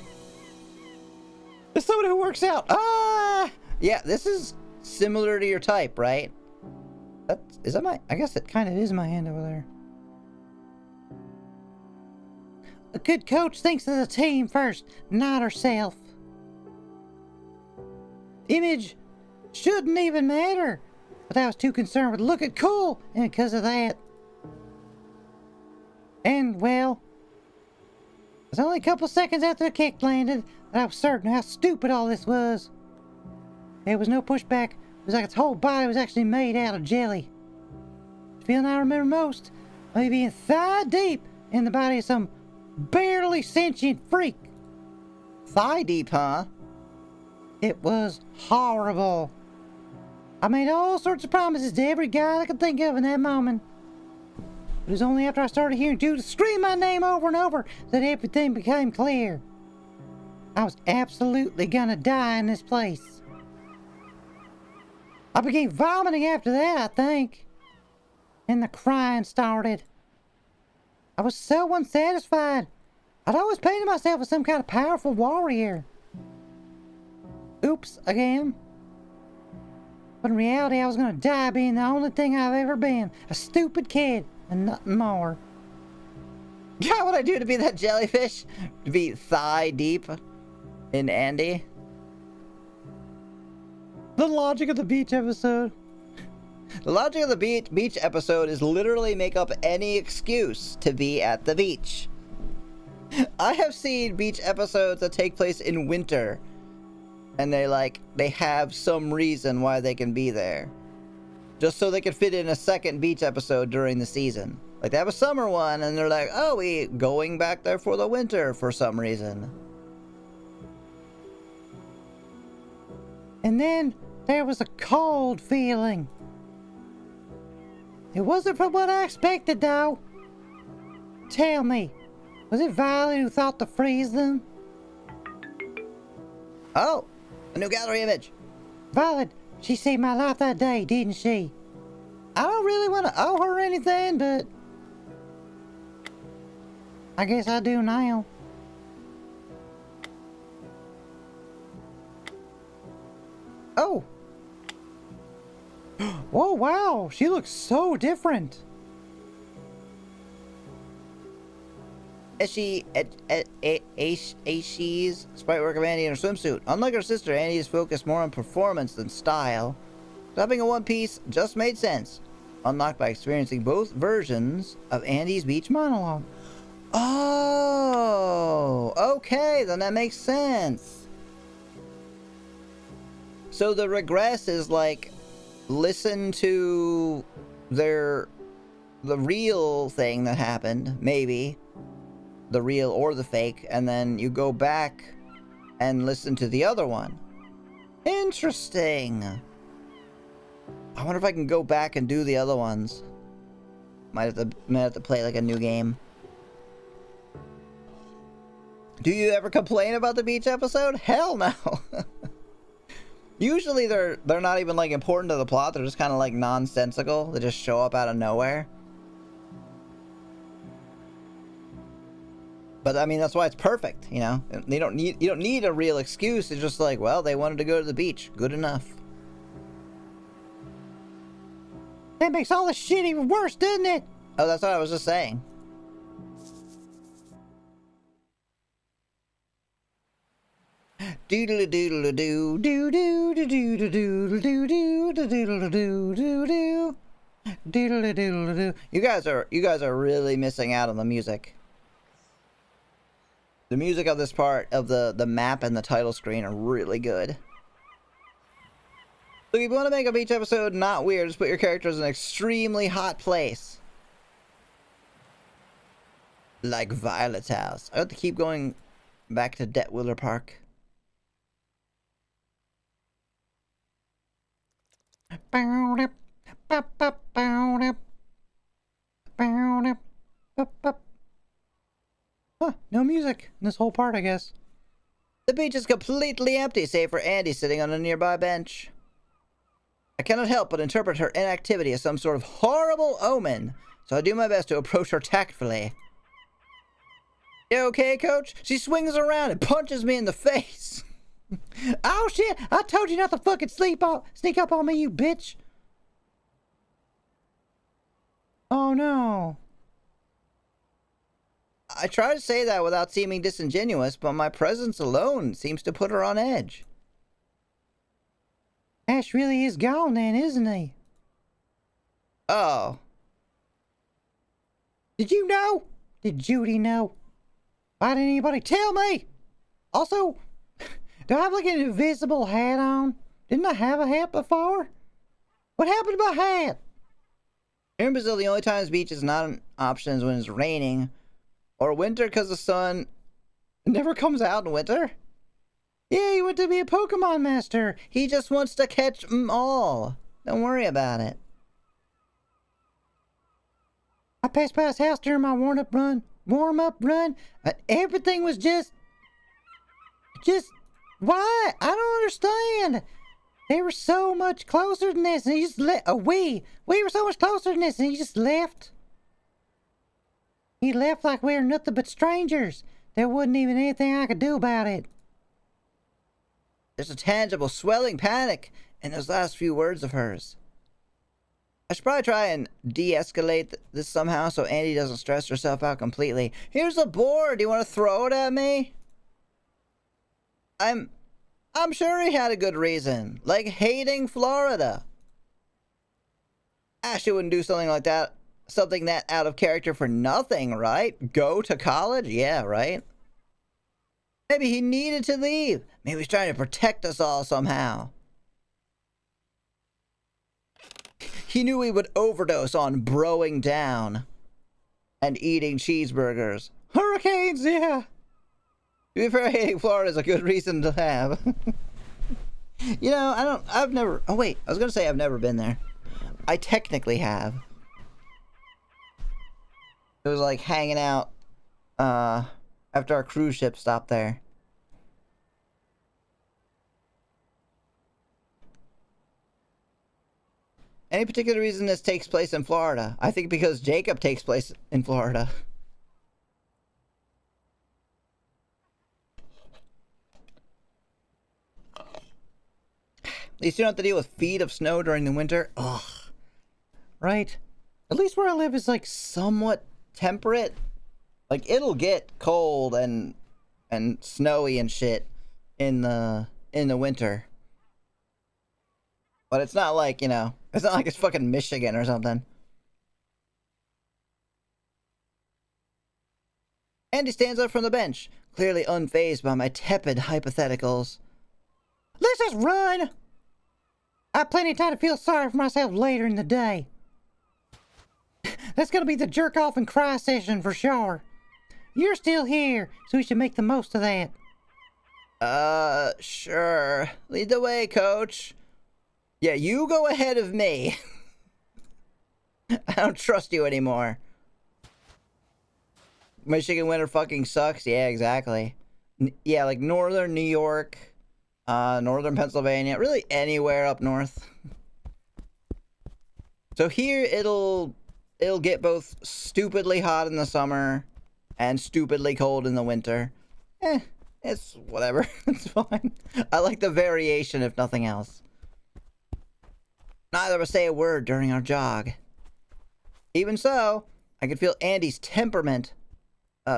There's someone who works out. Ah! Yeah, this is similar to your type, right? Is that my... I guess it kind of is my hand over there. A good coach thinks of the team first, not herself. Image shouldn't even matter. But I was too concerned with looking cool, and because of that. And, well, it was only a couple seconds after the kick landed that I was certain how stupid all this was. There was no pushback. It was like its whole body was actually made out of jelly. The feeling I remember most me being thigh deep in the body of some barely sentient freak. Thigh deep, huh? It was horrible. I made all sorts of promises to every guy I could think of in that moment. It was only after I started hearing Judith scream my name over and over that everything became clear. I was absolutely gonna die in this place. I began vomiting after that, I think. And the crying started. I was so unsatisfied. I'd always painted myself as some kind of powerful warrior. Oops, again. But in reality, I was gonna die being the only thing I've ever been. A stupid kid and nothing more. Yeah, what I do to be that jellyfish? To be thigh deep in Andy? The logic of the beach episode. The logic of the beach episode is literally make up any excuse to be at the beach. I have seen beach episodes that take place in winter, and they have some reason why they can be there, just so they can fit in a second beach episode during the season. Like, they have a summer one, and they're like, oh, we going back there for the winter for some reason. And then there was a cold feeling. It wasn't from what I expected, though. Tell me, was it Violet who thought to freeze them? Oh, a new gallery image. Violet, she saved my life that day, didn't she? I don't really want to owe her anything, but I guess I do now. Oh. Whoa, wow, she looks so different. She's sprite work of Andy in her swimsuit. Unlike her sister, Andy is focused more on performance than style. Having a one piece just made sense. Unlocked by experiencing both versions of Andy's beach monologue. Oh, okay, then that makes sense. So the regress is like, listen to the real thing that happened, maybe. The real or the fake, and then you go back and listen to the other one. Interesting. I wonder if I can go back and do the other ones. Might have to play like a new game. Do you ever complain about the beach episode? Hell no. Usually they're not even like important to the plot. They're just kind of like nonsensical. They just show up out of nowhere. But I mean, that's why it's perfect, you know? You don't need a real excuse. It's just like, well, they wanted to go to the beach. Good enough. That makes all this shit even worse, doesn't it? Oh, that's what I was just saying. Doodle doodle doo doo doo doo doo doo doo doo doo doo doo doo doodle doodle doo. You guys are really missing out on the music. The music of this part of the map and the title screen are really good. So if you want to make a beach episode not weird, just put your characters in an extremely hot place. Like Violet's house. I have to keep going back to Detwiller Park. Huh, no music in this whole part, I guess. The beach is completely empty, save for Andy sitting on a nearby bench. I cannot help but interpret her inactivity as some sort of horrible omen, so I do my best to approach her tactfully. You okay, coach? She swings around and punches me in the face. Oh shit! I told you not to fucking sneak up on me, you bitch! Oh no. I try to say that without seeming disingenuous, but my presence alone seems to put her on edge. Ash really is gone then, isn't he? Oh. Did you know? Did Judy know? Why didn't anybody tell me? Also, do I have like an invisible hat on? Didn't I have a hat before? What happened to my hat? Here in Brazil, the only times beach is not an option is when it's raining, or winter because the sun never comes out in winter. Yeah, he went to be a Pokemon master. He just wants to catch them all. Don't worry about it. I passed by his house during my warm-up run, and everything was just, why? I don't understand. They were so much closer than this, and he just we were so much closer than this, and he just left. He left like we were nothing but strangers. There wasn't even anything I could do about it. There's a tangible swelling panic in those last few words of hers. I should probably try and de-escalate this somehow so Andy doesn't stress herself out completely. Here's a board. Do you want to throw it at me? I'm sure he had a good reason, like hating Florida. Ashley wouldn't do something like that, something that out of character for nothing, right? Go to college? Yeah, right? Maybe he needed to leave. Maybe he's trying to protect us all somehow. He knew we would overdose on broing down and eating cheeseburgers. Hurricanes, yeah. To be fair, hating Florida is a good reason to have. You know, I've never, oh wait, I was gonna say I've never been there. I technically have. It was like hanging out, after our cruise ship stopped there. Any particular reason this takes place in Florida? I think because Jacob takes place in Florida. At least you don't have to deal with feet of snow during the winter. Ugh. Right? At least where I live is like somewhat temperate. Like it'll get cold and snowy and shit in the winter. But it's not like, you know, it's not like it's fucking Michigan or something. Andy stands up from the bench, clearly unfazed by my tepid hypotheticals. Let's just run! I have plenty of time to feel sorry for myself later in the day. That's gonna be the jerk off and cry session for sure. You're still here, so we should make the most of that. Sure. Lead the way, coach. Yeah, you go ahead of me. I don't trust you anymore. Michigan winter fucking sucks. Yeah, exactly. Yeah, like northern New York, northern Pennsylvania, really anywhere up north. So here it'll get both stupidly hot in the summer and stupidly cold in the winter. It's whatever. It's fine. I like the variation if nothing else. Neither of us say a word during our jog. Even so, I could feel Andy's temperament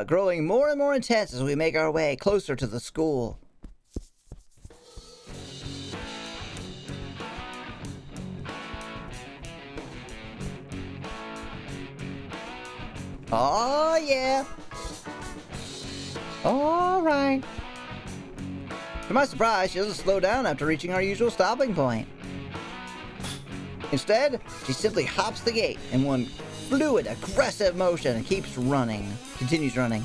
growing more and more intense as we make our way closer to the school. Oh, yeah. All right. To my surprise, she doesn't slow down after reaching our usual stopping point. Instead, she simply hops the gate in one fluid, aggressive motion and keeps running. Continues running.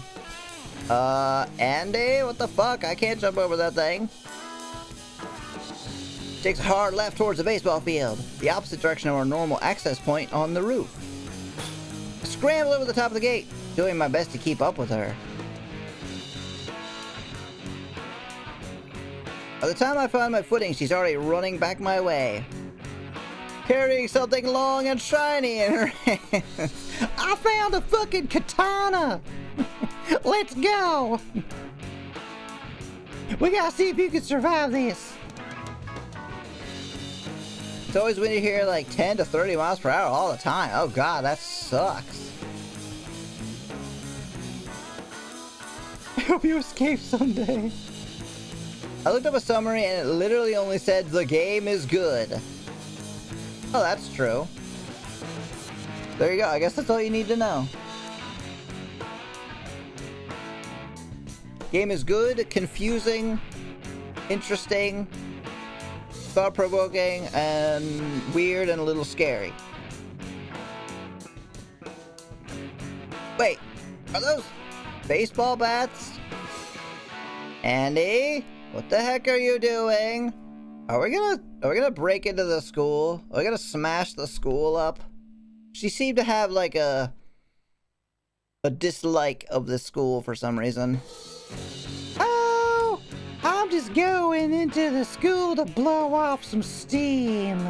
Andy, what the fuck? I can't jump over that thing. Takes a hard left towards the baseball field, the opposite direction of our normal access point on the roof. I scramble over the top of the gate, doing my best to keep up with her. By the time I find my footing, she's already running back my way, carrying something long and shiny in her hand. I found a fucking katana! Let's go! We gotta see if you can survive this. It's always when you hear like 10 to 30 miles per hour all the time. Oh god, that sucks. I hope you escape someday. I looked up a summary and it literally only said the game is good. Oh, that's true. There you go. I guess that's all you need to know. Game is good, confusing, interesting, thought-provoking, and weird and a little scary. Are those baseball bats? Andy, what the heck are you doing? Are we gonna break into the school? Are we gonna smash the school up? She seemed to have like a dislike of the school for some reason. Oh, I'm just going into the school to blow off some steam.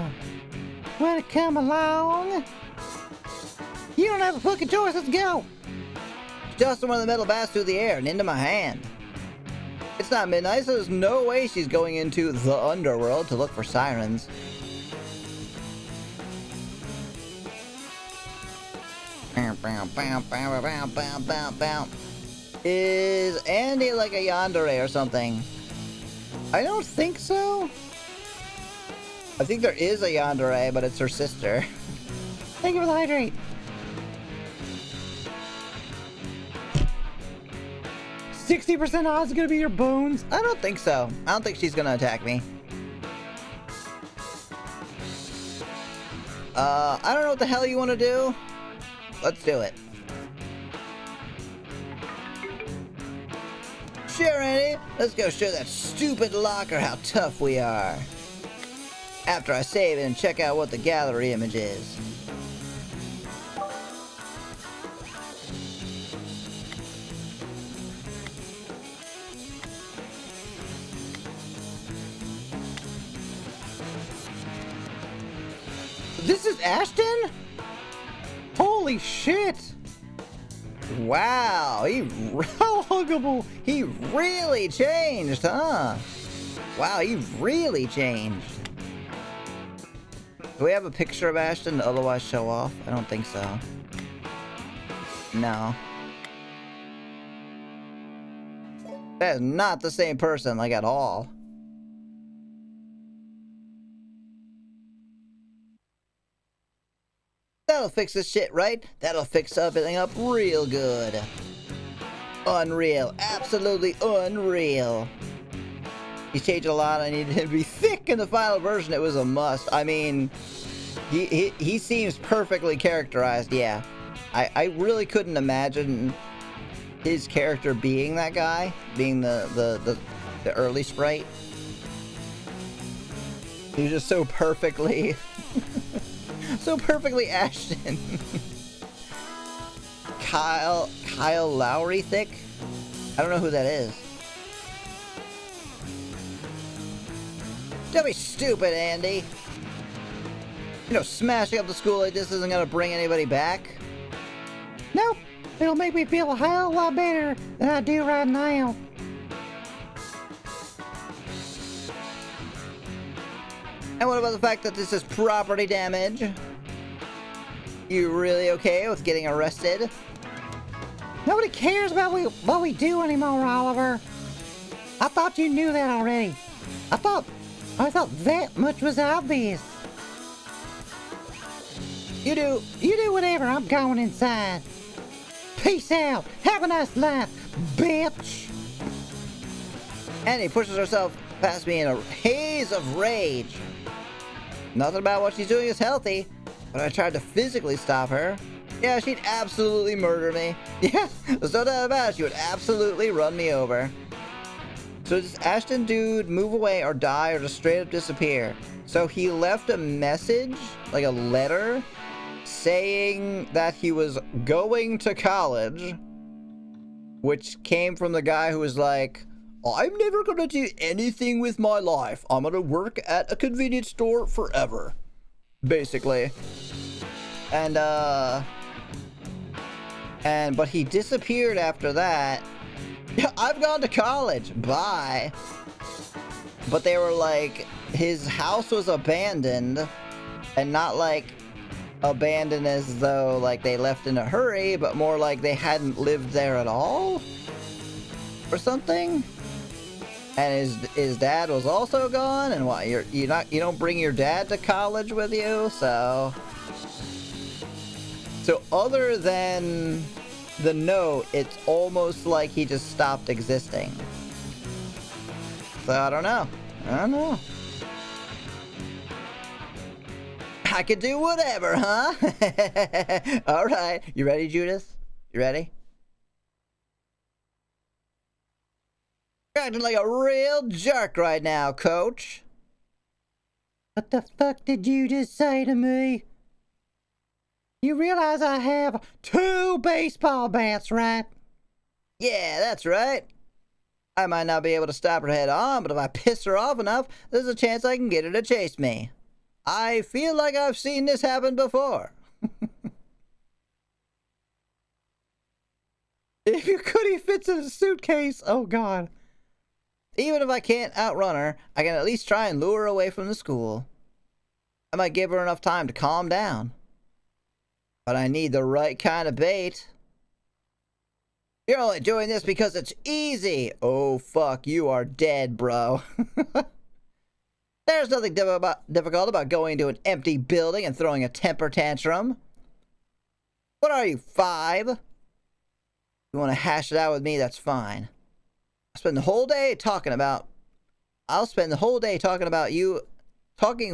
Wanna come along? You don't have a fucking choice, let's go! Just one of the metal bats through the air and into my hand. It's not midnight, so there's no way she's going into the underworld to look for sirens. Is Andy like a yandere or something? I don't think so. I think there is a yandere, but it's her sister. Thank you for the hydrate. 60% odds gonna be your bones. I don't think so. I don't think she's gonna attack me. I don't know what the hell you want to do. Let's do it. Sure, Andy. Let's go show that stupid locker how tough we are. After I save it and check out what the gallery image is. This is Ashton? Holy shit! Wow, How huggable! he really changed, huh? Wow, he really changed. Do we have a picture of Ashton to otherwise show off? I don't think so. No. That is not the same person, like, at all. That'll fix this shit, right? That'll fix everything up real good. Unreal. Absolutely unreal. He's changed a lot. I needed him to be thick in the final version. It was a must. I mean, he seems perfectly characterized, yeah. I really couldn't imagine his character being that guy, being the early sprite. He was just so perfectly... so perfectly Ashton. Kyle Lowry thick? I don't know who that is. Don't be stupid, Andy. You know, smashing up the school like this isn't gonna bring anybody back. Nope, it'll make me feel a hell of a lot better than I do right now. And what about the fact that this is property damage? You really okay with getting arrested? Nobody cares about what we do anymore, Oliver. I thought you knew that already. I thought that much was obvious. You do whatever, I'm going inside. Peace out. Have a nice life, bitch. Annie pushes herself past me in a haze of rage. Nothing about what she's doing is healthy, but I tried to physically stop her. Yeah, she'd absolutely murder me. Yeah, there's no doubt about it. She would absolutely run me over. So does Ashton dude move away or die or just straight up disappear? So he left a message, like a letter, saying that he was going to college, which came from the guy who was like, I'm never gonna do anything with my life. I'm gonna work at a convenience store forever. Basically. But he disappeared after that. I've gone to college. Bye. But they were like, his house was abandoned, and not like abandoned as though like they left in a hurry, but more like they hadn't lived there at all or something. And his dad was also gone, and what, you don't bring your dad to college with you, so other than the note, it's almost like he just stopped existing. So I don't know. I could do whatever, huh? All right, you ready, Judith? You ready? You're acting like a real jerk right now, coach. What the fuck did you just say to me? You realize I have 2 baseball bats, right? Yeah, that's right. I might not be able to stop her head on, but if I piss her off enough, there's a chance I can get her to chase me. I feel like I've seen this happen before. If your goodie fits in a suitcase, oh god. Even if I can't outrun her, I can at least try and lure her away from the school. I might give her enough time to calm down. But I need the right kind of bait. You're only doing this because it's easy. Oh, fuck, you are dead, bro. There's nothing difficult about going into an empty building and throwing a temper tantrum. What are you, 5? If you want to hash it out with me, that's fine. I'll spend the whole day talking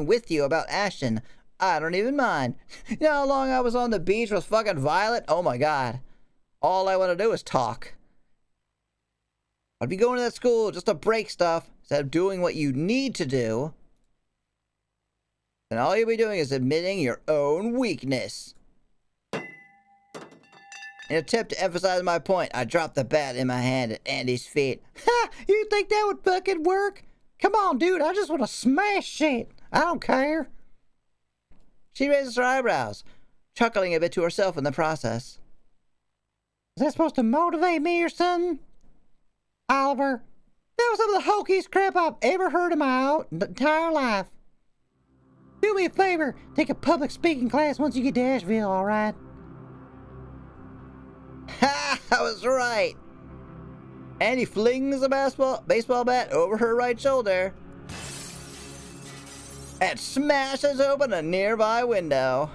with you about Ashton. I don't even mind. You know how long I was on the beach with fucking Violet? Oh my god. All I want to do is talk. I'd be going to that school just to break stuff instead of doing what you need to do. And all you'll be doing is admitting your own weakness. In an attempt to emphasize my point, I dropped the bat in my hand at Andy's feet. Ha! You think that would fucking work? Come on, dude, I just want to smash shit. I don't care. She raises her eyebrows, chuckling a bit to herself in the process. Is that supposed to motivate me or something? Oliver, that was some of the hokiest crap I've ever heard in my entire life. Do me a favor, take a public speaking class once you get to Asheville, alright? Ha! I was right! Andy flings a baseball bat over her right shoulder and smashes open a nearby window.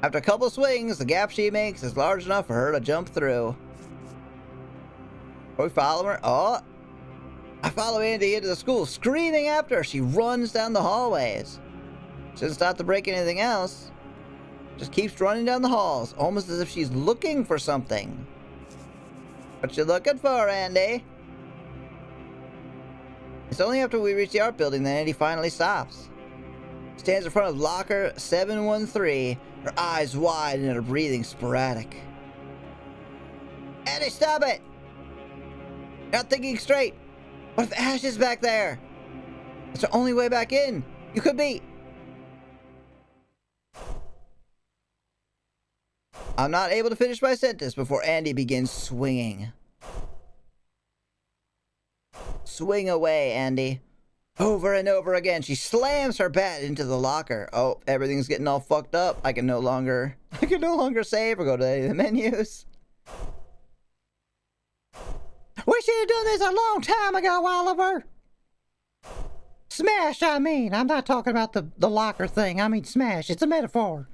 After a couple swings, the gap she makes is large enough for her to jump through. We follow her. Oh! I follow Andy into the school, screaming after her. She runs down the hallways. She doesn't stop to break anything else. Just keeps running down the halls, almost as if she's looking for something. What you looking for, Andy? It's only after we reach the art building that Andy finally stops. She stands in front of locker 713, her eyes wide and her breathing sporadic. Andy, stop it! You're not thinking straight. What if Ash is back there? It's the only way back in. You could be... I'm not able to finish my sentence before Andy begins swinging. Swing away, Andy. Over and over again, she slams her bat into the locker. Oh, everything's getting all fucked up. I can no longer save or go to any of the menus. We should have done this a long time ago, Oliver. Smash, I mean. I'm not talking about the locker thing. I mean smash. It's a metaphor.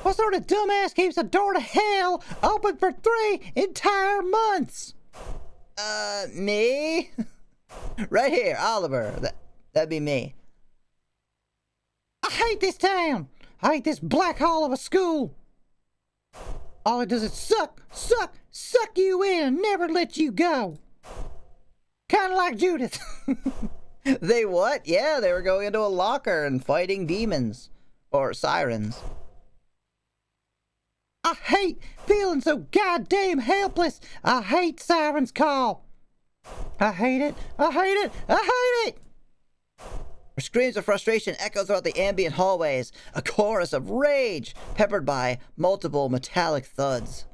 What sort of dumbass keeps the door to hell open for 3 entire months? Me? Right here, Oliver. That'd be me. I hate this town. I hate this black hole of a school. All it does is suck you in and never let you go. Kind of like Judith. They what? Yeah, they were going into a locker and fighting demons. Or sirens. I hate feeling so goddamn helpless. I hate Siren's call. I hate it. I hate it. I hate it. Her screams of frustration echo throughout the ambient hallways, a chorus of rage peppered by multiple metallic thuds.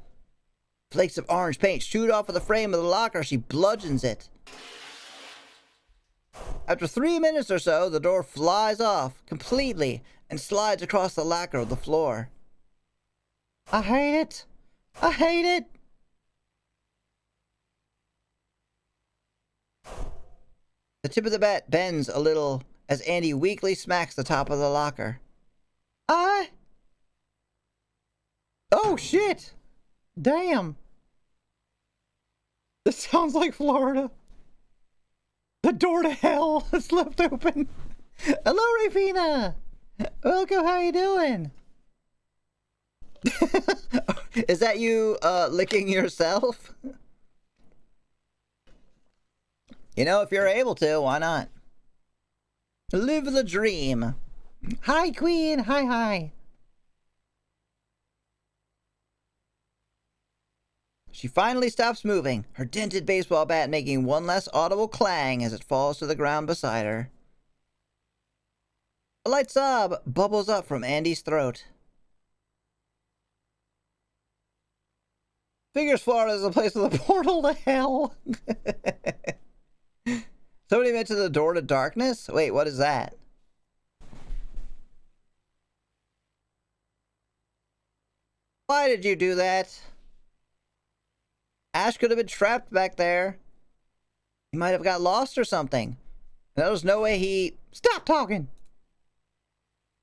Flakes of orange paint shoot off of the frame of the locker. She bludgeons it. After 3 minutes or so, the door flies off completely and slides across the lacquer of the floor. I hate it. I hate it. The tip of the bat bends a little as Andy weakly smacks the top of the locker. Oh shit! Damn. This sounds like Florida. The door to hell is left open. Hello, Rafina. Welcome, how you doing? Is that you licking yourself? You know, if you're able to, why not? Live the dream. Hi, Queen. Hi, hi. She finally stops moving, her dented baseball bat making one less audible clang as it falls to the ground beside her. A light sob bubbles up from Andy's throat. Figures Florida is a place with a portal to hell. Somebody mentioned the door to darkness? Wait, what is that? Why did you do that? Ash could have been trapped back there. He might have got lost or something. There was no way he... Stop talking!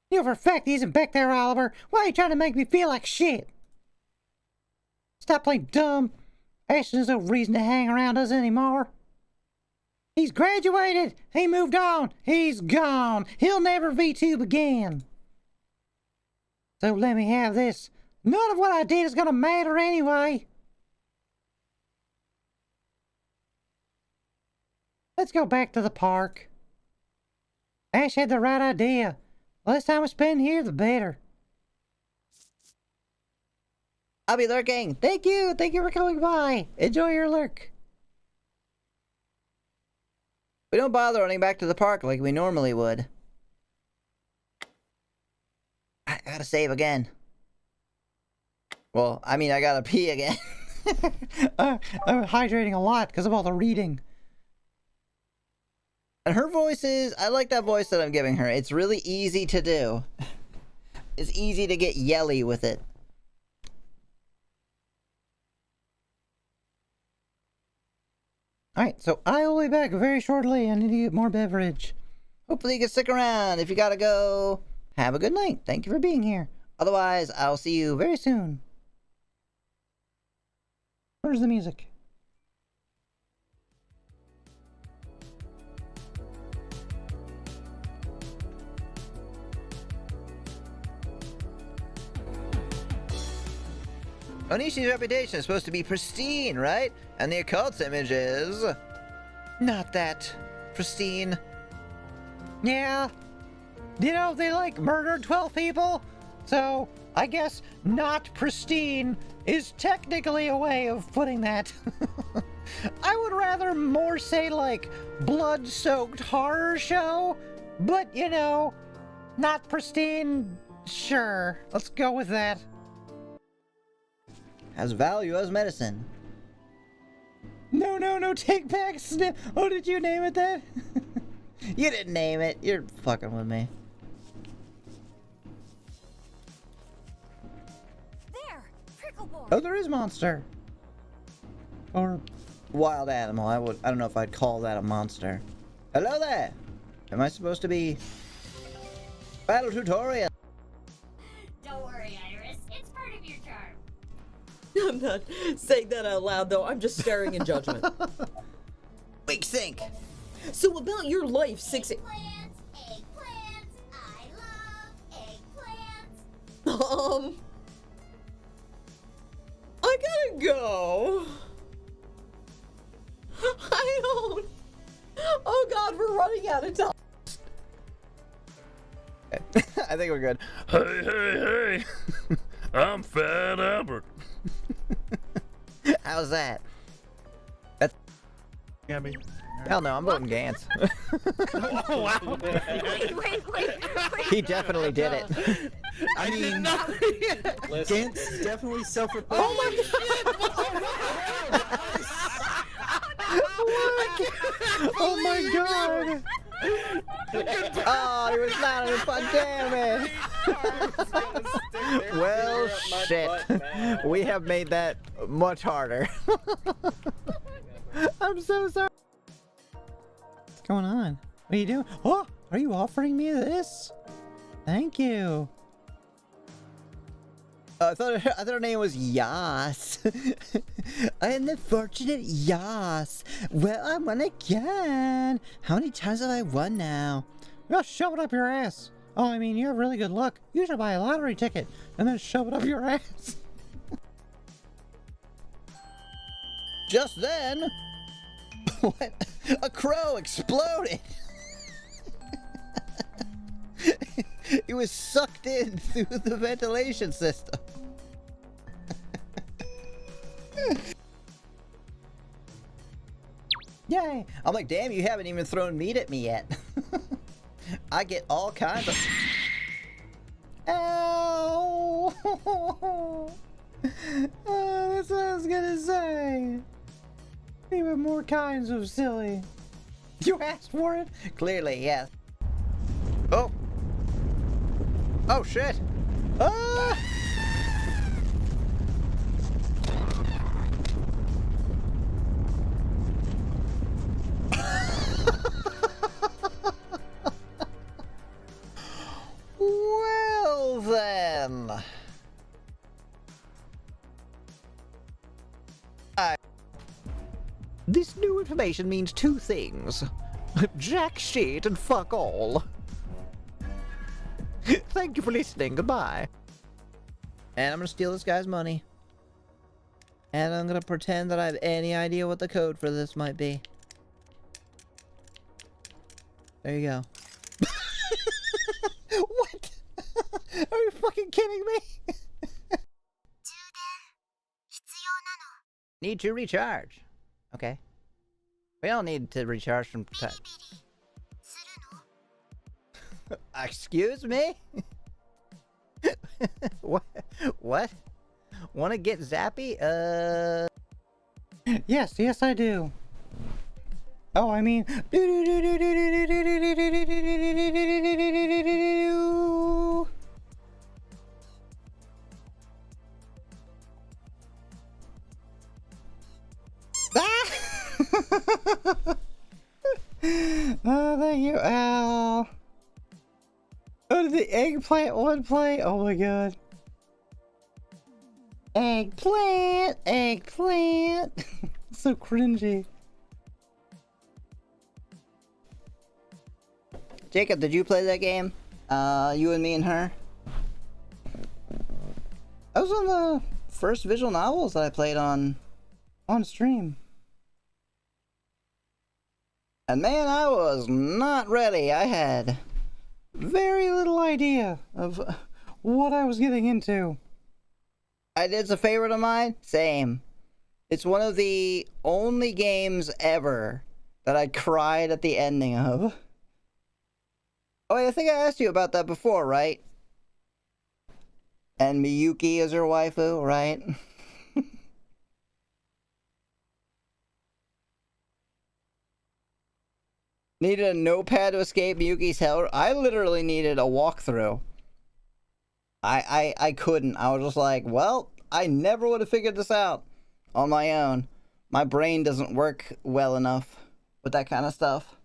You know for a fact he isn't back there, Oliver. Why are you trying to make me feel like shit? Stop playing dumb. Ash has no reason to hang around us anymore. He's graduated. He moved on. He's gone. He'll never VTube again. So let me have this. None of what I did is gonna matter anyway. Let's go back to the park. Ash had the right idea. The less time we spend here, the better. I'll be lurking. Thank you. Thank you for coming by. Enjoy your lurk. We don't bother running back to the park like we normally would. I gotta save again. Well, I mean, I gotta pee again. I'm hydrating a lot because of all the reading. And her voice is... I like that voice that I'm giving her. It's really easy to do. It's easy to get yelly with it. Alright, so I will be back very shortly. I need to get more beverage. Hopefully you can stick around. If you gotta go, have a good night. Thank you for being here. Otherwise, I'll see you very Very soon. Where's the music? Onishi's reputation is supposed to be pristine, right? And the occult's image is... not that pristine. Yeah. You know, they like murdered 12 people. So, I guess not pristine is technically a way of putting that. I would rather more say like blood-soaked horror show. But, you know, not pristine, sure. Let's go with that. Has value as medicine. No, no, no, take back snip. Oh, did you name it that? You didn't name it. You're fucking with me. There! Prickleborn! Oh, there is monster. Or Wild animal. I don't know if I'd call that a monster. Hello there. Am I supposed to be... battle tutorial? Don't worry, Iris. It's part of your charm. I'm not saying that out loud, though. I'm just staring in judgment. Weak sync. So about your life, Eggplants, eggplants, I love eggplants. I gotta go. I don't. Oh God, we're running out of time. I think we're good. Hey, hey, hey! I'm Fat Albert. How's that? That's... Gabby. hell no, I'm voting Gantz. Wait. He definitely did it. I mean, Gantz definitely self-reported. Oh my god! Oh, he was not having fun, damn it! Well, shit. We have made that much harder. I'm so sorry. what's going on? What are you doing? Oh, are you offering me this? Thank you. I thought her name was Yas. I am the fortunate Yas. Well, I won again. How many times have I won now? Just shove it up your ass. Oh, I mean, you have really good luck. You should buy a lottery ticket and then shove it up your ass. Just then. What? A crow exploded! It was sucked in through the ventilation system. Yay! I'm like, damn, you haven't even thrown meat at me yet. I get all kinds of... Ow! Oh, that's what I was gonna say. Even more kinds of silly. You asked for it? Clearly, yes. Oh! Oh, shit! Ah! Well, then. This new information means two things. Jack shit and fuck all. Thank you for listening. Goodbye. And I'm gonna steal this guy's money. And I'm gonna pretend that I have any idea what the code for this might be. There you go. What? Are you fucking kidding me? Need to recharge. Okay. We don't need to recharge from time. Excuse me? What? What? Want to get zappy? Yes, I do. Oh, I mean... Oh, thank you, Al. Oh, did the eggplant one play? Oh my god. Eggplant! Eggplant! So cringy. Jacob, did you play that game? You and me and her? That was one of the first visual novels that I played on stream. And man, I was not ready. I had very little idea of what I was getting into. It's a favorite of mine? Same. It's one of the only games ever that I cried at the ending of. Oh, I think I asked you about that before, right? And Miyuki is her waifu, right? Needed a notepad to escape Miyuki's hell. I literally needed a walkthrough. I couldn't. I was just like, well, I never would have figured this out on my own. My brain doesn't work well enough with that kind of stuff.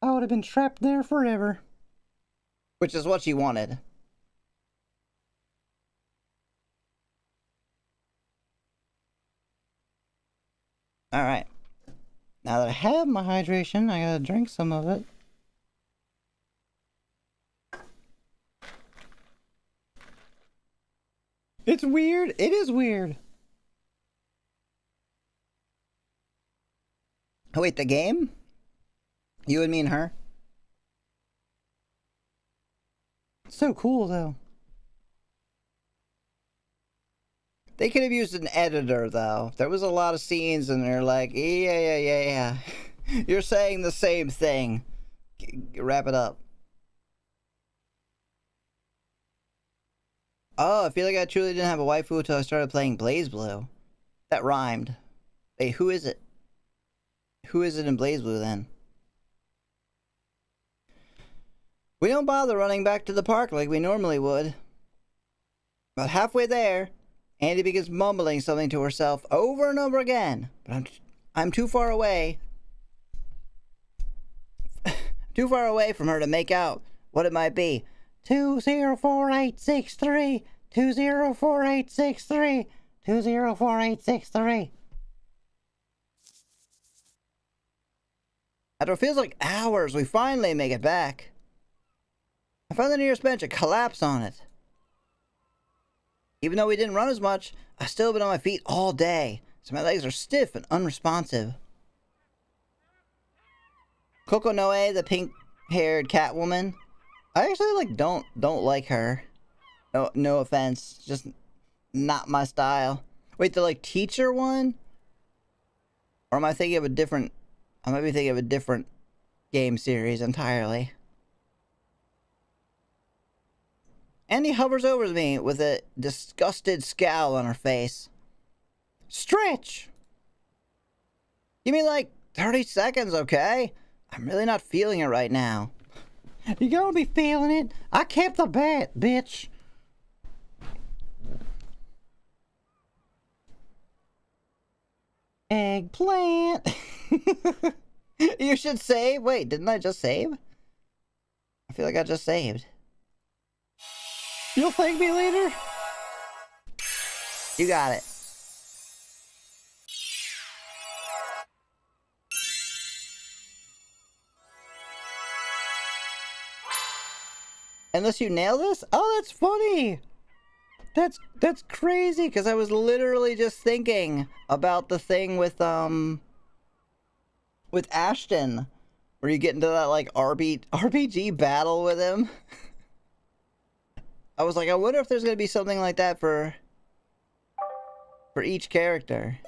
I would have been trapped there forever. Which is what she wanted. Alright. Now that I have my hydration, I gotta drink some of it. It's weird. It is weird. Oh wait, the game? You and me and her? So cool though. They could have used an editor, though. There was a lot of scenes, and they're like, yeah. You're saying the same thing. Wrap it up. Oh, I feel like I truly didn't have a waifu until I started playing Blaze Blue. That rhymed. Wait, who is it? Who is it in Blaze Blue, then? We don't bother running back to the park like we normally would. About halfway there, Andy begins mumbling something to herself over and over again. But I'm too far away. Too far away from her to make out what it might be. 204863. 204863. 204863. After what feels like hours, we finally make it back. I found the nearest bench and collapse on it. Even though we didn't run as much, I've still been on my feet all day, so my legs are stiff and unresponsive. Coco Noe, the pink-haired Catwoman. I actually like don't like her. No offense, just not my style. Wait, the like teacher one? Or am I thinking of a different? I might be thinking of a different game series entirely. Andy hovers over me with a disgusted scowl on her face. Stretch! Give me like 30 seconds, okay? I'm really not feeling it right now. You gonna be feeling it? I kept the bet, bitch. Eggplant. You should save. Wait, didn't I just save? I feel like I just saved. You'll thank me later? You got it. Unless you nail this? Oh, that's funny. That's crazy, because I was literally just thinking about the thing with Ashton, where you get into that like RPG battle with him. I was like, I wonder if there's gonna be something like that for each character.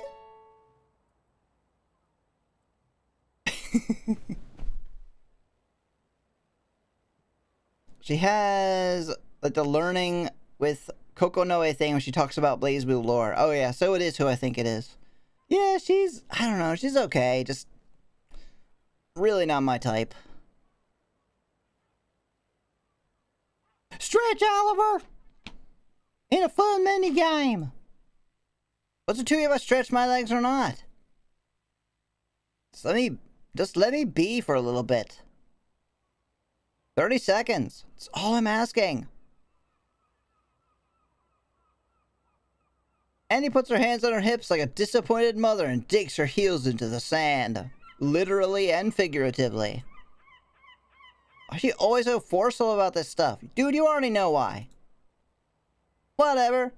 She has like the learning with Coco Noe thing when she talks about Blaze Blue lore. Oh yeah, so it is who I think it is. Yeah, I don't know, she's okay, just really not my type. Stretch, Oliver! In a fun mini game. What's the two of us stretch my legs or not? Just let me be for a little bit. 30 seconds. That's all I'm asking. Annie puts her hands on her hips like a disappointed mother and digs her heels into the sand. Literally and figuratively. Why is she always so forceful about this stuff? Dude, you already know why. Whatever.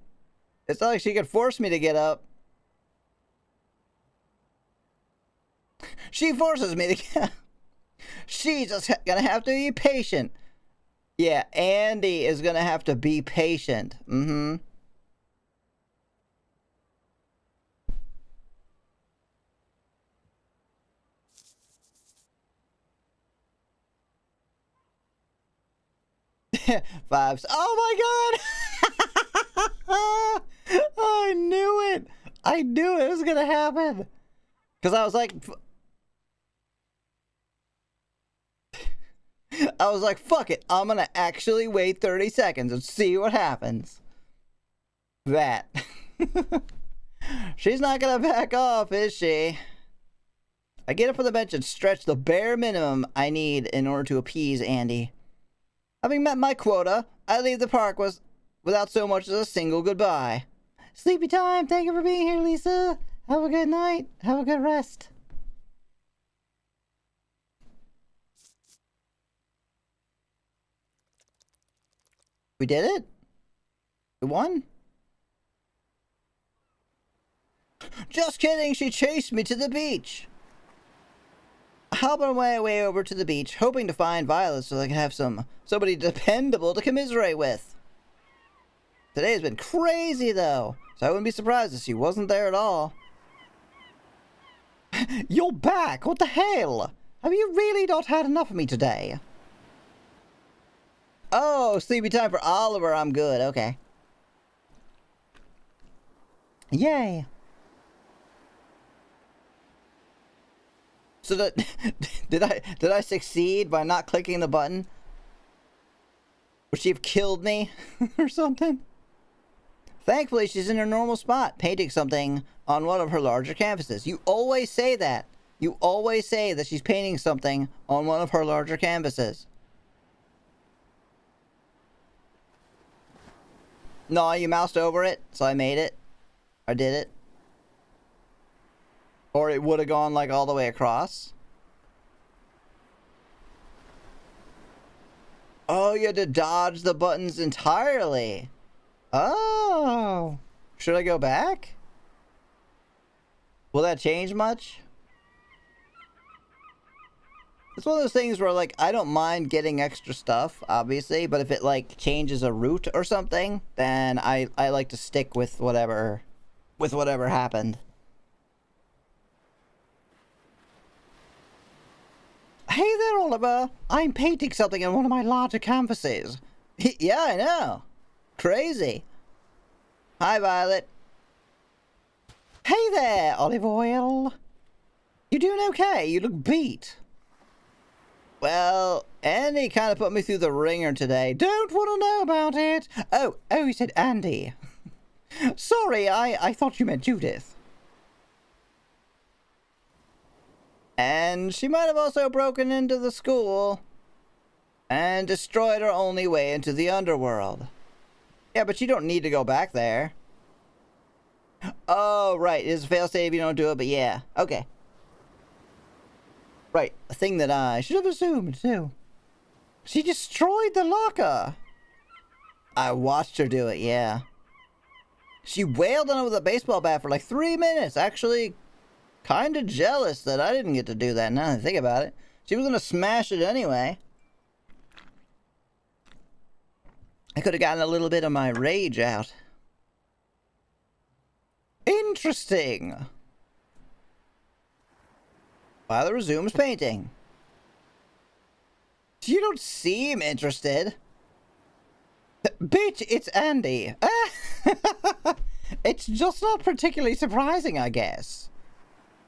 It's not like she could force me to get up. She forces me to get up. She's just gonna have to be patient. Yeah, Andy is gonna have to be patient. Mm-hmm. Vibes. Oh my god! I knew it! I knew it was gonna happen! Because I was like, fuck it. I'm gonna actually wait 30 seconds and see what happens. That. She's not gonna back off, is she? I get up from the bench and stretch the bare minimum I need in order to appease Andy. Having met my quota, I leave the park without so much as a single goodbye. Sleepy time. Thank you for being here, Lisa. Have a good night. Have a good rest. We did it? We won? Just kidding, she chased me to the beach. I hop on my way over to the beach, hoping to find Violet so I can have somebody dependable to commiserate with. Today has been crazy though, so I wouldn't be surprised if she wasn't there at all. You're back! What the hell? Have you really not had enough of me today? Oh, sleepy time for Oliver. I'm good. Okay. Yay. So did I succeed by not clicking the button? Would she have killed me or something? Thankfully, she's in her normal spot, painting something on one of her larger canvases. You always say that. You always say that she's painting something on one of her larger canvases. No, you moused over it, so I made it. I did it. Or it would have gone like all the way across. Oh, you had to dodge the buttons entirely. Oh. Should I go back? Will that change much? It's one of those things where, like, I don't mind getting extra stuff, obviously, but if it, like, changes a route or something, then I like to stick with whatever happened. Hey there, Oliver. I'm painting something on one of my larger canvases. Yeah, I know. Crazy. Hi, Violet. Hey there, Olive Oil. You doing okay? You look beat. Well, Andy kind of put me through the ringer today. Don't want to know about it. Oh, he said Andy. Sorry, I thought you meant Judith. And she might have also broken into the school and destroyed her only way into the underworld. Yeah, but you don't need to go back there. Oh, right. It's a failsafe if you don't do it, but yeah. Okay. Right, a thing that I should have assumed, too. She destroyed the locker! I watched her do it, yeah. She wailed on it with a baseball bat for like 3 minutes. Actually, kinda jealous that I didn't get to do that now that I think about it. She was gonna smash it anyway. I could have gotten a little bit of my rage out. Interesting! Violet resumes painting. You don't seem interested. Bitch, it's Andy. It's just not particularly surprising, I guess.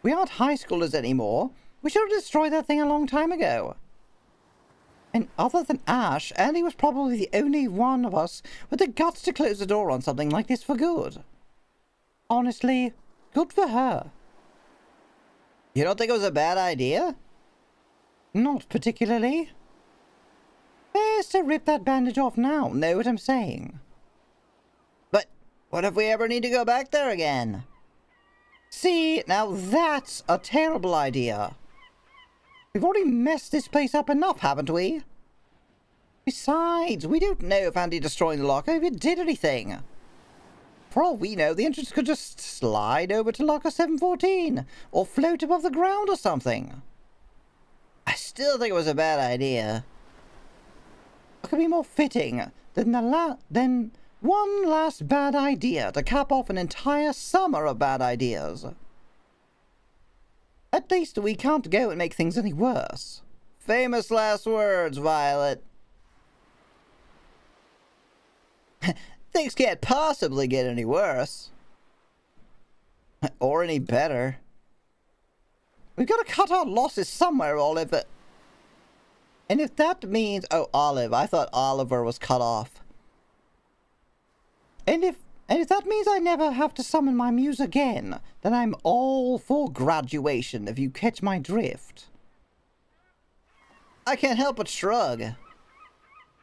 We aren't high schoolers anymore. We should have destroyed that thing a long time ago. And other than Ash, Andy was probably the only one of us with the guts to close the door on something like this for good. Honestly, good for her. You don't think it was a bad idea? Not particularly. Best to rip that bandage off now, know what I'm saying? But what if we ever need to go back there again? See, now that's a terrible idea. We've already messed this place up enough, haven't we? Besides, we don't know if Andy destroying the locker even did anything. For all we know, the entrance could just slide over to locker 714, or float above the ground or something. I still think it was a bad idea. What could be more fitting than one last bad idea to cap off an entire summer of bad ideas? At least we can't go and make things any worse. Famous last words, Violet. Things can't possibly get any worse. Or any better. We've got to cut our losses somewhere, Olive. And if that means... Oh, Olive. I thought Oliver was cut off. And if that means I never have to summon my muse again, then I'm all for graduation, if you catch my drift. I can't help but shrug.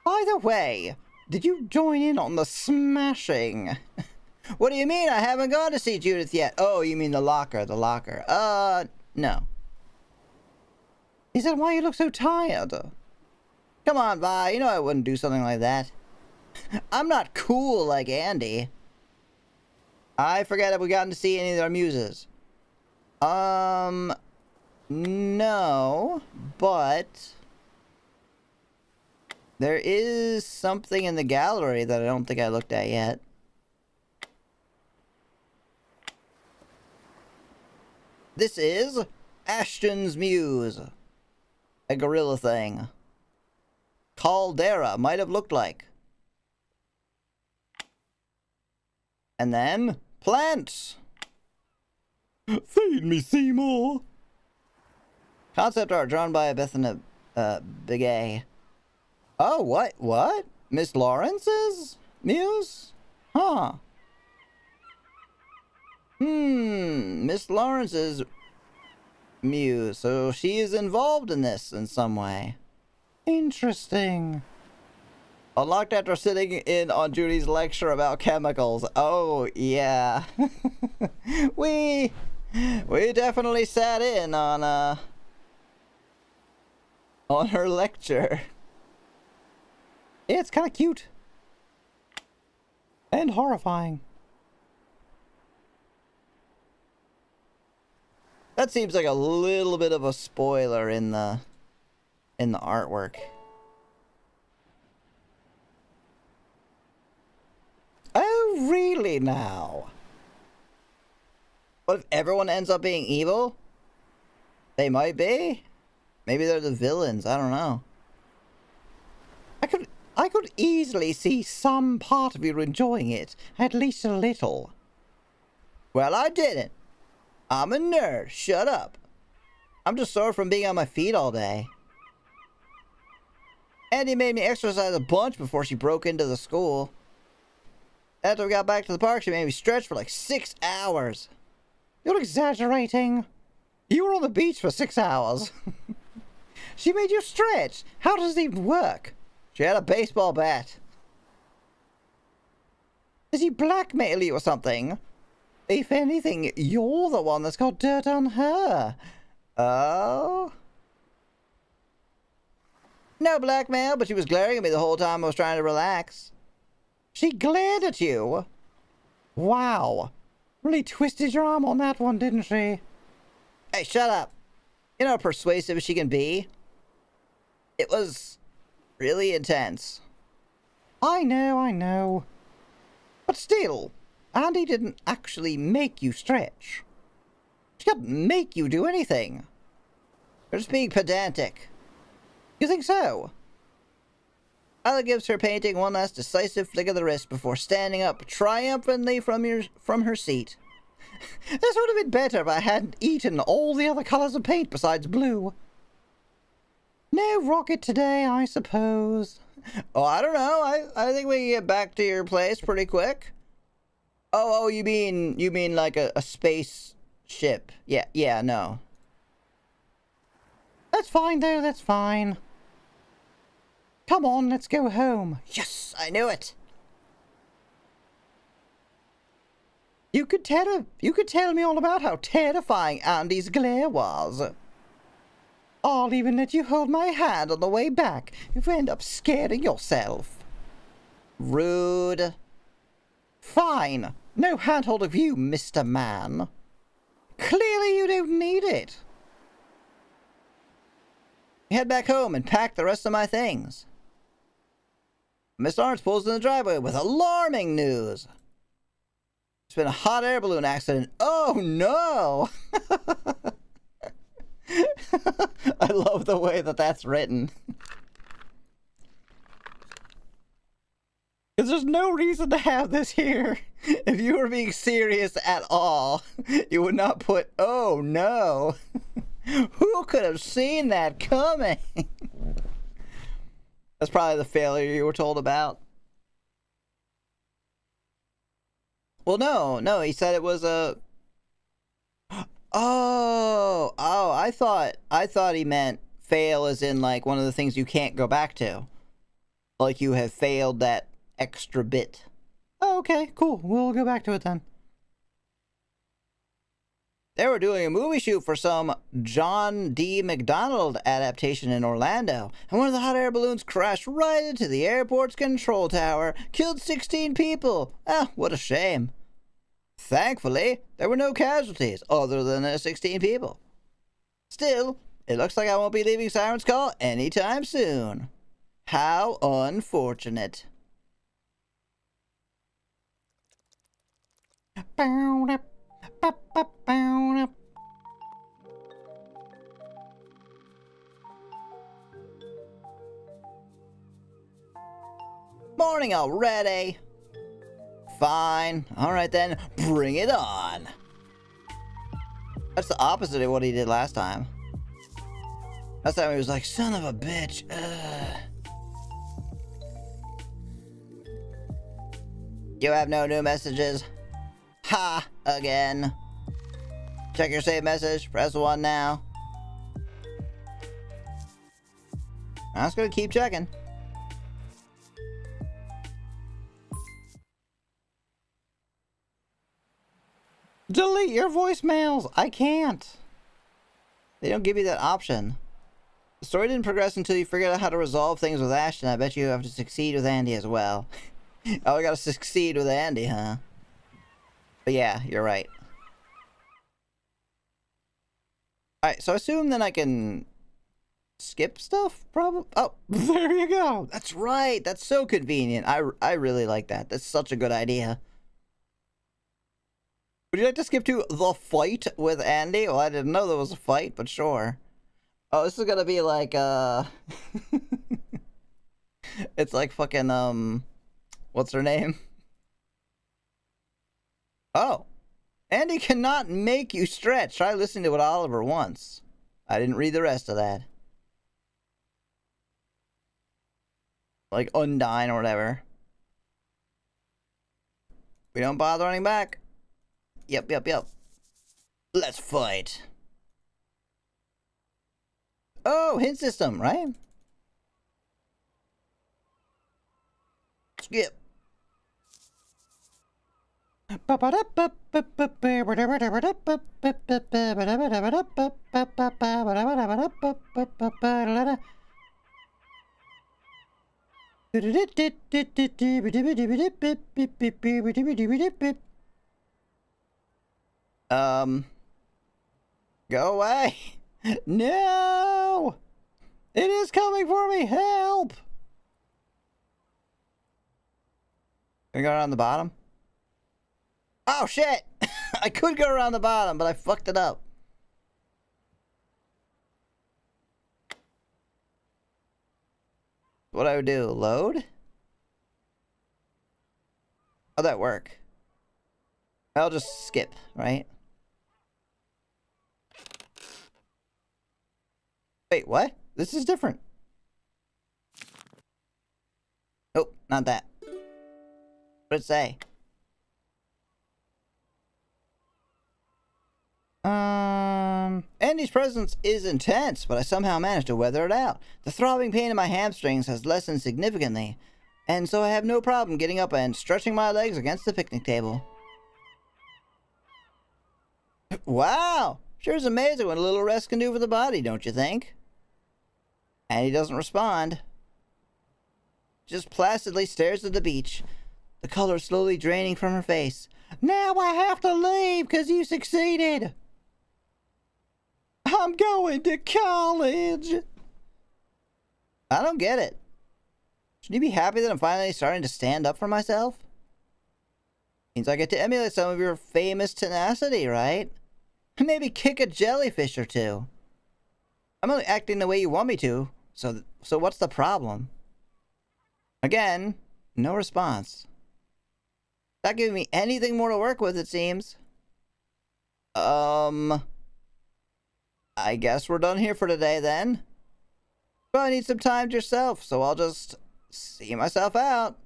By the way... Did you join in on the smashing? What do you mean? I haven't gone to see Judith yet. Oh, you mean the locker, no. Is that why you look so tired? Come on, Vi, you know I wouldn't do something like that. I'm not cool like Andy. I forget if we gotten to see any of their muses. No, but... There is something in the gallery that I don't think I looked at yet. This is Ashton's Muse. A gorilla thing. Caldera might have looked like. And then, plants. Feed me, Seymour. Concept art drawn by Bethany Begay. Oh, what? Miss Lawrence's muse? Huh. Miss Lawrence's muse. So she is involved in this in some way. Interesting. Unlocked after sitting in on Judy's lecture about chemicals. Oh, yeah. we definitely sat in on her lecture. Yeah, it's kind of cute. And horrifying. That seems like a little bit of a spoiler in the in the artwork. Oh, really now? What if everyone ends up being evil? They might be. Maybe they're the villains. I don't know. I could easily see some part of you enjoying it, at least a little. Well, I didn't. I'm a nerd. Shut up. I'm just sore from being on my feet all day. Andy made me exercise a bunch before she broke into the school. After we got back to the park, she made me stretch for like 6 hours. You're exaggerating. You were on the beach for 6 hours. She made you stretch. How does it even work? She had a baseball bat. Did he blackmail you or something? If anything, you're the one that's got dirt on her. Oh? No blackmail, but she was glaring at me the whole time I was trying to relax. She glared at you? Wow. Really twisted your arm on that one, didn't she? Hey, shut up. You know how persuasive she can be? It was really intense. I know. But still, Andy didn't actually make you stretch. She didn't make you do anything. You're just being pedantic. You think so? Ella gives her painting one last decisive flick of the wrist before standing up triumphantly from her seat. This would have been better if I hadn't eaten all the other colors of paint besides blue. No rocket today, I suppose. Oh, I don't know. I think we can get back to your place pretty quick. Oh, you mean like a space ship? Yeah, no. That's fine though, that's fine. Come on, let's go home. Yes, I knew it. You could tell me all about how terrifying Andy's glare was. I'll even let you hold my hand on the way back if you end up scaring yourself. Rude. Fine. No handhold of you, Mr. Man. Clearly you don't need it. Head back home and pack the rest of my things. Miss Lawrence pulls in the driveway with alarming news. There's been a hot air balloon accident. Oh no! I love the way that that's written. Because there's no reason to have this here. If you were being serious at all, you would not put, oh no. Who could have seen that coming? That's probably the failure you were told about. Well, no, he said it was a... Oh, I thought he meant fail as in like one of the things you can't go back to. Like you have failed that extra bit. Oh, okay, cool. We'll go back to it then. They were doing a movie shoot for some John D. McDonald adaptation in Orlando, and one of the hot air balloons crashed right into the airport's control tower, killed 16 people. Ah, what a shame. Thankfully, there were no casualties other than the 16 people. Still, it looks like I won't be leaving Siren's Call anytime soon. How unfortunate. Morning already. Fine. Alright then, bring it on. That's the opposite of what he did last time. Last time he was like, son of a bitch. You have no new messages? Ha! Again. Check your save message. Press 1 now. I'm just gonna keep checking. Delete your voicemails! I can't! They don't give you that option. The story didn't progress until you figured out how to resolve things with Ashton. I bet you have to succeed with Andy as well. Oh, I gotta succeed with Andy, huh? But yeah, you're right. Alright, so I assume then I can skip stuff, probably. Oh, there you go. That's right. That's so convenient. I really like that. That's such a good idea. Would you like to skip to the fight with Andy? Well, I didn't know there was a fight, but sure. Oh, this is gonna be like, it's like fucking, what's her name? Oh. Andy cannot make you stretch. Try listening to it Oliver once. I didn't read the rest of that. Like Undyne or whatever. We don't bother running back. Yep. Let's fight. Oh, hint system, right? Skip. Go away. No! It is coming for me. Help! Can we go around the bottom? Oh, shit! I could go around the bottom, but I fucked it up. What I would do? Load? How'd that work? I'll just skip, right? Wait, what? This is different. Nope, not that. What'd it say? Andy's presence is intense, but I somehow managed to weather it out. The throbbing pain in my hamstrings has lessened significantly, and so I have no problem getting up and stretching my legs against the picnic table. Wow! Sure is amazing what a little rest can do for the body, don't you think? And he doesn't respond. Just placidly stares at the beach, the color slowly draining from her face. Now I have to leave because you succeeded! I'm going to college! I don't get it. Should you be happy that I'm finally starting to stand up for myself? Means I get to emulate some of your famous tenacity, right? Maybe kick a jellyfish or two. I'm only acting the way you want me to, so what's the problem? Again, no response. Not giving me anything more to work with, it seems. I guess we're done here for today, then. Well, I need some time to yourself, so I'll just see myself out.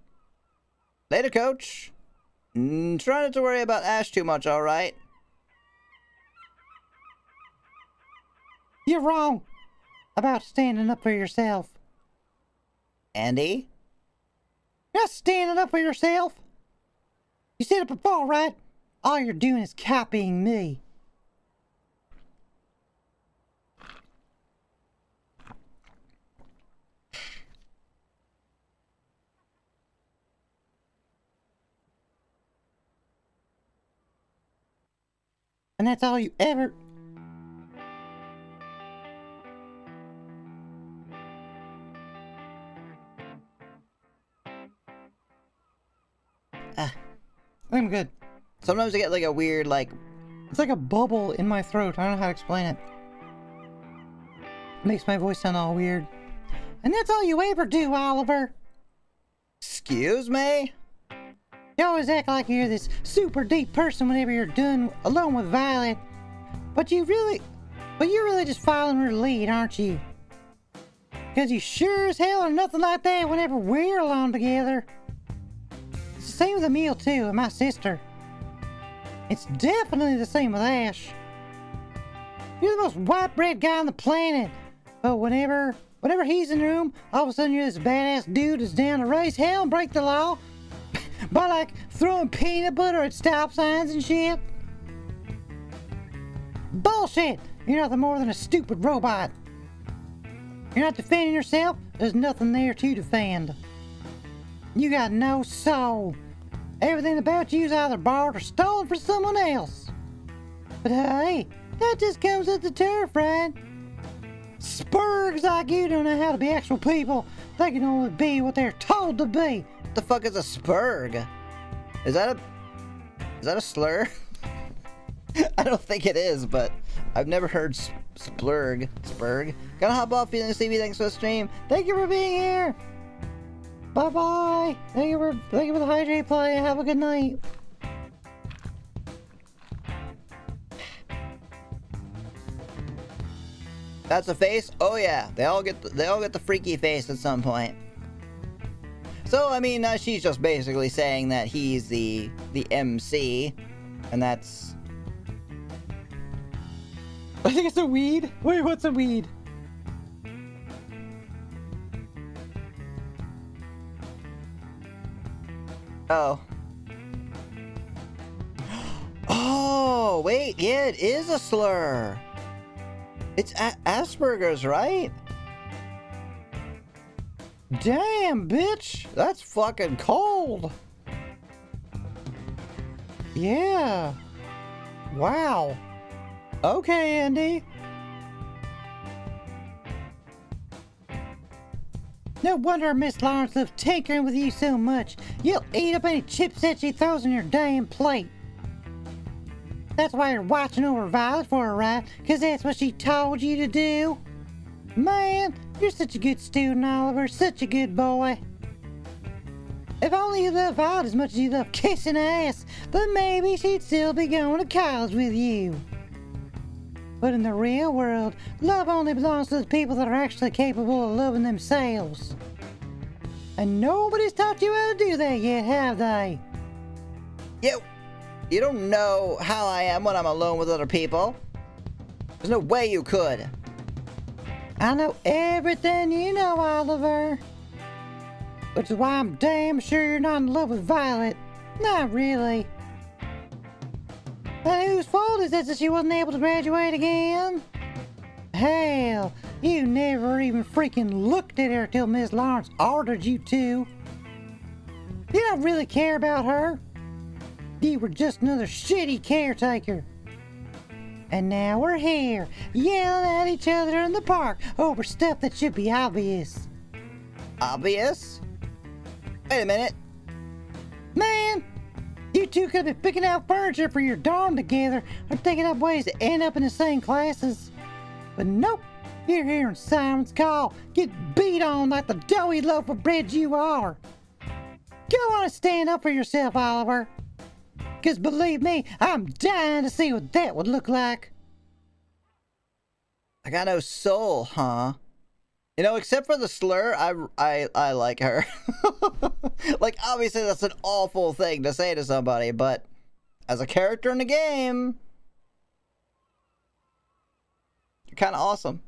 Later, coach. Try not to worry about Ash too much, alright? You're wrong about standing up for yourself. Andy? You're not standing up for yourself. You said it before, right? All you're doing is copying me. And that's all you ever... I'm good. Sometimes I get like a weird, like... It's like a bubble in my throat. I don't know how to explain it. Makes my voice sound all weird. And that's all you ever do, Oliver. Excuse me? You always act like you're this super deep person whenever you're done alone with Violet. But you're really just following her lead, aren't you? Because you sure as hell are nothing like that whenever we're alone together. It's the same with Emil too, and my sister. It's definitely the same with Ash. You're the most white bread guy on the planet. But whenever he's in the room, all of a sudden you're this badass dude that's down to raise hell and break the law. By like throwing peanut butter at stop signs and shit. Bullshit! You're nothing more than a stupid robot. You're not defending yourself, there's nothing there to defend. You got no soul. Everything about you's either borrowed or stolen from someone else. But hey, that just comes with the turf, right? Spurgs like you don't know how to be actual people. They can only be what they're told to be. What the fuck is a spurg? Is that a slur? I don't think it is, but I've never heard splurg. Spurg. Gotta hop off, feeling sleepy. Thanks for the stream. Thank you for being here. Bye bye. Thank you for the hydrate play. Have a good night. That's a face? Oh yeah. They all get the freaky face at some point. So I mean, she's just basically saying that he's the MC, and that's. I think it's a weed. Wait, what's a weed? Oh. Oh, wait, yeah, it is a slur. It's Asperger's, right? Damn, bitch. That's fucking cold. Yeah. Wow. Okay, Andy. No wonder Miss Lawrence loves tinkering with you so much. You'll eat up any chipset she throws on your damn plate. That's why you're watching over Violet for her, right? 'Cause that's what she told you to do? Man, you're such a good student, Oliver. Such a good boy. If only you love Violet as much as you love kissing ass, then maybe she'd still be going to college with you. But in the real world, love only belongs to the people that are actually capable of loving themselves. And nobody's taught you how to do that yet, have they? You don't know how I am when I'm alone with other people. There's no way you could. I know everything you know, Oliver. Which is why I'm damn sure you're not in love with Violet. Not really. But whose fault is it that she wasn't able to graduate again? Hell, you never even freaking looked at her till Miss Lawrence ordered you to. You don't really care about her. You were just another shitty caretaker. And now we're here, yelling at each other in the park over stuff that should be obvious. Obvious? Wait a minute. Man, you two could be picking out furniture for your dorm together or thinking up ways to end up in the same classes. But nope, you're hearing Siren's call. Get beat on like the doughy loaf of bread you are. Go on and stand up for yourself, Oliver. 'Cause believe me, I'm dying to see what that would look like. I got no soul, huh? You know, except for the slur, I like her. Like, obviously that's an awful thing to say to somebody, but as a character in the game, you're kind of awesome.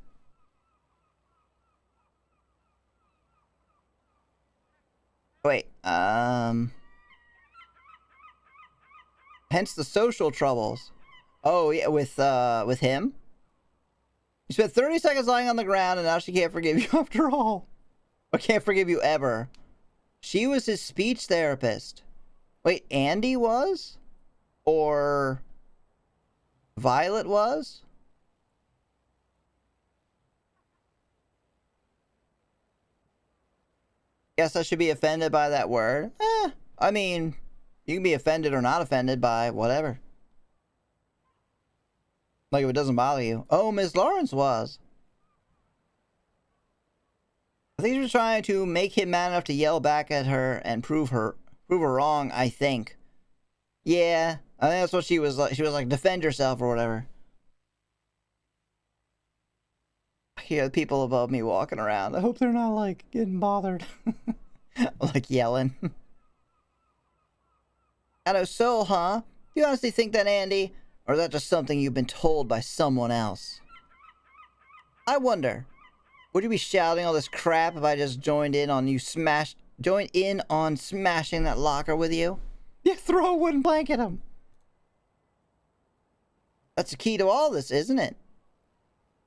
Wait, hence the social troubles. Oh, yeah, with him? You spent 30 seconds lying on the ground and now she can't forgive you after all. Or can't forgive you ever. She was his speech therapist. Wait, Andy was? Or Violet was? Guess I should be offended by that word? I mean, you can be offended or not offended by whatever. Like if it doesn't bother you. Oh, Miss Lawrence was. I think she was trying to make him mad enough to yell back at her and prove her wrong, I think. Yeah, I think that's what she was like. She was like, defend yourself or whatever. I hear the people above me walking around. I hope they're not like getting bothered. Like yelling. Got no soul, huh? You honestly think that, Andy? Or is that just something you've been told by someone else? I wonder, would you be shouting all this crap if I just joined in on smashing that locker with you? Yeah, throw a wooden plank at him. That's the key to all this, isn't it?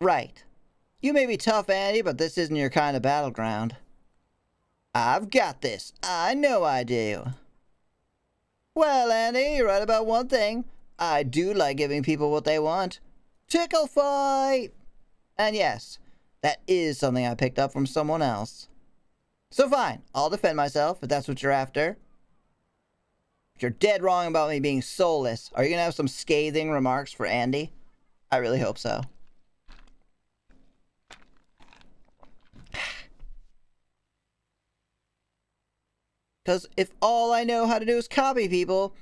Right. You may be tough, Andy, but this isn't your kind of battleground. I've got this. I know I do. Well, Andy, you're right about one thing. I do like giving people what they want. Tickle fight! And yes, That is something I picked up from someone else. So fine, I'll defend myself if that's what you're after. But you're dead wrong about me being soulless. Are you gonna have some scathing remarks for Andy? I really hope so. Because if all I know how to do is copy people,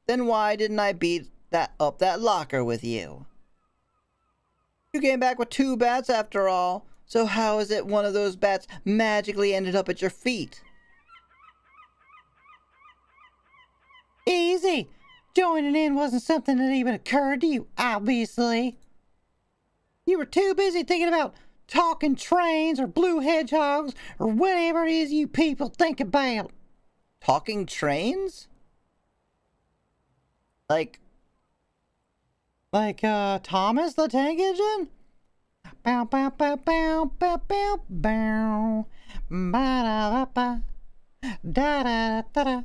then why didn't I beat that locker with you? You came back with 2 bats after all, so how is it one of those bats magically ended up at your feet? Easy! Joining in wasn't something that even occurred to you, obviously. You were too busy thinking about talking trains or blue hedgehogs or whatever it is you people think about. Talking trains? Like Thomas the Tank Engine? Bow bow bow bow bow bow bow. Ba da ba da da da da.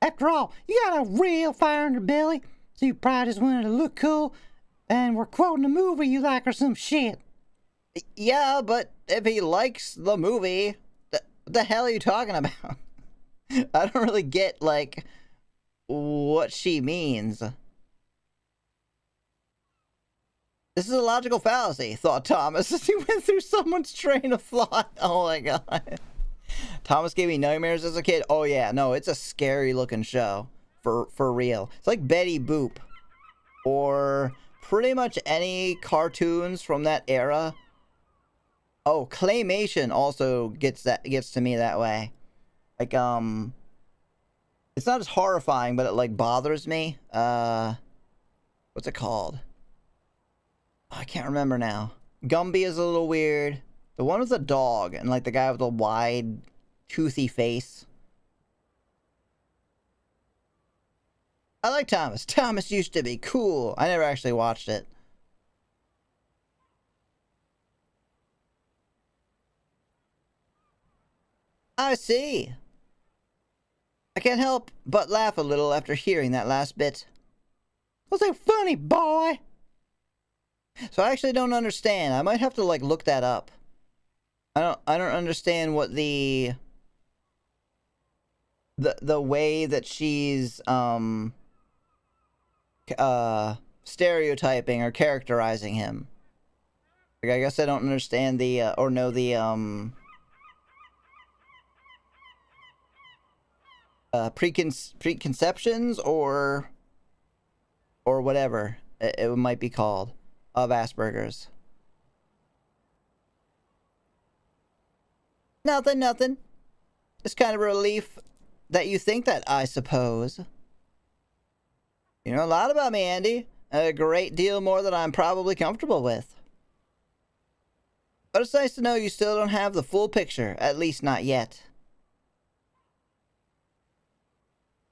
After all, you got a real fire in your belly, so you probably just wanted to look cool and we're quoting a movie you like or some shit. Yeah, but if he likes the movie, the hell are you talking about? I don't really get, like, what she means. This is a logical fallacy, thought Thomas as he went through someone's train of thought. Oh my god. Thomas gave me nightmares as a kid. Oh yeah, no, it's a scary looking show. For real. It's like Betty Boop. Or pretty much any cartoons from that era. Oh, Claymation also gets to me that way. Like, it's not as horrifying, but it, like, bothers me. What's it called? Oh, I can't remember now. Gumby is a little weird. The one with the dog and, like, the guy with the wide, toothy face. I like Thomas. Thomas used to be cool. I never actually watched it. I see. I can't help but laugh a little after hearing that last bit. What's so funny, boy? So I actually don't understand. I might have to, like, look that up. I don't understand what the way that she's stereotyping or characterizing him. Like, I guess I don't understand the or know the preconceptions or whatever it might be called of Asperger's. Nothing. It's kind of a relief that you think that, I suppose. You know a lot about me, Andy. A great deal more than I'm probably comfortable with. But it's nice to know you still don't have the full picture, at least not yet.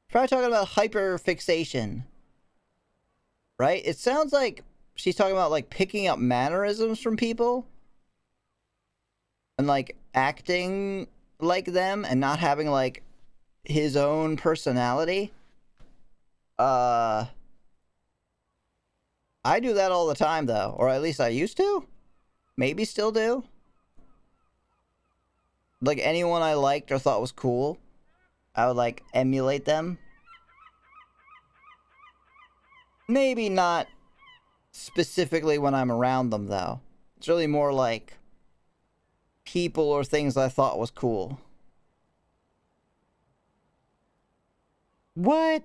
Probably talking about hyperfixation. Right? It sounds like she's talking about, like, picking up mannerisms from people. And, like, acting like them and not having, like, his own personality. I do that all the time, though. Or at least I used to. Maybe still do. Like, anyone I liked or thought was cool, I would, like, emulate them. Maybe not specifically when I'm around them, though. It's really more like people or things I thought was cool. What?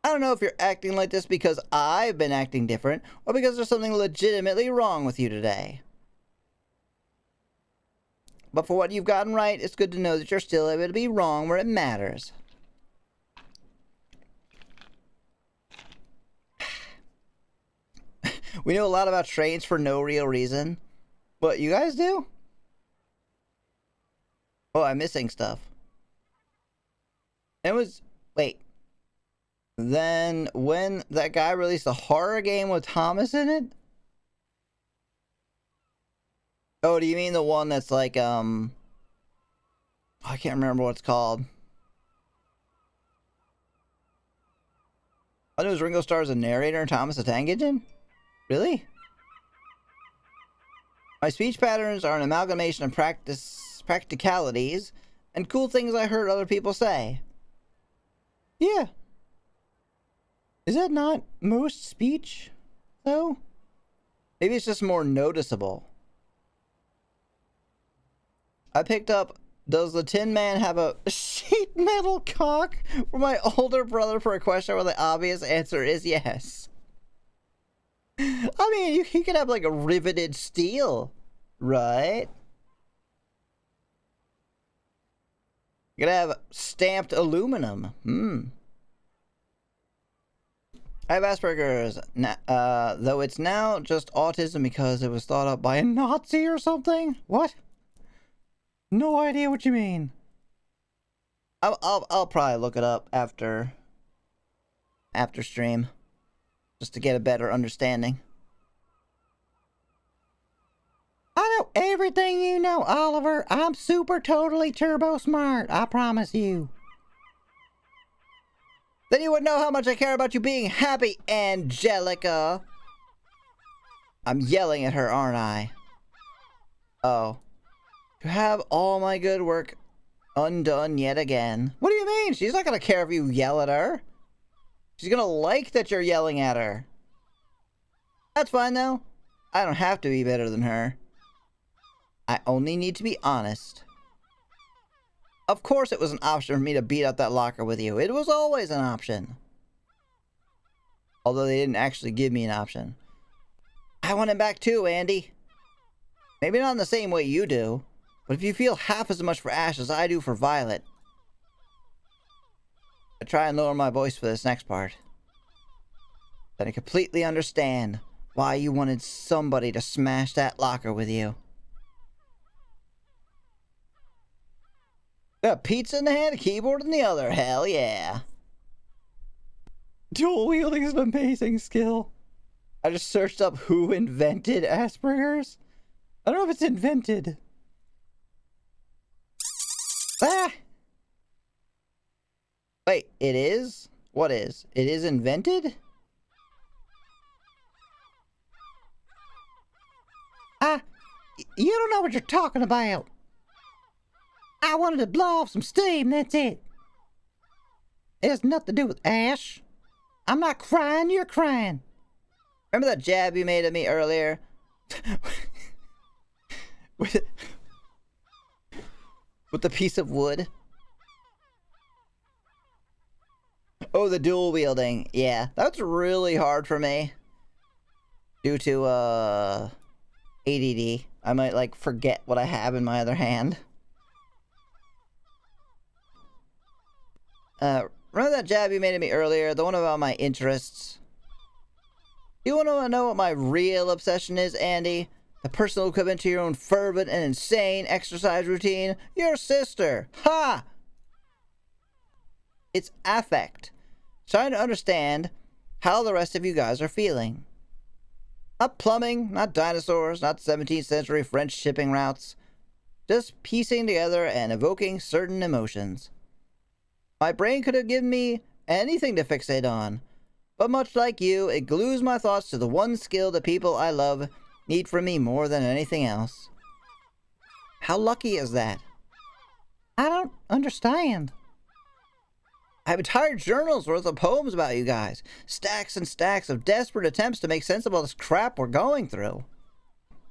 I don't know if you're acting like this because I've been acting different or because there's something legitimately wrong with you today. But for what you've gotten right, it's good to know that you're still able to be wrong where it matters. We know a lot about trains for no real reason. What, you guys do? Oh, I'm missing stuff. It was... Wait. Then, when that guy released a horror game with Thomas in it? Oh, do you mean the one that's like, I can't remember what it's called. I know it was Ringo Starr's a narrator and Thomas the Tank Engine? Really? My speech patterns are an amalgamation of practicalities and cool things I heard other people say. Yeah. Is that not most speech, though? Maybe it's just more noticeable. I picked up, does the Tin Man have a sheet metal cock for my older brother for a question where the obvious answer is yes. I mean, you could have like a riveted steel, right? You could have stamped aluminum. I have Asperger's, though it's now just autism because it was thought up by a Nazi or something. What? No idea what you mean. I'll probably look it up after stream, just to get a better understanding. I know everything you know, Oliver. I'm super totally turbo smart, I promise you. Then you would know how much I care about you being happy, Angelica. I'm yelling at her, aren't I? Oh. To have all my good work undone yet again. What do you mean? She's not gonna care if you yell at her. She's gonna like that you're yelling at her. That's fine, though. I don't have to be better than her. I only need to be honest. Of course it was an option for me to beat out that locker with you. It was always an option. Although they didn't actually give me an option. I want him back too, Andy. Maybe not in the same way you do. But if you feel half as much for Ash as I do for Violet. I try and lower my voice for this next part. Then I completely understand why you wanted somebody to smash that locker with you. Got pizza in the hand, a keyboard in the other. Hell yeah. Dual wielding is an amazing skill. I just searched up who invented Asperger's. I don't know if it's invented. Ah! Wait, it is? What is? It is invented? You don't know what you're talking about. I wanted to blow off some steam, that's it. It has nothing to do with Ash. I'm not crying, you're crying. Remember that jab you made at me earlier? with the piece of wood? Oh, the dual wielding. Yeah, that's really hard for me. Due to, ADD. I might, like, forget what I have in my other hand. Remember that jab you made at me earlier? The one about my interests? You want to know what my real obsession is, Andy? The personal equipment to your own fervent and insane exercise routine? Your sister! Ha! It's affect. Trying to understand how the rest of you guys are feeling. Not plumbing, not dinosaurs, not 17th century French shipping routes. Just piecing together and evoking certain emotions. My brain could have given me anything to fixate on. But much like you, it glues my thoughts to the one skill that people I love need from me more than anything else. How lucky is that? I don't understand. I have entire journals worth of poems about you guys. Stacks and stacks of desperate attempts to make sense of all this crap we're going through.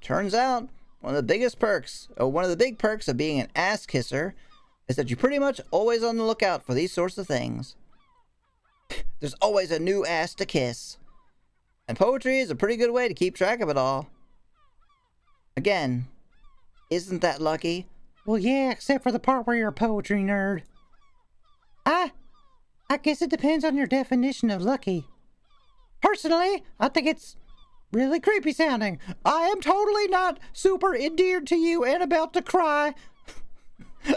Turns out, one of the big perks of being an ass kisser is that you're pretty much always on the lookout for these sorts of things. There's always a new ass to kiss. And poetry is a pretty good way to keep track of it all. Again, isn't that lucky? Well, yeah, except for the part where you're a poetry nerd. I guess it depends on your definition of lucky. Personally, I think it's really creepy sounding. I am totally not super endeared to you and about to cry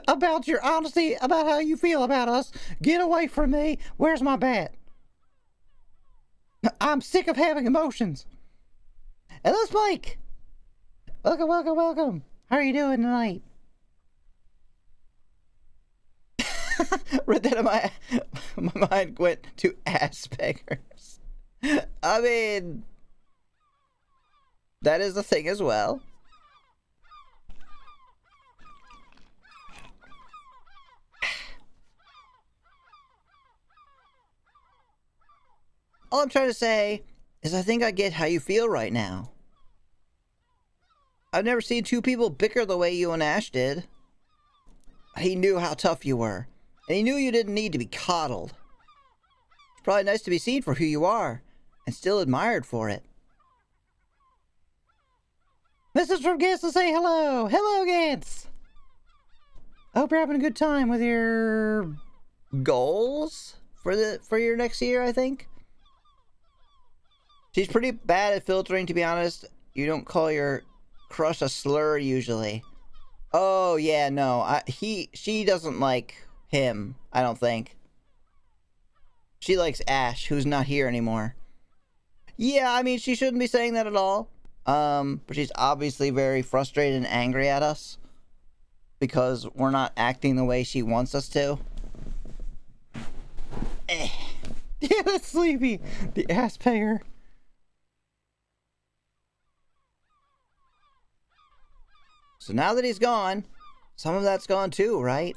about your honesty about how you feel about us. Get away from me. Where's my bat? I'm sick of having emotions. Hello, Spike. Welcome, welcome, welcome. How are you doing tonight? Read that in my mind went to Asperger's. I mean, that is the thing as well. All I'm trying to say is I think I get how you feel right now. I've never seen two people bicker the way you and Ash did. He knew how tough you were, and he knew you didn't need to be coddled. It's probably nice to be seen for who you are, and still admired for it. Message from Gantz to say hello. Hello, Gantz. I hope you're having a good time with your Goals for your next year, I think. She's pretty bad at filtering, to be honest. You don't call your crush a slur usually. Oh yeah, no. She doesn't like him, I don't think. She likes Ash, who's not here anymore. Yeah, I mean, she shouldn't be saying that at all. But she's obviously very frustrated and angry at us because we're not acting the way she wants us to. Yeah, that's Sleepy, the ass payer. So now that he's gone, some of that's gone too, right?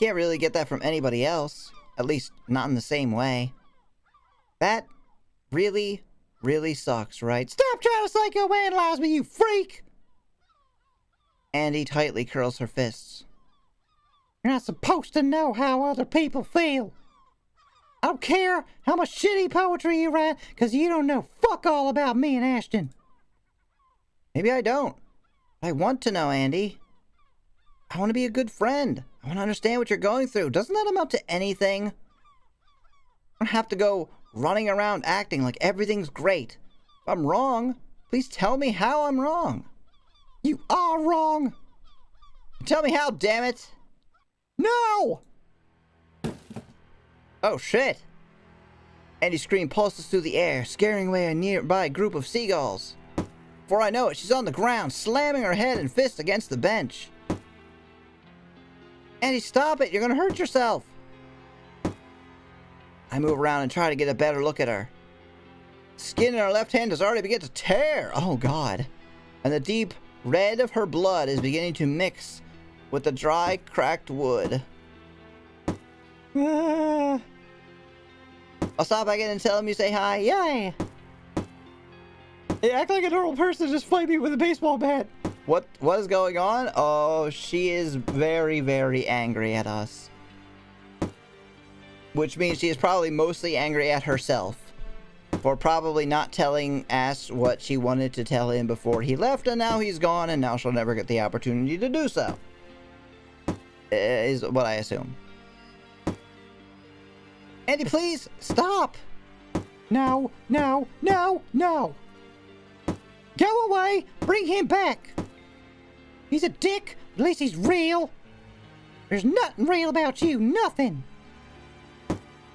Can't really get that from anybody else. At least not in the same way. That really, really sucks, right? Stop trying to psychoanalyze me, you freak! Andy tightly curls her fists. You're not supposed to know how other people feel. I don't care how much shitty poetry you write, because you don't know fuck all about me and Ashton. Maybe I don't. I want to know, Andy. I want to be a good friend. I want to understand what you're going through. Doesn't that amount to anything? I don't have to go running around acting like everything's great. If I'm wrong, please tell me how I'm wrong. You are wrong. Tell me how, damn it. No! Oh, shit. Andy's scream pulses through the air, scaring away a nearby group of seagulls. Before I know it, she's on the ground, slamming her head and fist against the bench. Andy, stop it! You're gonna hurt yourself! I move around and try to get a better look at her. Skin in her left hand has already begun to tear! Oh, God. And the deep red of her blood is beginning to mix with the dry, cracked wood. I'll stop by again and tell him you say hi. Yay! Hey, act like a normal person, just fight me with a baseball bat. What is going on? Oh, she is very, very angry at us. Which means she is probably mostly angry at herself for probably not telling Ash what she wanted to tell him before he left, and now he's gone, and now she'll never get the opportunity to do so. Is what I assume. Andy, please, stop! No, no, no, no! Go away! Bring him back! He's a dick, at least he's real! There's nothing real about you, nothing!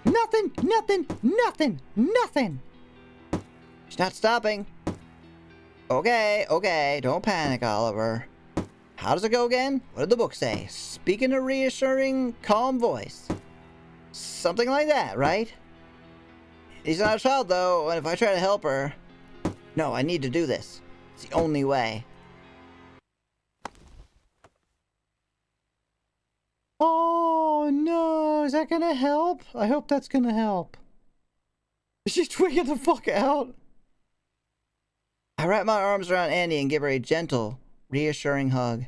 Nothing, nothing, nothing, nothing! She's not stopping. Okay, okay, don't panic, Oliver. How does it go again? What did the book say? Speak in a reassuring, calm voice. Something like that, right? He's not a child, though, and if I try to help her... No, I need to do this. It's the only way. Oh, no, is that gonna help? I hope that's gonna help. She's tweaking the fuck out. I wrap my arms around Andy and give her a gentle, reassuring hug.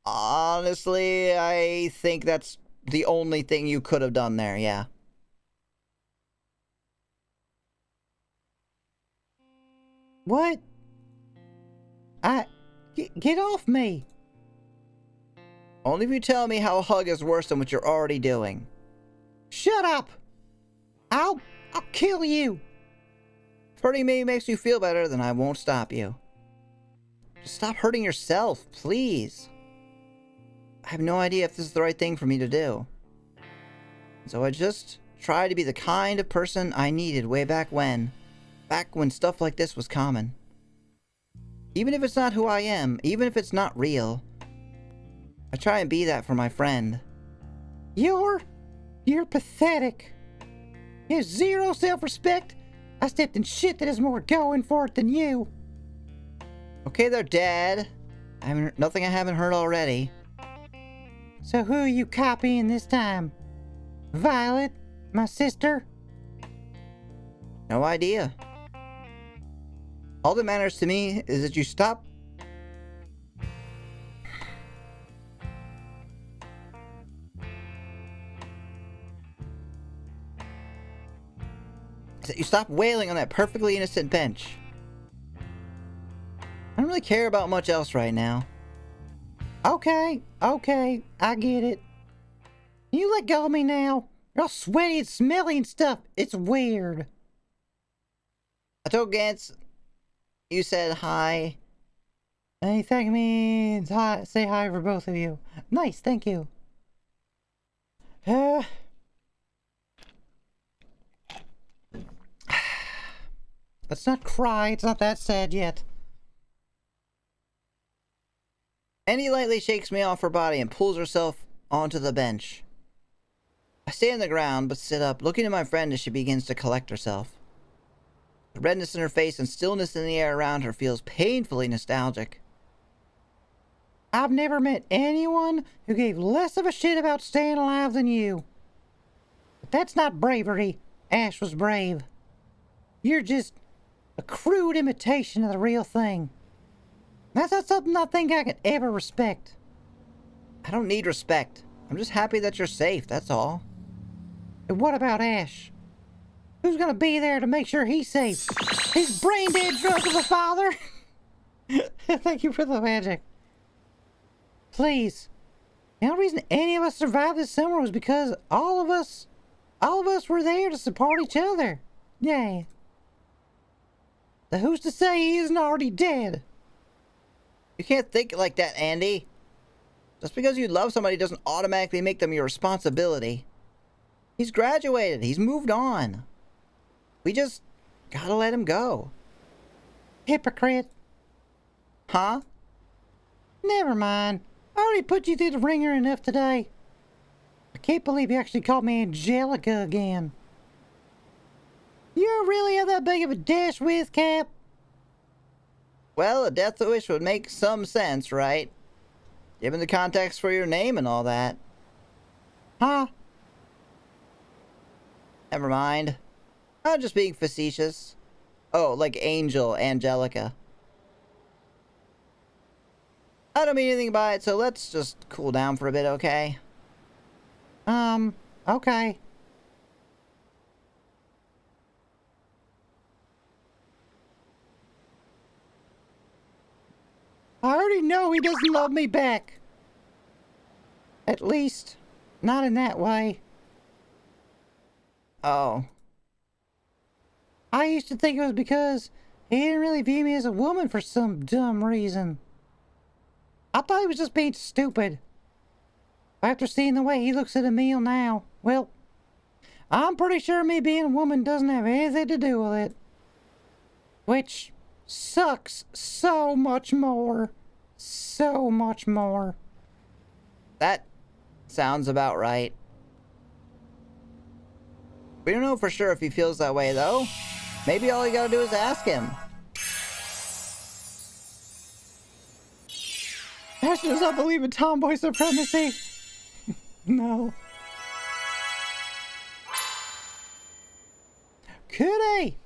Honestly, I think that's the only thing you could have done there, yeah. What? Get off me! Only if you tell me how a hug is worse than what you're already doing. Shut up! I'll kill you! If hurting me makes you feel better, then I won't stop you. Just stop hurting yourself, please. I have no idea if this is the right thing for me to do. So I just try to be the kind of person I needed way back when stuff like this was common. Even if it's not who I am, even if it's not real, I try and be that for my friend. You're pathetic. You have zero self-respect. I stepped in shit that has more going for it than you. Okay there, Dad. Nothing I haven't heard already. So who are you copying this time? Violet? My sister? No idea. All that matters to me is that you stop. That you stop wailing on that perfectly innocent bench. I don't really care about much else right now. Okay, I get it. You let go of me now. You're all sweaty and smelly and stuff. It's weird. I told Gantz you said hi. Anything means hi. Say hi for both of you. Nice, thank you. Let's not cry. It's not that sad yet. Annie lightly shakes me off her body and pulls herself onto the bench. I stay on the ground, but sit up, looking at my friend as she begins to collect herself. The redness in her face and stillness in the air around her feels painfully nostalgic. I've never met anyone who gave less of a shit about staying alive than you. But that's not bravery. Ash was brave. You're just a crude imitation of the real thing. That's not something I think I could ever respect. I don't need respect. I'm just happy that you're safe, that's all. And what about Ash? Who's gonna be there to make sure he's safe? His brain dead drunk of a father? Thank you for the magic. Please. The only reason any of us survived this summer was because all of us were there to support each other. Yeah. Who's to say he isn't already dead? You can't think like that, Andy. Just because you love somebody doesn't automatically make them your responsibility. He's graduated. He's moved on. We just gotta let him go. Hypocrite. Huh? Never mind. I already put you through the ringer enough today. I can't believe you actually called me Angelica again. You don't really have that big of a dash with, Cap? Well, a death wish would make some sense, right? Given the context for your name and all that. Huh? Never mind. I'm just being facetious. Oh, like Angel, Angelica. I don't mean anything by it, so let's just cool down for a bit, okay? Okay. I already know he doesn't love me back. At least, not in that way. Oh. I used to think it was because he didn't really view me as a woman for some dumb reason. I thought he was just being stupid. After seeing the way he looks at Emil now, well, I'm pretty sure me being a woman doesn't have anything to do with it. Which sucks so much more. So much more. That sounds about right. We don't know for sure if he feels that way, though. Maybe all you gotta do is ask him. Ash does not believe in tomboy supremacy. No. Could he?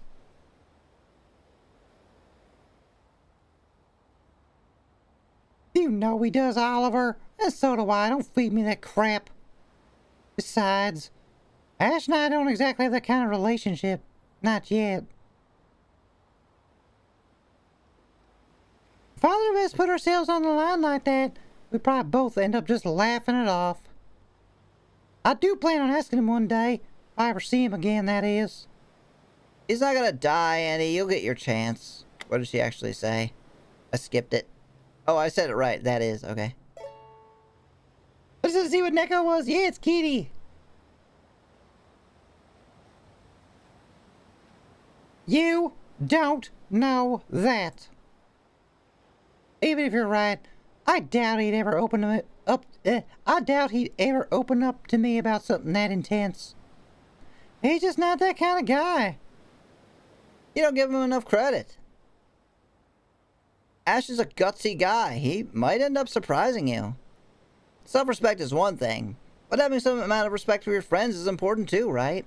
You know he does, Oliver. And so do I. Don't feed me that crap. Besides, Ash and I don't exactly have that kind of relationship. Not yet. If either of us put ourselves on the line like that, we'd probably both end up just laughing it off. I do plan on asking him one day, if I ever see him again, that is. He's not gonna die, Andy. You'll get your chance. What did she actually say? I skipped it. Oh, I said it right. That is. Okay. Let's just see what Neko was. Yeah, it's Kitty. You don't know that. Even if you're right, I doubt he'd ever open up. I doubt he'd ever open up to me about something that intense. He's just not that kind of guy. You don't give him enough credit. Ash is a gutsy guy. He might end up surprising you. Self-respect is one thing, but having some amount of respect for your friends is important too, right?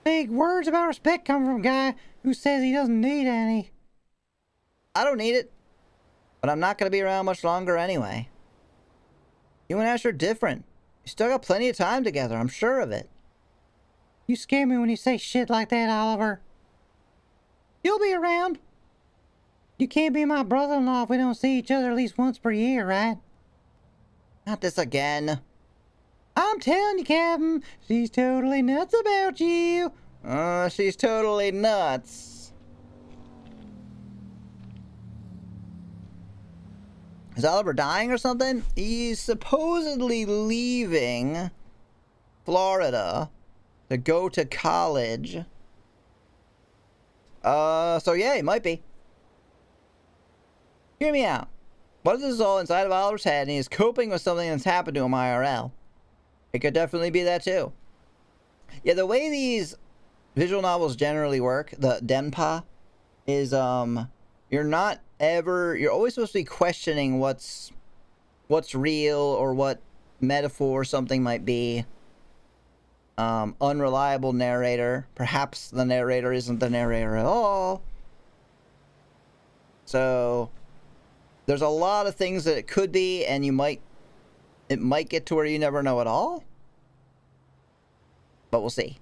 Big words about respect come from a guy who says he doesn't need any. I don't need it. But I'm not going to be around much longer anyway. You and Ash are different. You still got plenty of time together, I'm sure of it. You scare me when you say shit like that, Oliver. You'll be around. You can't be my brother-in-law if we don't see each other at least once per year, right? Not this again. I'm telling you, Captain, she's totally nuts about you. She's totally nuts. Is Oliver dying or something? He's supposedly leaving Florida to go to college. So yeah, he might be. Hear me out. What if this is all inside of Oliver's head and he's coping with something that's happened to him IRL? It could definitely be that too. Yeah, the way these visual novels generally work, the Denpa, is you're always supposed to be questioning what's real or what metaphor something might be. Unreliable narrator. Perhaps the narrator isn't the narrator at all. So there's a lot of things that it could be, and it might get to where you never know at all. But we'll see.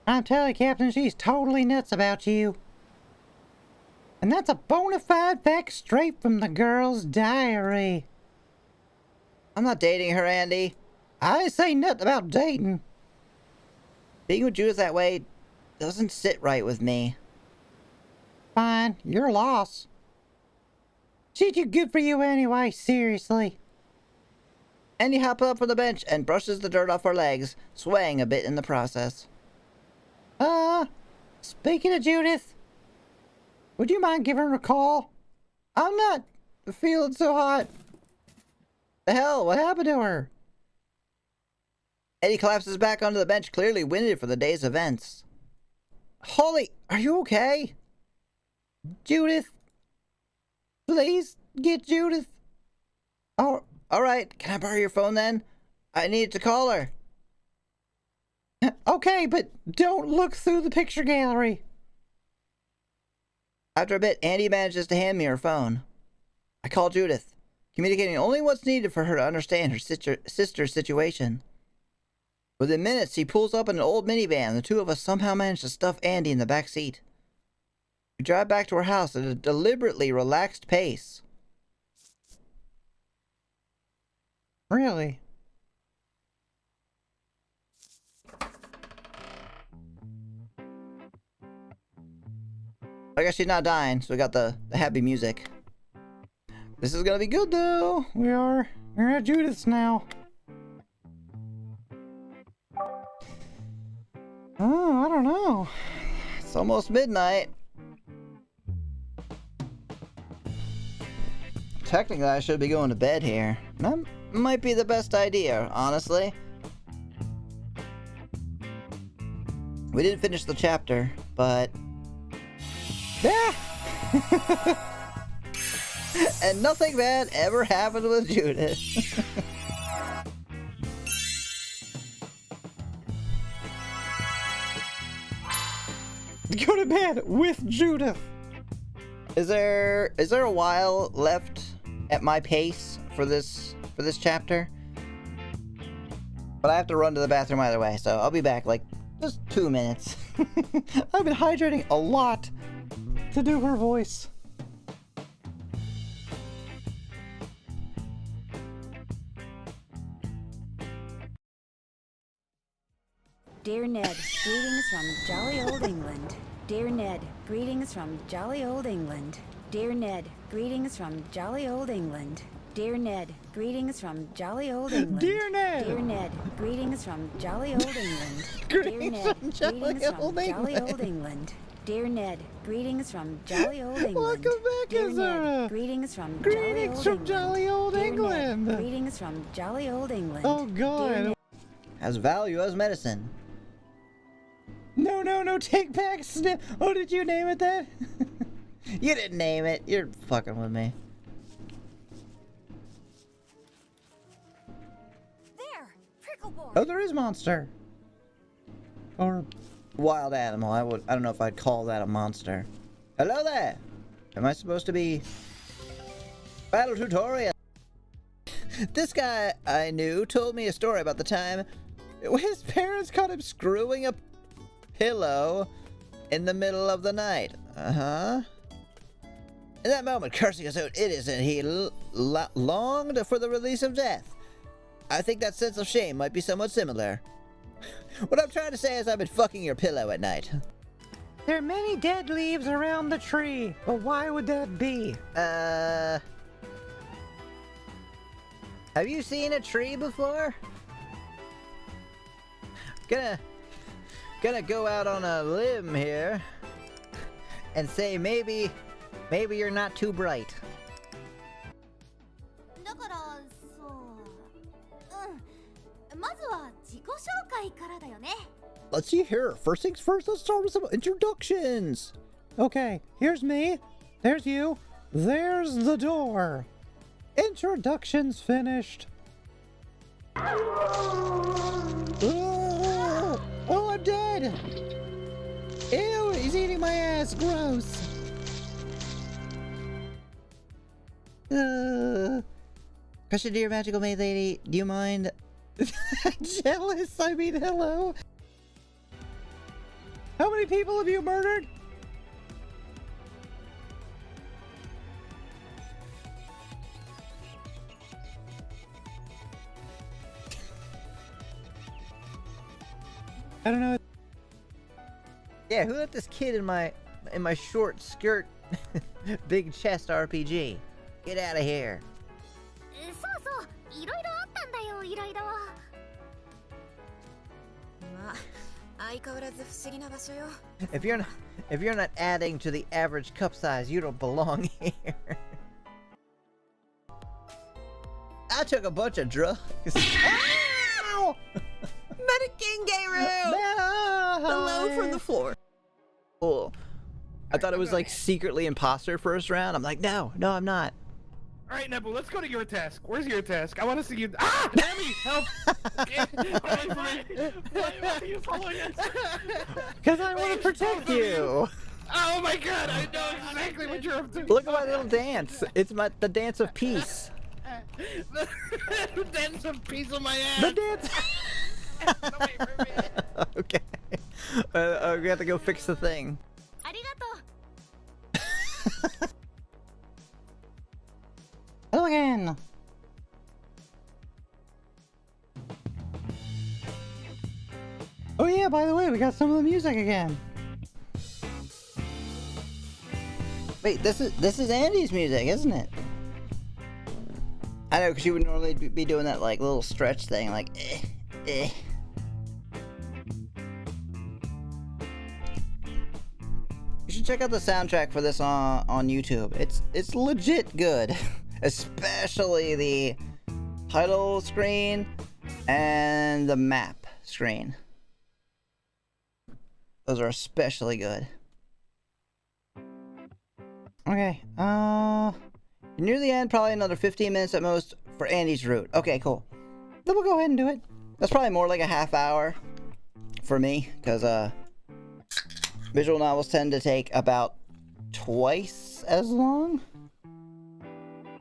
I'm telling you, Captain, she's totally nuts about you. And that's a bona fide fact straight from the girl's diary. I'm not dating her, Andy. I say nothing about dating. Being with Judith that way doesn't sit right with me. Fine, your loss. She too good for you anyway, seriously. Andy hops up from the bench and brushes the dirt off her legs, swaying a bit in the process. Speaking of Judith, would you mind giving her a call? I'm not feeling so hot. The hell, what happened to her? Eddie collapses back onto the bench, clearly winded for the day's events. Holly, are you okay? Judith? Please, get Judith. Oh, alright, can I borrow your phone then? I need to call her. Okay, but don't look through the picture gallery. After a bit, Andy manages to hand me her phone. I call Judith, communicating only what's needed for her to understand her sister's situation. Within minutes, she pulls up in an old minivan, and the two of us somehow manage to stuff Andy in the back seat. We drive back to her house at a deliberately relaxed pace. Really? I guess she's not dying, so we got the happy music. This is gonna be good, though. We're at Judith's now. Oh, I don't know. It's almost midnight. Technically, I should be going to bed here. That might be the best idea, honestly. We didn't finish the chapter, but... yeah! And nothing bad ever happened with Judith. Go to bed with Judith. Is there a while left at my pace for this chapter? But I have to run to the bathroom either way, so I'll be back like just 2 minutes. I've been hydrating a lot to do her voice. Dear Ned, greetings from jolly old England. Dear Ned, greetings from jolly old England. Dear Ned, greetings from jolly old England. Dear Ned, greetings from jolly old England. Dear Ned! Dear Ned, greetings from jolly old England. Greetings Dear Ned, from jolly greetings from old jolly England. old England. Dear Ned, greetings from jolly old England. Welcome back, Dear Ezra. Ned, greetings from Greetings from jolly old Dear Ned, England. greetings from jolly old England. Oh, God. Dear Ned, Has value as medicine. No, take back Snip. Oh, did you name it that? You didn't name it. You're fucking with me. There! Prickle board! Oh, there is Monster. Or wild animal. I don't know if I'd call that a monster. Hello there! Am I supposed to be... Battle tutorial! This guy I knew told me a story about the time his parents caught him screwing a pillow in the middle of the night. Uh-huh. In that moment, cursing his own innocence, he longed for the release of death. I think that sense of shame might be somewhat similar. What I'm trying to say is I've been fucking your pillow at night. There are many dead leaves around the tree, but why would that be? Have you seen a tree before? Gonna go out on a limb here and say maybe you're not too bright. だからそうまずは自己紹介からだよね Let's see here. First things first, let's start with some introductions. Okay, here's me. There's you. There's the door. Introductions finished. Oh, I'm dead. Ew, he's eating my ass. Gross. Question, dear magical maid lady, do you mind? Jealous? I mean, hello. How many people have you murdered? I don't know. Yeah, who let this kid in my short skirt, big chest RPG? Get out of here. そうそういろいろあったんだよいろいろまあ相変わらず不思議な場所よ If you're not adding to the average cup size, you don't belong here. I took a bunch of drugs. Ow! Metakingaru! Hello from the floor. Cool. I thought it was like secretly imposter first round. I'm like, no, I'm not. All right, Nebu, let's go to your task. Where's your task? I want to see you. Ah! Nami, help! Wait for me. Why are you following us? Because I want to protect you. Oh my god, I know exactly what you're up to. Look at my little dance. It's the dance of peace. The dance of peace on my ass. The dance. Wait for me. Okay. We have to go fix the thing. ありがとう Hello again. Oh yeah, by the way, we got some of the music again. Wait, this is Andy's music, isn't it? I know, because you would normally be doing that like little stretch thing, like eh. You should check out the soundtrack for this on YouTube. It's legit good, especially the title screen and the map screen. Those are especially good. Okay, near the end, probably another 15 minutes at most for Andy's route. Okay, cool. Then we'll go ahead and do it. That's probably more like a half hour for me, because visual novels tend to take about twice as long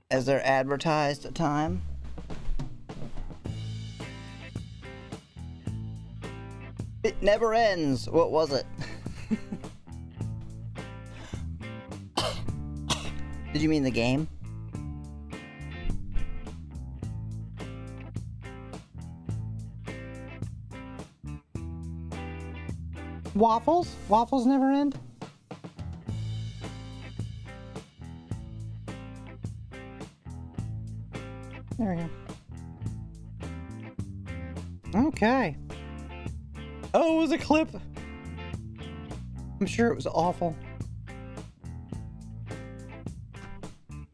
as their advertised time. It never ends. What was it? Did you mean the game? Waffles? Waffles never end? There we go. Okay. Oh, it was a clip. I'm sure it was awful.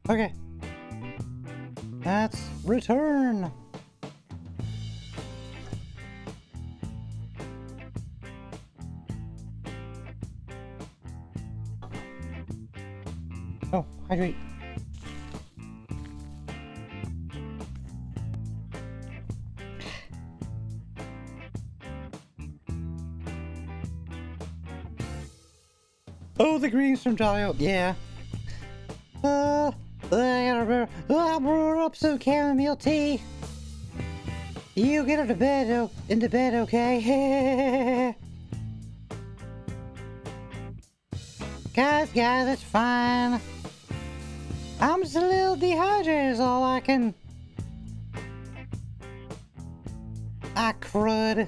Okay. That's return. Oh, hydrate. Oh, the greens from Jolly Old. Yeah. I gotta remember. I brewed up some chamomile tea. You get her to bed, into bed, okay? guys, it's fine. I'm just a little dehydrated is all I can... I crud.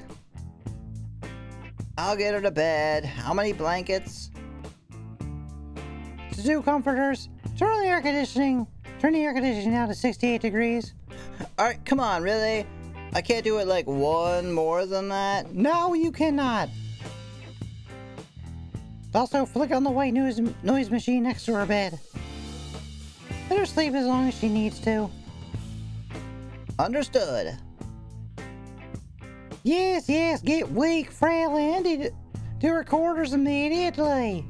I'll get her to bed. How many blankets? 2 comforters. Turn the air conditioning. Turn the air conditioning down to 68 degrees. Alright, come on, really? I can't do it like one more than that? No, you cannot. Also, flick on the white noise machine next to her bed. Let her sleep as long as she needs to. Understood. Yes, get weak, frail Andy to her quarters immediately.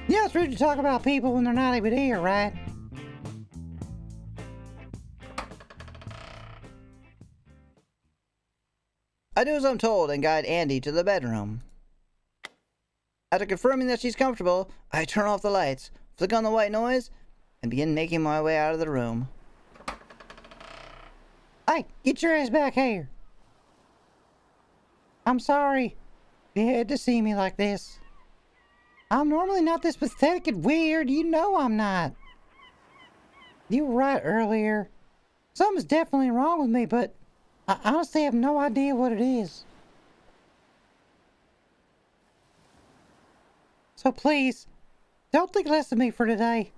Yeah, it's rude to talk about people when they're not even here, right? I do as I'm told and guide Andy to the bedroom. After confirming that she's comfortable, I turn off the lights, flick on the white noise, and begin making my way out of the room. Hey, get your ass back here. I'm sorry you had to see me like this. I'm normally not this pathetic and weird. You know I'm not. You were right earlier. Something's definitely wrong with me, but I honestly have no idea what it is. So please, don't think less of me for today.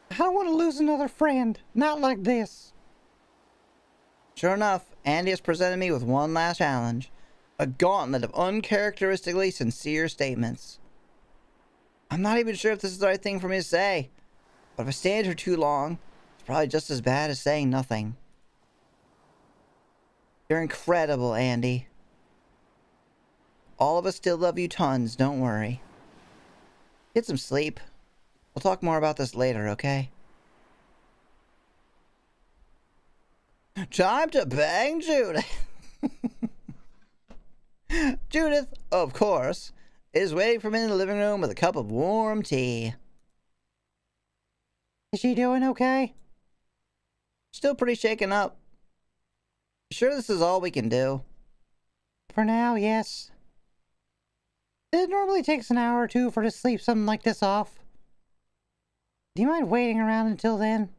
I don't want to lose another friend. Not like this. Sure enough, Andy has presented me with one last challenge. A gauntlet of uncharacteristically sincere statements. I'm not even sure if this is the right thing for me to say, but if I stand here too long, it's probably just as bad as saying nothing. You're incredible, Andy. All of us still love you tons, don't worry. Get some sleep. We'll talk more about this later, okay? Time to bang Judith! Judith, of course, is waiting for me in the living room with a cup of warm tea. Is she doing okay? Still pretty shaken up. Sure this is all we can do? For now, yes. It normally takes an hour or two for her to sleep something like this off. Do you mind waiting around until then?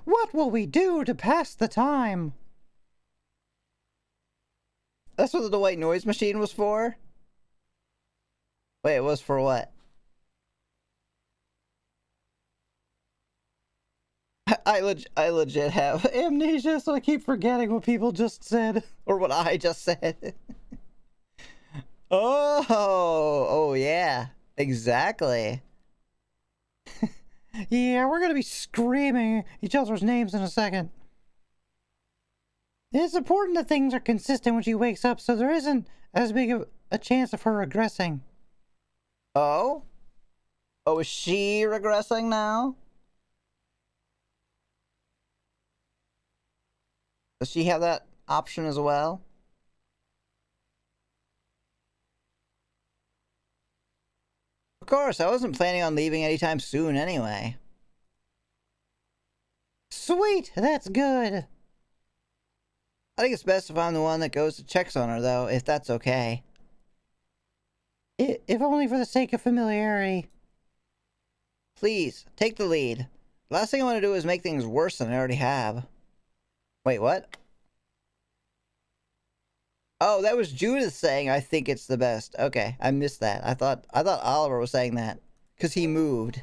What will we do to pass the time? That's what the white noise machine was for? Wait, it was for what? I legit have Amnesia, so I keep forgetting what people just said. or what I just said. Oh yeah, exactly. Yeah, we're gonna be screaming each other's names in a second. It's important that things are consistent when she wakes up, so there isn't as big of a chance of her regressing. Oh? Oh, is she regressing now? Does she have that option as well? Of course, I wasn't planning on leaving anytime soon anyway. Sweet, that's good. I think it's best if I'm the one that goes to checks on her, though, if that's okay. If only for the sake of familiarity. Please, take the lead. The last thing I want to do is make things worse than I already have. Wait, what? Oh, that was Judith saying I think it's the best. Okay, I missed that. I thought Oliver was saying that. Because he moved.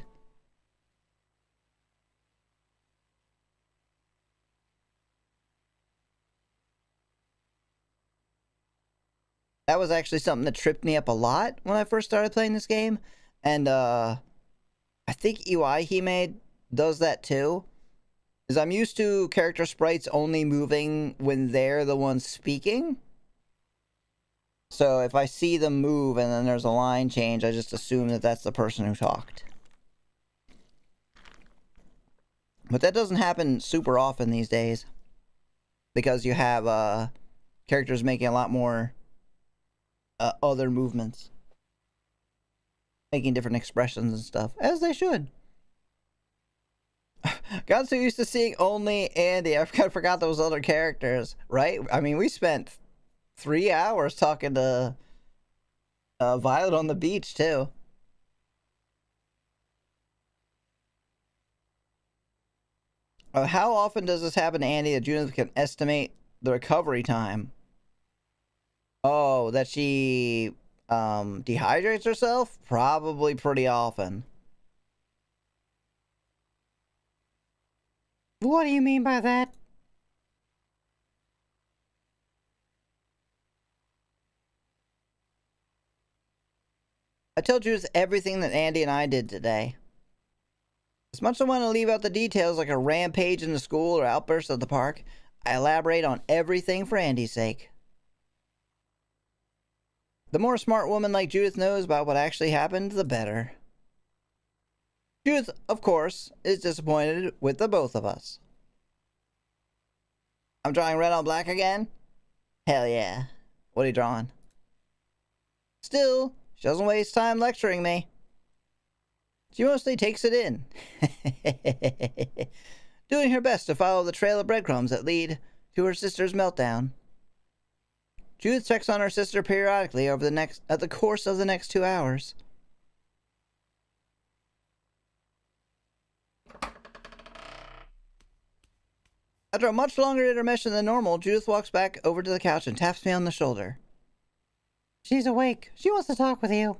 That was actually something that tripped me up a lot when I first started playing this game. And, I think UI he made does that too. Is I'm used to character sprites only moving when they're the ones speaking. So if I see them move and then there's a line change, I just assume that that's the person who talked. But that doesn't happen super often these days. Because you have, characters making a lot more, other movements. making different expressions and stuff, as they should. Got so used to seeing only Andy, I kind of forgot those other characters, right? I mean, we spent 3 hours talking to Violet on the beach, too. How often does this happen to Andy that Judith can estimate the recovery time? Oh, that she dehydrates herself? Probably pretty often. What do you mean by that? I told Judith everything that Andy and I did today. As much as I want to leave out the details like a rampage in the school or outburst at the park, I elaborate on everything for Andy's sake. The more a smart woman like Judith knows about what actually happened, the better. Judith, of course, is disappointed with the both of us. I'm drawing red on black again? Hell yeah. What are you drawing? Still, she doesn't waste time lecturing me. She mostly takes it in. Doing her best to follow the trail of breadcrumbs that lead to her sister's meltdown. Judith checks on her sister periodically over the course of the next 2 hours. After a much longer intermission than normal, Judith walks back over to the couch and taps me on the shoulder. She's awake. She wants to talk with you.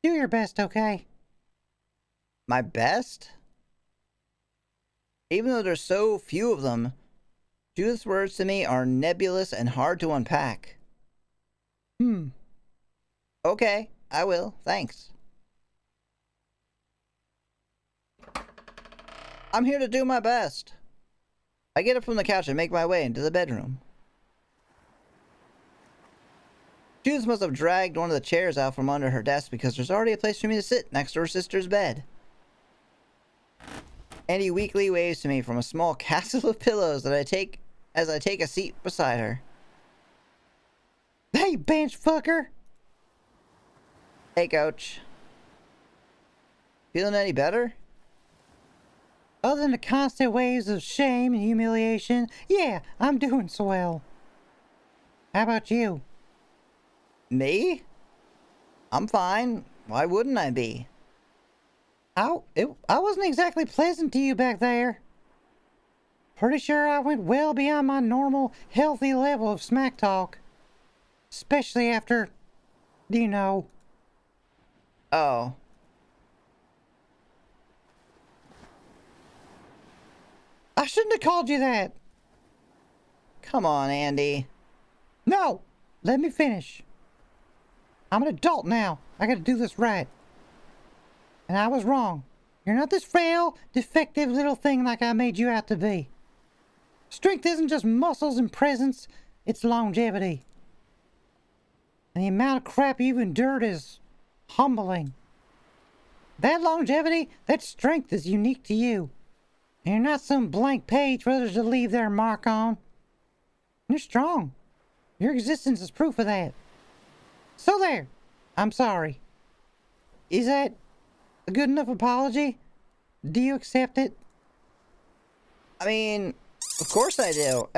Do your best, okay? My best? Even though there's so few of them, Judith's words to me are nebulous and hard to unpack. Okay, I will. Thanks. I'm here to do my best. I get up from the couch and make my way into the bedroom. Judith must have dragged one of the chairs out from under her desk because there's already a place for me to sit next to her sister's bed. Andy weakly waves to me from a small castle of pillows that I take as I take a seat beside her. Hey, bench fucker! Hey, coach. Feeling any better? Other than the constant waves of shame and humiliation, yeah, I'm doing swell. How about you? Me? I'm fine. Why wouldn't I be? I wasn't exactly pleasant to you back there. Pretty sure I went well beyond my normal, healthy level of smack talk. Especially after, you know. Oh. I shouldn't have called you that. Come on, Andy. No! Let me finish. I'm an adult now. I gotta do this right. And I was wrong. You're not this frail, defective little thing like I made you out to be. Strength isn't just muscles and presence, it's longevity. And the amount of crap you've endured is humbling. That longevity, that strength is unique to you. And you're not some blank page for others to leave their mark on. You're strong. Your existence is proof of that. So there. I'm sorry. Is that a good enough apology? Do you accept it? I mean, of course I do.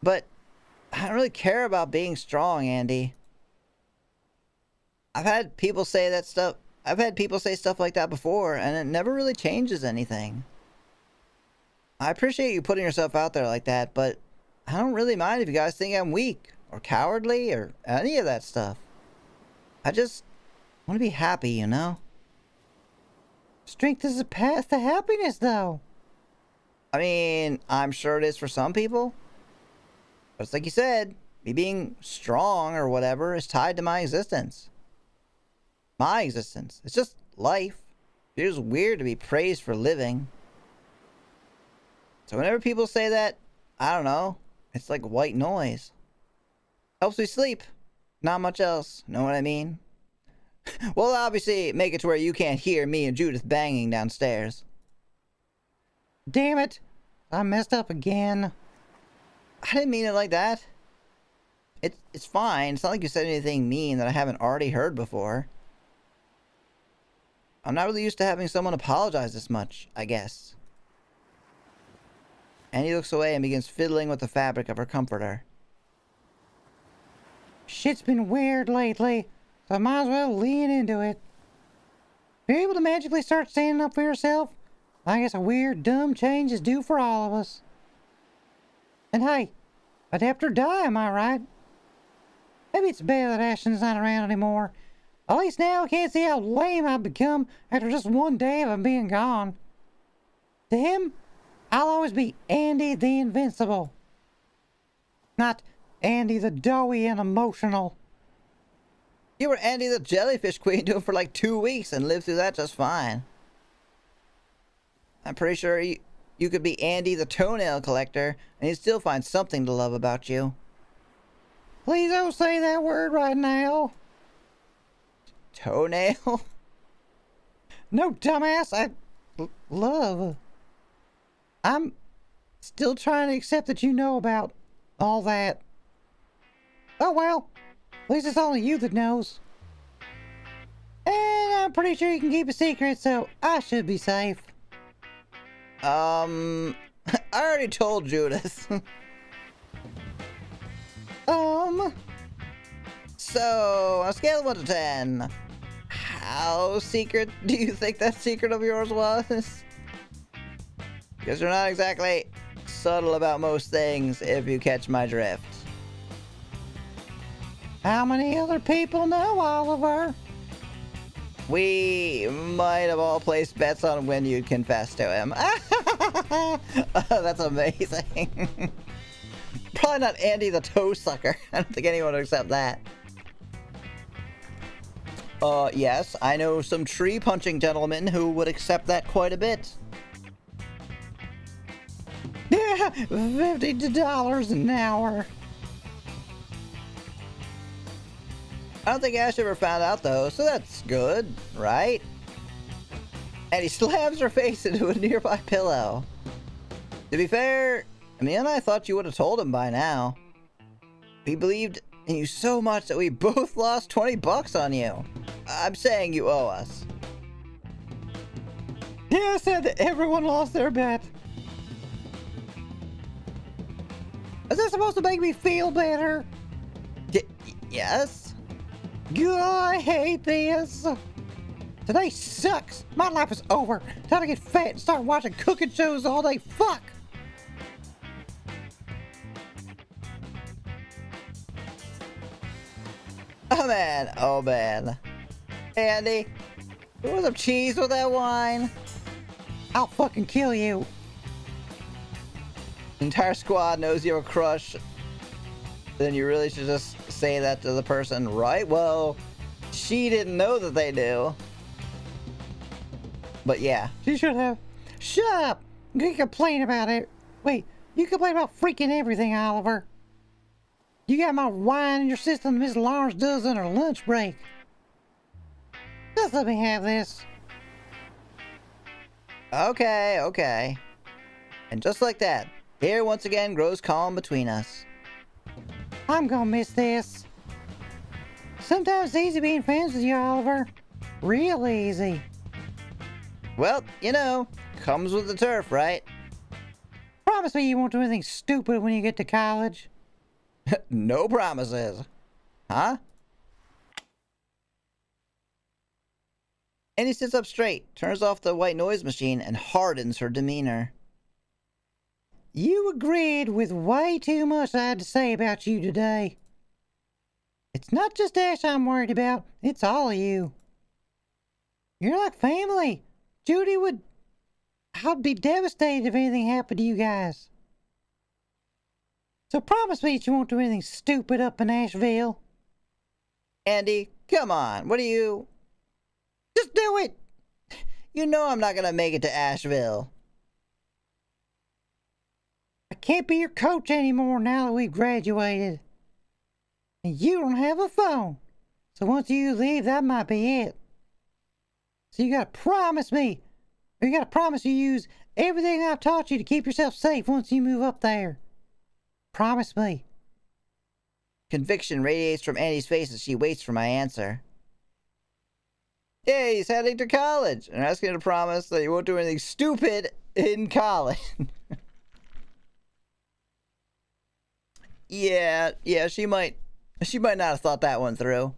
But I don't really care about being strong, Andy. I've had people say stuff like that before, and it never really changes anything. I appreciate you putting yourself out there like that, but I don't really mind if you guys think I'm weak or cowardly or any of that stuff. I just want to be happy, you know? Strength is a path to happiness, though. I mean, I'm sure it is for some people. But it's like you said, me being strong or whatever is tied to my existence. My existence. It's just life. It feels weird to be praised for living. So whenever people say that, I don't know. It's like white noise. Helps me sleep. Not much else. Know what I mean? Well, obviously, make it to where you can't hear me and Judith banging downstairs. Damn it! I messed up again. I didn't mean it like that. It's fine. It's not like you said anything mean that I haven't already heard before. I'm not really used to having someone apologize this much, I guess. Andy looks away and begins fiddling with the fabric of her comforter. Shit's been weird lately, so I might as well lean into it. If you're able to magically start standing up for yourself, I guess a weird, dumb change is due for all of us. And hey, adapt or die, am I right? Maybe it's better that Ashton's not around anymore. At least now I can't see how lame I've become after just one day of him being gone. To him, I'll always be Andy the Invincible. Not Andy the doughy and emotional. You were Andy the Jellyfish Queen to him for like 2 weeks and lived through that just fine. I'm pretty sure you could be Andy the Toenail Collector and he'd still find something to love about you. Please don't say that word right now. Toenail? No, dumbass, love. I'm still trying to accept that you know about all that. Oh well, at least it's only you that knows. And I'm pretty sure you can keep a secret, so I should be safe. I already told Judith. So, on a scale of 1 to 10, how secret do you think that secret of yours was? Because you're not exactly subtle about most things, if you catch my drift. How many other people know Oliver? We might have all placed bets on when you'd confess to him. That's amazing. Probably not Andy the Toe Sucker. I don't think anyone would accept that. Yes, I know some tree-punching gentlemen who would accept that quite a bit. Yeah, $50 an hour. I don't think Ash ever found out, though, so that's good, right? And he slams her face into a nearby pillow. To be fair, Amelia and I thought you would have told him by now. We believed in you so much that we both lost 20 bucks on you. I'm saying you owe us. Yeah, I said that everyone lost their bet. Is that supposed to make me feel better? Yes? God, I hate this. Today sucks. My life is over. Time to get fat and start watching cooking shows all day. Fuck. Oh man, oh man. Hey Andy, you want some cheese with that wine? I'll fucking kill you. The entire squad knows you have a crush. Then you really should just say that to the person, right? Well, she didn't know that they do. But yeah. She should have. Shut up. You complain about it. Wait, you complain about freaking everything, Oliver. You got my wine in your system Miss Lawrence does on her lunch break. Just let me have this. Okay, okay. And just like that, here once again grows calm between us. I'm gonna miss this. Sometimes it's easy being friends with you, Oliver. Real easy. Well, you know, comes with the turf, right? Promise me you won't do anything stupid when you get to college. No promises. Huh? Annie sits up straight, turns off the white noise machine, and hardens her demeanor. You agreed with way too much I had to say about you today. It's not just Ash I'm worried about, it's all of you. You're like family. Judy would... I'd be devastated if anything happened to you guys. So promise me that you won't do anything stupid up in Asheville. Andy, come on, what are you... Just do it! You know I'm not gonna make it to Asheville. I can't be your coach anymore now that we've graduated. And you don't have a phone. So once you leave, that might be it. So you gotta promise me. Or you gotta promise you use everything I've taught you to keep yourself safe once you move up there. Promise me. Conviction radiates from Andy's face as she waits for my answer. Yeah, he's heading to college and asking her to promise that he won't do anything stupid in college. yeah, she might not have thought that one through.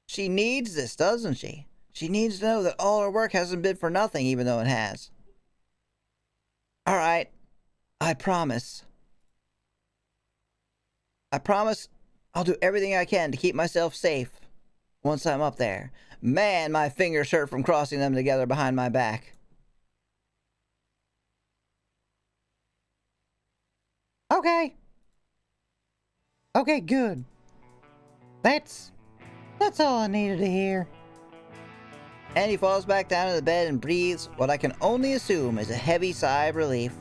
She needs this, doesn't she? She needs to know that all her work hasn't been for nothing, even though it has. All right, I promise. I promise I'll do everything I can to keep myself safe once I'm up there. Man, my fingers hurt from crossing them together behind my back. Okay. Okay, good. That's all I needed to hear. Andy falls back down to the bed and breathes what I can only assume is a heavy sigh of relief.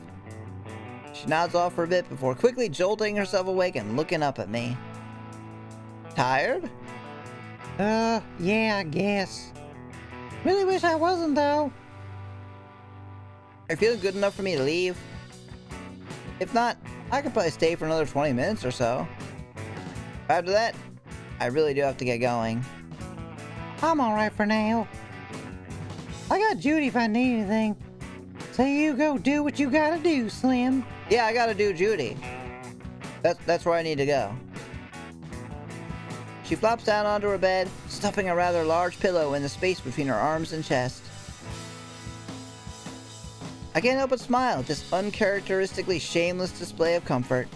She nods off for a bit before quickly jolting herself awake and looking up at me. Tired? Yeah, I guess. Really wish I wasn't, though. Are you feeling good enough for me to leave? If not, I could probably stay for another 20 minutes or so. After that, I really do have to get going. I'm alright for now. I got Judy if I need anything. So you go do what you gotta do, Slim. Yeah, I gotta do Judy. That's where I need to go. She flops down onto her bed, stuffing a rather large pillow in the space between her arms and chest. I can't help but smile, just uncharacteristically shameless display of comfort.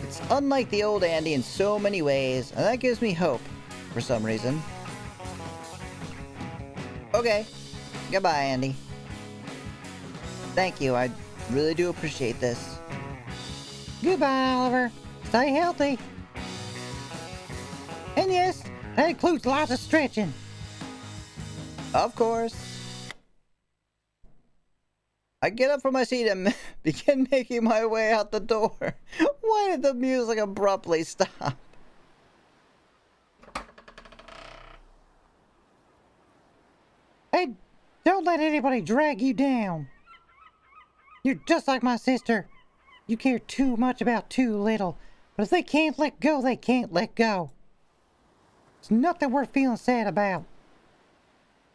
It's unlike the old Andy in so many ways, and that gives me hope, for some reason. Okay. Goodbye, Andy. Thank you, I really do appreciate this. Goodbye, Oliver. Stay healthy. And yes, that includes lots of stretching. Of course. I get up from my seat and begin making my way out the door. Why did the music abruptly stop? Hey, don't let anybody drag you down. You're just like my sister. You care too much about too little. But if they can't let go, they can't let go. It's nothing worth feeling sad about.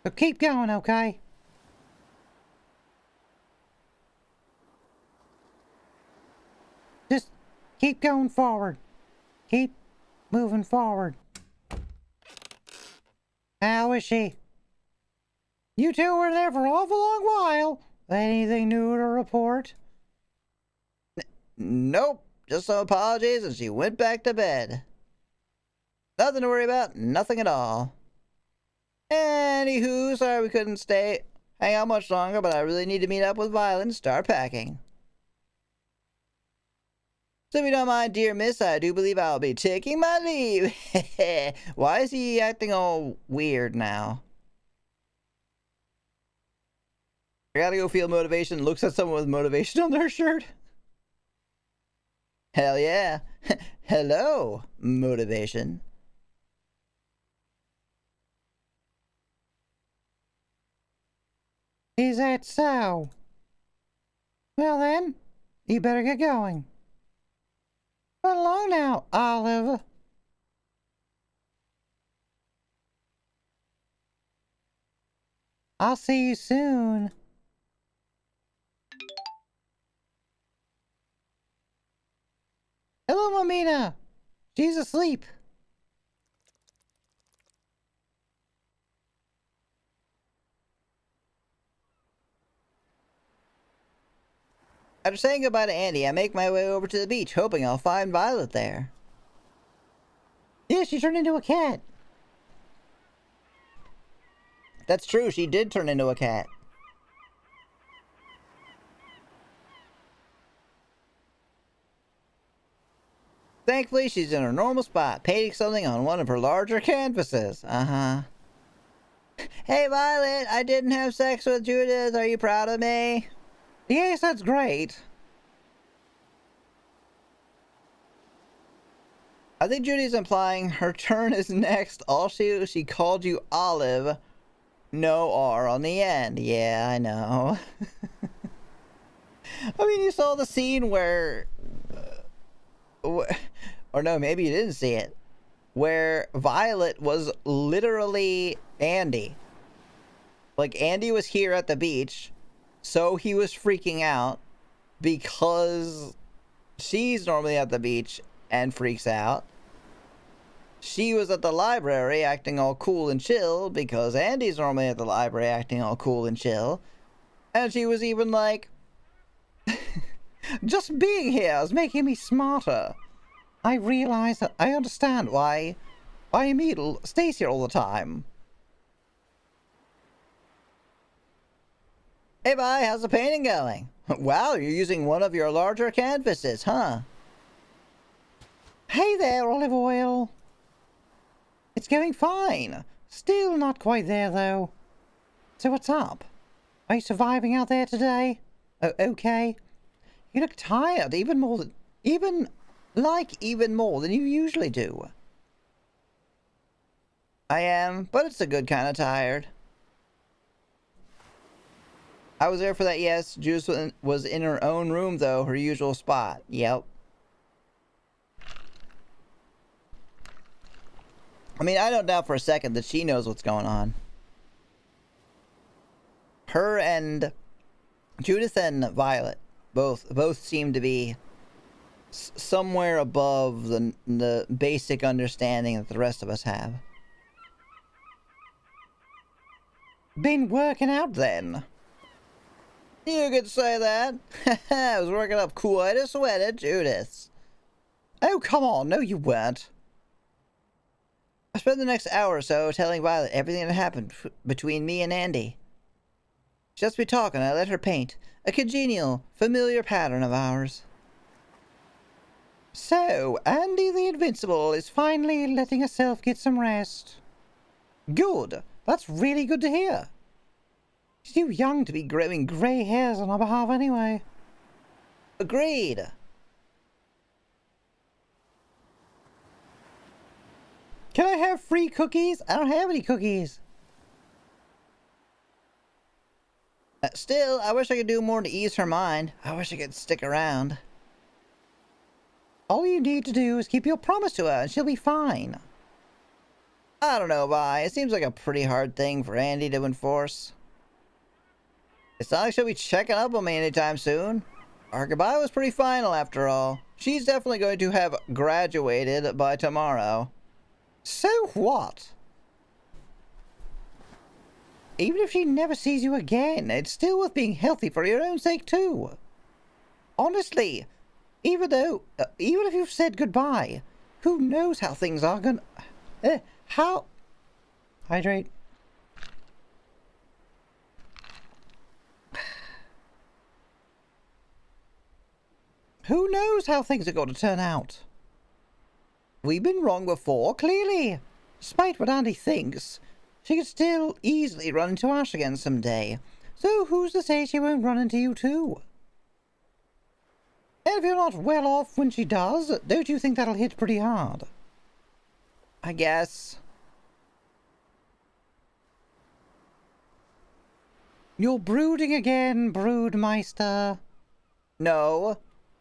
So keep going, okay? Just keep going forward. Keep moving forward. How is she? You two were there for an awful long while. Anything new to report? Nope, just some apologies and she went back to bed. Nothing to worry about, nothing at all. Anywho, sorry we couldn't hang out much longer, but I really need to meet up with Violet and start packing. So if you don't mind, dear miss, I do believe I'll be taking my leave. Why is he acting all weird now? I gotta go feel motivation. Looks at someone with motivation on their shirt. Hell yeah. Hello, motivation. Is that so? Well then, you better get going. Run along now, Olive. I'll see you soon. Hello, Mamina. She's asleep. After saying goodbye to Andy, I make my way over to the beach, hoping I'll find Violet there. Yeah, she turned into a cat. That's true, she did turn into a cat. Thankfully, she's in her normal spot, painting something on one of her larger canvases. Uh-huh. Hey, Violet, I didn't have sex with Judith. Are you proud of me? Yes, that's great. I think Judy's implying her turn is next. All she called you Olive. No R on the end. Yeah, I know. I mean, you saw the scene where or no, maybe you didn't see it, where Violet was literally Andy. Like, Andy was here at the beach, so he was freaking out because she's normally at the beach and freaks out. She was at the library acting all cool and chill because Andy's normally at the library acting all cool and chill. And she was even like, just being here is making me smarter. I realize that I understand why Emil stays here all the time. Hey, bye, how's the painting going? Wow, you're using one of your larger canvases, huh? Hey there, olive oil. It's going fine. Still not quite there, though. So what's up? Are you surviving out there today? Oh, okay. You look tired, even more than you usually do. I am, but it's a good kind of tired. I was there for that, yes. Judith was in her own room, though, her usual spot. Yep. I mean, I don't doubt for a second that she knows what's going on. Her and Judith and Violet both seem to be somewhere above the basic understanding that the rest of us have. Been working out then? You could say that. I was working up quite a sweat at Judith's. Oh, come on. No, you weren't. I spent the next hour or so telling Violet everything that happened between me and Andy. Just be talking, I let her paint. A congenial, familiar pattern of ours. So, Andy the Invincible is finally letting herself get some rest. Good. That's really good to hear. She's too young to be growing grey hairs on our behalf anyway. Agreed. Can I have free cookies? I don't have any cookies. Still, I wish I could do more to ease her mind. I wish I could stick around. All you need to do is keep your promise to her and she'll be fine. I don't know, Vi. It seems like a pretty hard thing for Andy to enforce. It's not like she'll be checking up on me anytime soon. Our goodbye was pretty final after all. She's definitely going to have graduated by tomorrow. So what? Even if she never sees you again, it's still worth being healthy for your own sake too. Honestly, even if you've said goodbye, who knows how things are gonna... Hydrate. Who knows how things are going to turn out? We've been wrong before, clearly. Despite what Andy thinks, she could still easily run into Ash again someday. So who's to say she won't run into you too? And if you're not well off when she does, don't you think that'll hit pretty hard? I guess. You're brooding again, Broodmeister. No.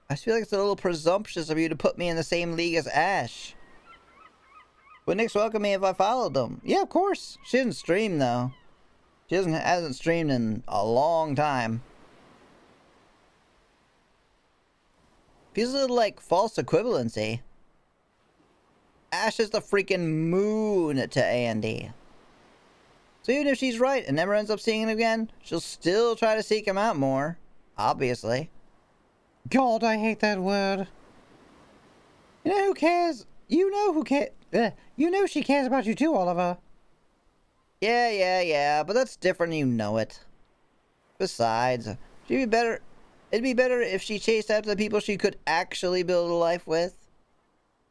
I feel like it's a little presumptuous of you to put me in the same league as Ash. Would Nix welcome me if I followed them? Yeah, of course. She doesn't stream, though. She hasn't streamed in a long time. Feels a little like false equivalency. Ash is the freaking moon to Andy. So even if she's right and never ends up seeing him again, she'll still try to seek him out more. Obviously. God, I hate that word. You know who cares? You know who cares. You know she cares about you too, Oliver. Yeah, but that's different and you know it. Besides, it'd be better if she chased after the people she could actually build a life with.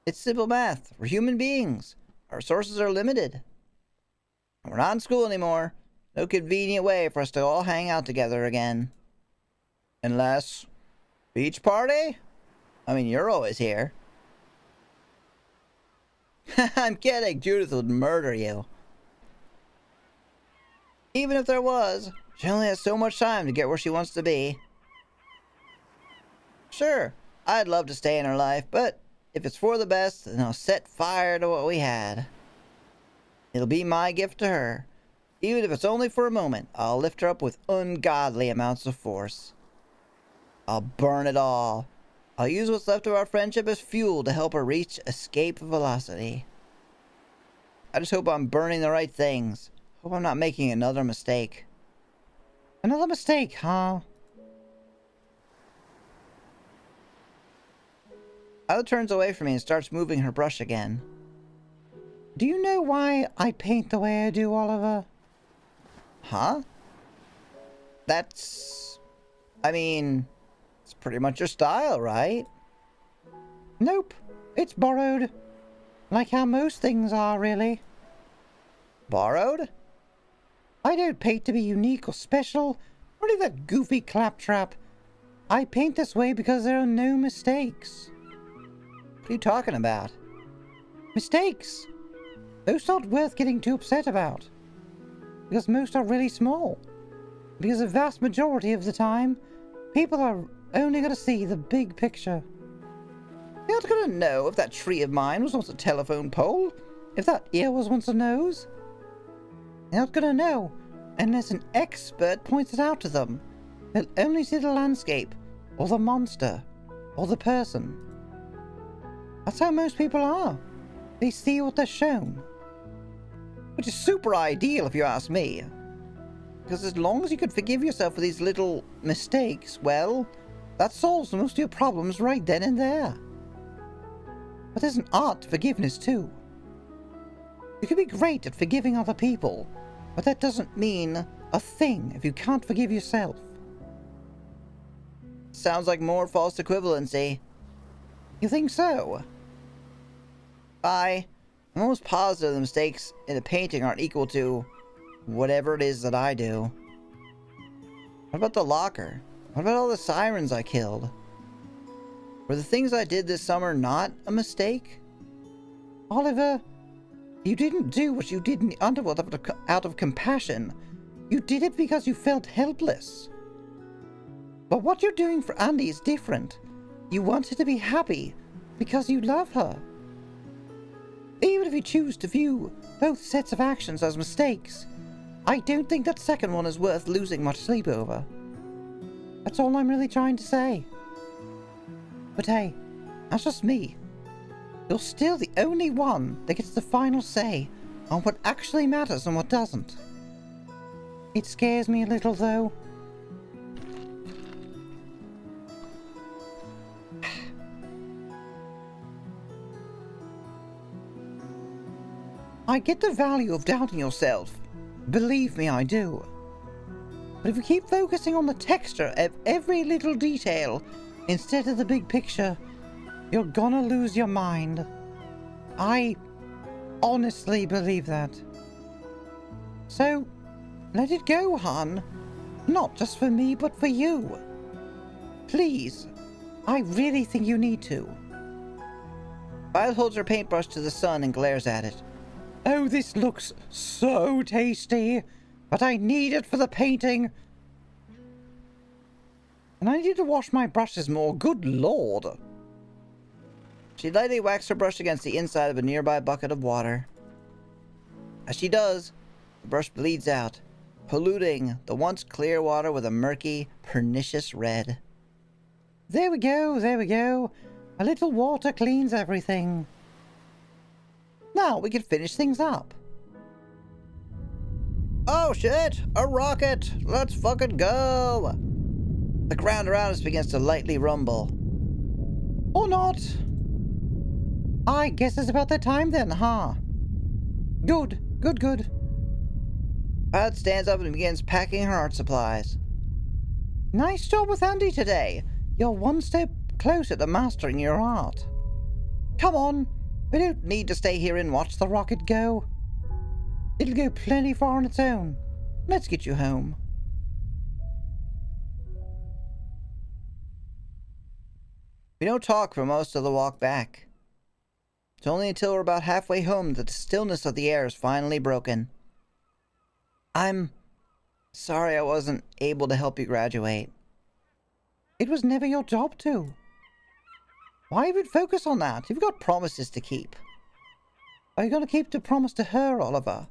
It's simple math. We're human beings. Our resources are limited. And we're not in school anymore. No convenient way for us to all hang out together again. Unless... beach party? I mean, you're always here. I'm kidding. Judith would murder you. Even if there was, she only has so much time to get where she wants to be. Sure, I'd love to stay in her life, but if it's for the best, then I'll set fire to what we had. It'll be my gift to her. Even if it's only for a moment, I'll lift her up with ungodly amounts of force. I'll burn it all. I'll use what's left of our friendship as fuel to help her reach escape velocity. I just hope I'm burning the right things. Hope I'm not making another mistake. Another mistake, huh? Isla turns away from me and starts moving her brush again. Do you know why I paint the way I do, Oliver? Huh? I mean, it's pretty much your style, right? Nope. It's borrowed. Like how most things are, really. Borrowed? I don't paint to be unique or special, or any of that goofy claptrap. I paint this way because there are no mistakes. What are you talking about? Mistakes. Those aren't worth getting too upset about. Because most are really small. Because the vast majority of the time, people are only going to see the big picture. They're not going to know if that tree of mine was once a telephone pole, if that ear was once a nose. They're not going to know unless an expert points it out to them. They'll only see the landscape, or the monster, or the person. That's how most people are. They see what they're shown. Which is super ideal if you ask me. Because as long as you can forgive yourself for these little mistakes, well, that solves most of your problems right then and there. But there's an art to forgiveness too. You can be great at forgiving other people, but that doesn't mean a thing if you can't forgive yourself. Sounds like more false equivalency. You think so? I'm almost positive the mistakes in the painting aren't equal to whatever it is that I do. What about the locker? What about all the sirens I killed? Were the things I did this summer not a mistake? Oliver, you didn't do what you did in the underworld out of compassion. You did it because you felt helpless. But what you're doing for Andy is different. You want her to be happy because you love her. Even if you choose to view both sets of actions as mistakes, I don't think that second one is worth losing much sleep over. That's all I'm really trying to say. But hey, that's just me. You're still the only one that gets the final say on what actually matters and what doesn't. It scares me a little, though. I get the value of doubting yourself. Believe me, I do. But if you keep focusing on the texture of every little detail instead of the big picture, you're gonna lose your mind. I honestly believe that. So, let it go, hon. Not just for me, but for you. Please. I really think you need to. Violet holds her paintbrush to the sun and glares at it. Oh, this looks so tasty, but I need it for the painting. And I need to wash my brushes more, good lord. She lightly whacks her brush against the inside of a nearby bucket of water. As she does, the brush bleeds out, polluting the once clear water with a murky, pernicious red. There we go, there we go. A little water cleans everything. Now we can finish things up. Oh shit! A rocket! Let's fucking go! The ground around us begins to lightly rumble. Or not. I guess it's about that time then, huh? Good, good, good. Violet stands up and begins packing her art supplies. Nice job with Andy today. You're one step closer to mastering your art. Come on. We don't need to stay here and watch the rocket go. It'll go plenty far on its own. Let's get you home. We don't talk for most of the walk back. It's only until we're about halfway home that the stillness of the air is finally broken. I'm sorry I wasn't able to help you graduate. It was never your job to. Why even focus on that? You've got promises to keep. Are you going to keep the promise to her, Oliver?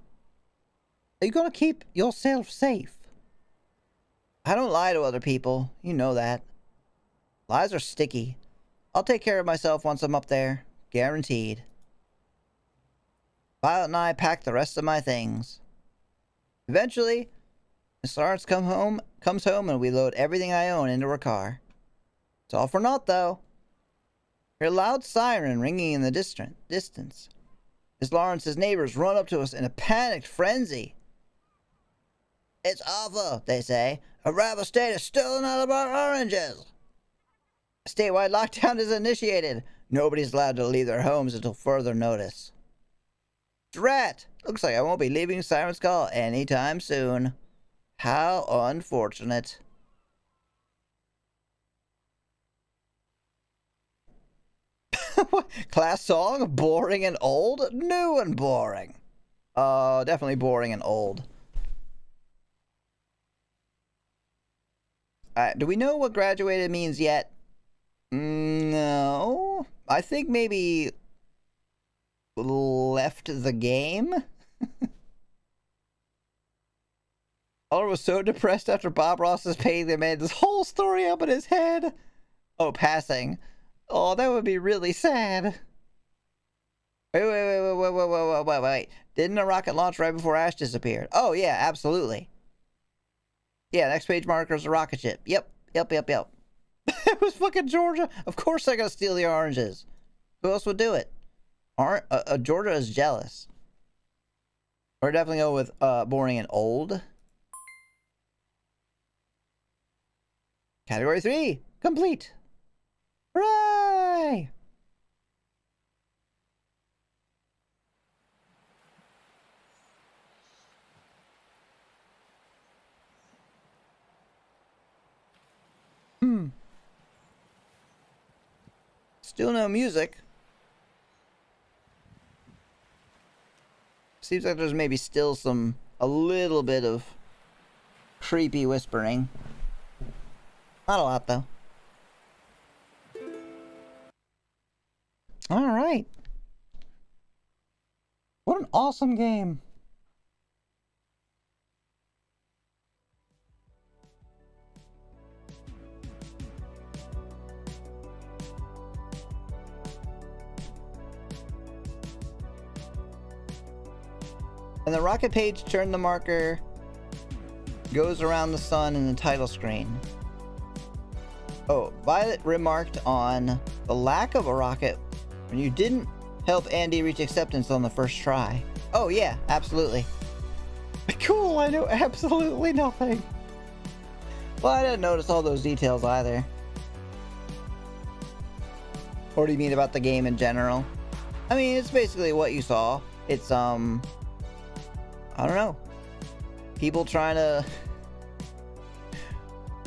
Are you going to keep yourself safe? I don't lie to other people. You know that. Lies are sticky. I'll take care of myself once I'm up there. Guaranteed. Violet and I packed the rest of my things. Eventually, Miss Lawrence comes home and we load everything I own into her car. It's all for naught, though. Hear a loud siren ringing in the distance. Miss Lawrence's neighbors run up to us in a panicked frenzy. It's awful, they say. A rival state has stolen all of our oranges. A statewide lockdown is initiated. Nobody's allowed to leave their homes until further notice. Drat! Looks like I won't be leaving Siren's Call anytime soon. How unfortunate. Class song? Boring and old? New and boring. Definitely boring and old. Do we know what graduated means yet? No. I think maybe left the game? Oliver was so depressed after Bob Ross's painting that made this whole story up in his head. Oh, passing. Oh, that would be really sad. Wait. Didn't a rocket launch right before Ash disappeared? Oh, yeah, absolutely. Yeah, next page marker is a rocket ship. Yep. It was fucking Georgia. Of course they're gonna steal the oranges. Who else would do it? Georgia is jealous. We're definitely go with boring and old. Category 3, complete. Hooray! Still no music. Seems like there's maybe still a little bit of creepy whispering. Not a lot, though. Alright. What an awesome game. And the rocket page turn the marker goes around the sun in the title screen. Oh, Violet remarked on the lack of a rocket when you didn't help Andy reach acceptance on the first try. Oh yeah, absolutely. Cool, I know absolutely nothing. Well, I didn't notice all those details either. What do you mean about the game in general? I mean, it's basically what you saw. It's, I don't know. People trying to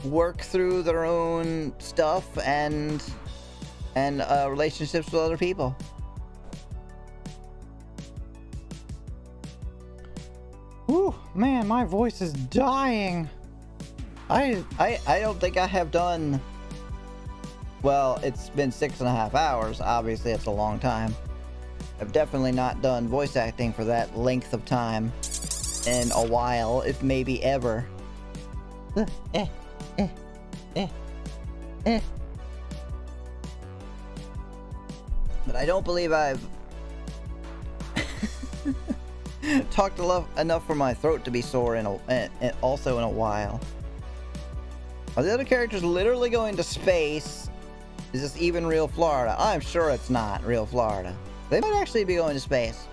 work through their own stuff and relationships with other people. Whew, man, my voice is dying. I don't think I have done... Well, it's been 6.5 hours. Obviously, it's a long time. I've definitely not done voice acting for that length of time in a while, if maybe ever. But I don't believe I've talked enough for my throat to be sore also in a while. Are the other characters literally going to space? Is this even real Florida? I'm sure it's not real Florida. They might actually be going to space.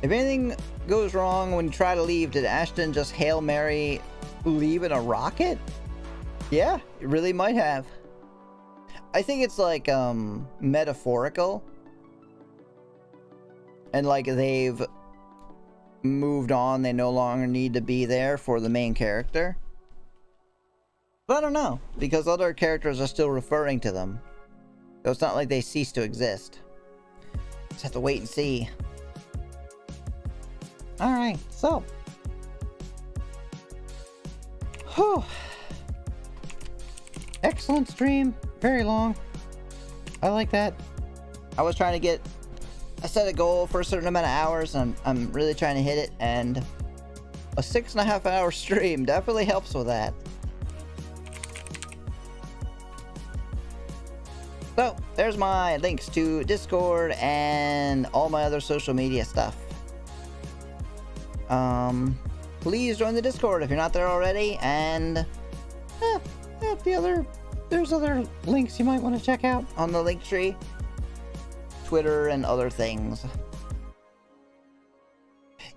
If anything goes wrong when you try to leave, did Ashton just Hail Mary leave in a rocket? Yeah, it really might have. I think it's like metaphorical. And like they've moved on, they no longer need to be there for the main character. But I don't know, because other characters are still referring to them. So it's not like they cease to exist. Just have to wait and see. Alright, so. Whew. Excellent stream. Very long. I like that. I was trying to get... I set a goal for a certain amount of hours, and I'm really trying to hit it, and a 6.5 hour stream definitely helps with that. So, there's my links to Discord and all my other social media stuff. Please join the Discord if you're not there already, and there's other links you might want to check out on the link tree. Twitter and other things.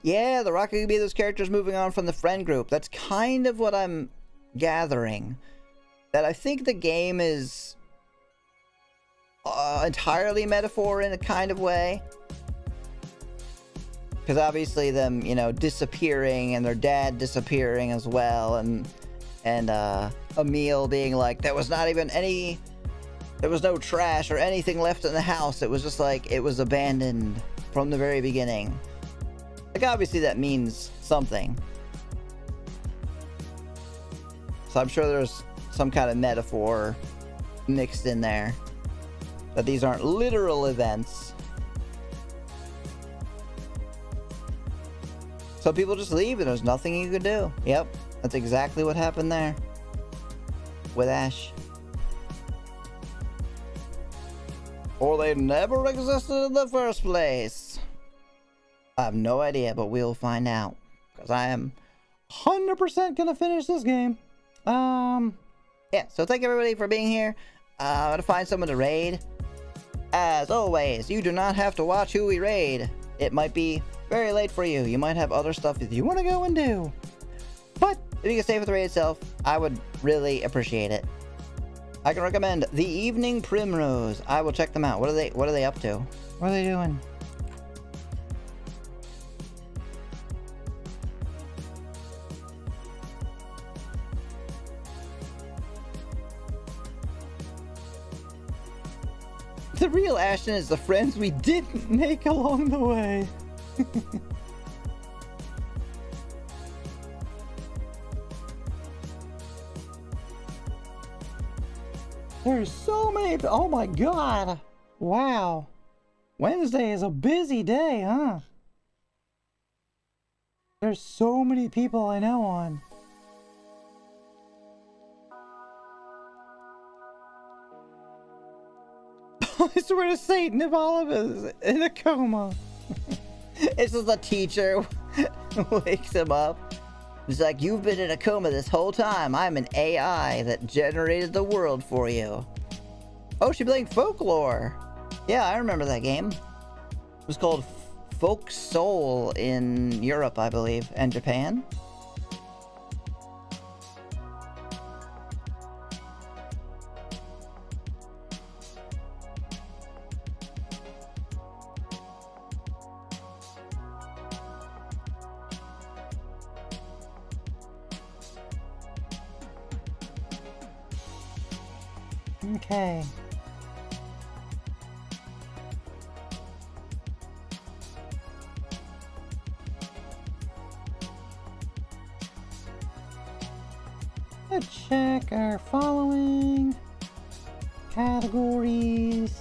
Yeah, the Rocket could be those characters moving on from the friend group. That's kind of what I'm gathering. That I think the game is entirely metaphor in a kind of way. Because obviously them, you know, disappearing and their dad disappearing as well, and Emil being like, there was no trash or anything left in the house. It was just like, it was abandoned from the very beginning. Like, obviously that means something. So I'm sure there's some kind of metaphor mixed in there. That these aren't literal events. So people just leave and there's nothing you can do. Yep, that's exactly what happened there. With Ash. Or they never existed in the first place. I have no idea, but we'll find out. Because I am 100% gonna finish this game. Yeah, so thank everybody for being here. I'm gonna find someone to raid. As always, you do not have to watch who we raid. It might be very late for you. You might have other stuff that you want to go and do. But if you can stay for the raid itself, I would really appreciate it. I can recommend The Evening Primrose. I will check them out. What are they up to? What are they doing? The real Ashton is the friends we didn't make along the way. There's so many. Oh my god. Wow. Wednesday is a busy day, huh? There's so many people I know on. I swear to Satan, if Olive is in a coma. It's just the teacher wakes him up. He's like, you've been in a coma this whole time. I'm an AI that generated the world for you. Oh, she's playing Folklore. Yeah, I remember that game. It was called Folk Soul in Europe, I believe, and Japan. Okay. Let's check our following categories.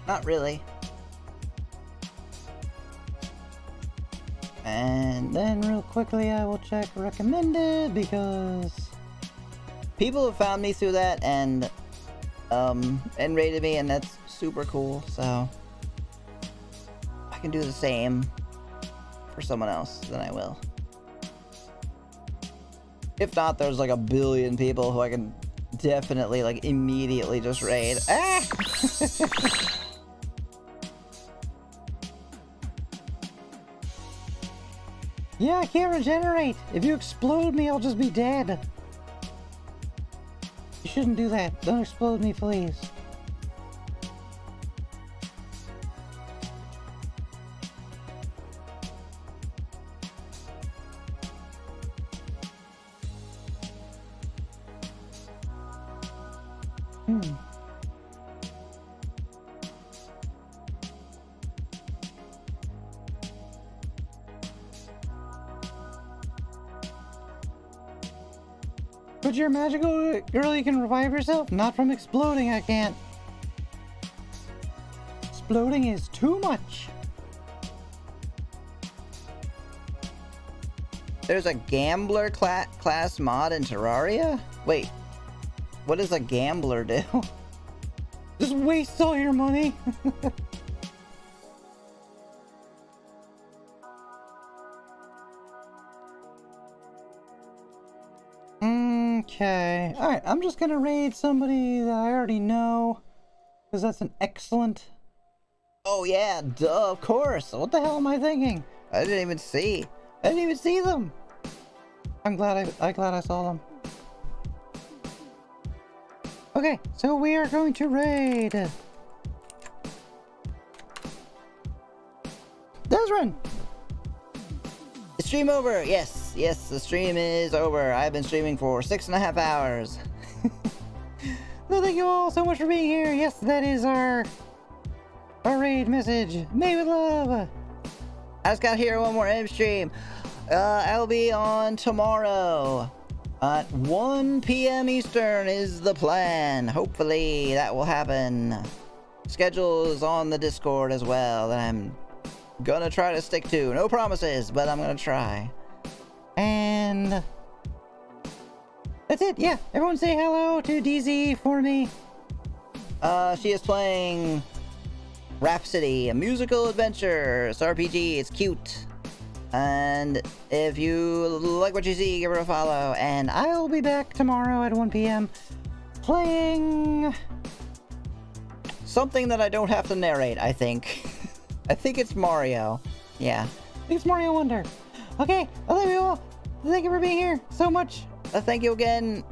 Not really. And then real quickly I will check recommended, because people have found me through that and rated me, and that's super cool. So I can do the same for someone else, then I will. If not, there's like a billion people who I can definitely like immediately just raid. Ah! Yeah, I can't regenerate. If you explode me, I'll just be dead. You shouldn't do that. Don't explode me, please. But you're a magical girl, you can revive yourself? Not from exploding, I can't. Exploding is too much. There's a gambler class mod in Terraria? Wait, what does a gambler do? Just waste all your money. Okay. Alright, I'm just gonna raid somebody that I already know. Because that's an excellent... Oh yeah, duh, of course. What the hell am I thinking? I didn't even see. I didn't even see them. I'm glad I saw them. Okay, so we are going to raid. Desrin! The stream over. Yes, the stream is over. I've been streaming for 6.5 hours. Well, thank you all so much for being here. Yes, that is our raid message. Made with love. I just got here one more M stream. I'll be on tomorrow at 1 p.m. Eastern is the plan. Hopefully that will happen. Schedule is on the Discord as well that I'm gonna try to stick to. No promises, but I'm gonna try. And that's it. Yeah, everyone say hello to DZ for me. She is playing Rhapsody, a musical adventure. It's RPG. It's cute. And if you like what you see, give her a follow. And I'll be back tomorrow at 1 p.m. playing something that I don't have to narrate, I think. I think it's Mario. Yeah. I think it's Mario Wonder. Okay, I love you all. Thank you for being here so much. Thank you again,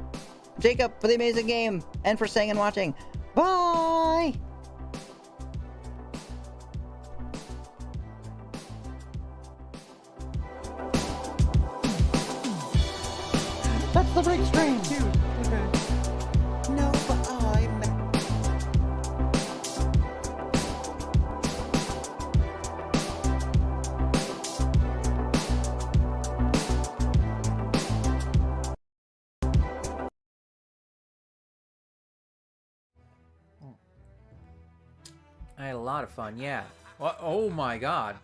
Jacob, for the amazing game and for staying and watching. Bye! That's the break stream. Okay. No, but I'm... I had a lot of fun, yeah. Oh my god.